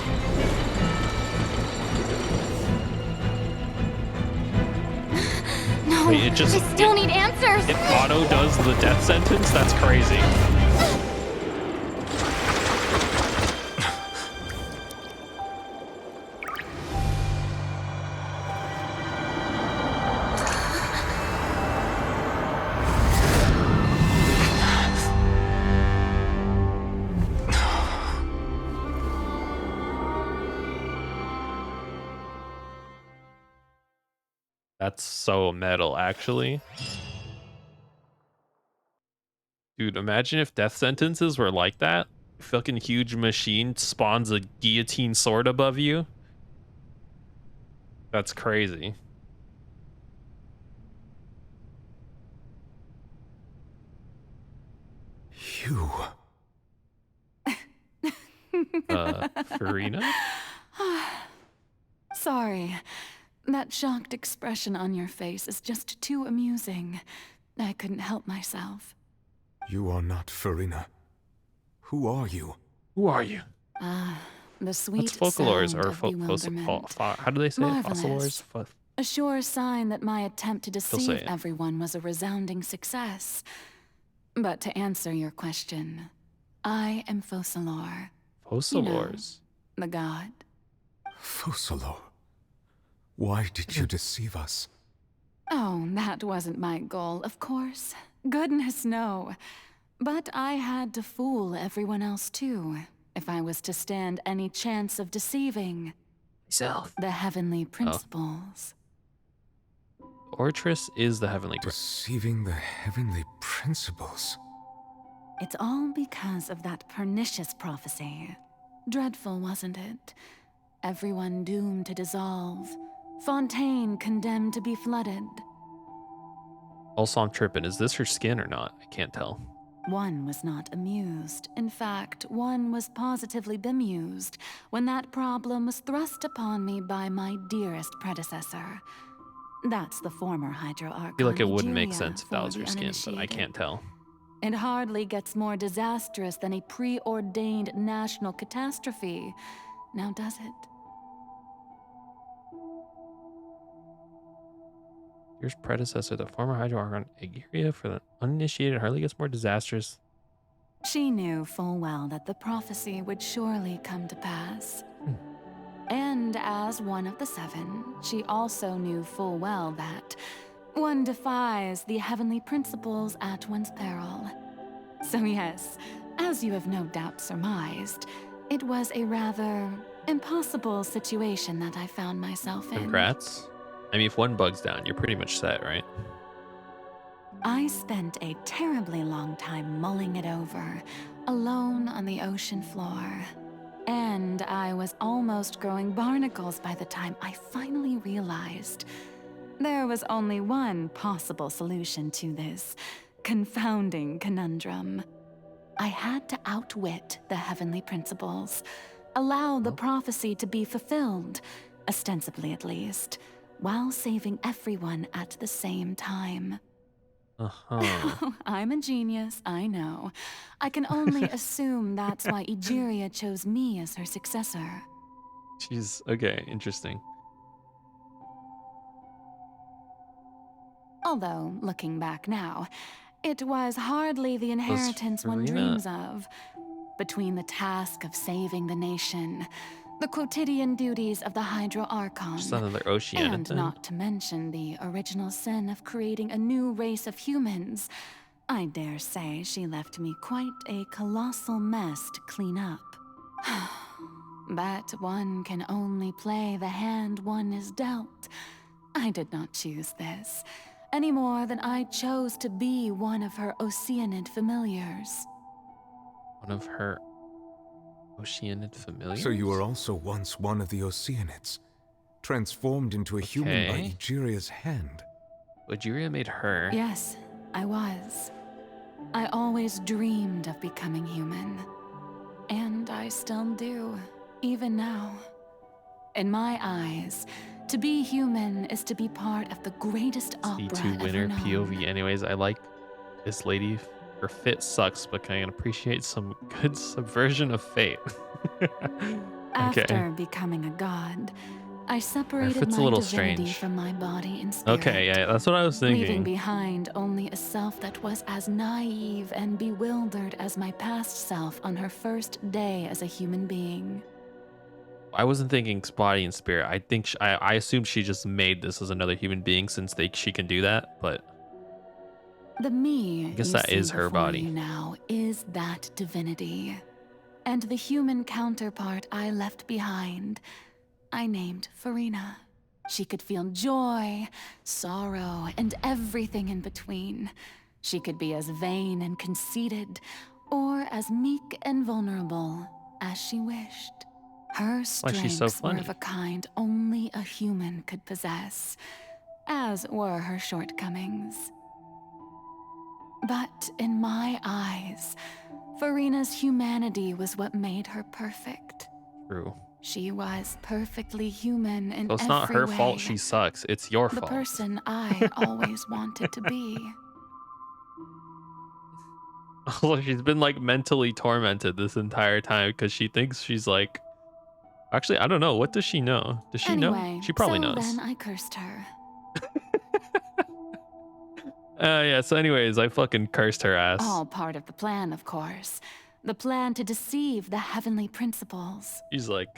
No, Wait, it just... I still need answers. It auto does the death sentence? That's crazy. That's so metal, actually. Dude, imagine if death sentences were like that. Fucking huge machine spawns a guillotine sword above you. That's crazy. You. Farina? Sorry. That shocked expression on your face is just too amusing. I couldn't help myself. You are not Farina. Who are you? Who are you? The sweet That's folklores sound or of bewilderment. how do they say it? Marvelous. Fossilores? A sure sign that my attempt to say deceive it. everyone was a resounding success. But to answer your question, I am Fossilor. Fossilores? The god. Fossilor. Why did you deceive us? Oh, that wasn't my goal, of course. Goodness, no. But I had to fool everyone else too, if I was to stand any chance of deceiving Myself. the heavenly principles. Ortress is the heavenly Deceiving the heavenly principles. It's all because of that pernicious prophecy. Dreadful, wasn't it? Everyone doomed to dissolve. Fontaine condemned to be flooded. Also, I'm tripping. Is this her skin or not? I can't tell. One was not amused. In fact, one was positively bemused when that problem was thrust upon me by my dearest predecessor. That's the former Hydro Archon. I feel like it wouldn't make Egeria, sense if that for was the her skin, but I uninitiated. can't tell. It hardly gets more disastrous than a preordained national catastrophe. Now does it? Here's predecessor, the former Hydro Archon Egeria, for the uninitiated hardly gets more disastrous. She knew full well that the prophecy would surely come to pass. And as one of the seven, she also knew full well that one defies the heavenly principles at one's peril. So yes, as you have no doubt surmised, it was a rather impossible situation that I found myself in. Congrats. I mean, if one bug's down, you're pretty much set, right? I spent a terribly long time mulling it over, alone on the ocean floor. And I was almost growing barnacles by the time I finally realized there was only one possible solution to this confounding conundrum. I had to outwit the heavenly principles, allow the prophecy to be fulfilled, ostensibly at least, while saving everyone at the same time. I'm a genius, I know. I can only assume that's why Egeria chose me as her successor. She's okay, interesting. Although, looking back now, it was hardly the inheritance one Farina- dreams of. Between the task of saving the nation, the quotidian duties of the Hydro Archon, Just another Oceanic and then. not to mention the original sin of creating a new race of humans, I dare say she left me quite a colossal mess to clean up. But one can only play the hand one is dealt. I did not choose this, any more than I chose to be one of her Oceanid familiars. One of her Oceanid familiars? So you were also once one of the Oceanids, transformed into a human by Okay. Egeria's hand. Egeria made her. Yes, I was. I always dreamed of becoming human. And I still do, even now. In my eyes, to be human is to be part of the greatest opera C2 ever winner known. POV. Anyways, I like this lady. Her fit sucks, but I can appreciate some good subversion of fate. After becoming a god, I separated fit's a my little divinity strange. from my body and spirit. Okay, yeah, that's what I was Leaving thinking. behind only a self that was as naive and bewildered as my past self on her first day as a human being. I wasn't thinking body and spirit. I think I assumed she just made this as another human being since she can do that. But The me I guess you that see is her before body. you now is that divinity. And the human counterpart I left behind, I named Farina. She could feel joy, sorrow, and everything in between. She could be as vain and conceited, or as meek and vulnerable as she wished. Her why strengths she's so were funny. of a kind only a human could possess, as were her shortcomings. But in my eyes, Farina's humanity was what made her perfect. True. She was perfectly human in So it's every not her way. fault she sucks. It's your The fault. person I always wanted to be. Also, she's been like mentally tormented this entire time because she thinks she's like. Actually, I don't know. What does she know? Does she know? Anyway, She probably so knows. then I cursed her. Yeah. So, anyways, I fucking cursed her ass. All part of the plan, of course. The plan to deceive the heavenly principles. She's like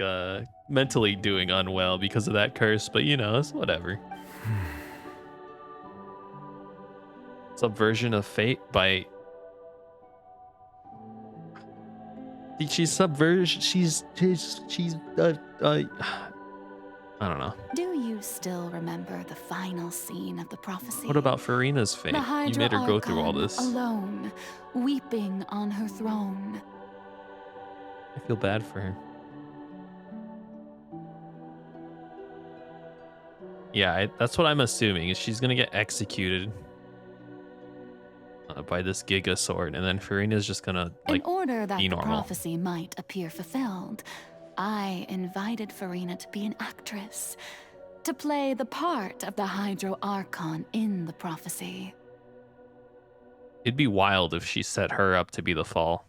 mentally doing unwell because of that curse, but you know, it's whatever. Subversion of Fate by. She's subversion. She's I don't know. Do you still remember the final scene of the prophecy? What about Farina's fate? The You Hydra made her go through all Archon, this. alone, weeping on her throne. I feel bad for her. Yeah, that's what I'm assuming. Is she's gonna get executed by this Giga sword, and then Farina's just gonna like In order that be the normal. prophecy might appear fulfilled, I invited Farina to be an actress, to play the part of the Hydro Archon in the prophecy. It'd be wild if she set her up to be the fall.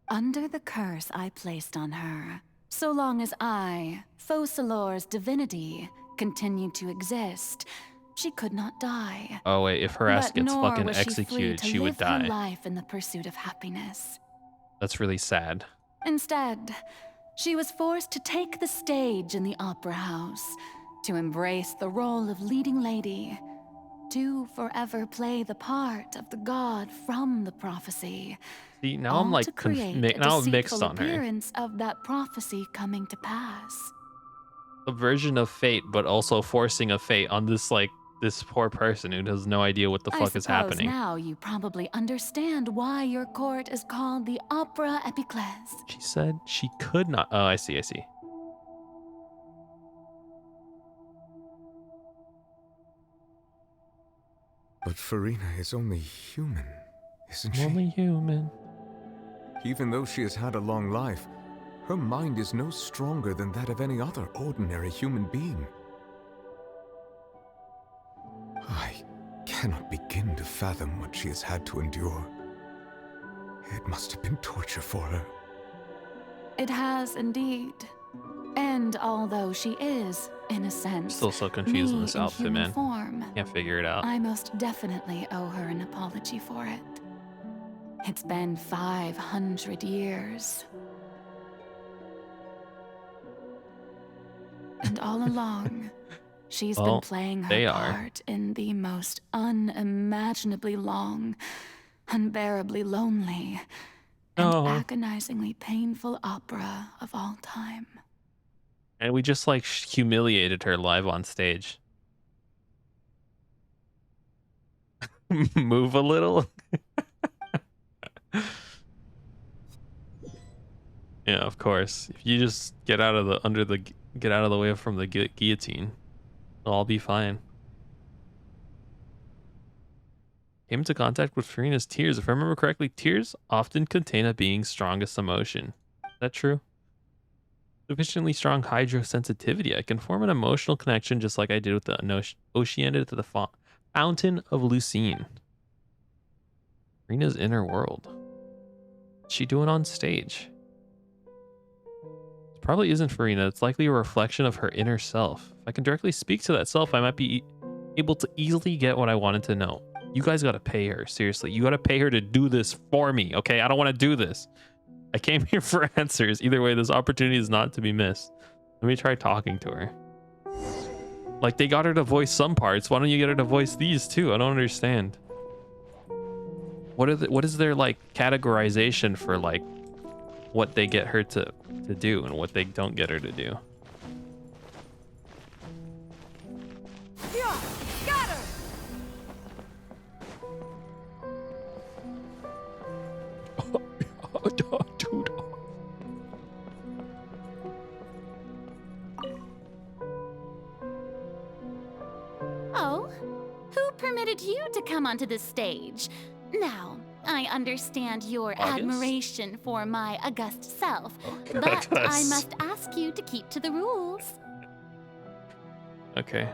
Under the curse I placed on her, so long as I, Focalor's divinity, continued to exist, she could not die. Oh wait, if her ass But gets nor fucking was she free executed, to she would live her die. life in the pursuit of happiness. That's really sad. Instead, she was forced to take the stage in the opera house, to embrace the role of leading lady, to forever play the part of the god from the prophecy. See, now all I'm like to create a now I'm mixed deceitful on her. appearance of that prophecy coming to pass. Subversion of fate, but also forcing a fate on this like this poor person who has no idea what the I fuck is suppose happening. now you probably understand why your court is called the Opera Epiclese. She said she could not. Oh, I see. I see. But Farina is only human, isn't she? Only human. Even though she has had a long life, her mind is no stronger than that of any other ordinary human being. I cannot begin to fathom what she has had to endure. It must have been torture for her. It has indeed. And although she is, in a sense, Still so confused in me this in outfit, human man. form, Can't figure it out. I most definitely owe her an apology for it. It's been 500 years. And all along, she's Well, been playing they her are. part in the most unimaginably long, unbearably lonely, and No. agonizingly painful opera of all time. And we just like humiliated her live on stage. Move a little. Yeah, of course. If you just get out of the way from the guillotine, it'll all be fine. Came into contact with Farina's tears. If I remember correctly, tears often contain a being's strongest emotion. Is that true? Sufficiently strong hydrosensitivity. I can form an emotional connection just like I did with the Oceanid to the Fountain of Lucine. Farina's inner world. What's she doing on stage? It probably isn't Farina. It's likely a reflection of her inner self. If I can directly speak to that self, I might be able to easily get what I wanted to know. You guys gotta pay her. Seriously, you gotta pay her to do this for me, okay? I don't want to do this. I came here for answers. Either way, this opportunity is not to be missed. Let me try talking to her. Like, they got her to voice some parts. Why don't you get her to voice these too? I don't understand. What is their like categorization for like what they get her to do and what they don't get her to do? Yeah, got her. Dude. Oh, who permitted you to come onto this stage? Now, I understand your August? admiration for my august self, but I August. must ask you to keep to the rules. Okay.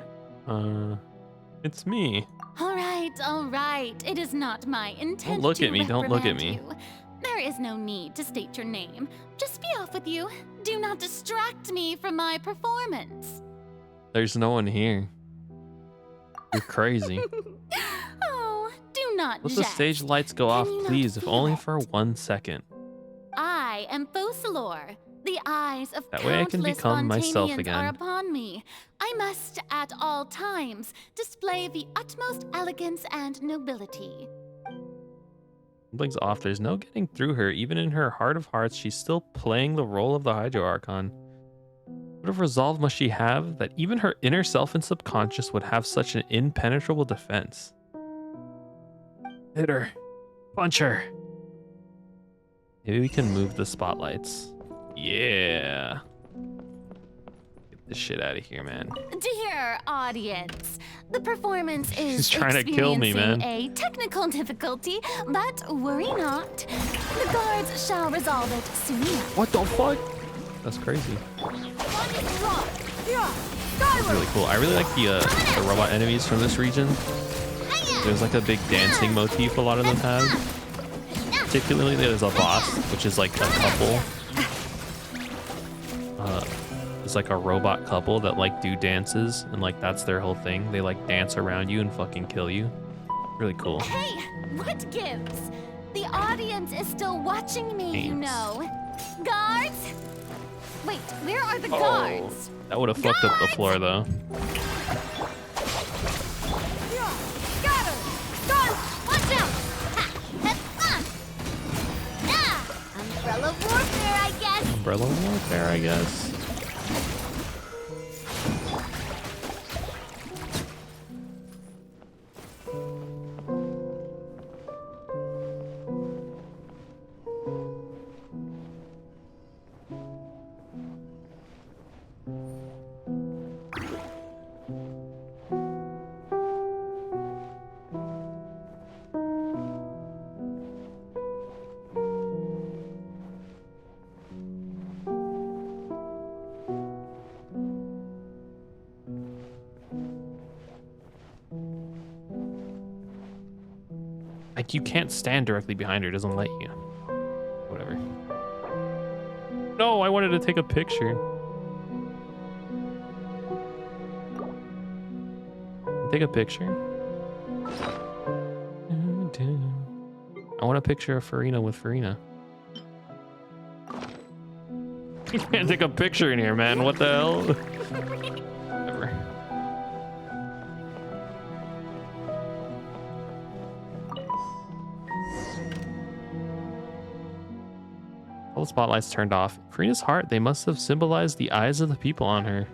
It's me. All right. It is not my intent look to at me, don't look at reprimand me. you. There is no need to state your name. Just be off with you. Do not distract me from my performance. There's no one here. You're crazy. Oh, do not Let the jest. stage lights go off, please, if only for 1 second. I am Focalor. The eyes of That way I can countless become myself Spontaneans again. are upon me. I must, at all times, display the utmost elegance and nobility. Something's off. There's no getting through her. Even in her heart of hearts, she's still playing the role of the Hydro Archon. What of resolve must she have that even her inner self and subconscious would have such an impenetrable defense? Hit her. Punch her. Maybe we can move the spotlights. Yeah. Get this shit out of here, man. Dear audience, the performance is She's trying to kill me, man. experiencing a technical difficulty, but worry not. The guards shall resolve it soon enough. What the fuck? That's crazy. It's really cool. I really like the robot enemies from this region. There's like a big dancing motif a lot of them have. Particularly there's a boss, which is like a couple. It's like a robot couple that like do dances, and like that's their whole thing. They like dance around you and fucking kill you. Really cool. Hey, what gives? The audience is still watching me, you know. Guards? Wait, where are the guards? That would have fucked up the floor though. Watch out! Umbrella warfare, I guess. Umbrella warfare, I guess. Like, you can't stand directly behind her. It doesn't let you. Whatever. No, I wanted to take a picture. Take a picture. I want a picture of Farina with Farina. You can't take a picture in here, man. What the hell? Whatever. All the spotlights turned off. Farina's heart, they must have symbolized the eyes of the people on her.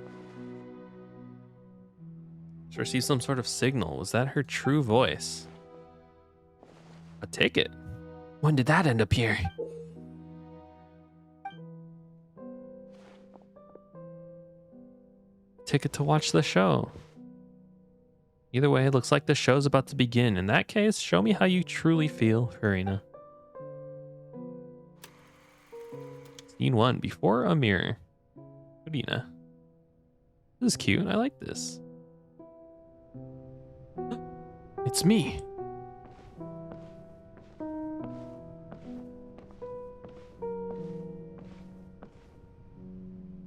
She received some sort of signal. Was that her true voice? A ticket? When did that end up here? Ticket to watch the show. Either way, it looks like the show's about to begin. In that case, show me how you truly feel, Farina. Scene 1, before a mirror. Farina. This is cute. I like this. It's me.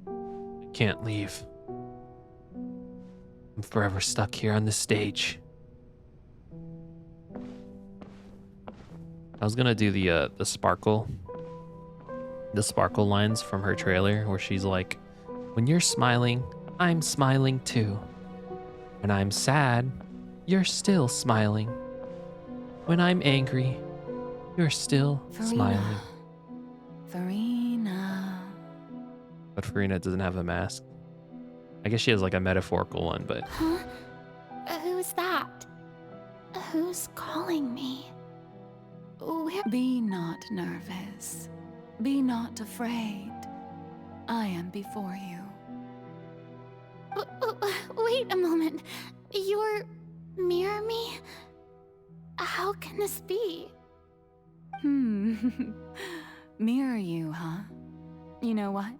I can't leave. I'm forever stuck here on this stage. I was gonna do the sparkle lines from her trailer where she's like, when you're smiling, I'm smiling too. When I'm sad, you're still smiling. When I'm angry, you're still smiling. Farina. But Farina doesn't have a mask. I guess she has like a metaphorical one, but... Huh? Who's that? Who's calling me? Where? Be not nervous. Be not afraid. I am before you. Wait a moment. You're... Mirror me? How can this be? Mirror you, huh? You know what?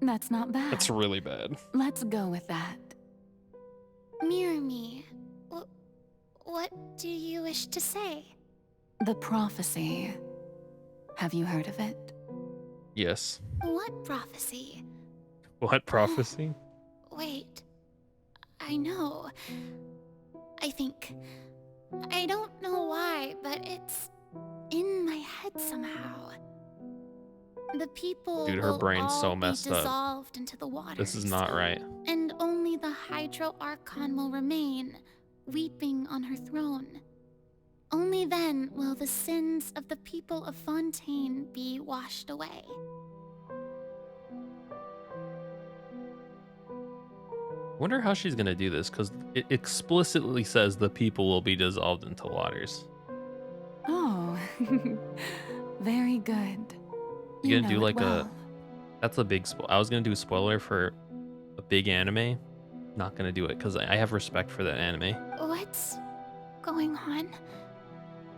That's not bad. That's really bad. Let's go with that. Mirror me. What do you wish to say? The prophecy. Have you heard of it? Yes. What prophecy? What prophecy? Wait. I know. I think. I don't know why, but it's in my head somehow. The people Dude, her will brain's all so be messed up. dissolved into the waters. This is not right. And only the Hydro Archon will remain, weeping on her throne. Only then will the sins of the people of Fontaine be washed away. Wonder how she's gonna do this, because it explicitly says the people will be dissolved into waters. Oh, very good. You gonna do know it like well. that's a big I was gonna do a spoiler for a big anime. Not gonna do it because I have respect for that anime. What's going on?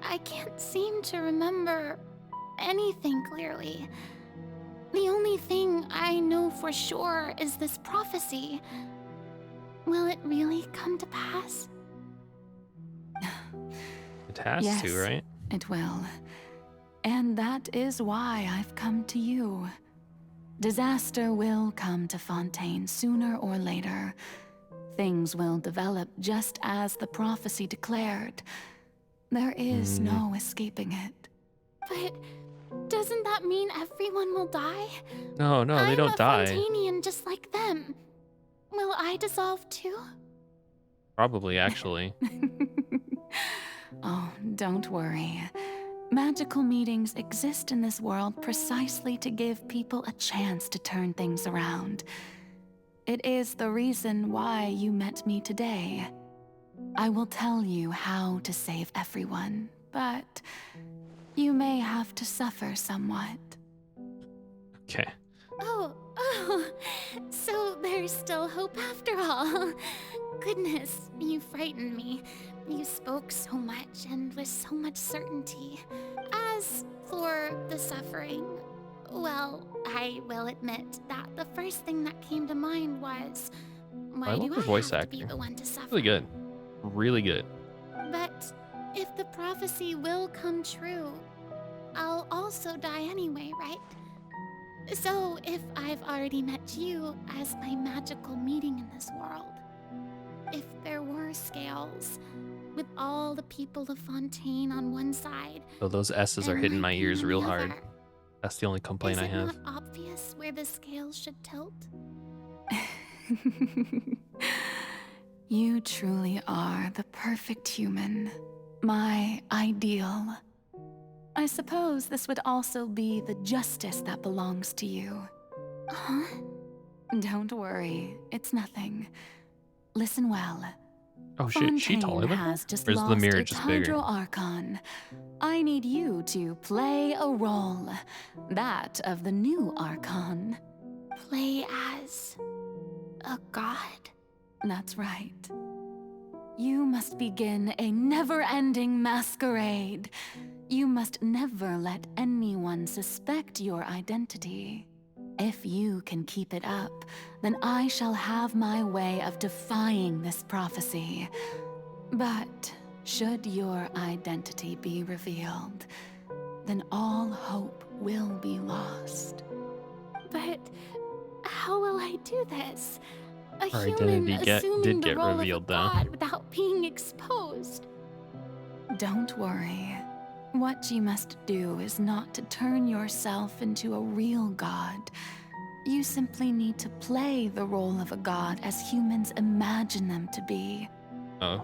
I can't seem to remember anything clearly. The only thing I know for sure is this prophecy. Will it really come to pass? It has Yes, to, right? it will. And that is why I've come to you. Disaster will come to Fontaine sooner or later. Things will develop just as the prophecy declared. There is no escaping it. But doesn't that mean everyone will die? No, they don't die. I'm a Fontainian just like them. Will I dissolve too? Probably, actually. Oh, don't worry. Magical meetings exist in this world precisely to give people a chance to turn things around. It is the reason why you met me today. I will tell you how to save everyone, but you may have to suffer somewhat. Okay. Oh, so there's still hope after all. Goodness, you frightened me. You spoke so much and with so much certainty. As for the suffering, well, I will admit that the first thing that came to mind was, why I do love the I voice have to actor. be the one to suffer? Really good. Really good. But if the prophecy will come true, I'll also die anyway, right? So if I've already met you as my magical meeting in this world, if there were scales, with all the people of Fontaine on one side, So those S's are and hitting my pain ears on real the hard. other, That's the only complaint is I it have. not obvious where the scales should tilt? You truly are the perfect human. My ideal. I suppose this would also be the justice that belongs to you. Huh? Don't worry, it's nothing. Listen well. Oh shit, is she Fontaine taller than her? has just Or is lost the mirror its just bigger? Hydro Archon. I need you to play a role. That of the new Archon. Play as a god? That's right. You must begin a never-ending masquerade. You must never let anyone suspect your identity. If you can keep it up, then I shall have my way of defying this prophecy. But should your identity be revealed, then all hope will be lost. But how will I do this? A Her human identity assuming did the get role revealed, of a though. god without being exposed. Don't worry. What you must do is not to turn yourself into a real god. You simply need to play the role of a god as humans imagine them to be. Oh.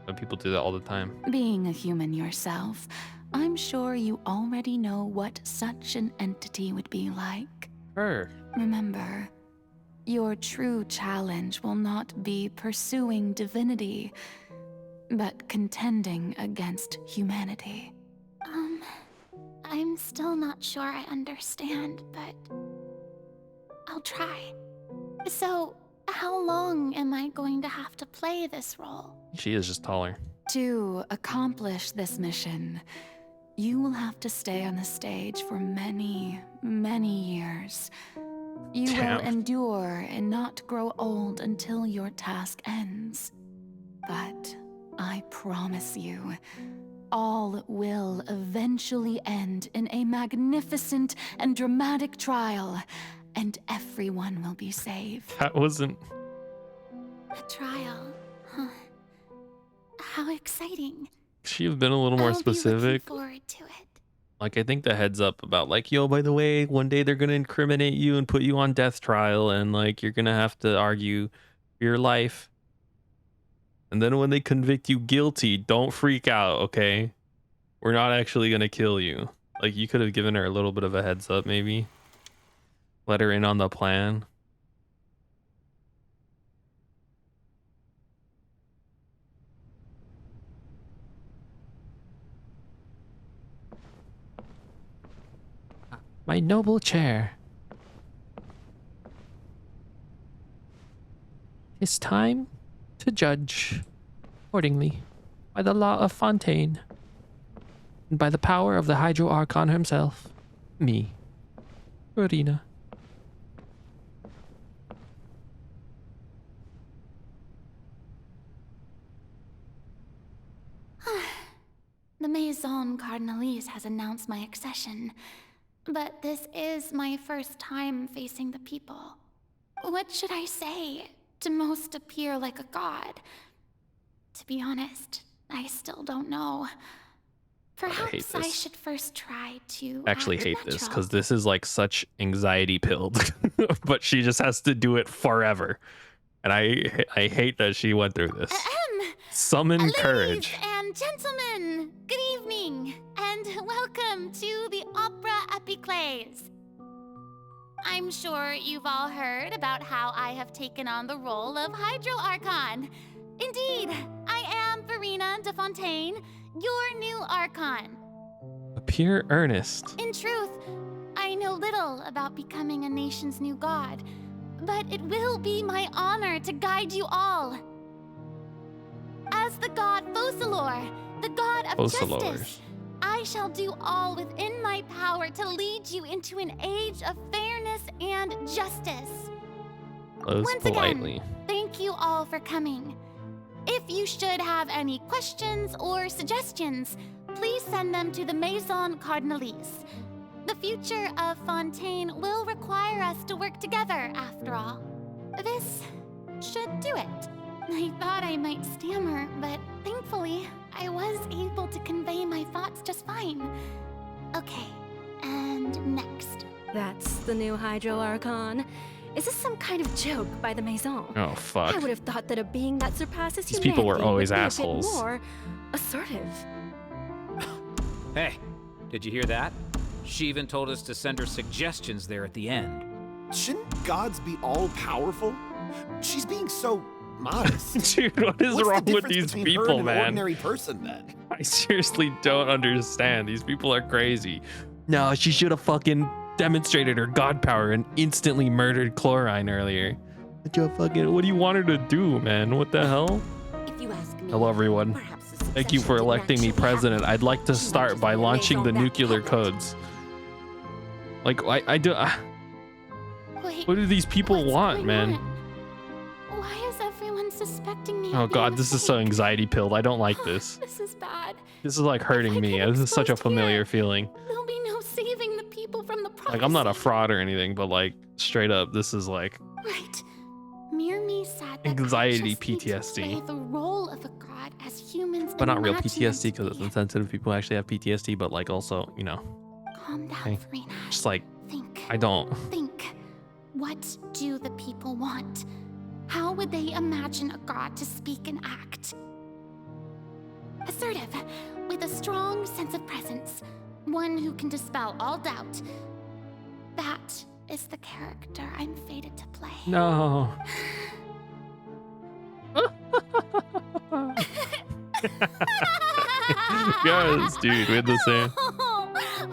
But people do that all the time. Being a human yourself, I'm sure you already know what such an entity would be like. Her. Remember, your true challenge will not be pursuing divinity, but contending against humanity. I'm still not sure I understand, but I'll try. So, how long am I going to have to play this role? She is just taller. To accomplish this mission, you will have to stay on the stage for many, many years. You will endure and not grow old until your task ends. But I promise you, all will eventually end in a magnificent and dramatic trial, and everyone will be saved. That wasn't... A trial, huh? How exciting. Should have been a little more specific. Be looking forward to it. Like, I think the heads up about like, yo, by the way, one day they're gonna incriminate you and put you on death trial, and like you're gonna have to argue for your life. And then when they convict you guilty, don't freak out, okay? We're not actually gonna kill you. Like, you could have given her a little bit of a heads up, maybe. Let her in on the plan. My noble chair. It's time to judge accordingly by the law of Fontaine and by the power of the Hydro Archon himself, me, Verena. The Maison Cardinalise has announced my accession, but this is my first time facing the people. What should I say to most appear like a god? To be honest, I still don't know. Perhaps I should first try to Actually hate this because this is like such anxiety pilled, but she just has to do it forever. And I hate that she went through this. Summon courage. And gentlemen, good evening, and welcome to the Opera Epiclese. I'm sure you've all heard about how I have taken on the role of Hydro Archon. Indeed, I am Verena de Fontaine, your new Archon. Appear earnest. In truth, I know little about becoming a nation's new god, but it will be my honor to guide you all. As the god Focalor, the god of justice, I shall do all within my power to lead you into an age of fairness and justice. Once again, thank you all for coming. If you should have any questions or suggestions, please send them to the Maison Cardinalise. The future of Fontaine will require us to work together, after all. This should do it. I thought I might stammer, but thankfully, I was able to convey my thoughts just fine. Okay, and next. That's the new Hydro Archon. Is this some kind of joke by the Maison? Oh, fuck. I would have thought that a being that surpasses These humanity people were always would be assholes. A bit more assertive. Hey, did you hear that? She even told us to send her suggestions there at the end. Shouldn't gods be all-powerful? She's being so modest. Dude, what is wrong with these people, man? Ordinary person, then. I seriously don't understand. These people are crazy. No, she should have fucking demonstrated her god power and instantly murdered Chlorine earlier. What do you want her to do, man? What the hell? If you ask me, Hello, everyone. Thank you for electing me president. I'd like to start by launching the nuclear codes. Like, I do. What do these people want, man? Why is everyone suspecting me? Oh god, this is so anxiety pilled. I don't like this. This is bad. This is like hurting me. This is such a familiar feeling. There'll be no saving the people from the prophecy. Like, I'm not a fraud or anything, but like, straight up, this is like Right. Mirmi said that anxiety play PTSD. the role of a god as humans. But not real imagine PTSD because it's insensitive people actually have PTSD, but like also, you know. Calm down, Okay. Verena. Just like, Think. I don't. Think. What do the people want? How would they imagine a god to speak and act? Assertive, with a strong sense of presence. One who can dispel all doubt. That is the character I'm fated to play. No. Yes, dude, we're the same. Oh,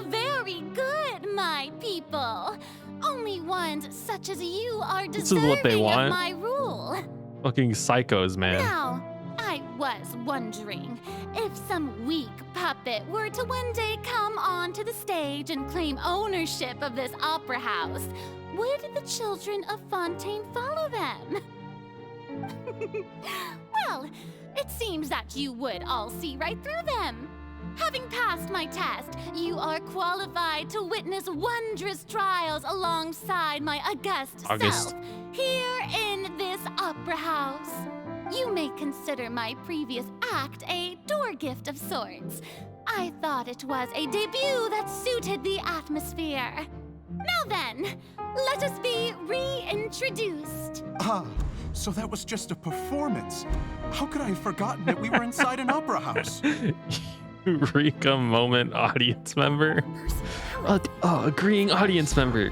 very good, my people. Only ones such as you are This is deserving what they want. of my rule. Fucking psychos, man. Now, I was wondering, if some weak puppet were to one day come onto the stage and claim ownership of this opera house, would the children of Fontaine follow them? Well, it seems that you would all see right through them. Having passed my test, you are qualified to witness wondrous trials alongside my august self here in this opera house. You may consider my previous act a door gift of sorts. I thought it was a debut that suited the atmosphere. Now then, let us be reintroduced. Ah, so that was just a performance. How could I have forgotten that we were inside an opera house? Eureka moment audience member. Agreeing audience member.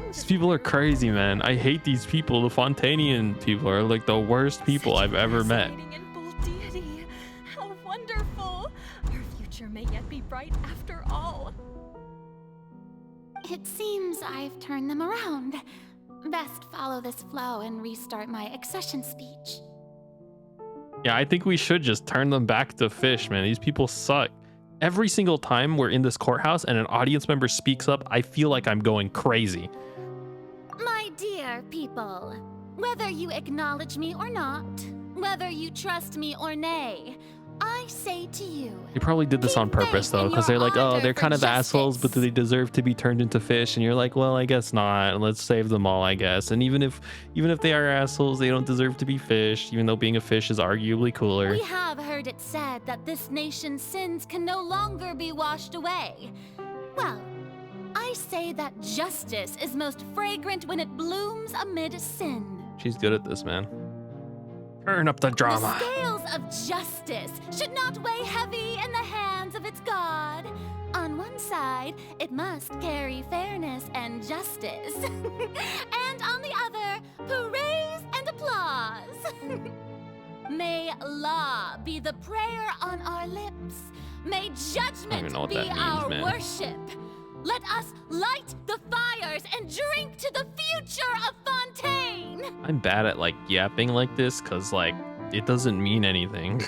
These people are crazy, man. I hate these people. The Fontainian people are like the worst people I've ever met. Deity, how wonderful! Our future may yet be bright after all. It seems I've turned them around. Best follow this flow and restart my accession speech. Yeah, I think we should just turn them back to fish, man. These people suck. Every single time we're in this courthouse and an audience member speaks up, I feel like I'm going crazy. My dear people, whether you acknowledge me or not, whether you trust me or nay, I say to you, They probably did this on purpose, though, because they're like, oh, they're kind of assholes, but do they deserve to be turned into fish? And you're like, well, I guess not. Let's save them all, I guess. And even if they are assholes, they don't deserve to be fish, even though being a fish is arguably cooler. we have heard it said that this nation's sins can no longer be washed away. Well, I say that justice is most fragrant when it blooms amid sin. She's good at this, man. Turn up the drama. The scales of justice should not weigh heavy in the hands of its God. On one side, it must carry fairness and justice. And on the other, praise and applause. May law be the prayer on our lips. May judgment what be that means, our man. worship. Let us light the fires and drink to the future of Fontaine. I'm bad at like yapping like this because like it doesn't mean anything.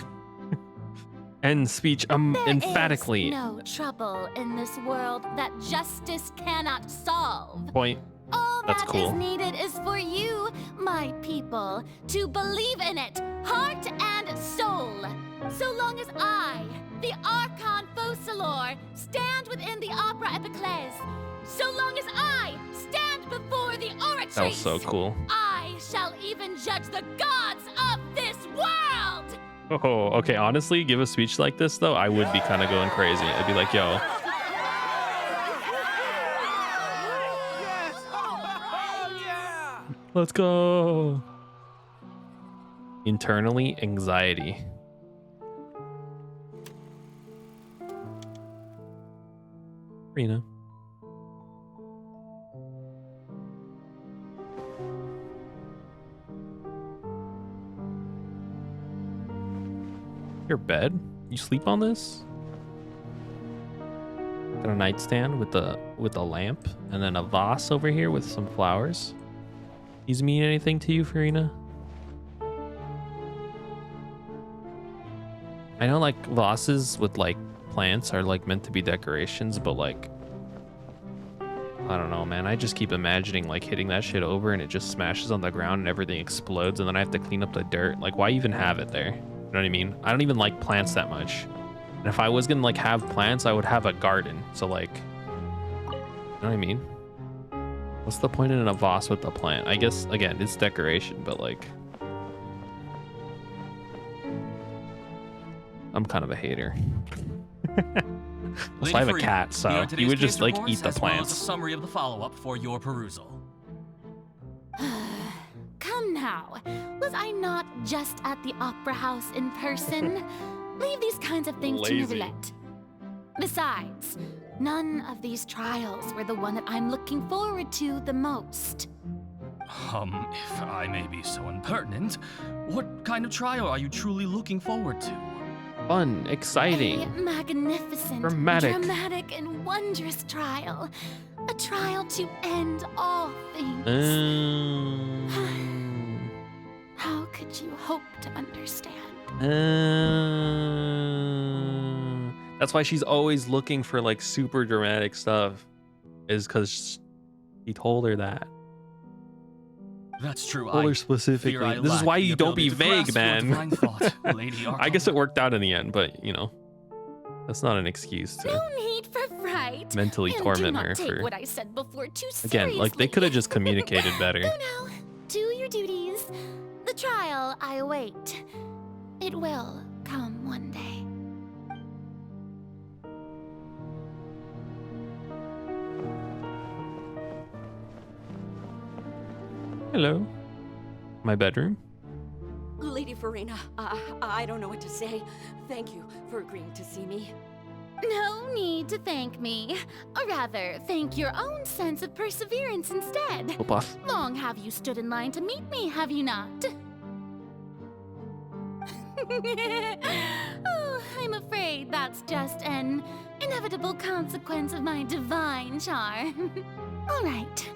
End speech emphatically. There is no trouble in this world that justice cannot solve. Point. All That's that cool. is needed is for you, my people, to believe in it, heart and soul. So long as I, the Archon Focalor, stand within the Opera Epiclese, so long as I stand before the Oratrice, That was so cool. I shall even judge the gods of this world! Oh, okay. Honestly, give a speech like this though, I would be kind of going crazy. I'd be like, yo. Let's go. Internally, anxiety. Rena. Your bed? You sleep on this? Got a nightstand with a lamp and then a vase over here with some flowers. These mean anything to you, Farina? I know like vases with like plants are like meant to be decorations, but like I don't know, man. I just keep imagining like hitting that shit over and it just smashes on the ground and everything explodes and then I have to clean up the dirt. Like why even have it there? You know what I mean? I don't even like plants that much. And if I was gonna like have plants, I would have a garden. So like, you know what I mean? What's the point in a vase with a plant? I guess again, it's decoration, but like, I'm kind of a hater. Also, I have a cat, so you would just like eat the as plants. well as a summary of the follow-up for your perusal. Come now, was I not just at the Opera House in person? Leave these kinds of things to Lazy. Neuvillette. Besides, none of these trials were the one that I'm looking forward to the most. If I may be so impertinent, what kind of trial are you truly looking forward to? Fun, exciting, A magnificent, dramatic and wondrous trial. A trial to end all things. How could you hope to understand? That's why she's always looking for like super dramatic stuff, is because he told her that. That's true. Told her fear specifically. I This is lack why the you don't ability be to grasp vague, your man. divine thought, Lady I guess it worked out in the end, but you know, that's not an excuse to No need for fright. mentally And torment do her not take for. what I said before too Again, like they seriously. could have just communicated better. Uno, do your duties. The trial I await. It will come one day. Hello. My bedroom. Lady Farina, I don't know what to say. Thank you for agreeing to see me. No need to thank me. Or rather, thank your own sense of perseverance instead. Opa. Long have you stood in line to meet me, have you not? Oh, I'm afraid that's just an inevitable consequence of my divine charm. All right,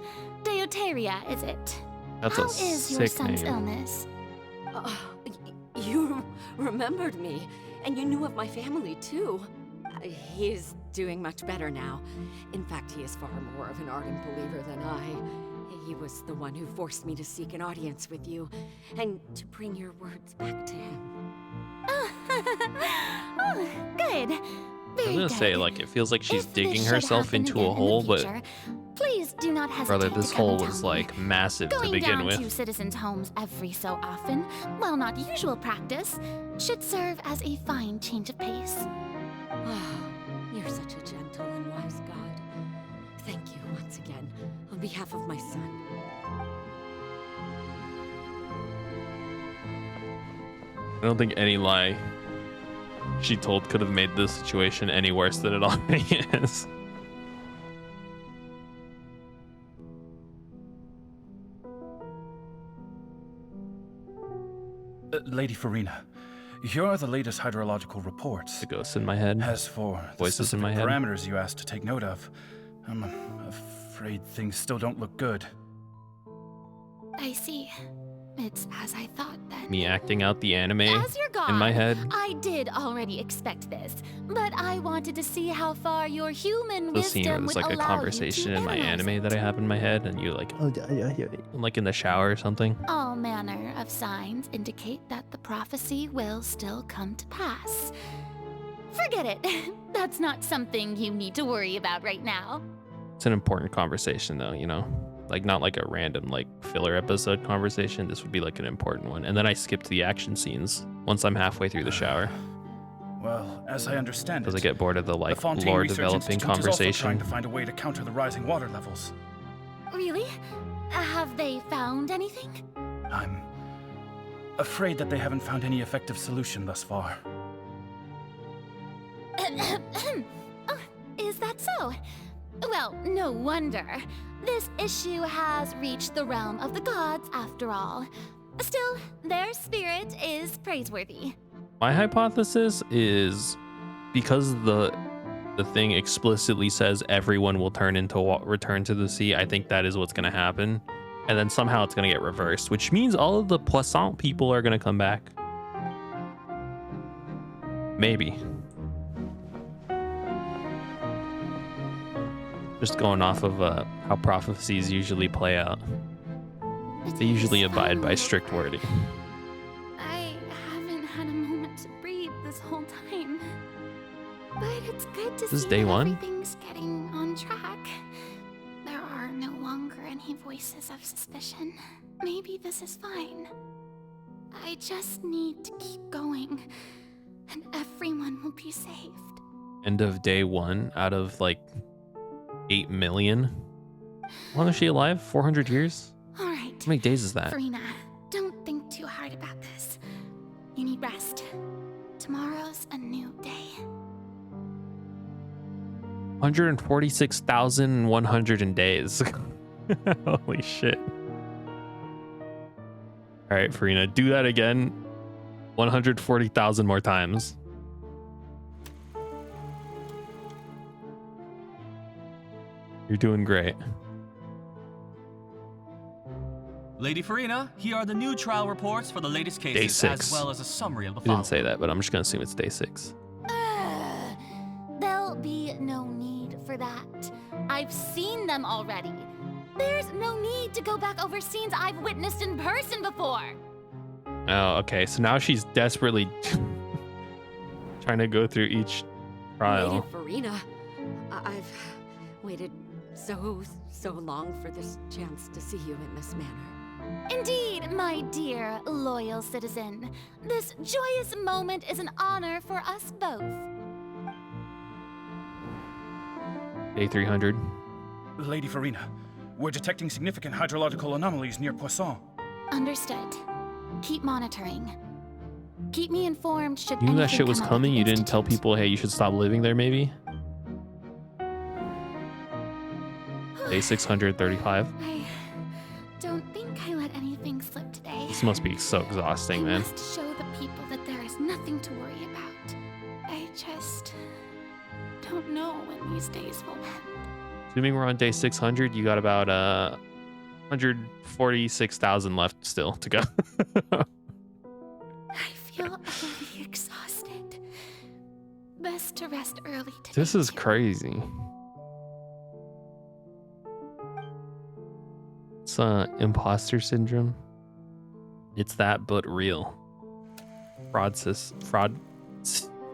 Deoteria, is it? That's How a is your sick son's name. illness? You remembered me, and you knew of my family too. He is doing much better now. In fact, he is far more of an ardent believer than I. He was the one who forced me to seek an audience with you, and to bring your words back to him. Oh, good. I was Very gonna good. say, like, it feels like she's If this digging should herself happen into again a in the hole, but future, please do not hesitate brother, to this come hole and tell was me. like massive to Going begin down with. to citizens' homes every so often, while not usual practice, should serve as a fine change of pace. You're such a gentle and wise god. Thank you once again, on behalf of my son. I don't think any lie she told could have made this situation any worse than it already is. Lady Farina, here are the latest hydrological reports. The ghosts in my head. As for the Voices in my specific head. parameters you asked to take note of, I'm afraid things still don't look good. I see. It's as I thought then. Me acting out the anime As your god, in my head. I did already expect this, but I wanted to see how far your human The scene where wisdom there's would like a allow conversation you to in my analyze anime that I have in my head, and you're like, oh, like in the shower or something. All manner of signs indicate that the prophecy will still come to pass. Forget it. That's not something you need to worry about right now. It's an important conversation, though, you know? Like, not like a random, like, filler episode conversation. This would be like an important one. And then I skip to the action scenes once I'm halfway through the shower. Well, as I understand Because I it, get bored of the, like, the Fontaine lore Research developing Institute is also trying conversation. to find a way to counter the rising water levels. Really? Have they found anything? I'm afraid that they haven't found any effective solution thus far. Oh, is that so? Well, no wonder. This issue has reached the realm of the gods after all. Still, their spirit is praiseworthy. My hypothesis is because the thing explicitly says everyone will return to the sea. I think that is what's going to happen. And then somehow it's going to get reversed, which means all of the Poisson people are going to come back. Maybe. Just going off of how prophecies usually play out. They usually abide by strict wording. I haven't had a moment to breathe this whole time. But it's good to This is see day that one? everything's getting on track. There are no longer any voices of suspicion. Maybe this is fine. I just need to keep going, and everyone will be saved. End of day one out of like 8 million. How long is she alive? 400 years? All right. How many days is that? Farina, don't think too hard about this. You need rest. Tomorrow's a new day. 146,100 in days. Holy shit. All right, Farina, do that again 140,000 more times. You're doing great. Lady Farina, here are the new trial reports for the latest cases, Day 6. as well as a summary of the He didn't following. say that, but I'm just gonna assume it's day 6. There'll be no need for that. I've seen them already. There's no need to go back over scenes I've witnessed in person before. Oh, okay. So now she's desperately trying to go through each trial. Lady Farina, I've waited so long for this chance to see you in this manner. Indeed, my dear, loyal citizen. This joyous moment is an honor for us both. Day 300. Lady Farina, we're detecting significant hydrological anomalies near Poisson. Understood. Keep monitoring. Keep me informed should You knew that anything shit was come out of coming? the You didn't Institute. tell people, hey, you should stop living there, maybe? Day 635. I don't think I let anything slip today. This must be so exhausting, man. Must show the people that there is nothing to worry about. I just don't know when these days will end. Assuming we're on day 600, you got about 146,000 left still to go. I feel utterly exhausted. Best to rest early today. This is crazy. It's imposter syndrome. It's that, but real.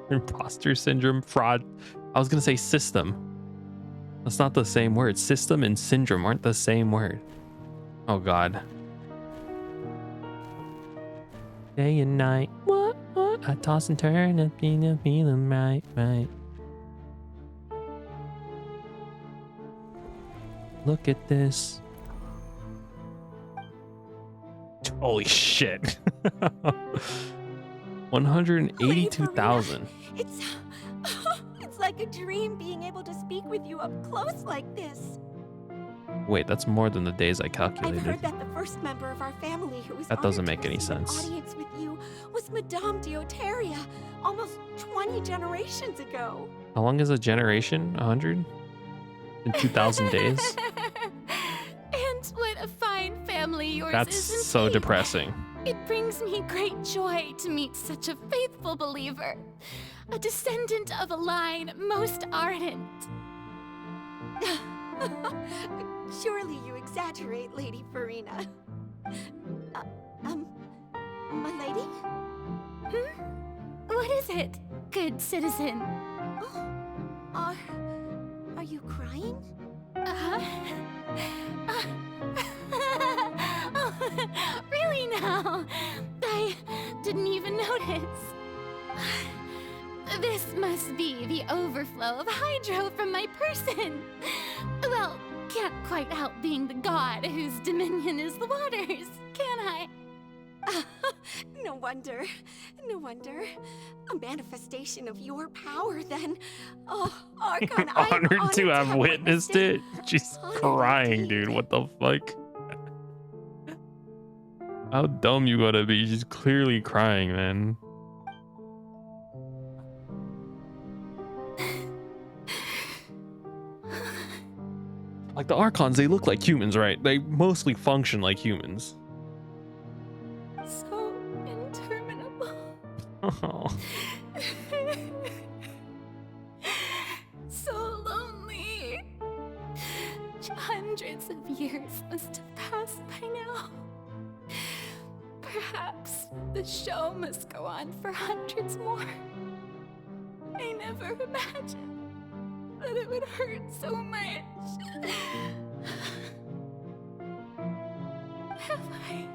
Imposter syndrome, fraud. I was gonna say system. That's not the same word. System and syndrome aren't the same word. Oh God. Day and night. What? I toss and turn up, feeling right. Look at this. Holy shit. 182,000. It's like a dream being able to speak with you up close like this. Wait, that's more than the days I I've calculated. heard that the first member of our family who was That doesn't honored make to any receive an sense. audience with you was Madame Deoteria, almost 20 generations ago. How long is a generation? 100? In 2,000 days? And what a fine family yours That's is. so indeed. depressing. It brings me great joy to meet such a faithful believer, a descendant of a line most ardent. Surely you exaggerate, Lady Farina. My lady? What is it, good citizen? Are you crying? Oh, really now? I didn't even notice. This must be the overflow of hydro from my person. Well, can't quite help being the god whose dominion is the waters, can I? No wonder. No wonder. A manifestation of your power, then. Oh, Archon, I'm Honored to have witnessed it. She's crying, dude. What the fuck? How dumb you gotta be. She's clearly crying, man. Like the Archons, they look like humans, right? They mostly function like humans. So interminable. Oh. So lonely. Hundreds of years must have passed by now. Perhaps the show must go on for hundreds more. I never imagined that it would hurt so much. Have I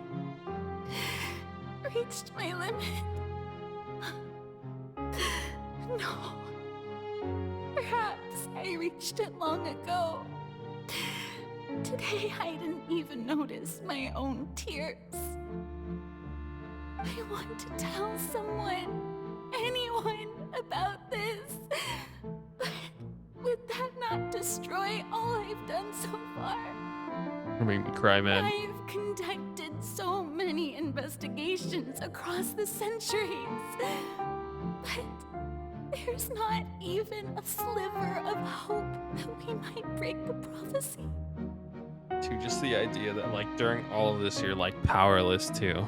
reached my limit? No. Perhaps I reached it long ago. Today I didn't even notice my own tears. I want to tell someone, anyone, about this. But would that not destroy all I've done so far? You make me cry, man. I've conducted so many investigations across the centuries. But there's not even a sliver of hope that we might break the prophecy. To just the idea that like during all of this you're like powerless too.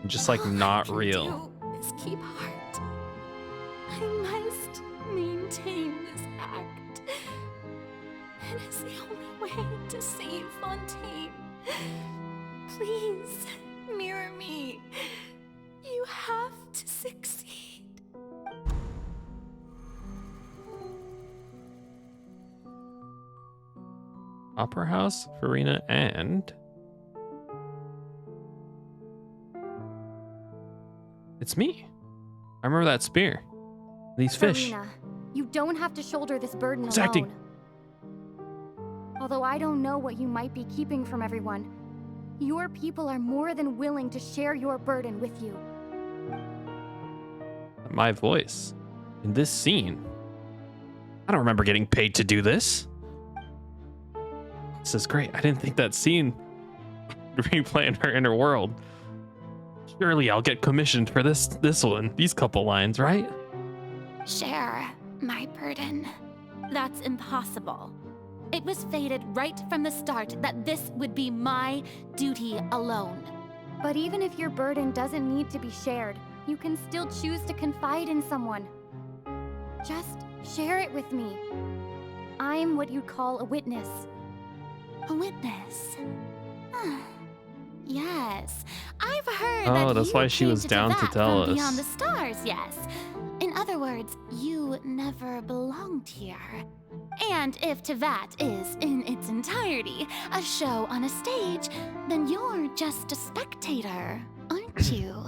Just like not real. Is keep heart. I must maintain this act. It is the only way to save Fontaine. Please, mirror me. You have to succeed. Opera House, Farina, and it's me. I remember that spear. These fish. Farina, you don't have to shoulder this burden It's alone. acting. Although I don't know what you might be keeping from everyone, your people are more than willing to share your burden with you. My voice in this scene. I don't remember getting paid to do this. This is great. I didn't think that scene replaying her inner world. Surely I'll get commissioned for this one. These couple lines, right? Share my burden. That's impossible. It was fated right from the start that this would be my duty alone. But even if your burden doesn't need to be shared, you can still choose to confide in someone. Just share it with me. I'm what you'd call a witness. A witness? Yes, I've heard Oh, that that's you why she came was to down to Teyvat tell from beyond us. the stars, yes. In other words, you never belonged here. And if Teyvat is, in its entirety, a show on a stage, then you're just a spectator, aren't you?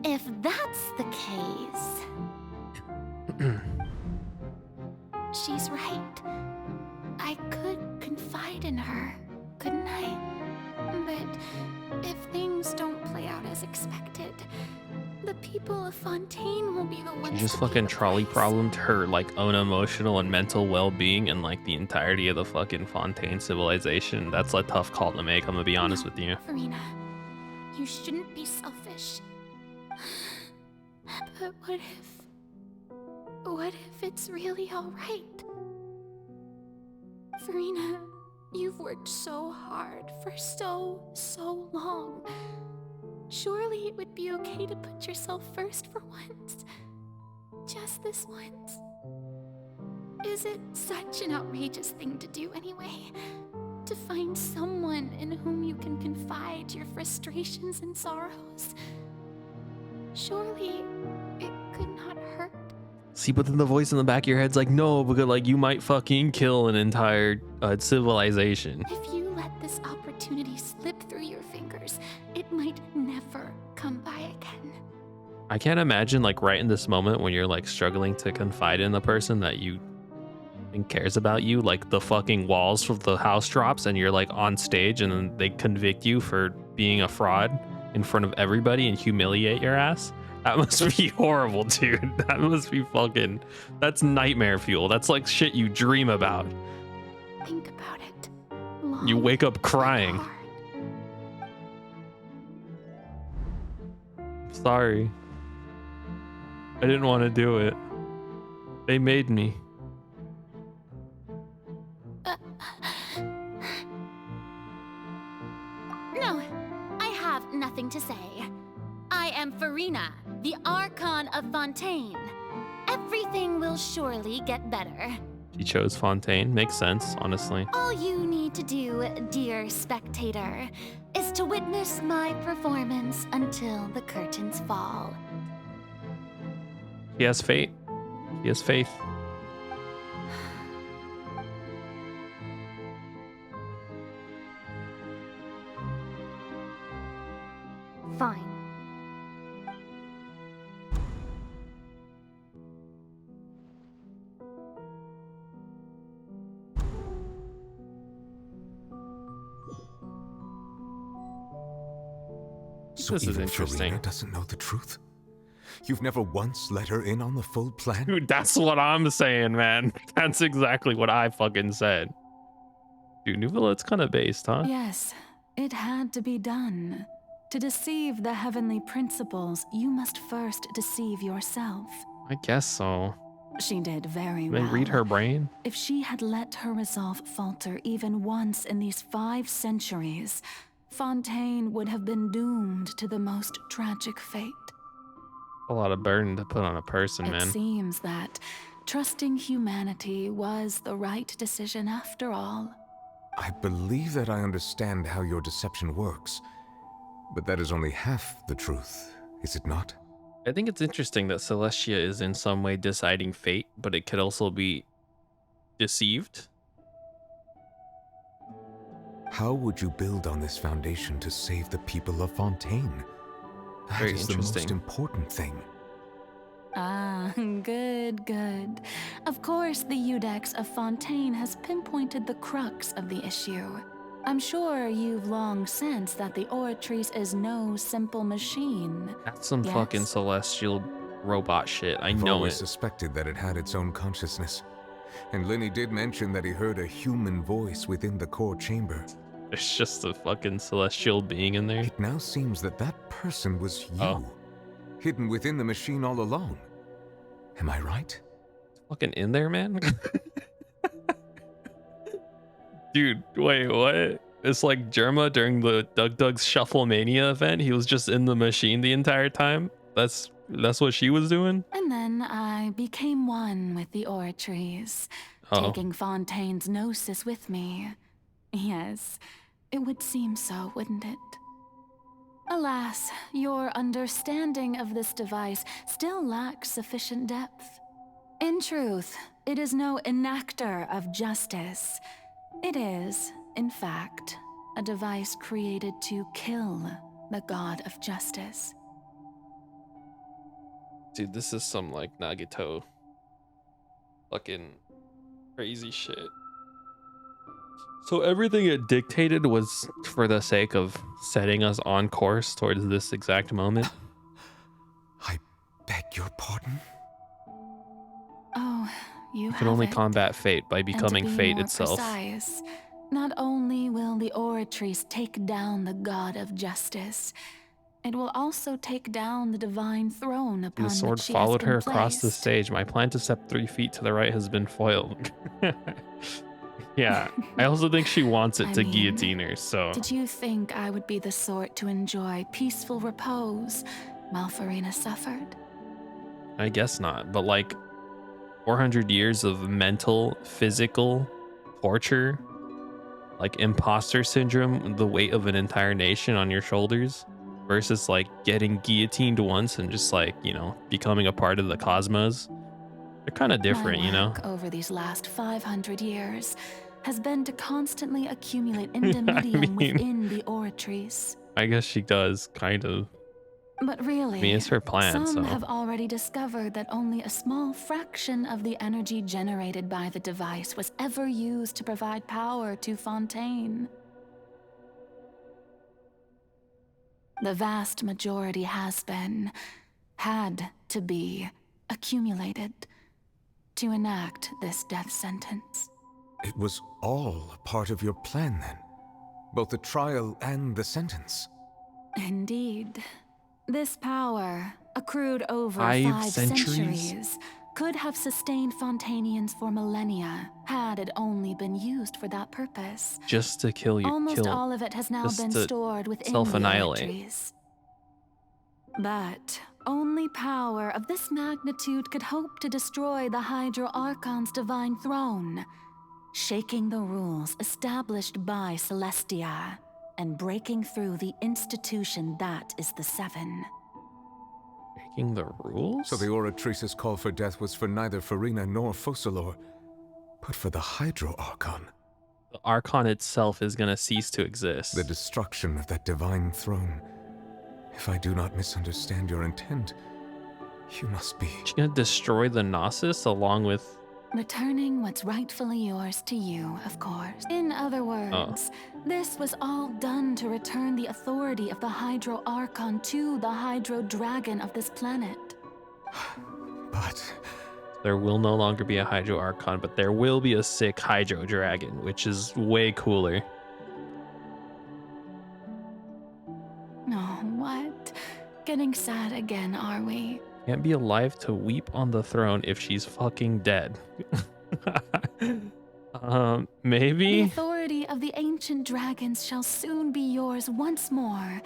If that's the case... She's right. I could confide in her, couldn't I? But if things don't play out as expected, the people of Fontaine will be the ones She just to pay fucking the trolley price. problemed her like own emotional and mental well-being and like the entirety of the fucking Fontaine civilization. That's a tough call to make, I'm gonna be honest with you. Farina, you shouldn't be selfish. But what if it's really all right? Farina, you've worked so hard for so long. Surely it would be okay to put yourself first for once. Just this once. Is it such an outrageous thing to do anyway? To find someone in whom you can confide your frustrations and sorrows? Surely it could not hurt. See, but then the voice in the back of your head's like, no, because like you might fucking kill an entire civilization. If you let this opportunity slip through your fingers, it might never come by again. I can't imagine like right in this moment when you're like struggling to confide in the person that you think cares about you, like the fucking walls of the house drops and you're like on stage and then they convict you for being a fraud in front of everybody and humiliate your ass. That must be horrible, dude. That must be fucking, that's nightmare fuel. That's like shit you dream about. Think about it. You wake up crying. Sorry. I didn't want to do it. They made me. No, I have nothing to say. I am Farina, the Archon of Fontaine. Everything will surely get better. She chose Fontaine. Makes sense, honestly. All you need to do, dear spectator, is to witness my performance until the curtains fall. She has fate. She has faith. Fine. So This is even interesting. Farina doesn't know the truth? You've never once let her in on the full plan? Dude, that's what I'm saying, man. That's exactly what I fucking said. Dude, Nuvilla's kind of based, huh? Yes, it had to be done. To deceive the heavenly principles, you must first deceive yourself. I guess so. She did very They well. read her brain? If she had let her resolve falter even once in these 5 centuries, Fontaine would have been doomed to the most tragic fate. A lot of burden to put on a person, It man. seems that trusting humanity was the right decision after all. I believe that I understand how your deception works, but that is only half the truth, is it not? I think it's interesting that Celestia is in some way deciding fate, but it could also be deceived. How would you build on this foundation to save the people of Fontaine? That Very is the most interesting. important thing. Ah, good, good. Of course, the Iudex of Fontaine has pinpointed the crux of the issue. I'm sure you've long sensed that the Oratrice is no simple machine. That's some Yes? fucking celestial robot shit. I I've know always it. suspected that it had its own consciousness. And Lenny did mention that he heard a human voice within the core chamber. There's just a fucking celestial being in there. It now seems that that person was you, Oh. hidden within the machine all along. Am I right? Fucking in there, man. Dude, wait, what? It's like Germa during the Doug's Shufflemania event. He was just in the machine the entire time. That's what she was doing. And then I became one with the Oratrice, Oh. taking Fontaine's gnosis with me. Yes, it would seem so, wouldn't it? Alas, your understanding of this device still lacks sufficient depth. In truth, it is no enactor of justice. It is, in fact, a device created to kill the god of justice. Dude, this is some like Nagato fucking crazy shit. So everything it dictated was for the sake of setting us on course towards this exact moment. Beg your pardon? Oh, you can only have it. combat fate by becoming And to be fate more itself. Precise, not only will the Oratrice take down the god of justice, it will also take down the divine throne upon The sword which she has followed been her across the placed. stage. My plan to step 3 feet to the right has been foiled. Yeah, I also think she wants it I to mean, guillotine her, so Did you think I would be the sort to enjoy peaceful repose while Farina suffered? I guess not. But like 400 years of mental, physical torture, like imposter syndrome, the weight of an entire nation on your shoulders, versus like getting guillotined once and just like, you know, becoming a part of the cosmos. They're kind of different, My you know? work over these last 500 years has been to constantly accumulate indemnitium mean- within the Oratrice. I guess she does, kind of. But really, I mean, it's her plan, some so. have already discovered that only a small fraction of the energy generated by the device was ever used to provide power to Fontaine. The vast majority had to be, accumulated to enact this death sentence. It was all part of your plan then? Both the trial and the sentence? Indeed. This power, accrued over 5 5 centuries? centuries, could have sustained Fontainians for millennia had it only been used for that purpose. Just to kill you. Almost all of it has now just been to stored within the self-annihilate. Oratrice. But only power of this magnitude could hope to destroy the Hydro Archon's divine throne, shaking the rules established by Celestia and breaking through the institution that is the Seven. Breaking the rules? So the Oratrice's call for death was for neither Farina nor Focalor, but for the Hydro Archon. The Archon itself is going to cease to exist. The destruction of that divine throne. If I do not misunderstand your intent, you must be... She's going to destroy the Gnosis along with... Returning what's rightfully yours to you, of course. In other words, this was all done to return the authority of the Hydro Archon to the Hydro Dragon of this planet. But... There will no longer be a Hydro Archon, but there will be a sick Hydro Dragon, which is way cooler. Oh, what? Getting sad again, are we? Can't be alive to weep on the throne if she's fucking dead. The Maybe? authority of the ancient dragons shall soon be yours once more,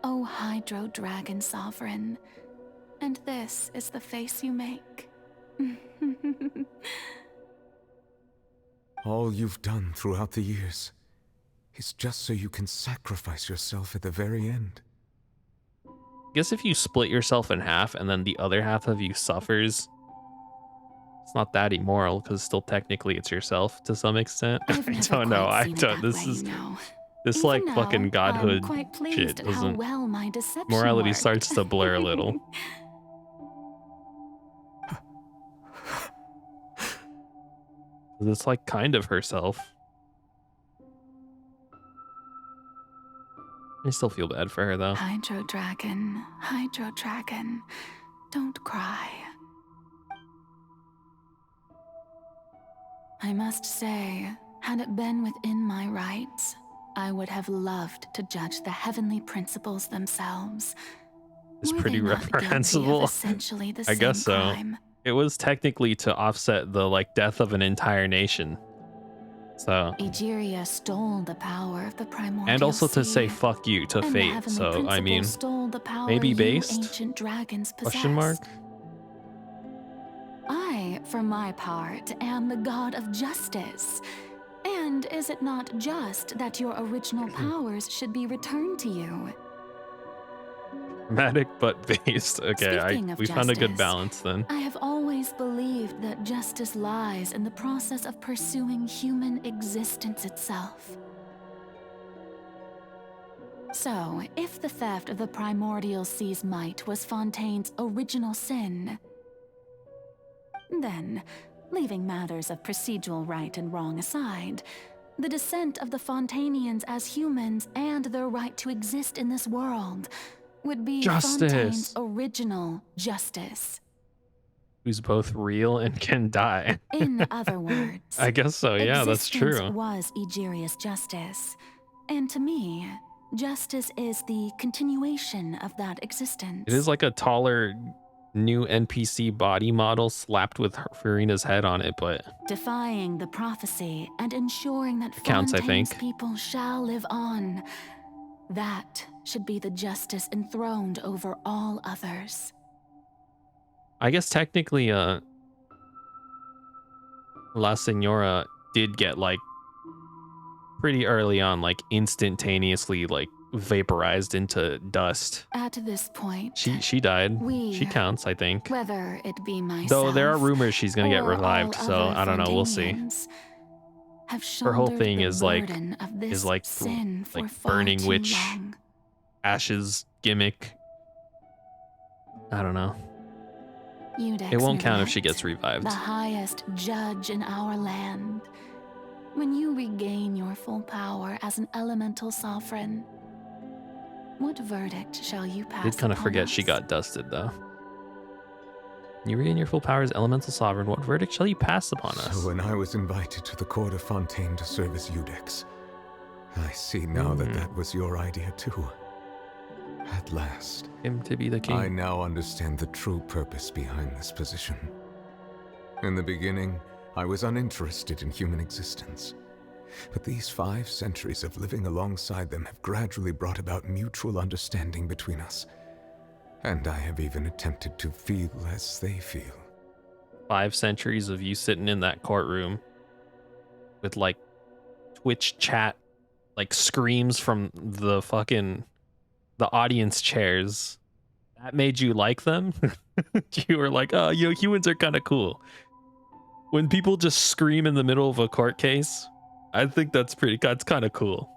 O Hydro Dragon Sovereign. And this is the face you make. All you've done throughout the years is just so you can sacrifice yourself at the very end. I guess if you split yourself in half and then the other half of you suffers, it's not that immoral because still technically it's yourself to some extent. I don't know. I don't. This is this Even like now, fucking I'm godhood quite pleased shit at how doesn't. well my deception Morality worked. starts to blur a little. 'Cause it's like kind of herself. I still feel bad for her though. Hydro Dragon, don't cry. I must say, had it been within my rights, I would have loved to judge the heavenly principles themselves. It's Were pretty they not guilty of reprehensible. essentially the I guess so. same crime? It was technically to offset the like death of an entire nation. So Egeria stole the power of the primordial and also to sea, say fuck you to and the fate. heavenly So I principles mean, stole the power maybe you based? ancient dragons Question mark? possessed. I, for my part, am the god of justice. And is it not just that your original powers should be returned to you? Dramatic but based. Okay, Speaking of we found a good justice, balance then. I have always believed that justice lies in the process of pursuing human existence itself. So, if the theft of the primordial sea's might was Fontaine's original sin, then, leaving matters of procedural right and wrong aside, the descent of the Fontanians as humans and their right to exist in this world would be Fontaine's Justice. original justice. Who's both real and can die. In other words, I guess so. Yeah, that's existence true. was Egeria's justice. And to me, justice is the continuation of that existence. It is like a taller new NPC body model slapped with Farina's head on it, but Defying the prophecy and ensuring that counts, I Fontaine's think. people shall live on. That should be the justice enthroned over all others. I guess technically La Senora did get like pretty early on, like instantaneously like vaporized into dust. At this point, She died. we, She counts, I think. whether it be myself, Though there are rumors she's gonna get or revived, all so other I don't know. We'll see. Fontanians, have Her whole shouldered thing the is like burden of this sin for far burning too witch long. ashes gimmick. I don't know. Eudex It won't count if Nuret, she gets revived. the highest judge in our land. When you regain your full power as an elemental sovereign, what verdict shall you pass Did kind of upon forget us? she got dusted though. You regain your full power as elemental sovereign. What verdict shall you pass upon us? So when I was invited to the court of Fontaine to serve as Eudex, I see now that that was your idea too. At last. Him to be the king. I now understand the true purpose behind this position. In the beginning, I was uninterested in human existence. But these 5 centuries of living alongside them have gradually brought about mutual understanding between us. And I have even attempted to feel as they feel. 5 centuries of you sitting in that courtroom with like Twitch chat, like screams from the audience chairs. That made you like them? You were like, oh, you know, humans are kind of cool. When people just scream in the middle of a court case, I think that's kind of cool.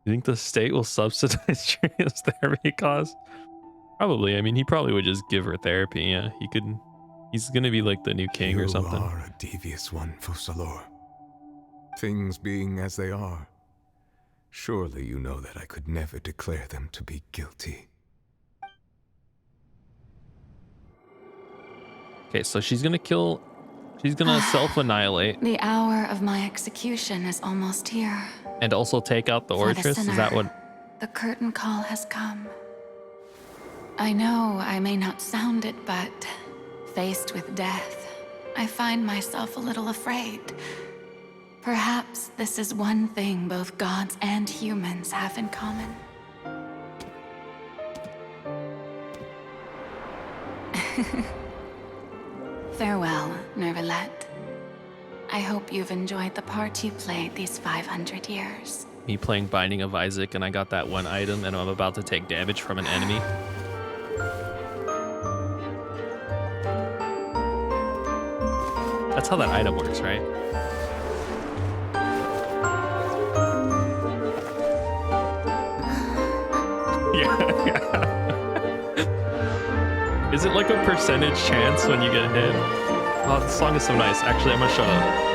You think the state will subsidize Julia's therapy costs? Probably. I mean, he probably would just give her therapy. Yeah, he's gonna be like the new king or something. You are a devious one, Focalor. Things being as they are, surely you know that I could never declare them to be guilty. Okay, so she's gonna self-annihilate The hour of my execution is almost here. and also take out the For the Ortress. Is sinner, that what? The curtain call has come. I know I may not sound it, but faced with death, I find myself a little afraid. Perhaps this is one thing both gods and humans have in common. Farewell, Nervalette. I hope you've enjoyed the part you played these 500 years. Me playing Binding of Isaac and I got that one item and I'm about to take damage from an enemy. That's how that item works, right? Yeah. Is it like a percentage chance when you get hit? Oh, the song is so nice. Actually, I'm gonna shut up.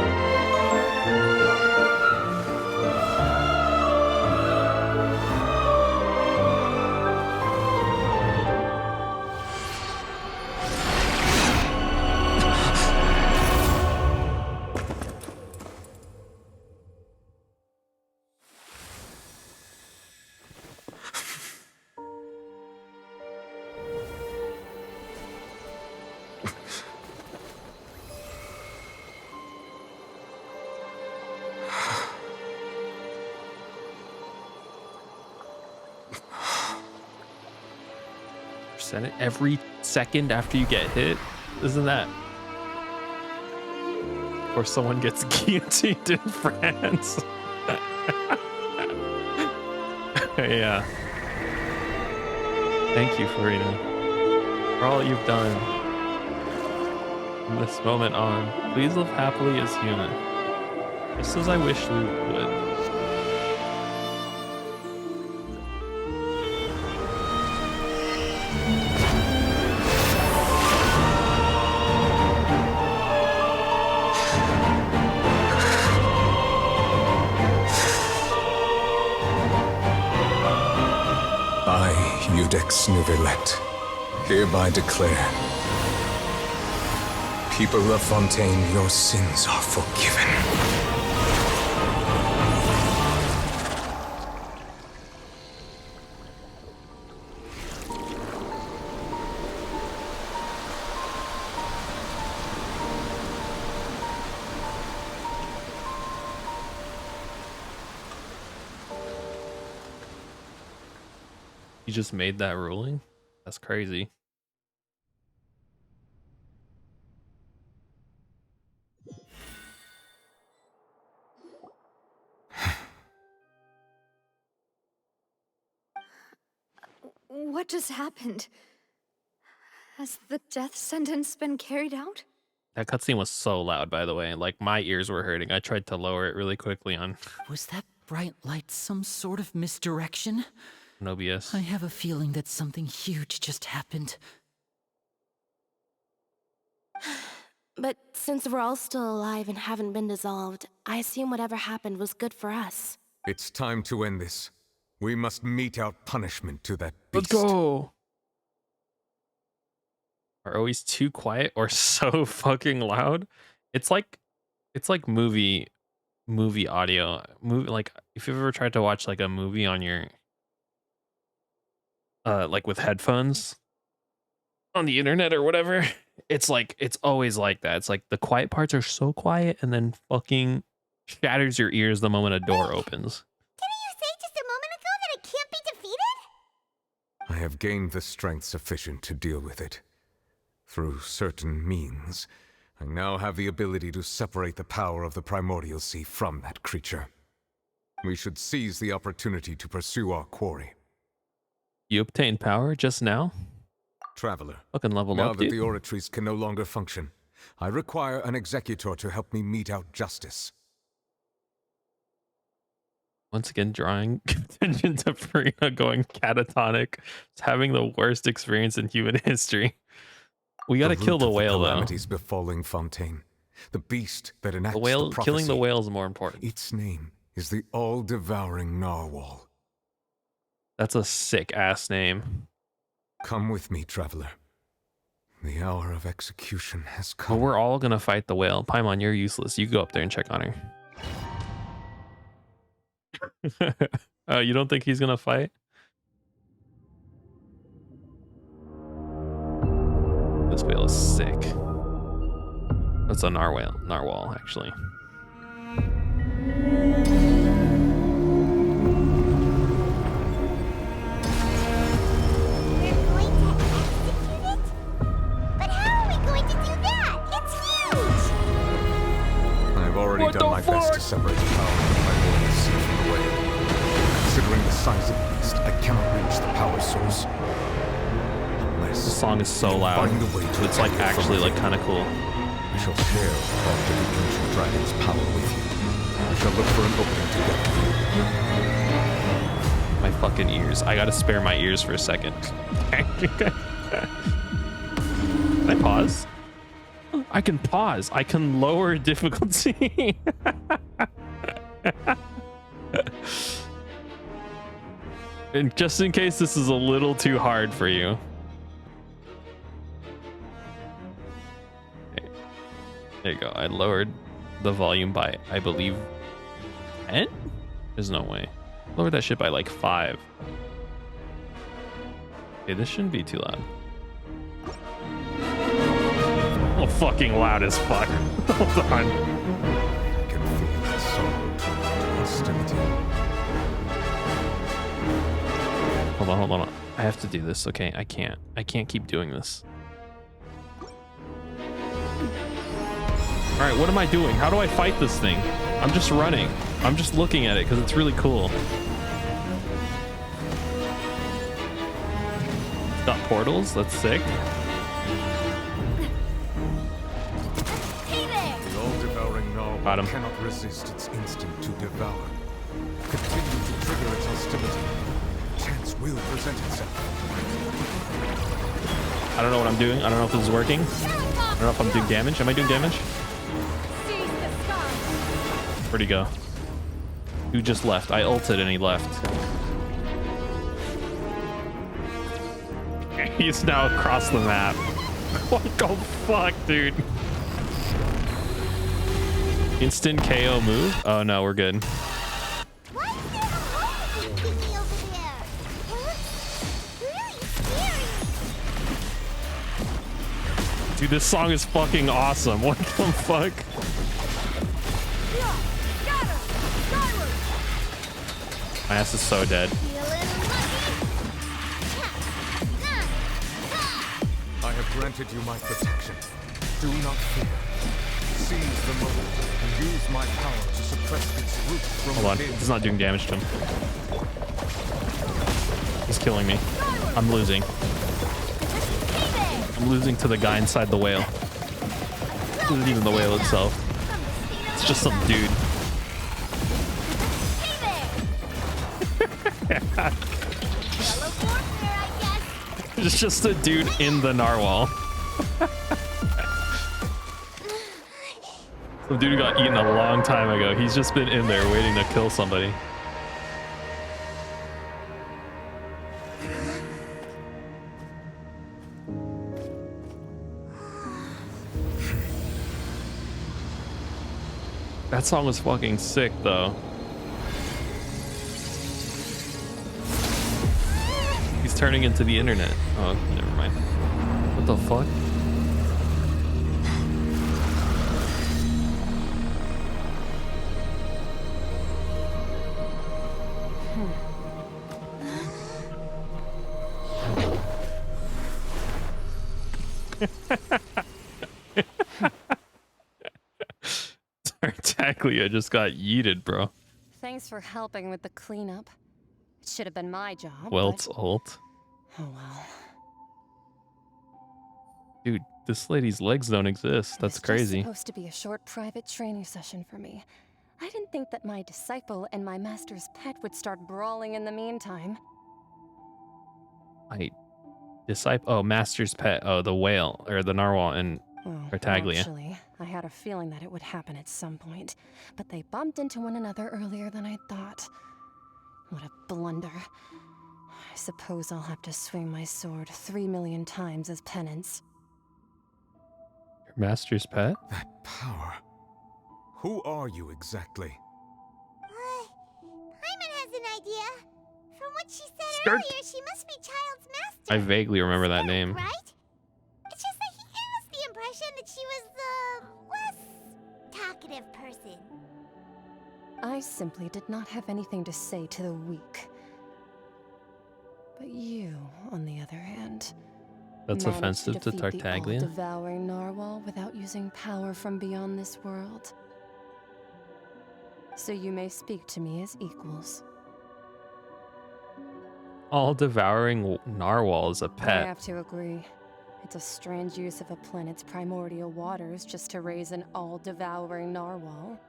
Every second after you get hit, isn't that? Or someone gets guillotined in France. Yeah. Thank you, Farina, for all you've done. From this moment on, please live happily as human, just as I wish we would. Ex Nervalette, hereby declare, people of Fontaine, your sins are forgiven. You just made that ruling? That's crazy. What just happened? Has the death sentence been carried out? That cutscene was so loud, by the way. Like, my ears were hurting. I tried to lower it really quickly on Was that bright light some sort of misdirection? OBS. I have a feeling that something huge just happened. But since we're all still alive and haven't been dissolved, I assume whatever happened was good for us. It's time to end this. We must mete out punishment to that beast. Let's go! Are always too quiet or so fucking loud? It's like movie audio. Like, if you've ever tried to watch like a movie on your like with headphones on the internet or whatever, it's always like that. It's like the quiet parts are so quiet and then fucking shatters your ears the moment a door opens. Didn't you say just a moment ago that it can't be defeated? I have gained the strength sufficient to deal with it. Through certain means, I now have the ability to separate the power of the Primordial Sea from that creature. We should seize the opportunity to pursue our quarry. You obtained power just now? Traveler, fucking level now up, that dude. the oratories can no longer function, I require an executor to help me mete out justice. Once again, drawing attention to Farina going catatonic. It's having the worst experience in human history. We gotta kill the whale, though. Calamities befalling Fontaine, the beast that enacts The whale, the prophecy. killing the whale is more important. Its name is the all-devouring narwhal. That's a sick-ass name. Come with me, traveler. The hour of execution has come. Well, we're all gonna fight the whale. Paimon, you're useless. You go up there and check on her. You don't think he's gonna fight? whale is sick. That's a narwhal, actually. I've already done my best to separate the power of my boiling sea from the whale. Considering the size of the beast, I cannot reach the power source. Unless The song is so loud. It's like actually like kind of cool. we shall share part of the ancient dragon's power with you. We shall look for an opening together. My fucking ears. I gotta spare my ears for a second. Can I pause? I can pause. I can lower difficulty. And just in case this is a little too hard for you. Okay. There you go. I lowered the volume by, I believe, 10? There's no way. Lowered that shit by like 5. Okay, this shouldn't be too loud. Oh, fucking loud as fuck. Hold on. I can feel the sorrow turn to hostility. Hold on. I have to do this, okay? I can't keep doing this. Alright, what am I doing? How do I fight this thing? I'm just running. I'm just looking at it because it's really cool. It's got portals, that's sick. The all-devouring narwhal Got him. cannot resist its instinct to devour. Continue to trigger its hostility. Chance will present itself. I don't know what I'm doing. I don't know if this is working. I don't know if I'm doing damage. Am I doing damage? Where'd he go? Who just left? I ulted and he left. He's now across the map. What the fuck, dude? Instant KO move? Oh no, we're good. Dude, this song is fucking awesome. What the fuck? My ass is so dead. I have granted you my protection. Do not fear. Seize the moment and use my power to suppress its roots from Hold on. within. It's not doing damage to him. He's killing me. I'm losing. I'm losing to the guy inside the whale. This isn't even the whale itself. It's just some dude. It's just a dude in the narwhal. Some dude who got eaten a long time ago. He's just been in there waiting to kill somebody. That song was fucking sick, though. He's turning into the internet. Oh, never mind. What the fuck? Tartaglia just got yeeted, bro. Thanks for helping with the cleanup. It should have been my job. Welt's but... ult. Oh well. Dude, this lady's legs don't exist. That's crazy. It's supposed to be a short private training session for me. I didn't think that my disciple and my master's pet would start brawling in the meantime. Oh, master's pet. Oh, the whale or the narwhal and Tartaglia. Actually, I had a feeling that it would happen at some point, but they bumped into one another earlier than I thought. What a blunder. I suppose I'll have to swing my sword 3 million times as penance. Your master's pet? That power. Who are you exactly? Paimon has an idea. From what she said Skirt. earlier, she must be Childe's master. I vaguely remember that name. Right? It's just that he talkative person. I simply did not have anything to say to the weak. But you, on the other hand, That's managed offensive to defeat the Tartaglia. all-devouring narwhal without using power from beyond this world. So you may speak to me as equals. All-devouring narwhal is a I pet. have to agree. It's a strange use of a planet's primordial waters just to raise an all-devouring narwhal.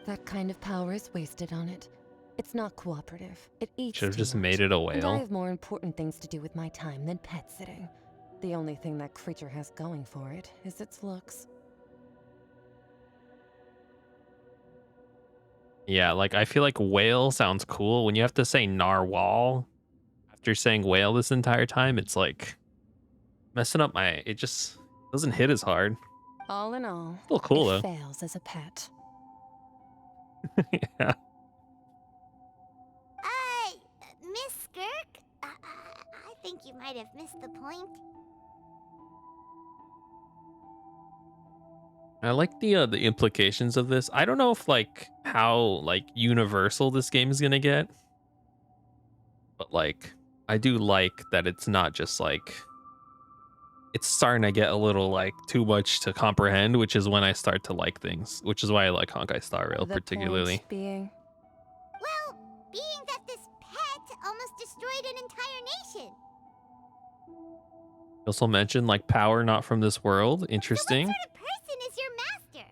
That kind of power is wasted on it. It's not cooperative. It eats Should have too just much. made it a And I whale. have more important things to do with my time than pet sitting. The only thing that creature has going for it is its looks. Yeah, like I feel like whale sounds cool. When you have to say narwhal after saying whale this entire time, it's like messing up my. It just doesn't hit as hard. All in all, Still cool it though. fails as a pet. Yeah. Miss Skirk? I think you might have missed the point. I like the implications of this. I don't know if like how like universal this game is gonna get, but like I do like that it's not just like it's starting to get a little like too much to comprehend, which is when I start to like things, which is why I like Honkai Star Rail The particularly. point being, Well, being that this pet almost destroyed an entire nation. You also mentioned like power not from this world. Interesting. What sort of person is your master?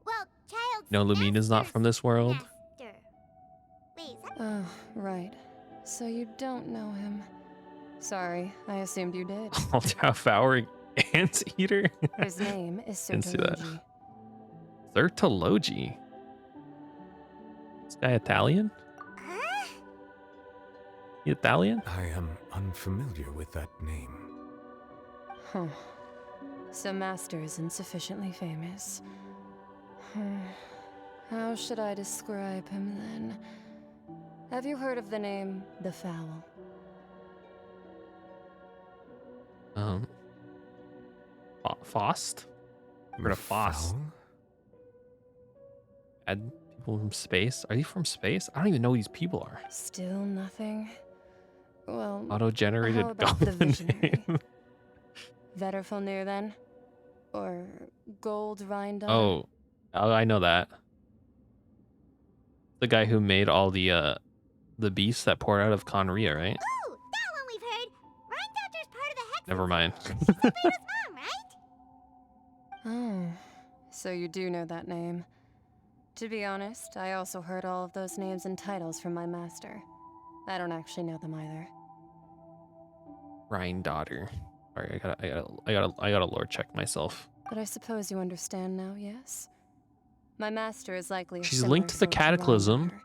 Well, child's No, Lumina's not from this world. master. Wait, is that... oh, right. So you don't know him. Sorry, I assumed you did. All devouring anteater. His name is Didn't see that. Sertologi. Sertologi. This guy Italian? He Italian? I am unfamiliar with that name. Huh. So Master isn't sufficiently famous. How should I describe him then? Have you heard of the name The Fowl? Faust? Heard of Faust? Fowl? Add people from space? Are you from space? I don't even know who these people are. Still nothing? Well, Auto-generated how about the goblin visionary? name. Vetterfalnir then? Or Gold Rindar? Oh, I know that. The guy who made all the beasts that poured out of Conria, right? Ooh, that one we've heard. Rhine part of the Hex. Never mind. Mom, right? Oh, so you do know that name. To be honest, I also heard all of those names and titles from my master. I don't actually know them either. Rhine daughter. Alright, I gotta lore check myself. But I suppose you understand now, yes? My master is likely a She's similar linked to the sort Cataclysm. Rhine.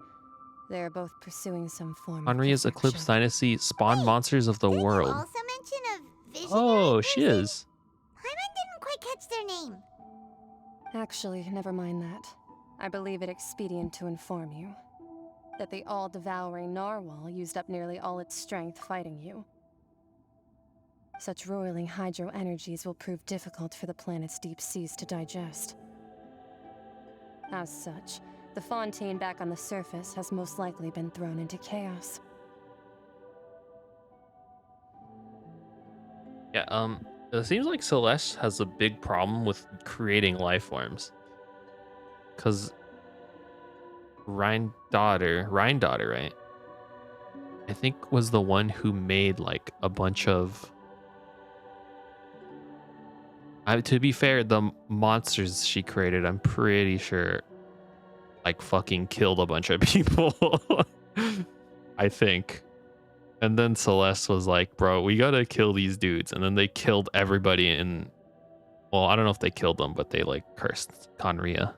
They are both pursuing some form Conria's of Eclipse perfection. Dynasty spawned monsters of the world. Also mention a visionary Oh, she is. Paimon didn't quite catch their name. Actually, never mind that. I believe it expedient to inform you that the all-devouring narwhal used up nearly all its strength fighting you. Such roiling hydro energies will prove difficult for the planet's deep seas to digest. As such, the fontaine back on the surface has most likely been thrown into chaos. Yeah, it seems like Celeste has a big problem with creating life forms. Cause Rhine daughter, right? I think was the one who made like a bunch of to be fair, the monsters she created, I'm pretty sure like fucking killed a bunch of people. I think. And then Celeste was like, bro, we gotta kill these dudes. And then they killed everybody in... Well, I don't know if they killed them, but they like cursed Conria.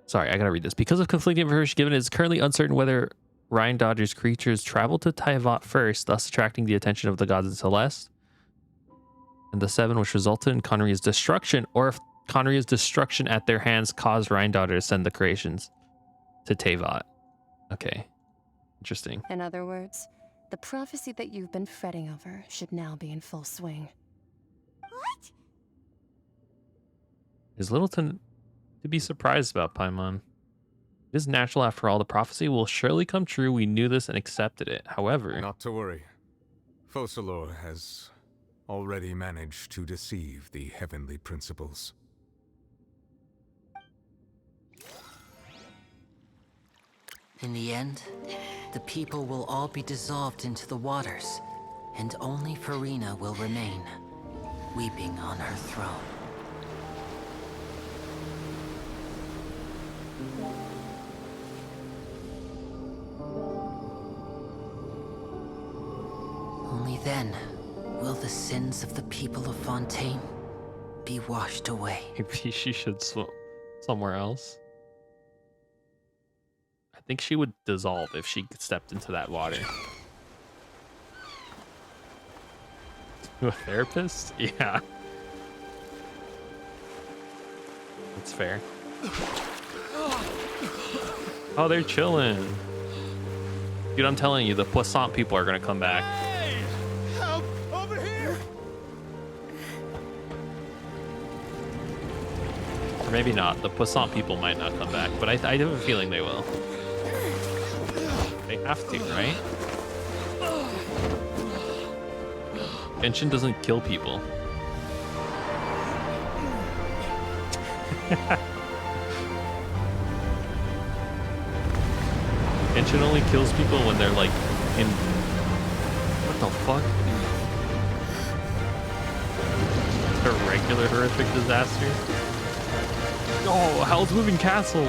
Sorry, I gotta read this. Because of conflicting information given, it is currently uncertain whether Rhine Dodger's creatures traveled to Taivat first, thus attracting the attention of the gods in Celeste and the Seven, which resulted in Conria's destruction, or if Conria's destruction at their hands caused Rhine Dodger to send the creations to Teyvat. Okay. Interesting. In other words, The prophecy that you've been fretting over should now be in full swing. What? There's little to be surprised about, Paimon. It is natural after all. The prophecy will surely come true. We knew this and accepted it. However... Not to worry. Focalor has already managed to deceive the heavenly principles. In the end, the people will all be dissolved into the waters, and only Farina will remain, weeping on her throne. Only then will the sins of the people of Fontaine be washed away. Maybe she should swim somewhere else. I think she would dissolve if she stepped into that water. To a therapist? Yeah. That's fair. Oh, they're chilling. Dude, I'm telling you, the Poisson people are gonna come back. Hey! Help! Over here! Or maybe not. The Poisson people might not come back, but I have a feeling they will. They have to, right? Genshin doesn't kill people. Genshin only kills people when they're like in... What the fuck? A regular horrific disaster? Oh, Howl's Moving Castle!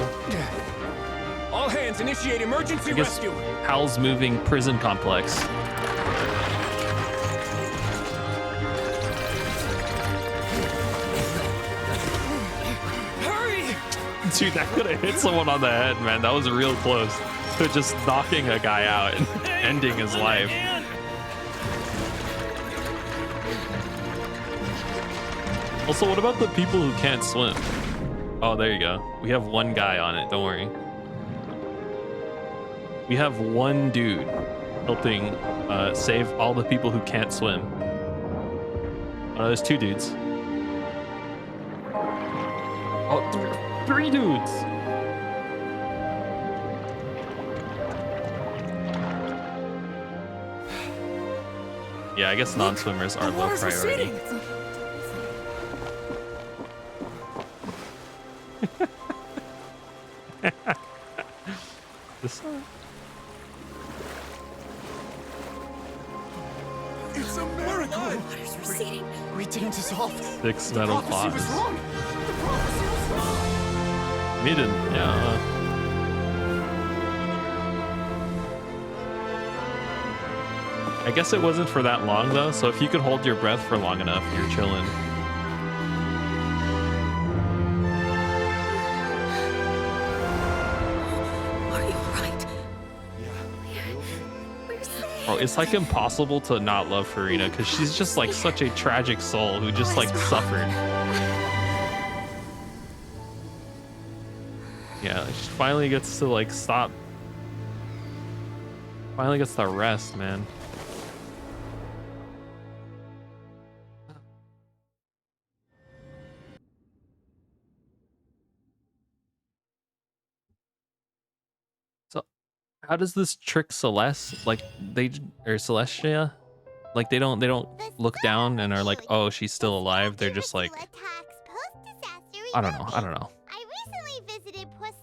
All hands initiate emergency rescue! Howl's Moving Prison Complex. Hurry! Dude, that could have hit someone on the head, man. That was real close to just knocking a guy out and ending his life. Also, what about the people who can't swim? Oh, there you go. We have one guy on it. Don't worry. We have one dude helping save all the people who can't swim. Oh, there's two dudes. Oh, three dudes. Yeah, I guess non-swimmers are low priority. This It's a miracle! Water's receding. We didn't dissolve. 6 metal prophecy was claws. wrong. The prophecy was wrong. Me didn't, yeah. I guess it wasn't for that long though, so if you could hold your breath for long enough, you're chilling. Are you alright? Bro, it's like impossible to not love Farina because she's just like such a tragic soul who just like suffered. Yeah, she finally gets to like stop. Finally gets to rest, man. So, how does this trick Celeste? Like Celestia? Like they don't look down and are like, oh, she's still alive. They're just like, I don't know. I recently visited Poisson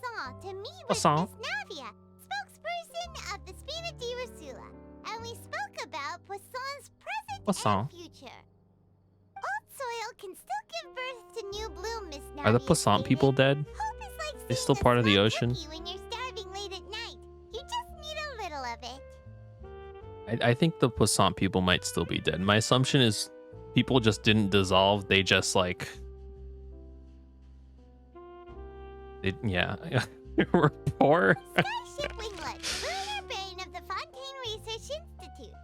to meet Poisson? with Miss Navia, spokesperson of the Spina di Rosula, and we spoke about Poisson's present Poisson? and future. Old soil can still give birth to new bloom, Miss Navia. Are the Poisson people dead? They still part of the ocean? When you're starving late at night, you just need a little of it. I think the Poisson people might still be dead. My assumption is people just didn't dissolve. They just like... yeah. We're poor. Starship Winglet, brilliant brain of the Fontaine Research Institute.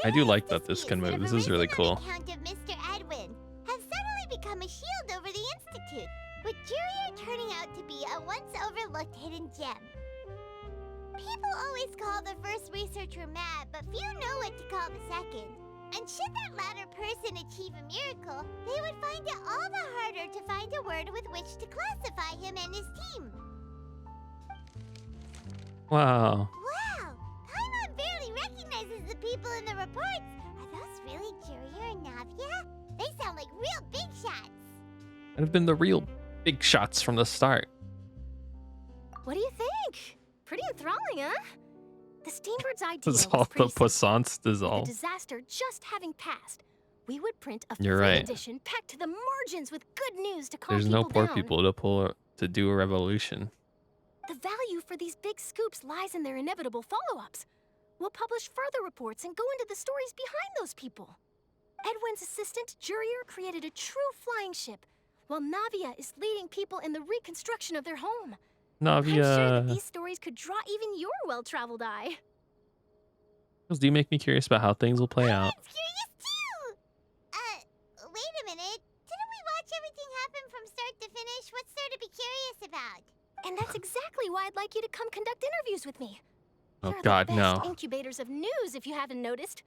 I do like that this can move. This is really cool. Account of Mr. Edwin have suddenly become a shield over the Institute, with Julia turning out to be a once overlooked hidden gem. People always call the first researcher mad, but few know what to call the second. And should that latter person achieve a miracle, they would find it all the harder to find a word with which to classify him and his team. Wow. Wow! Paimon barely recognizes the people in the reports. Are those really Jurier and Navia? They sound like real big shots. That have been the real big shots from the start. What do you think? Pretty enthralling, huh? The Steambird's idea It's was all the pretty simple. poissons With dissolve. the disaster just having passed, we would print a You're full right. edition packed to the margins with good news to calm There's people no poor down. people to do a revolution. The value for these big scoops lies in their inevitable follow-ups. We'll publish further reports and go into the stories behind those people. Edwin's assistant, Jurier, created a true flying ship, while Navia is leading people in the reconstruction of their home. I'm sure that Navia. these stories could draw even your well-traveled eye. Those do make me curious about how things will play out. Curious too! Wait a minute. Didn't we watch everything happen from start to finish? What's there to be curious about? And that's exactly why I'd like you to come conduct interviews with me. Oh You're God, the best no. incubators of news, if you haven't noticed.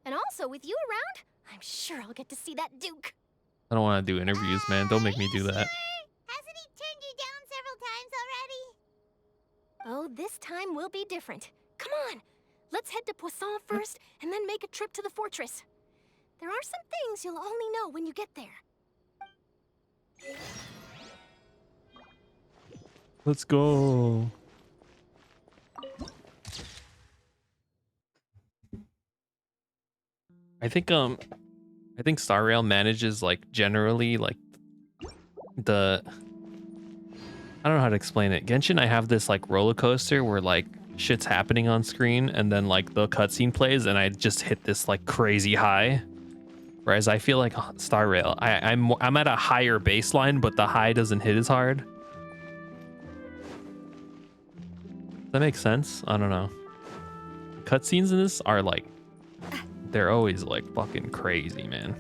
And also, with you around, I'm sure I'll get to see that Duke. I don't want to do interviews, man. Don't make me do that. Hasn't he turned you down several times already? Oh, this time will be different. Come on, let's head to Poisson first, and then make a trip to the fortress. There are some things you'll only know when you get there. Let's go. I think Star Rail manages like generally like I don't know how to explain it. Genshin, I have this like roller coaster where like shit's happening on screen and then like the cutscene plays and I just hit this like crazy high. Whereas I feel like Star Rail, I'm at a higher baseline, but the high doesn't hit as hard. Does that make sense? I don't know. Cutscenes in this are like, they're always like fucking crazy, man.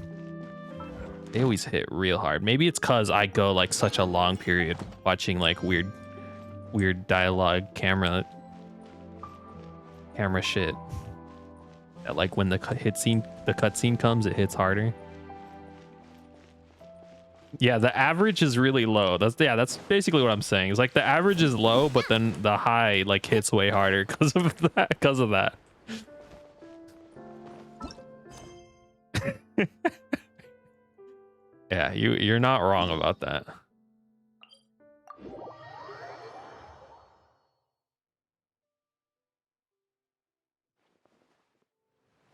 They always hit real hard. Maybe it's cause I go like such a long period watching like weird dialogue camera shit. That like when the cutscene comes, it hits harder. Yeah, the average is really low. That's basically what I'm saying. It's like the average is low, but then the high like hits way harder because of that. Yeah, you're not wrong about that.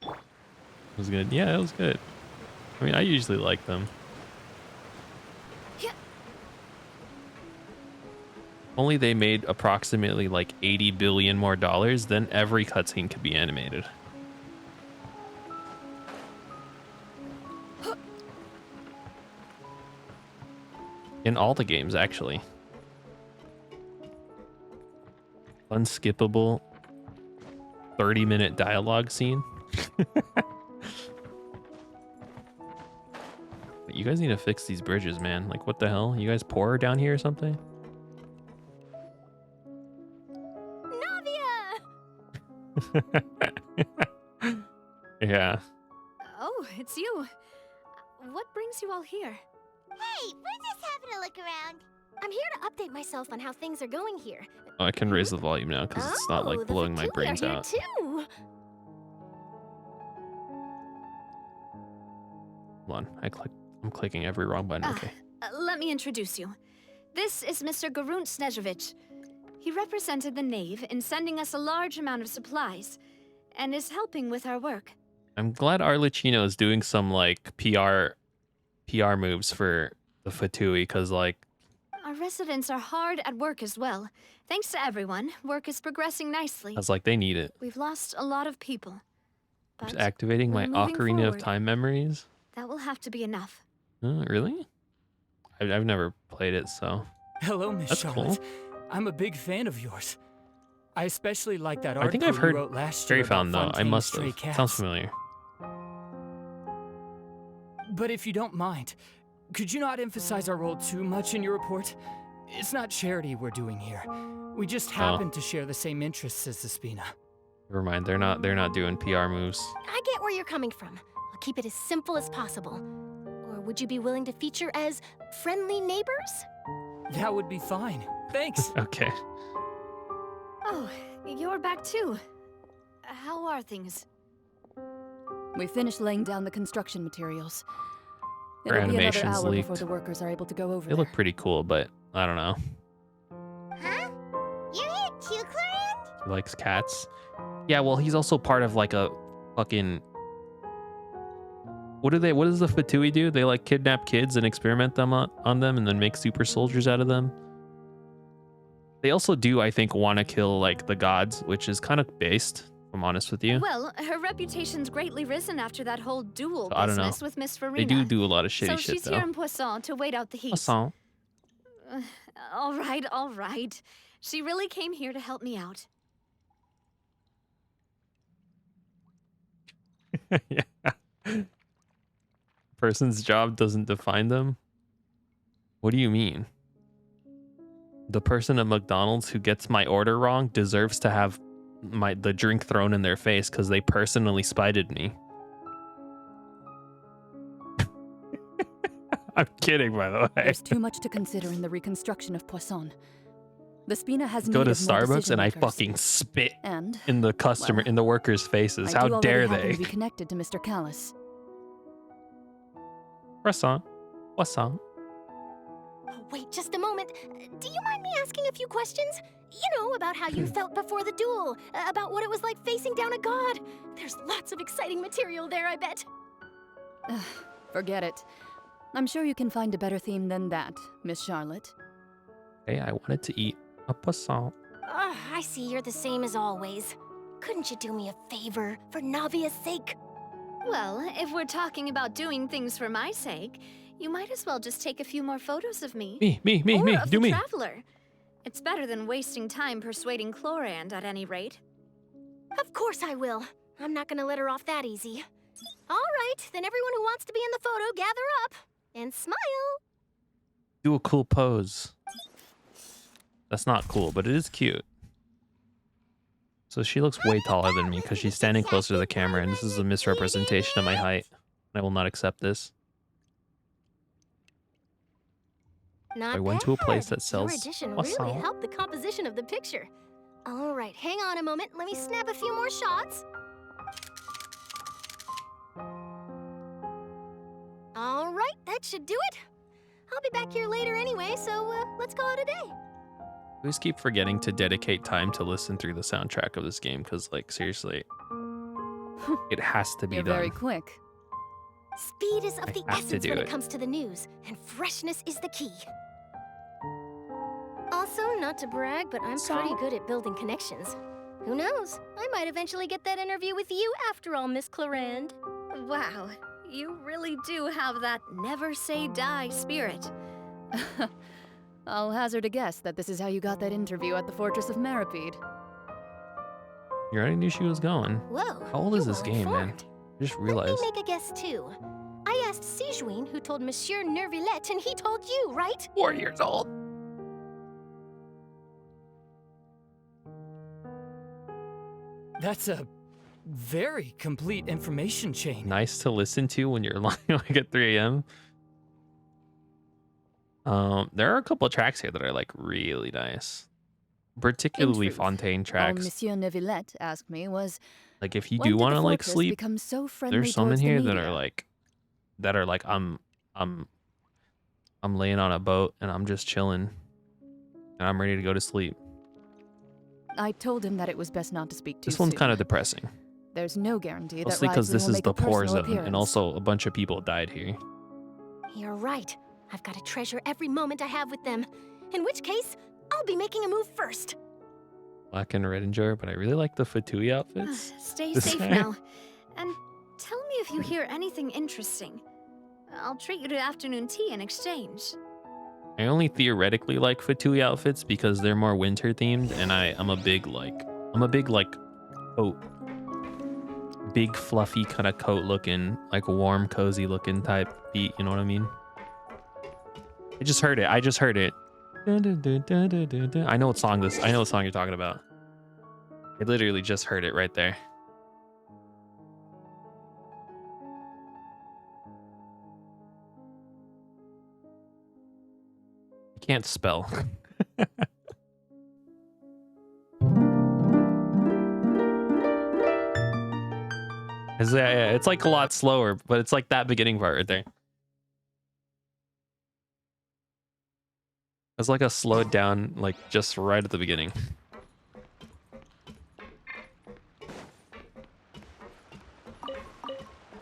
It was good. Yeah, it was good. I mean, I usually like them. Only they made approximately like 80 billion more dollars, then every cutscene could be animated. In all the games, actually. Unskippable 30-minute dialogue scene. You guys need to fix these bridges, man. Like, what the hell? You guys poor down here or something? Yeah. Oh, it's you. What brings you all here? Hey, we're just having a look around. I'm here to update myself on how things are going here. Oh, I can raise the volume now because it's not like blowing my brains out. Too. Hold on, I'm clicking every wrong button. Okay. Let me introduce you. This is Mr. Garunt Snezhevich. He represented the Knave in sending us a large amount of supplies, and is helping with our work. I'm glad Arlecchino is doing some like PR moves for the Fatui, because like Our residents are hard at work as well. Thanks to everyone, work is progressing nicely. I was like, they need it. We've lost a lot of people. Just But activating my we're moving Ocarina of forward. Time memories. That will have to be enough. Really? I've never played it, so Hello, Miss that's Charlotte. cool. I'm a big fan of yours. I especially like that I think article I've heard you wrote last Fairy year about Fountain though. I Fontaine's must stray have. cats. Sounds familiar. But if you don't mind, could you not emphasize our role too much in your report? It's not charity we're doing here. We just happen to share the same interests as the Spina. Never mind. They're not doing PR moves. I get where you're coming from. I'll keep it as simple as possible. Or would you be willing to feature as friendly neighbors? That would be fine. Thanks. Okay. Oh, you're back too. How are things? We finished laying down the construction materials. Her It'll be another animation's hour leaked. before the workers are able to go over They there. look pretty cool, but I don't know. Huh? You're here too, Clorand? He likes cats. Yeah, well, he's also part of like a fucking. What does the Fatui do? They like kidnap kids and experiment them on them and then make super soldiers out of them. They also do, I think, want to kill like the gods, which is kind of based, if I'm honest with you. Well, her reputation's greatly risen after that whole duel So I don't know. business with Miss Farina. They do a lot of shitty so shit she's though. here in Poisson to wait out the heat. Poisson. All right. She really came here to help me out. Yeah. Person's job doesn't define them. What do you mean? The person at McDonald's who gets my order wrong deserves to have the drink thrown in their face because they personally spited me. I'm kidding, by the way. There's too much to consider in the reconstruction of Poisson. The Spina has Go need to of more Starbucks and I decision-makers. fucking spit And, in the customer, in the workers' faces. I How do already dare happen they? to be connected to Mr. Callis. Croissant. Croissant. Oh, wait just a moment. Do you mind me asking a few questions? You know, about how you felt before the duel, about what it was like facing down a god. There's lots of exciting material there, I bet. Forget it. I'm sure you can find a better theme than that, Miss Charlotte. Hey, I wanted to eat a croissant. I see you're the same as always. Couldn't you do me a favor, for Navia's sake? Well, if we're talking about doing things for my sake, you might as well just take a few more photos of me. Me, Or of do the me. Traveler. It's better than wasting time persuading Clorand, at any rate. Of course I will. I'm not gonna let her off that easy. All right, then everyone who wants to be in the photo, gather up. And smile. Do a cool pose. That's not cool, but it is cute. So she looks way taller than me because she's standing closer to the camera, and this is a misrepresentation of my height. I will not accept this. Not I went to a place bad. that sells Your addition croissant. really helped the composition of the picture. All right, hang on a moment. Let me snap a few more shots. All right, that should do it. I'll be back here later anyway, so let's call it a day. I always keep forgetting to dedicate time to listen through the soundtrack of this game because, like, seriously, it has to be You're done. very quick. Speed is of the have to essence do when it it. comes to the news, and freshness is the key. Also, not to brag, but I'm pretty good at building connections. Who knows? I might eventually get that interview with you after all, Miss Clorand. Wow, you really do have that never say die spirit. I'll hazard a guess that this is how you got that interview at the Fortress of Maripede. You already knew she was going. Whoa, How old is you're this game, man? well-informed. I just Let realized. me make a guess too. I asked Sijuin, who told Monsieur Nervillette, and he told you, right? 4 years old. That's a very complete information chain. Nice to listen to when you're lying like at 3 a.m. There are a couple of tracks here that are like really nice, particularly In truth, Fontaine All tracks. Monsieur Neuvillette asked me was, Like if you when do did want the to like fortress sleep, become so friendly there's some in towards the here that media? are like I'm laying on a boat and I'm just chilling and I'm ready to go to sleep. I told him that it was best not to speak too This one's soon. kind of depressing, There's no guarantee mostly that because Ridesley this will is make the a poor personal zone, and appearance. also a bunch of people died here. You're right. I've got to treasure every moment I have with them. In which case, I'll be making a move first. Black and red enjoyer, but I really like the Fatui outfits. Stay This safe guy. now. And tell me if you hear anything interesting. I'll treat you to afternoon tea in exchange. I only theoretically like Fatui outfits because they're more winter themed, and I'm a big coat, big fluffy kind of coat looking, like warm, cozy looking type beat. You know what I mean? I just heard it. I know what song this. I know what song you're talking about. I literally just heard it right there. I can't spell. It's like a lot slower, but it's like that beginning part right there. It's like a slowed down, like just right at the beginning.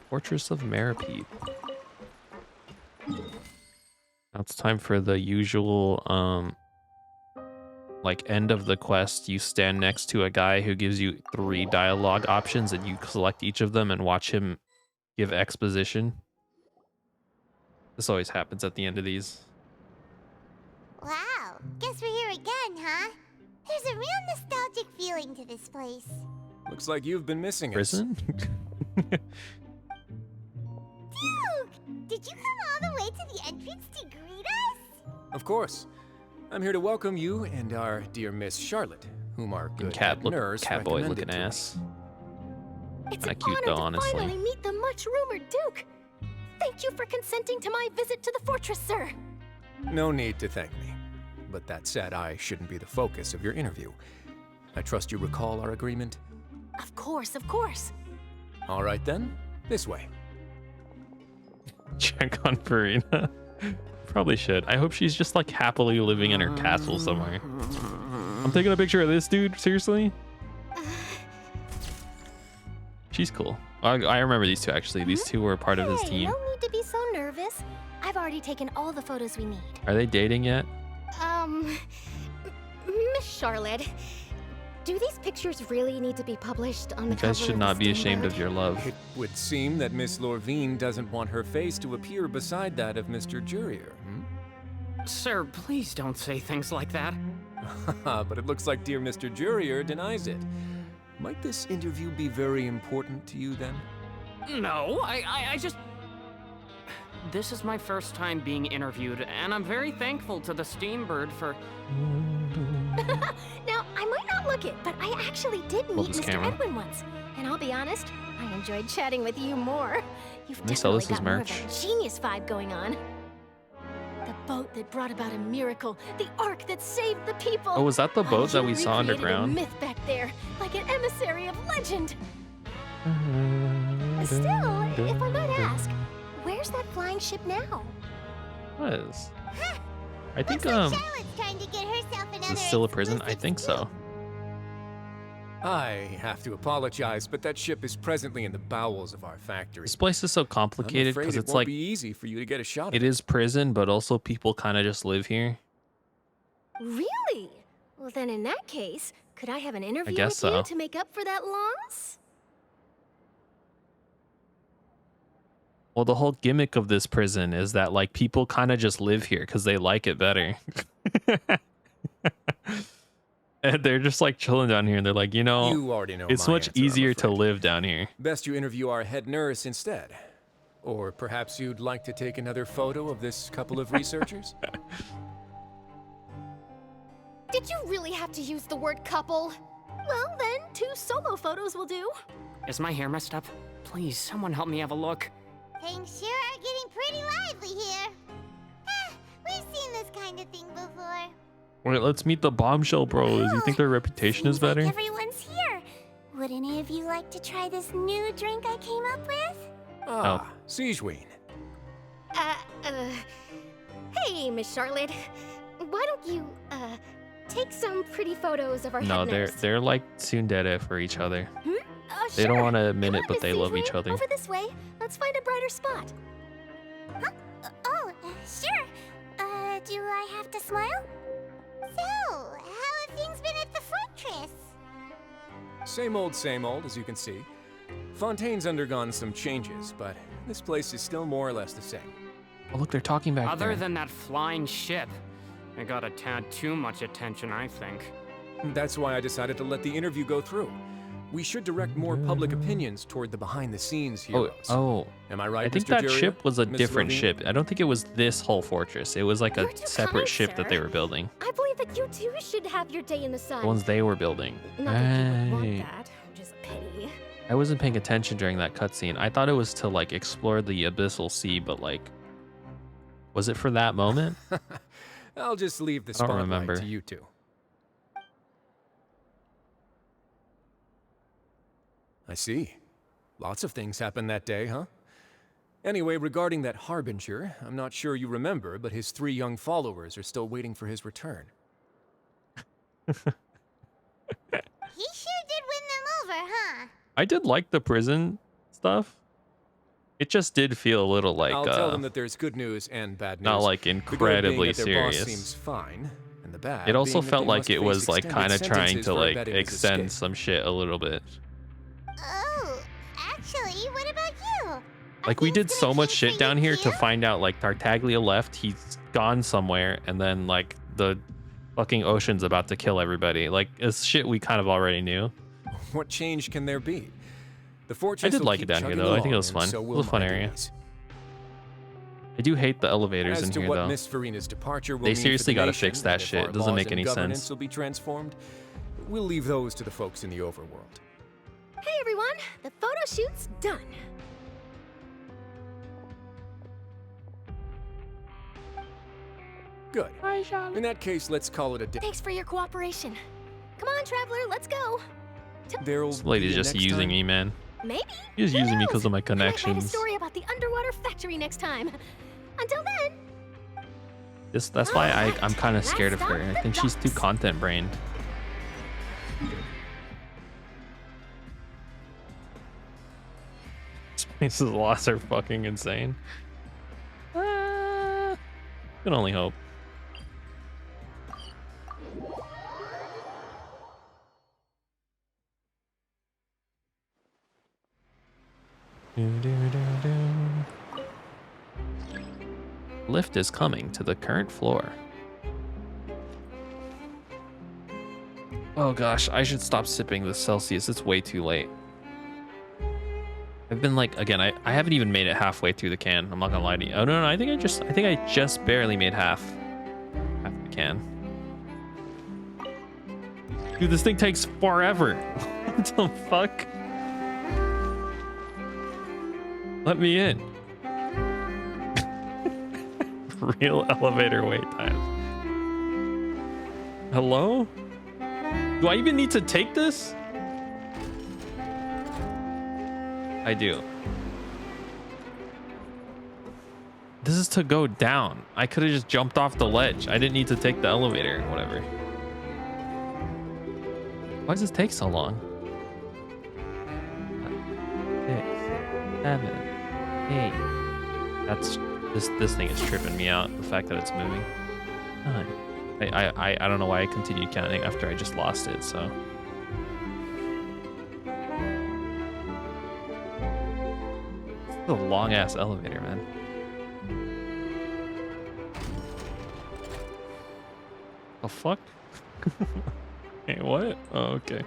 Fortress of Maripede. Now it's time for the usual, like end of the quest. You stand next to a guy who gives you 3 dialogue options and you select each of them and watch him give exposition. This always happens at the end of these. Wow, guess we're here again, huh? There's a real nostalgic feeling to this place. Looks like you've been missing Prison? Duke, did you come all the way to the entrance to greet us? Of course. I'm here to welcome you and our dear Miss Charlotte, whom our good head nurse Catboy recommended looking to me. ass. It's Kinda an cute honor though, to honestly. finally meet the much-rumored Duke. Thank you for consenting to my visit to the fortress, sir. No need to thank me. But that said, I shouldn't be the focus of your interview. I trust you recall our agreement? Of course, of course. All right then, this way. Check on Farina. Probably should. I hope she's just like happily living in her castle somewhere. I'm taking a picture of this dude, seriously? She's cool. I remember these two actually. These two were part of his Hey, team. no need to be so nervous. I've already taken all the photos we need. Are they dating yet? Miss Charlotte, do these pictures really need to be published on the You cover guys should of not the be ashamed Steamboat? of your love. It would seem that Miss Lorvine doesn't want her face to appear beside that of Mr. Jurier, Sir, please don't say things like that. But it looks like dear Mr. Jurier denies it. Might this interview be very important to you then? No, I just... This is my first time being interviewed, and I'm very thankful to the Steambird for... Now, I might not look it, but I actually did Hold meet this Mr. camera. Edwin once. And I'll be honest, I enjoyed chatting with you more. You've Can they sell definitely this as got more of merch? a genius vibe going on. The boat that brought about a miracle, the ark that saved the people. Oh, was that the boat that we saw You recreated underground? A myth back there, like an emissary of legend. Still, if I might ask, where's that flying ship now? Was. I think Charlotte's trying to get herself is another this still a prison? I think so. I have to apologize, but that ship is presently in the bowels of our factory. This place is so complicated I'm afraid because it it's won't like be easy for you to get a shot it at is prison, but also people kind of just live here. Really? Well, then in that case, could I have an interview guess with so. you to make up for that loss? Well, the whole gimmick of this prison is that like people kind of just live here because they like it better. And they're just like chilling down here and they're like, you know, You already know it's my much answer, I'm easier to live down here. Best you interview our head nurse instead. Or perhaps you'd like to take another photo of this couple of researchers? Did you really have to use the word couple? Well, then, 2 solo photos will do. Is my hair messed up? Please, someone help me have a look. Things sure are getting pretty lively here. We've seen this kind of thing before. Wait, let's meet the bombshell bros. You think their reputation is better? Everyone's here. Would any of you like to try this new drink I came up with? Ah, Siegeween. Hey, Miss Charlotte. Why don't you, take some pretty photos of our No, head nurse? they're like tsundere for each other. They Sure. don't want to admit Come it, on, but Miss they love Siegeween, each other. Over this way. Let's find a brighter spot. Sure. Do I have to smile? So, how have things been at the fortress? Same old, as you can see. Fontaine's undergone some changes, but this place is still more or less the same. Oh, look, they're talking back Other there. than that flying ship, it got a tad too much attention, I think. That's why I decided to let the interview go through. We should direct more public opinions toward the behind-the-scenes heroes. Oh, Am I right, I think Mr. that Jiraiya? ship was a Miss different Lavina? ship. I don't think it was this whole fortress. It was like a You're too separate kind, ship that they sir. were building. I believe that you too should have your day in the sun. The ones they were building. Not that you would want Right. that. Just pity. I wasn't paying attention during that cutscene. I thought it was to like explore the abyssal sea, but like, was it for that moment? I'll just leave the I don't spotlight remember. to you two. I see. Lots of things happened that day, huh? Anyway, regarding that Harbinger, I'm not sure you remember, but his 3 young followers are still waiting for his return. He sure did win them over, huh? I did like the prison stuff. It just did feel a little like I'll tell them that there's good news and bad news. not like The good being incredibly that their boss serious. seems fine, and the bad It also being that felt they like must it face was like extended kind of trying sentences to for like abetting his extend escape. some shit a little bit. Oh, actually, what about you? Like we did so much shit down here to find out like Tartaglia left, he's gone somewhere, and then like the fucking ocean's about to kill everybody. Like it's shit we kind of already knew. What change can there be? The I fortress did will like it keep down here chugging though. I think it along, was and fun. so It will was a fun my area. duties. I do hate the elevators As in to here what though. Miss Farina's departure will They mean for seriously the gotta nation, fix that and if shit. our It doesn't laws make and any governance sense. will be transformed. We'll leave those to the folks in the overworld. Hey everyone, the photo shoot's done. Good. In that case, let's call it a day. Thanks for your cooperation. Come on, Traveler, let's go. There'll This lady's be a just next using time. me, man. Maybe. She's Who using me knows? because of my I might write a connections. story about the underwater factory next time. Until then. That's why I'm kind of scared of her. I think she's too content brained. This place's laws are fucking insane. Can only hope. Lift is coming to the current floor. Oh gosh, I should stop sipping the Celsius. It's way too late. I've been like, again, I haven't even made it halfway through the can. I'm not gonna lie to you. Oh no, I think I just barely made half the can. Dude, this thing takes forever. What the fuck? Let me in. Real elevator wait times. Hello? Do I even need to take this? I do. This is to go down. I could have just jumped off the ledge. I didn't need to take the elevator or whatever. Why does this take so long? 6, 7, 8. That's this thing is tripping me out. The fact that it's moving. 9. I don't know why I continued counting after I just lost it. So. It's a long ass elevator, man. The fuck? Hey, what? Oh, okay.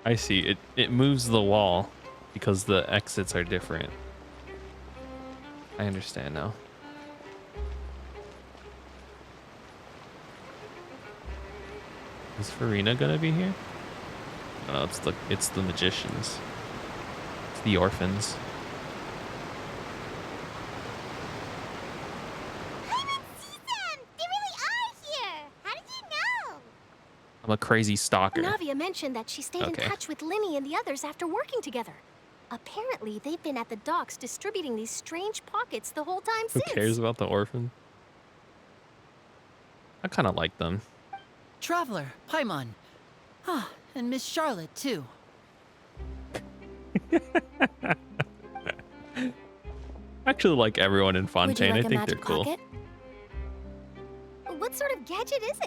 I see. It moves the wall because the exits are different. I understand now. Is Farina gonna be here? Oh, it's the magicians. It's the orphans. They really are here! How did you know? I'm a crazy stalker. Navia mentioned that she stayed Okay. in touch with Linny and the others after working together. Apparently, they've been at the docks distributing these strange pockets the whole time Who since. cares about the orphan? I kind of like them. Traveler, Paimon. Ah, and Miss Charlotte, too. I actually like everyone in Would you Fontaine. like I a think magic they're cool. pocket? What sort of gadget is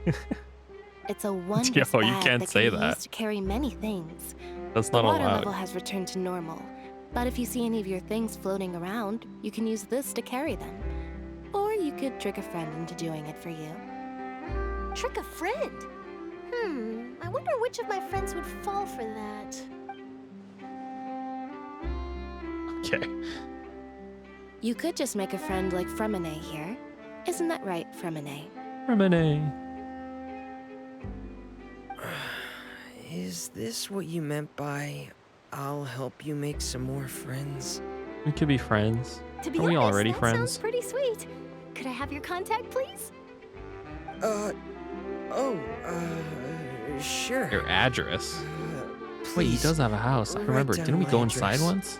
it? It's a wondrous Yo, you bag can't that say can be that. used to carry many things. That's The not water allowed. level has returned to normal, but if you see any of your things floating around, you can use this to carry them. Or you could trick a friend into doing it for you. Trick a friend? I wonder which of my friends would fall for that. Okay. You could just make a friend like Fremine here. Isn't that right, Fremine? Remine. Is this what you meant by I'll help you make some more friends? We could be friends. To be Are we honest, already that friends? sounds pretty sweet. Could I have your contact, please? Sure. Your address. Wait, he please, does have a house. I write remember. down Didn't we my go inside address. once?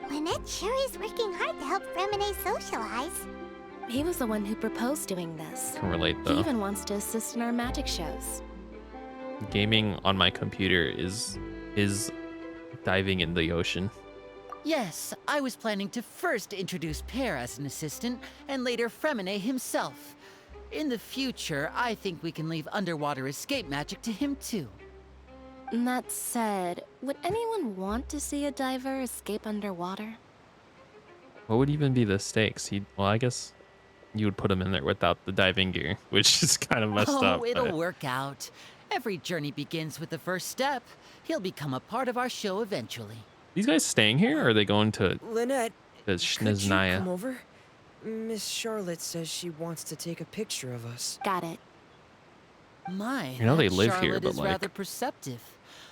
Lynette sure is working hard to help Fremine socialize. He was the one who proposed doing this. Can relate He though. even wants to assist in our magic shows. Gaming on my computer is diving in the ocean. Yes, I was planning to first introduce Pear as an assistant, and later Fremine himself. In the future, I think we can leave underwater escape magic to him too. That said, would anyone want to see a diver escape underwater? What would even be the stakes? Well, I guess you would put him in there without the diving gear, which is kind of messed up. It'll but- work out. Every journey begins with the first step. He'll become a part of our show eventually. These guys staying here, or are they going to Lynette, could you come Shniznaya? over? Miss Charlotte says she wants to take a picture of us. Got it. My, I know they that live here, Charlotte but is like, rather perceptive.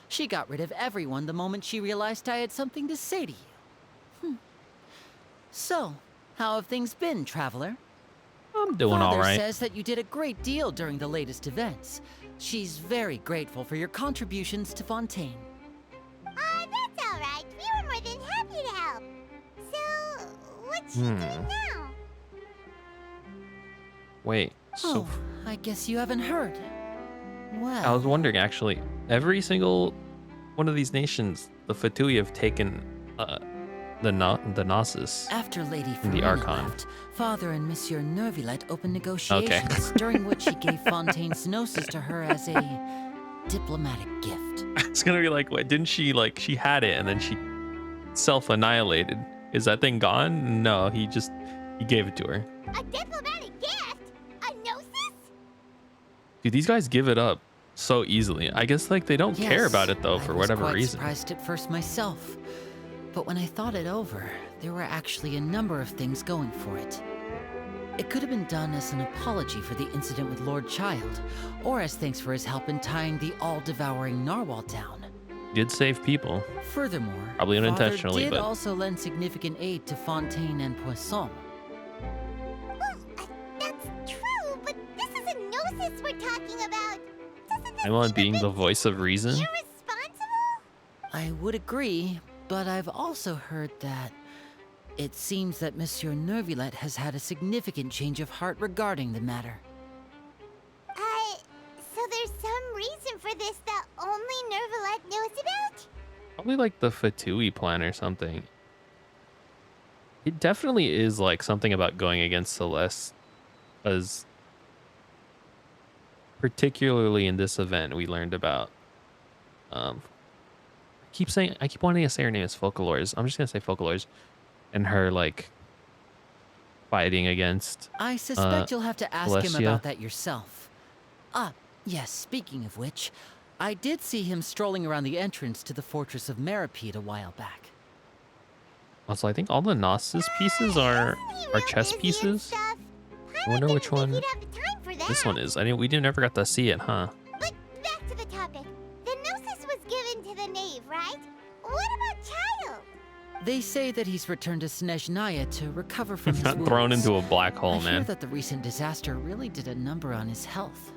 She got rid of everyone the moment she realized I had something to say to you. So, how have things been, traveler? I'm doing Father all right. says that you did a great deal during the latest events. She's very grateful for your contributions to Fontaine. That's all right. We were more than happy to help. So, what's she doing now? Wait, so Oh, I guess you haven't heard. Well, I was wondering actually, every single one of these nations, the Fatui have taken the Gnosis. after Lady in the Farina Archon. left, Father and Monsieur Nervillet opened negotiations during which he gave Fontaine's Gnosis to her as a diplomatic gift. It's gonna be like, what? Didn't she she had it and then she self-annihilated? Is that thing gone? No, he gave it to her. A diplomatic gift? A gnosis? Dude, these guys give it up so easily. I guess they don't care Yes, about it though for I was whatever quite reason. surprised at first myself, but when I thought it over, there were actually a number of things going for it. It could have been done as an apology for the incident with Lord Child, or as thanks for his help in tying the all-devouring narwhal down. Did save people. Furthermore, Probably unintentionally, Father did but also lend significant aid to Fontaine and Poisson. That's true, but this is a gnosis we're talking about. I'm on being the voice of reason. I would agree, but I've also heard that it seems that Monsieur Nervillet has had a significant change of heart regarding the matter. So there's some reason for this that only Nervillet knows about? Probably the Fatui plan or something. It definitely is something about going against Celeste, as particularly in this event we learned about. I keep wanting to say her name is Folklores. I'm just gonna say Folklores, and her fighting against. I suspect you'll have to ask him Celestia. about that yourself. Ah, yes, speaking of which, I did see him strolling around the entrance to the Fortress of Meripede a while back. Also, I think all the Gnosis pieces are chess pieces. I wonder which one this one is. We never got to see it, huh? But back to the topic. The gnosis was given to the knave, right? What about Child? They say that he's returned to Snezhnaya to recover from his Got wounds. thrown into a black hole, I hear man. that the recent disaster really did a number on his health.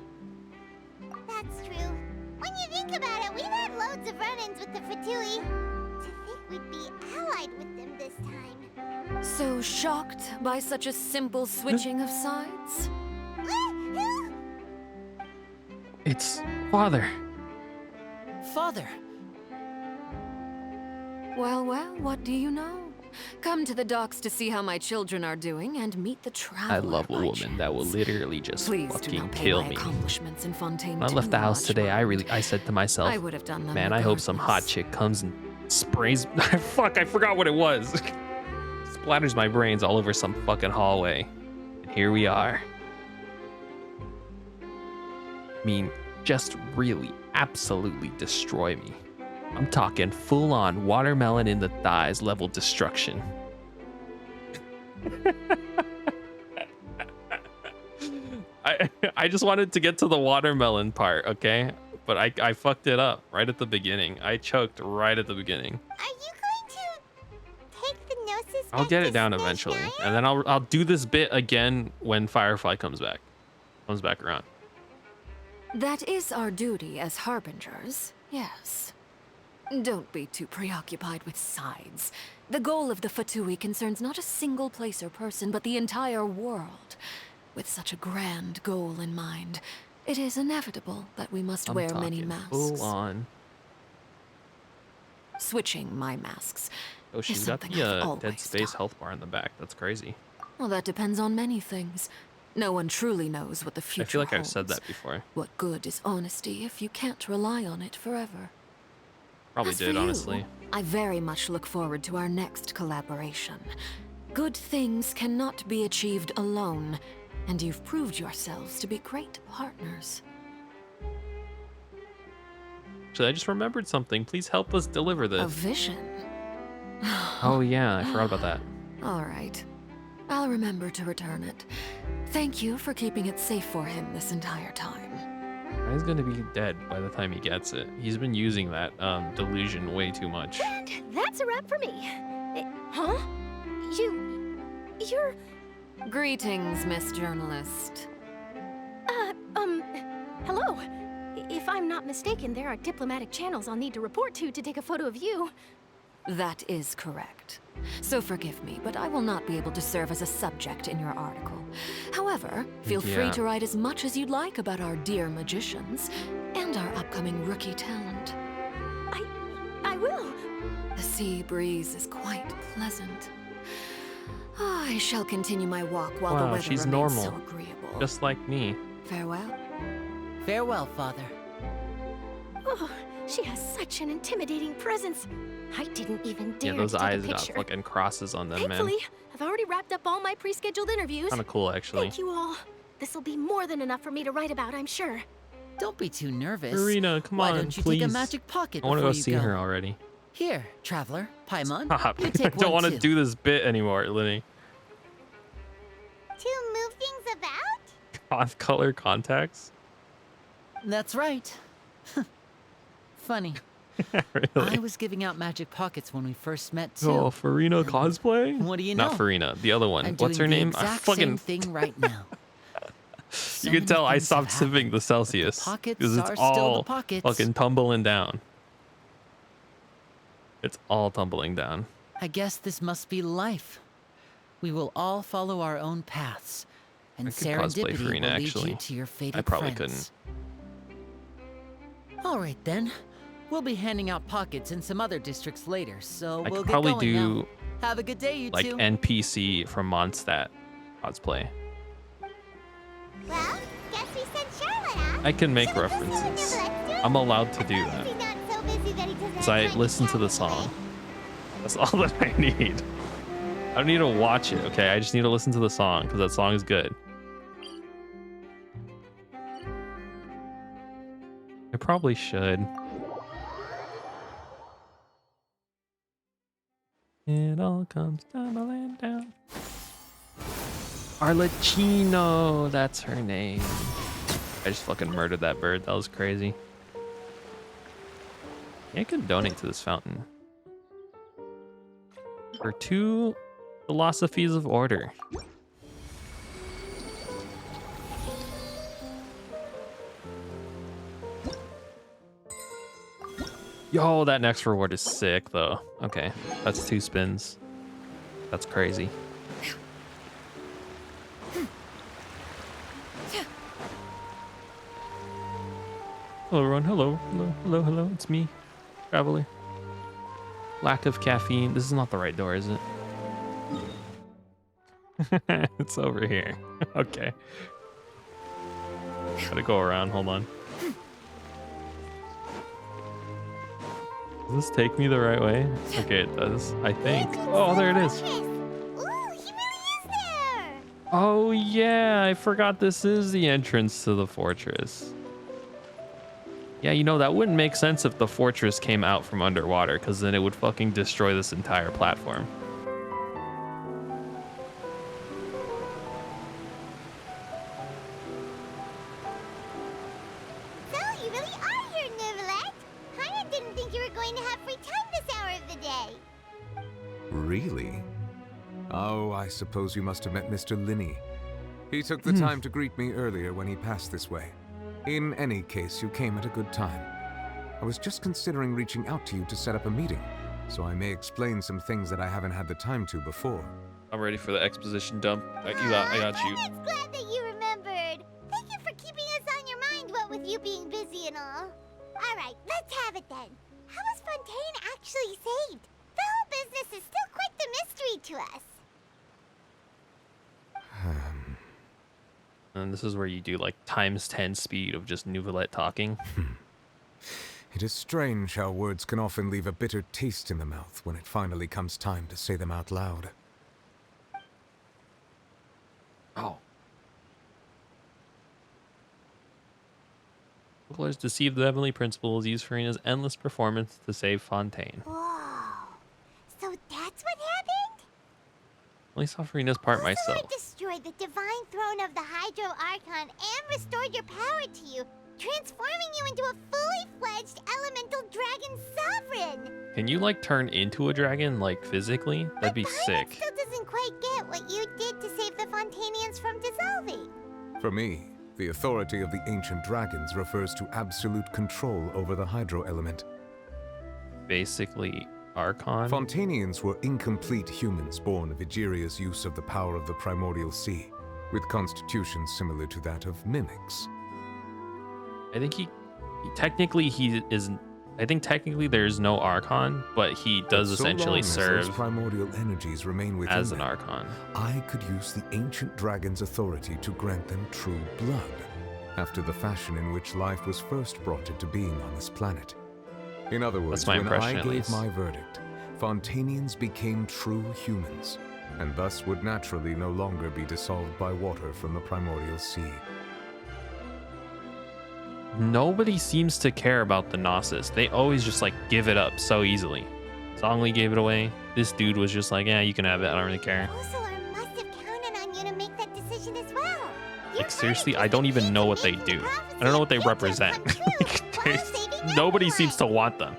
That's true. When you think about it, we've had loads of run-ins with the Fatui. To think we'd be allied with them this time. So shocked by such a simple switching of sides? It's Father. Father! Well, what do you know? Come to the docks to see how my children are doing and meet the traveler. I love a woman that will literally just Please do fucking not pay kill my me. accomplishments in Fontaine When I left the house much today, I said to myself, I would have done them man, I hope some hot chick comes and sprays. Fuck, I forgot what it was. Splatters my brains all over some fucking hallway. And here we are. I mean, just really absolutely destroy me. I'm talking full-on watermelon in the thighs level destruction. I just wanted to get to the watermelon part, okay? But I fucked it up right at the beginning. I choked right at the beginning. Are you going to take the gnosis? I'll get it down eventually, and then I'll do this bit again when Firefly comes back around. That is our duty as harbingers, yes. Don't be too preoccupied with sides. The goal of the Fatui concerns not a single place or person, but the entire world. With such a grand goal in mind, it is inevitable that we must wear many masks. Full on. Switching my masks. Oh, she's got the Dead Space health bar in the back. That's crazy. Well, that depends on many things. No one truly knows what the future I feel like holds. I've said that before. What good is honesty if you can't rely on it forever? Probably As did, for honestly. You, I very much look forward to our next collaboration. Good things cannot be achieved alone, and you've proved yourselves to be great partners. Actually, I just remembered something. Please help us deliver this. A vision? Oh yeah, I forgot about that. All right. I'll remember to return it. Thank you for keeping it safe for him this entire time. He's gonna be dead by the time he gets it. He's been using that delusion way too much. And that's a wrap for me. Huh? You're... Greetings, Miss Journalist. Hello. If I'm not mistaken, there are diplomatic channels I'll need to report to take a photo of you. That is correct. So forgive me, but I will not be able to serve as a subject in your article. However, feel free to write as much as you'd like about our dear magicians and our upcoming rookie talent. I will. The sea breeze is quite pleasant. I shall continue my walk while the weather she's remains normal. so agreeable. Just like me. Farewell. Farewell, Father. Oh, she has such an intimidating presence. I didn't even dare Yeah, those to take eyes a got picture. fucking crosses on them, man. Thankfully, I've already wrapped up all my pre-scheduled interviews. Kind of cool, actually. Thank you all. This'll be more than enough for me to write about, I'm sure. Don't be too nervous. Marina, come Why on, don't you please. take a magic pocket I want to before go you see her already. Here, traveler, Paimon. Stop. You I take don't one want to too. do this bit anymore, Linny. To move things about? Off-color contacts? That's right. Funny. Really? I was giving out magic pockets when we first met too. Oh, Farina cosplay? What do you know? Not Farina, the other one. I'm What's her doing the name? exact fucking. same thing right now. You can tell I stopped sipping the Celsius pockets because it's are still the all pockets. fucking tumbling down. It's all tumbling down. I guess this must be life. We will all follow our own paths, and I could cosplay serendipity Farina, will lead actually. you to your fated I probably friends. All right then. We'll be handing out pockets in some other districts later, so I we'll could get probably going do now. Have a good day, you like two. NPC from Mondstadt cosplay. Well, guess we sent Charlotte off. I can make references. I'm allowed to do that. He's not so busy that he doesn't Because I have time listen to the song. That's all that I need. I don't need to watch it, okay? I just need to listen to the song because that song is good. I probably should. It all comes tumbling down. Arlecchino, that's her name. I just fucking murdered that bird. That was crazy. Yeah, I could donate to this fountain. For 2 philosophies of order. Yo, that next reward is sick though. Okay, that's 2 spins. That's crazy. Hello, everyone. Hello, hello, hello, hello. It's me, Traveler. Lack of caffeine. This is not the right door, is it? It's over here. Okay. Gotta go around. Hold on. Does this take me the right way? Okay, it does. I think. Oh, there it is. Oh, yeah. I forgot this is the entrance to the fortress. Yeah, you know, that wouldn't make sense if the fortress came out from underwater, because then it would fucking destroy this entire platform. So, you really are here, Neuvillette. Paimon didn't think you were going to have free time this hour of the day. Really? Oh, I suppose you must have met Mr. Linney. He took the time to greet me earlier when he passed this way. In any case, you came at a good time. I was just considering reaching out to you to set up a meeting, so I may explain some things that I haven't had the time to before. I'm ready for the exposition dump. I got you. I'm glad that you remembered. Thank you for keeping us on your mind, what with you being busy and all. Alright, let's have it then. How was Fontaine actually saved? The whole business is still quite the mystery to us. And this is where you do like ×10 speed of just Neuvillette talking. It is strange how words can often leave a bitter taste in the mouth when it finally comes time to say them out loud. Oh. Players deceive the heavenly principles, use Farina's endless performance to save Fontaine. Whoa. So that's what happened? Only saw Farina's part myself. Destroyed the divine throne of the Hydro Archon and restored your power to you, transforming you into a fully fledged elemental dragon sovereign. Can you like turn into a dragon, like physically? That'd be sick. Still doesn't quite get what you did to save the Fontainians from dissolving. For me, the authority of the ancient dragons refers to absolute control over the hydro element. Basically, Archon? Fontainians were incomplete humans born of Egeria's use of the power of the primordial sea, with constitutions similar to that of mimics. I think I think technically there's no Archon, but he does essentially serve as those primordial energies remain within as an them, Archon. I could use the ancient dragon's authority to grant them true blood, after the fashion in which life was first brought into being on this planet. In other words, That's my when impression, I at gave least. my verdict, Fontainians became true humans, and thus would naturally no longer be dissolved by water from the primordial sea. Nobody seems to care about the Gnosis. They always just like give it up so easily. Zhongli gave it away. This dude was just like, yeah, you can have it. I don't really care. Ursula must have counted on you to make that decision as well. Like seriously, I don't even know what they do. I don't know what they represent. Nobody seems to want them.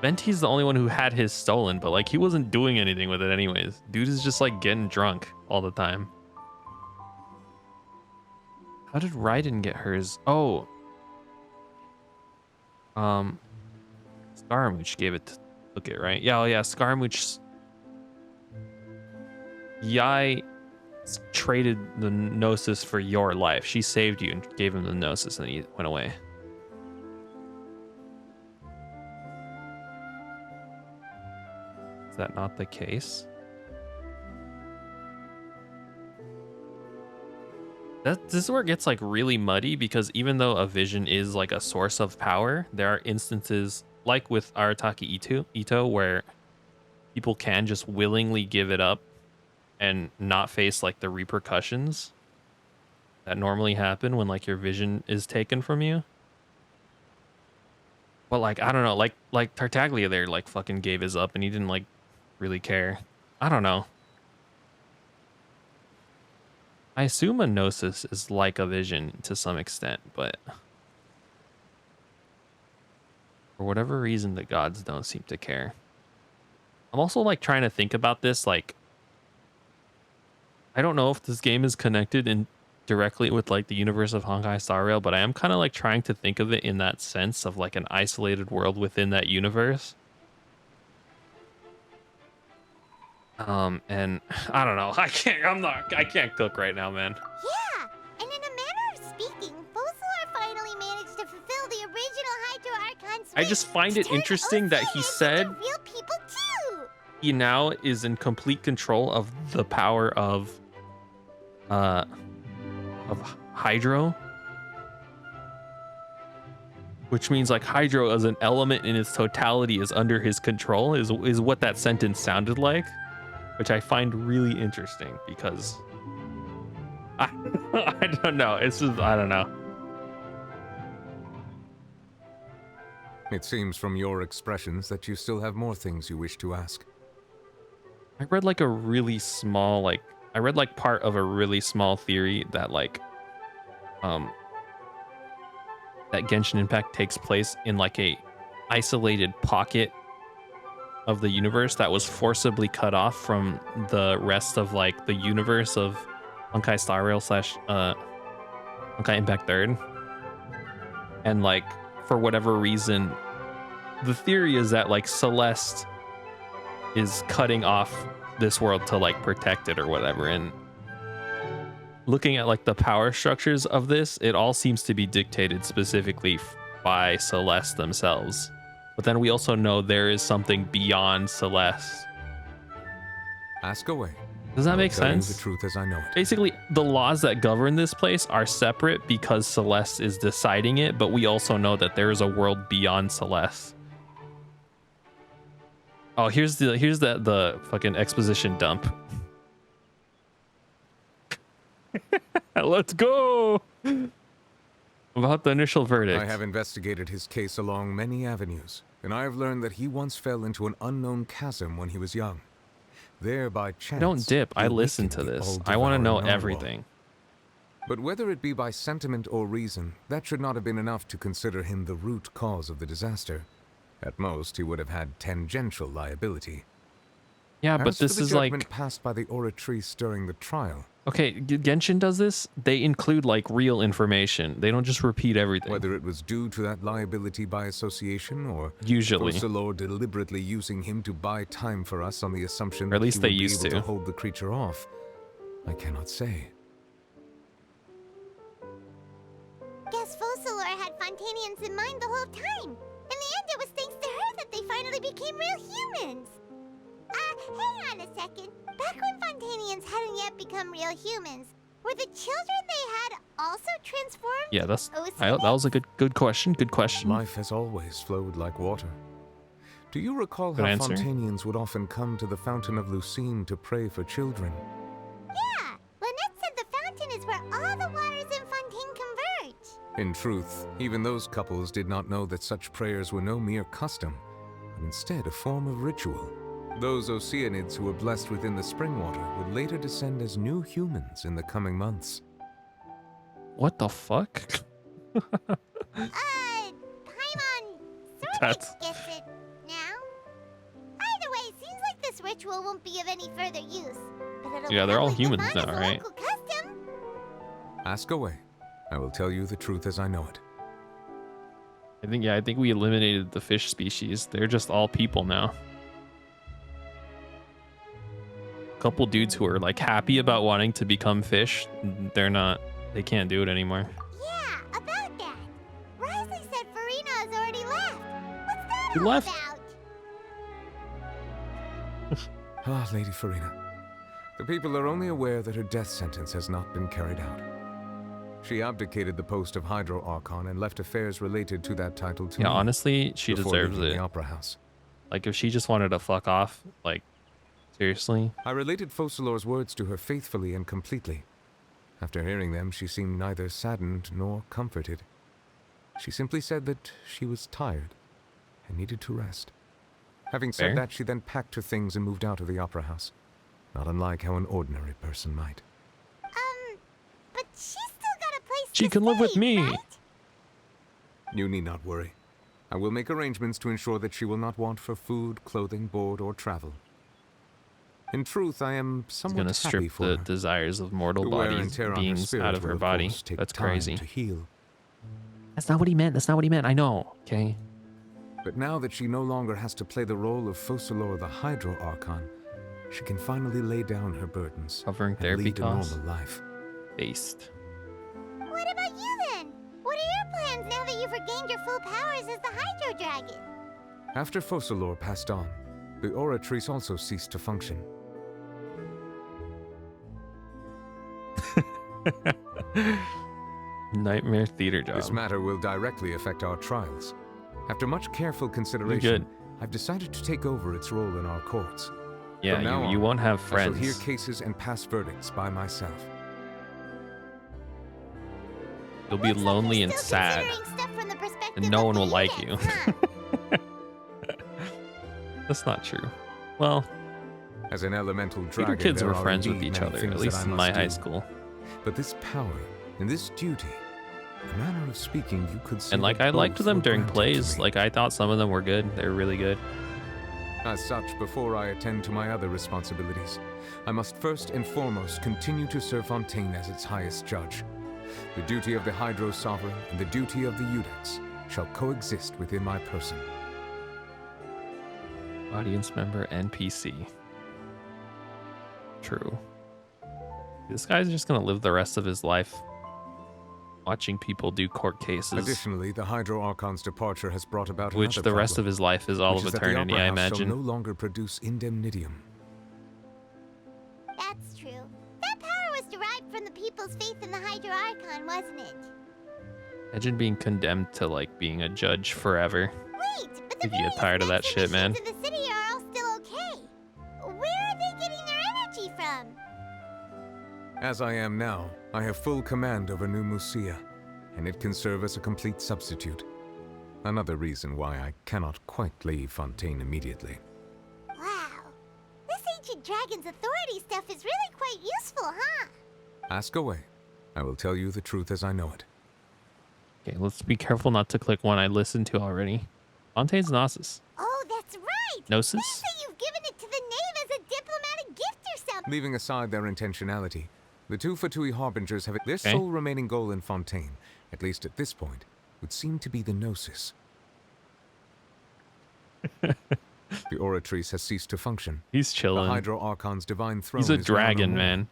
Venti's the only one who had his stolen, but like he wasn't doing anything with it anyways. Dude is just like getting drunk all the time. How did Raiden get hers? Oh. Scaramouche gave it to look at, right? Yeah, oh yeah, Scaramouche. Yai traded the Gnosis for your life. She saved you and gave him the Gnosis and he went away. Is that not the case? This is where it gets like really muddy, because even though a vision is like a source of power, there are instances like with Arataki Ito where people can just willingly give it up and not face like the repercussions that normally happen when like your vision is taken from you. But like, I don't know, like Tartaglia there like fucking gave his up and he didn't like really care. I don't know. I assume a Gnosis is like a vision to some extent, but for whatever reason, the gods don't seem to care. I'm also like trying to think about this, like, I don't know if this game is connected in directly with like the universe of Honkai Star Rail, but I am kind of like trying to think of it in that sense of like an isolated world within that universe. And I don't know. I can't cook right now, man. Yeah, and in a manner of speaking, Fossil finally managed to fulfill the original Hydro Archon's I just find it interesting that he said real people too. he now is in complete control of the power of Hydro. Which means like Hydro as an element in its totality is under his control, is what that sentence sounded like. Which I find really interesting because I don't know. It's just, I don't know. It seems from your expressions that you still have more things you wish to ask. I read like a really small, like, I read like part of a really small theory that like, that Genshin Impact takes place in like a isolated pocket of the universe that was forcibly cut off from the rest of like the universe of Honkai Star Rail / Honkai Impact 3rd. And like, for whatever reason, the theory is that like Celeste is cutting off this world to like protect it or whatever. And looking at like the power structures of this, it all seems to be dictated specifically by Celeste themselves. But then we also know there is something beyond Celeste. Ask away. Does that make Tell you sense? the truth as I know it. Basically, the laws that govern this place are separate because Celeste is deciding it, but we also know that there is a world beyond Celeste. Oh, here's the fucking exposition dump. Let's go. About the initial verdict. I have investigated his case along many avenues, and I have learned that he once fell into an unknown chasm when he was young. There, by chance, Don't dip. I he listen to awakened the this. I want to know all-devouring everything. But whether it be by sentiment or reason, that should not have been enough to consider him the root cause of the disaster. At most, he would have had tangential liability. Yeah, but As for this the is judgment like, passed by the Oratrice during the trial. okay, Genshin does this. They include like real information. They don't just repeat everything. Whether it was due to that liability by association or Usually. Focalor deliberately using him to buy time for us on the assumption Or at that least he they would used be able to. hold the creature off, I cannot say. Guess Focalor had Fontanians in mind the whole time. In the end, it was thanks to her that they finally became real humans. Hang on a second. Back when Fontanians hadn't yet become real humans, were the children they had also transformed? Yeah, that was a good question. Good question. Life has always flowed like water. Do you recall Good how answer. Fontanians would often come to the Fountain of Lucine to pray for children? Yeah, Lynette said the fountain is where all the waters in Fontaine converge. In truth, even those couples did not know that such prayers were no mere custom, but instead a form of ritual. Those Oceanids who were blessed within the spring water would later descend as new humans in the coming months. What the fuck? Paimon That's gets it now. Either way, seems like this ritual won't be of any further use. But it'll yeah. They're all probably humans define now, as a right? local custom. Ask away. I will tell you the truth as I know it. I think we eliminated the fish species. They're just all people now. Couple dudes who are like happy about wanting to become fish, they can't do it anymore. Yeah, about that. Risley said Farina has already left. What's that She all left? about? Ah, Lady Farina. The people are only aware that her death sentence has not been carried out. She abdicated the post of Hydro Archon and left affairs related to that title to Yeah, me honestly, she before deserves leaving it. the Opera House. Like if she just wanted to fuck off, like seriously. I related Focalor's words to her faithfully and completely. After hearing them, she seemed neither saddened nor comforted. She simply said that she was tired and needed to rest. Having said Fair. that, she then packed her things and moved out of the Opera House, not unlike how an ordinary person might. But she's still got a place She to can live with stay, me. right? You need not worry. I will make arrangements to ensure that she will not want for food, clothing, board, or travel. In truth, I am She's somewhat gonna happy strip for the her. desires of mortal The wear and bodies, tear on her beings spirit out of will, her of body. course, take That's time crazy. to heal. That's not what he meant. That's not what he meant. I know. Okay. But now that she no longer has to play the role of Focalor the Hydro Archon, she can finally lay down her burdens Covering and therapy lead a costs. normal life. Based. What about you then? What are your plans now that you've regained your full powers as the Hydro Dragon? After Focalor passed on, the Oratrice also ceased to function. Nightmare theater job. This matter will directly affect our trials. After much careful consideration, good. I've decided to take over its role in our courts. Yeah, From now you on, won't have I shall friends. hear cases and pass verdicts by myself. You'll be lonely and sad, Stuff from the perspective and no of one the will like you. units, huh? That's not true. Well, as an elemental Peter dragon, kids there were are friends with indeed each many other, things at that least I in must my high do. school. But this power and this duty, a manner of speaking, you could say And like that I liked both them were during granted to plays. me. Like I thought some of them were good. They were really good. As such, before I attend to my other responsibilities, I must first and foremost continue to serve Fontaine as its highest judge. The duty of the Hydro Sovereign and the duty of the Eudex shall coexist within my person. Audience member NPC. True. This guy's just gonna live the rest of his life watching people do court cases, Additionally, the Hydro Archon's departure has brought about which another the rest of problem, his life is all which of is that the eternity, Opera I House imagine. shall no longer produce indemnitium. That's true. That power was derived from the people's faith in the Hydro Archon, wasn't it? Imagine being condemned to like being a judge forever. Wait, but the You get tired of that shit, man. machines in the city are all still okay. Where are they getting their energy from? As I am now, I have full command over New Musia, and it can serve as a complete substitute. Another reason why I cannot quite leave Fontaine immediately. Wow. This ancient dragon's authority stuff is really quite useful, huh? Ask away. I will tell you the truth as I know it. Okay, let's be careful not to click one I listened to already. Fontaine's Gnosis. Oh, that's right. Gnosis? Say you've given it to the knave as a diplomatic gift or something. Leaving aside their intentionality, the two Fatui Harbingers have their Okay. sole remaining goal in Fontaine, at least at this point, would seem to be the Gnosis. The Oratrice has ceased to function. He's The chilling. Hydro Archon's divine throne He's a is now no dragon, more, man.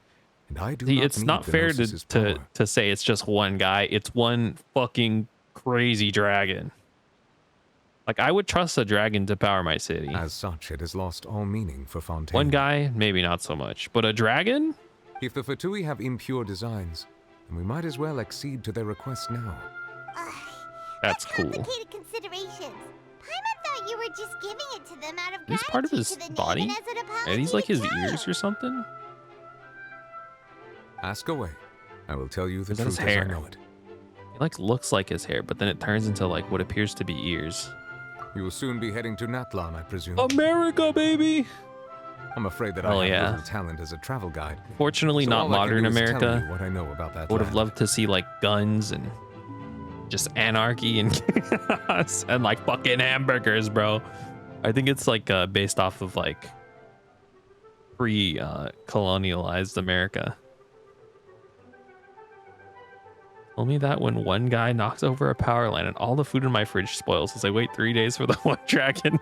And I do See, not it's need not the fair Gnosis's to power. say it's just one guy. It's one fucking crazy dragon. Like, I would trust a dragon to power my city. As such, it has lost all meaning for Fontaine. One guy, maybe not so much. But a dragon? If the Fatui have impure designs, then we might as well accede to their request now. That's cool. Complicated considerations. Paimon thought you were just giving it to them out of He's part of his to the knave body? and as an apology Are these like to his Cal. ears or something? Ask away. I will tell you the Is that his truth as I hair? know it. It like looks like his hair, but then it turns into like what appears to be ears. You will soon be heading to Natlan, I presume. America, baby! I'm afraid that Oh, I have yeah. little talent as a travel guide. Fortunately, So not all I can modern do is tell America. you what I know about that I would have land. loved to see like guns and just anarchy and chaos and like fucking hamburgers, bro. I think it's like based off of like pre-colonialized America. Told me that when one guy knocks over a power line and all the food in my fridge spoils as I wait 3 days for the one dragon.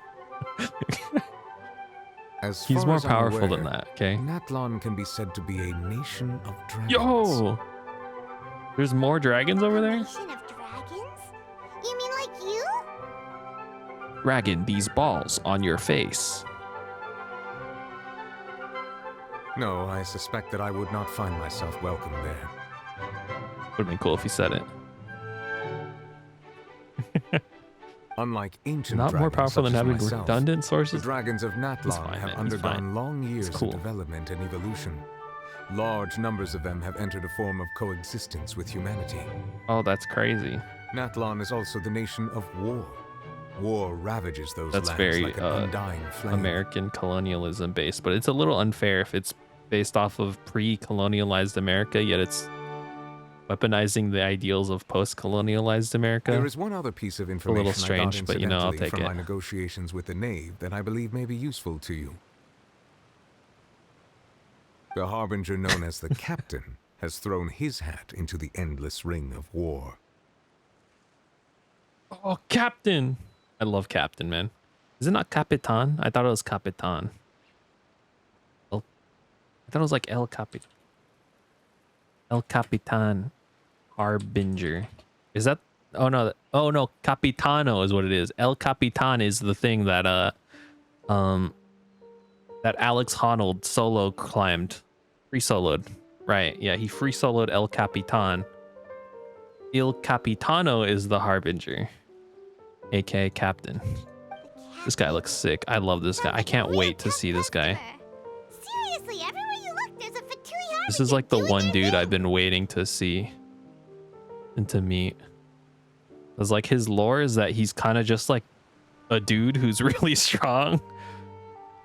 As He's far more as I'm powerful aware, than that, okay? Natlan can be said to be a nation of dragons. Yo! There's more dragons over there? Nation of dragons? You mean like you? Dragon, these balls on your face. No, I suspect that I would not find myself welcome there. Would have been cool if he said it. Unlike ancient Not more dragons powerful such than as having myself, redundant the sources. dragons of He's Natlan fine, have man. He's undergone fine. long years It's cool. of development and evolution. Large numbers of them have entered a form of coexistence with humanity. Oh, that's crazy. Natlan is also the nation of war. War ravages those That's lands very like an undying flame. American colonialism based, but it's a little unfair if it's based off of pre-colonialized America, yet it's weaponizing the ideals of post-colonialized America. There is one other piece of a information little strange, I got but you know, I'll incidentally take from my it. negotiations with the Knave that I believe may be useful to you. The Harbinger known as the Captain has thrown his hat into the endless ring of war. Oh, Captain! I love Captain, man. Is it not Capitan? I thought it was Capitan. I thought it was like El Capitan. El Capitan Harbinger. Is that? Oh no! Oh no! Capitano is what it is. El Capitan is the thing that that Alex Honnold solo climbed, free soloed. Right? Yeah, he free soloed El Capitan. Il Capitano is the Harbinger, aka Captain. This guy looks sick. I love this guy. I can't wait to see this guy. Seriously, everywhere you look, there's a Fatui This is like the one dude I've been waiting to see and to meet. It's like his lore is that he's kind of just like a dude who's really strong,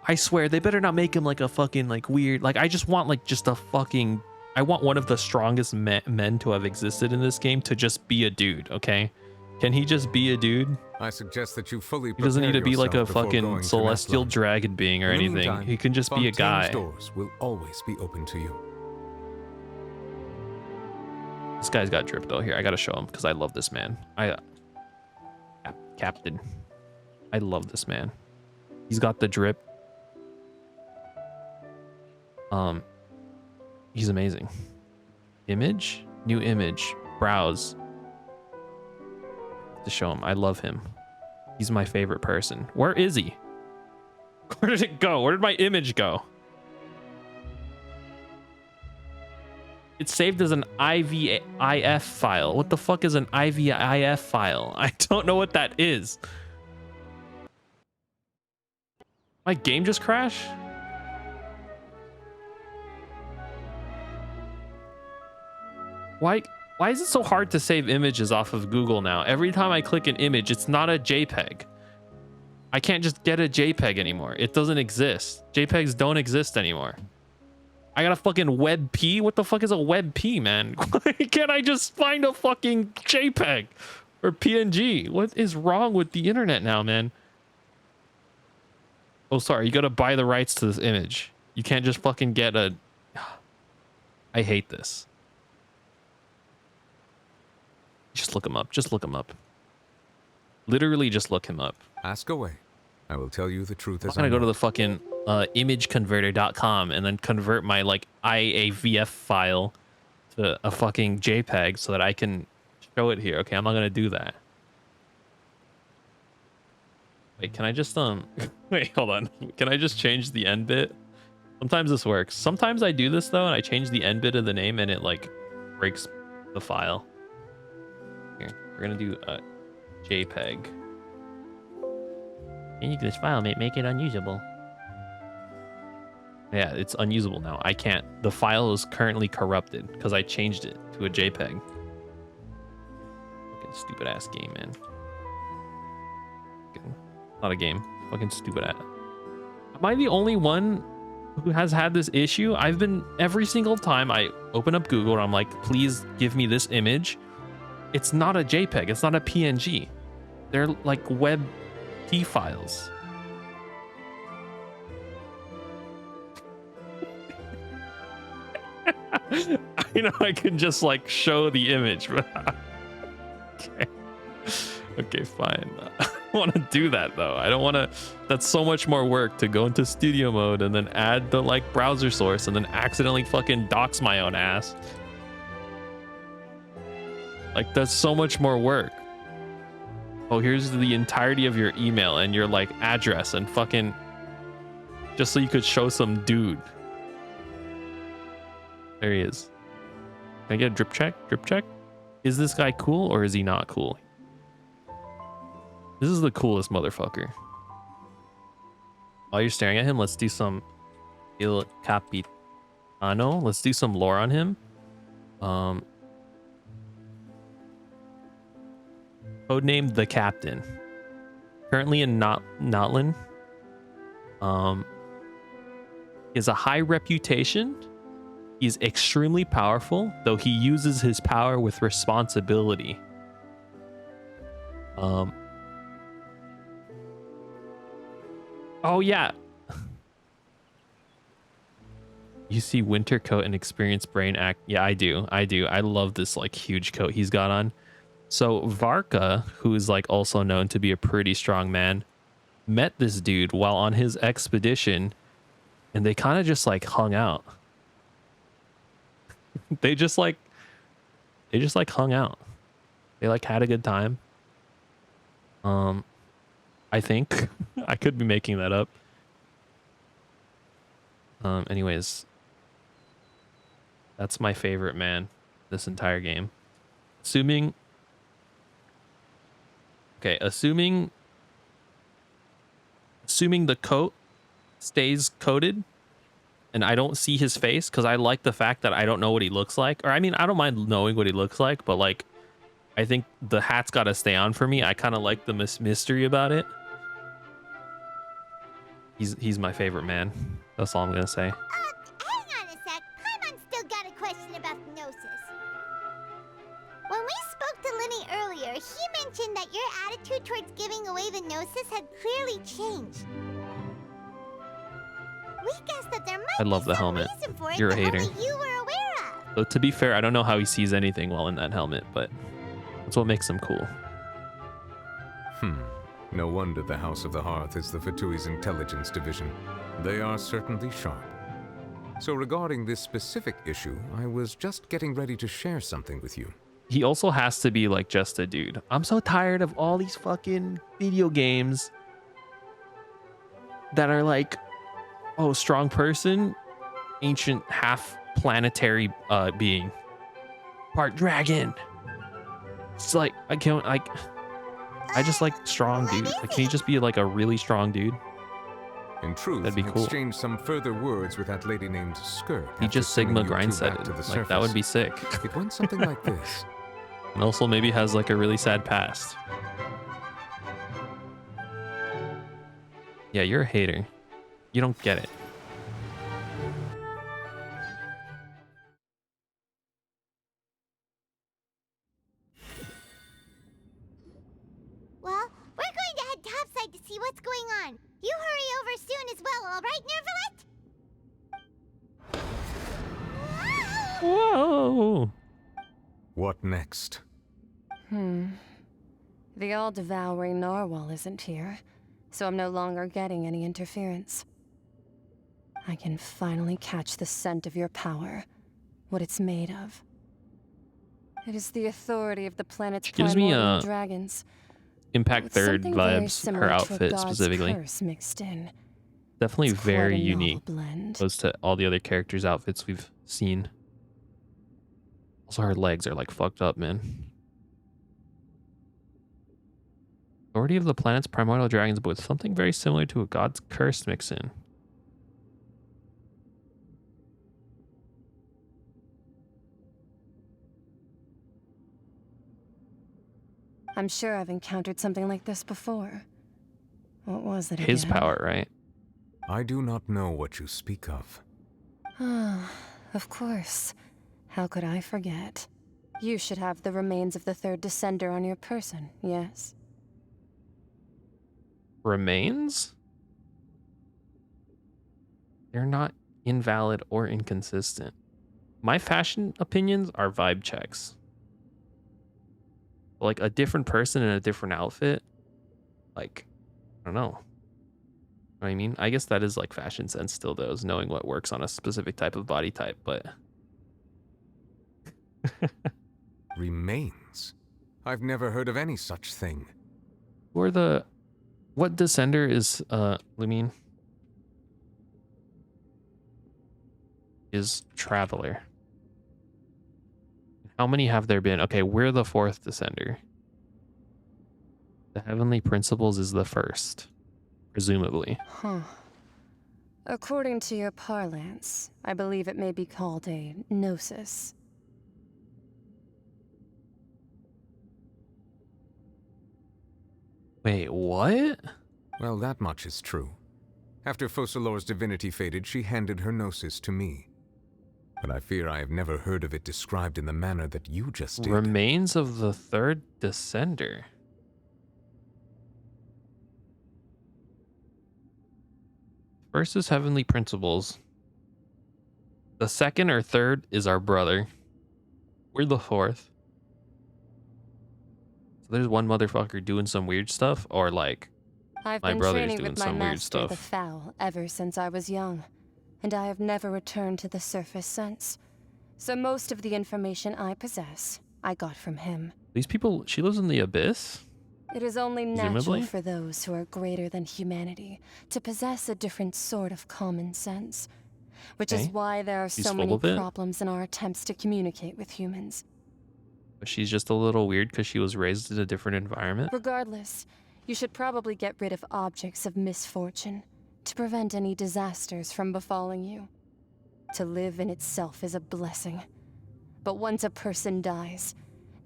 I swear they better not make him like a fucking like weird, like I just want like just a fucking, I want one of the strongest men to have existed in this game to just be a dude, okay? Can he just be a dude? I suggest that you fully He doesn't need to be like a yourself before fucking going to celestial Natlan. dragon being or In the anything. meantime, He can just be a Fontaine's guy. doors will always be open to you. This guy's got drip though. Here, I gotta show him because I love this man. Captain. I love this man. He's got the drip. He's amazing. Image, new image, browse. To show him, I love him. He's my favorite person. Where is he? Where did it go? Where did my image go? It's saved as an IVIF file. What the fuck is an IVIF file? I don't know what that is. My game just crashed? Why is it so hard to save images off of Google now? Every time I click an image, it's not a JPEG. I can't just get a JPEG anymore. It doesn't exist. JPEGs don't exist anymore. I got a fucking WebP? What the fuck is a WebP, man? Why can't I just find a fucking JPEG or PNG? What is wrong with the internet now, man? Oh, sorry. You gotta buy the rights to this image. You can't just fucking get a... I hate this. Just look him up. Just look him up. Literally just look him up. Ask away. I will tell you the truth as I'm gonna I go to know. the fucking imageconverter.com and then convert my like IAVF file to a fucking JPEG so that I can show it here. Okay, I'm not gonna do that. Wait, can I just wait, hold on. Can I just change the end bit? Sometimes this works. Sometimes I do this though and I change the end bit of the name and it like breaks the file. Here, we're gonna do a JPEG. Change this file, make it unusable. Yeah, it's unusable now. I can't. The file is currently corrupted because I changed it to a JPEG. Fucking stupid ass game, man. Not a game. Fucking stupid ass. Am I the only one who has had this issue? I've been, every single time I open up Google and I'm like, please give me this image. It's not a JPEG. It's not a PNG. They're like WebP files. I know I can just like show the image, but okay. Okay, fine. I don't want to do that though. I don't want to. That's so much more work to go into studio mode and then add the like browser source and then accidentally fucking dox my own ass. Like that's so much more work. Oh, here's the entirety of your email and your like address and fucking just so you could show some dude. There he is. Can I get a drip check? Drip check? Is this guy cool or is he not cool? This is the coolest motherfucker. While you're staring at him, let's do some Il Capitano. Let's do some lore on him. Codename the Captain. Currently in Natlan. He has a high reputation. He's extremely powerful, though he uses his power with responsibility. Oh yeah. You see winter coat and experienced brain act. Yeah, I do. I love this like huge coat he's got on. So Varka, who is like also known to be a pretty strong man, met this dude while on his expedition, and they kind of just like hung out. They just hung out. They like had a good time. I think I could be making that up. Anyways, that's my favorite man this entire game. Assuming the coat stays coated and I don't see his face, because I like the fact that I don't know what he looks like. Or I mean, I don't mind knowing what he looks like, but like I think the hat's got to stay on for me. I kind of like the mystery about it. He's my favorite man. That's all I'm gonna say. Hang on a sec. Paimon's still got a question about the Gnosis. When we spoke to Linny earlier, he mentioned that your attitude towards giving away the Gnosis had clearly changed. We guessed that there I might love be the some helmet. reason for it You're a that hater. only you were aware of. So to be fair, I don't know how he sees anything while in that helmet, but that's what makes him cool. No wonder the House of the Hearth is the Fatui's intelligence division. They are certainly sharp. So regarding this specific issue, I was just getting ready to share something with you. He also has to be like just a dude. I'm so tired of all these fucking video games that are like, oh, strong person, ancient half planetary being, part dragon. It's like I just like strong dude. Like, can he just be like a really strong dude? In truth, that'd be I cool. exchanged some further words with that lady named Skirt. He after just sending Sigma you two grind back set to the it. Like, that would be sick. It went something like this. And also maybe has like a really sad past. Yeah, you're a hater. You don't get it. Well, we're going to head topside to see what's going on. You hurry over soon as well, all right, Nervalet? Whoa! What next? The all-devouring narwhal isn't here, so I'm no longer getting any interference. I can finally catch the scent of your power, what it's made of. It is the authority of the planet's Gives me primordial dragons. Impact with Third something very vibes, similar her to a outfit god's specifically. curse mixed in. Definitely It's quite very a novel unique blend. opposed to all the other characters' outfits we've seen. Also, her legs are like fucked up, man. Authority of the planet's primordial dragons, but with something very similar to a god's curse mix in. I'm sure I've encountered something like this before. What was it His again? power, right? I do not know what you speak of. Ah, of course. How could I forget? You should have the remains of the third descender on your person, yes? Remains? They're not invalid or inconsistent. My fashion opinions are vibe checks. Like a different person in a different outfit. Like, I don't know. Know what I mean? I guess that is like fashion sense still, though, is knowing what works on a specific type of body type, but... Remains? I've never heard of any such thing. Who are the... What descender is, Lumine? Is Traveler. How many have there been? Okay, we're the fourth descender. The Heavenly Principles is the first. Presumably. Huh. According to your parlance, I believe it may be called a gnosis. Wait, what? Well, that much is true. After Focalor's divinity faded, she handed her gnosis to me. But I fear I have never heard of it described in the manner that you just did. Remains of the third descender. First is Heavenly Principles. The second or third is our brother. We're the fourth. So there's one motherfucker doing some weird stuff, or like I've my been brother's training doing with my some weird master, the stuff. Fowl, ever since I was young, and I have never returned to the surface since. So most of the information I possess, I got from him. These people, she lives in the abyss? It is only natural Presumably? for those who are greater than humanity to possess a different sort of common sense, which is Okay. why there are She's so full many of it? problems in our attempts to communicate with humans. But she's just a little weird because she was raised in a different environment. Regardless, you should probably get rid of objects of misfortune to prevent any disasters from befalling you. To live in itself is a blessing. But once a person dies,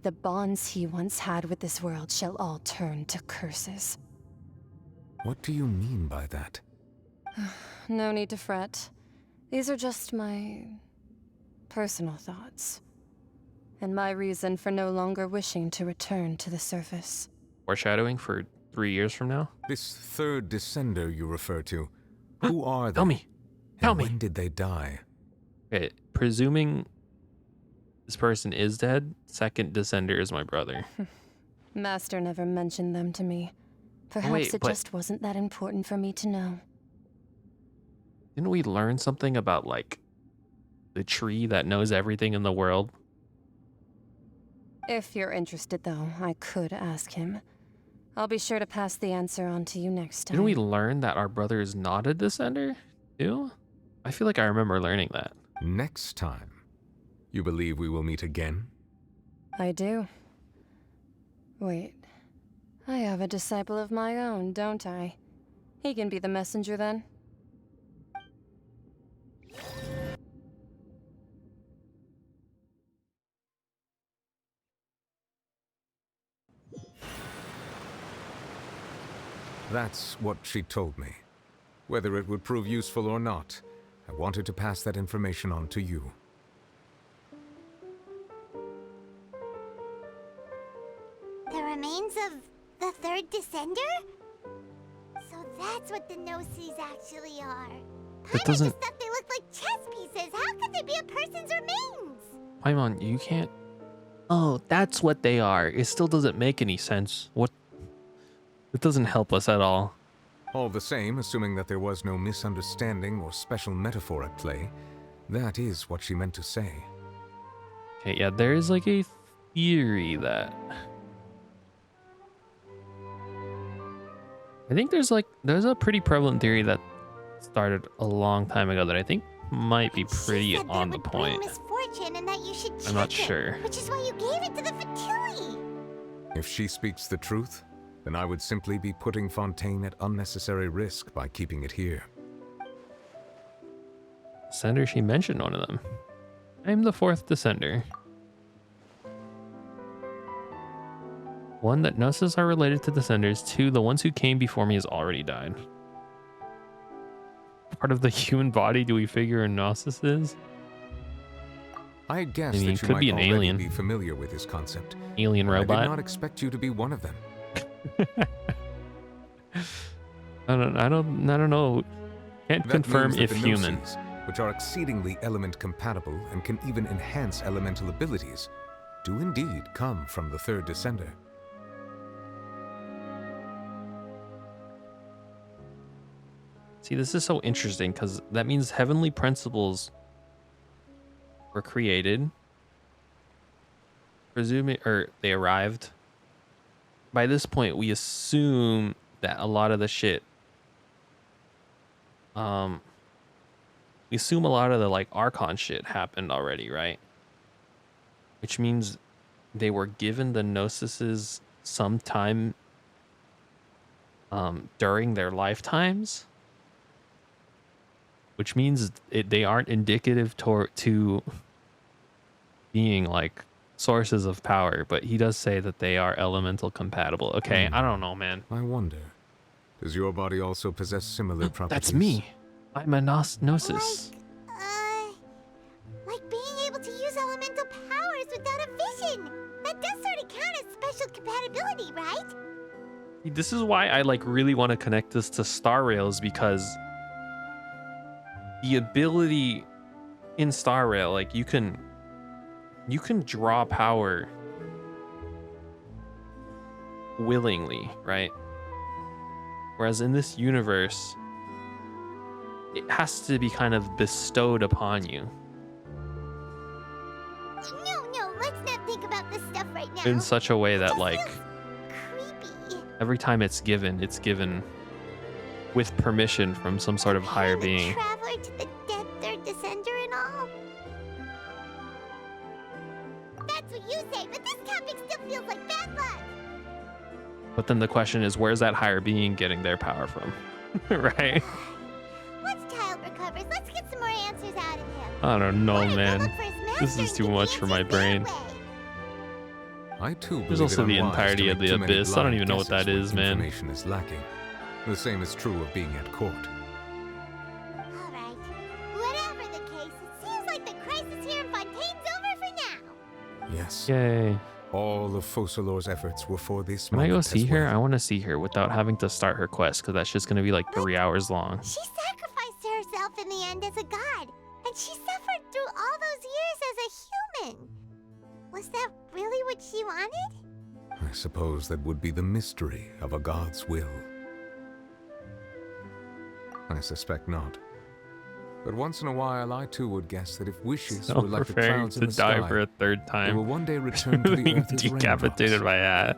the bonds he once had with this world shall all turn to curses. What do you mean by that? No need to fret. These are just my personal thoughts. And my reason for no longer wishing to return to the surface. Foreshadowing for 3 years from now? This third descender you refer to, who are they? Tell me. Tell And me. when did they die? Okay, presuming this person is dead, second descender is my brother. Master never mentioned them to me. Perhaps wait, it but- just wasn't that important for me to know. Didn't we learn something about, like, the tree that knows everything in the world? If you're interested, though, I could ask him. I'll be sure to pass the answer on to you next time. Didn't we learn that our brother is not a descender, too? I feel like I remember learning that. Next time. You believe we will meet again? I do. Wait. I have a disciple of my own, don't I? He can be the messenger then. That's what she told me. Whether it would prove useful or not, I wanted to pass that information on to you. The remains of the third descender? So that's what the Gnosis actually are. That doesn't... I thought they looked like chess pieces. How could they be a person's remains? Paimon, you can't... Oh, that's what they are. It still doesn't make any sense. What... It doesn't help us at all. All the same, assuming that there was no misunderstanding or special metaphor at play, that is what she meant to say. Okay, yeah, there is like a theory that... I think there's a pretty prevalent theory that started a long time ago that I think might be pretty on the point. Misfortune and that you should check I'm not it, sure. which is why you gave it to the Fatui. If she speaks the truth, then I would simply be putting Fontaine at unnecessary risk by keeping it here. Descender, she mentioned one of them. I'm the fourth descender. One, that Gnosis are related to descenders. Two, the ones who came before me has already died. Part of the human body, do we figure a Gnosis is? I guess I mean, that it you could might be an already alien. be familiar with this concept. Alien I robot? did not expect you to be one of them. I don't know. Can't That confirm means that if the human. Gnosis, which are exceedingly element compatible and can even enhance elemental abilities, do indeed come from the third descender. See, this is so interesting because that means heavenly principles were created, presuming, or they arrived. By this point, we assume that a lot of the shit, we assume a lot of the like Archon shit happened already, right? Which means they were given the Gnosises sometime during their lifetimes. Which means they aren't indicative to being like sources of power, but he does say that they are elemental compatible. Okay, I don't know, man. I wonder, does your body also possess similar properties? That's me. I'm a Gnosis. Like being able to use elemental powers without a vision. That does sort of count as special compatibility, right? This is why I like really want to connect this to Star Rails, because the ability in Star Rail, like you can draw power willingly, right? Whereas in this universe, it has to be kind of bestowed upon you. No, let's not think about this stuff right now. In such a way that like every time it's given with permission from some sort of higher being. Traveler to the dead third descender and all. That's what you say, but this topic still feels like bad luck. But then the question is, where's that higher being getting their power from? Right? Once Child recovers, let's get some more answers out of him. I don't know, Why not man. look for his master This is too much for my brain. I too There's believe also it the unwise to entirety make of the too many Abyss. I don't blind even know what guesses that when is, man. Information is lacking. The same is true of being at court. Yes. Yay. All of Focalor's efforts were for this Can I go moment see as her? well. I want to see her without having to start her quest, because that's just going to be like 3 hours long. She sacrificed herself in the end as a god, and she suffered through all those years as a human. Was that really what she wanted? I suppose that would be the mystery of a god's will. I suspect not. But once in a while, I too would guess that if wishes So were like the preparing clouds to in the die sky, for a third they time. will one day return to the Being earth as decapitated raindrops. by a hat.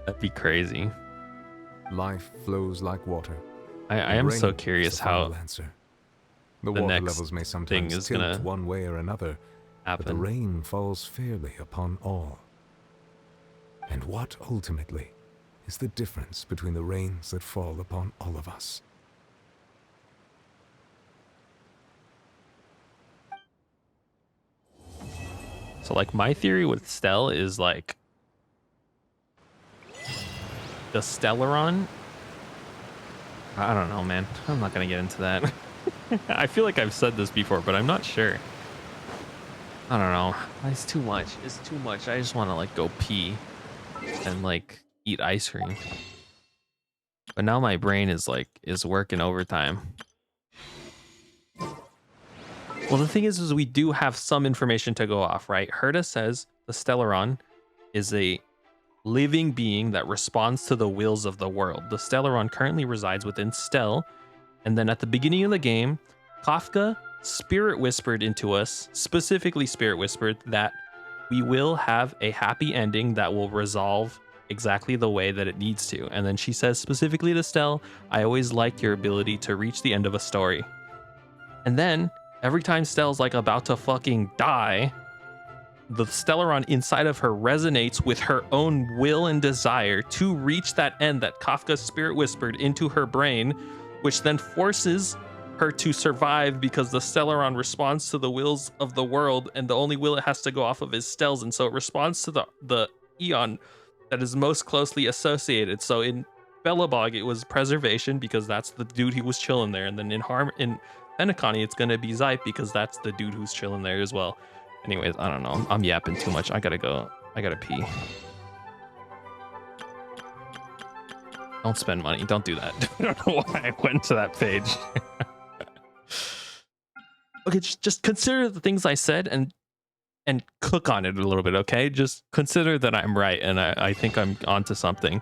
That'd be crazy. Life flows like water. I and am so rain is curious the how final answer. The the water next levels may thing sometimes is tilt gonna one way or another, but the happen. rain falls fairly upon all. And what ultimately is the difference between the rains that fall upon all of us? So like my theory with Stell is like the Stellaron. I don't know, man. I'm not gonna get into that. I feel like I've said this before, but I'm not sure. I don't know. It's too much. It's too much. I just want to like go pee and like eat ice cream. But now my brain is working overtime. Well, the thing is we do have some information to go off, right? Herta says the Stellaron is a living being that responds to the wills of the world. The Stellaron currently resides within Stell, and then at the beginning of the game, Kafka spirit whispered into us, specifically spirit whispered, that we will have a happy ending that will resolve exactly the way that it needs to. And then she says specifically to Stell, I always liked your ability to reach the end of a story. And then every time Stell's like about to fucking die, the Stellaron inside of her resonates with her own will and desire to reach that end that Kafka's spirit whispered into her brain, which then forces her to survive because the Stellaron responds to the wills of the world, and the only will it has to go off of is Stell's, and so it responds to the Eon that is most closely associated. So in Belobog, it was preservation because that's the dude who was chilling there, and then in Fenacani, it's gonna be Zype because that's the dude who's chilling there as well. Anyways, I don't know. I'm yapping too much. I gotta go. I gotta pee. Don't spend money. Don't do that. I don't know why I went to that page. Okay, just consider the things I said and cook on it a little bit, okay? Just consider that I'm right and I think I'm onto something.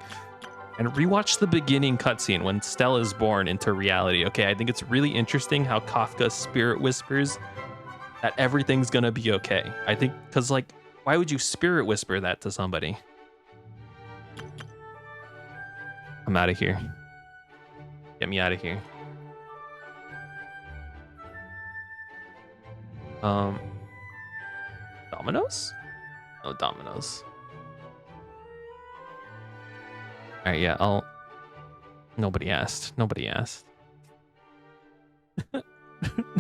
And rewatch the beginning cutscene when Stella is born into reality, okay? I think it's really interesting how Kafka's spirit whispers that everything's gonna be okay. I think, because like, why would you spirit whisper that to somebody? I'm out of here. Get me out of here. Dominoes? No Dominoes. All right, yeah, nobody asked. Nobody asked.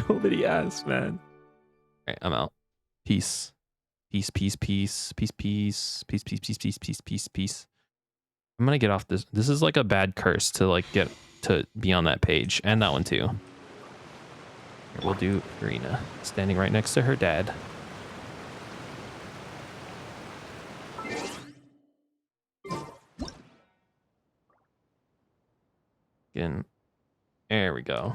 Nobody asked, man. All right, I'm out. Peace. Peace, peace, peace, peace, peace, peace, peace, peace, peace, peace, peace, peace. I'm gonna get off this. This is like a bad curse to like get to be on that page, and that one too. Here, we'll do Irina standing right next to her dad. Again. There we go.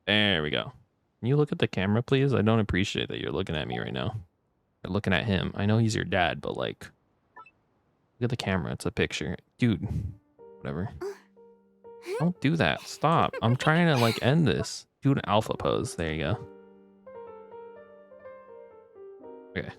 There we go. Can you look at the camera, please? I don't appreciate that you're looking at me right now. You're looking at him. I know he's your dad, but like, look at the camera. It's a picture. Dude, whatever. Don't do that. Stop. I'm trying to like end this. Do an alpha pose. There you go. Okay.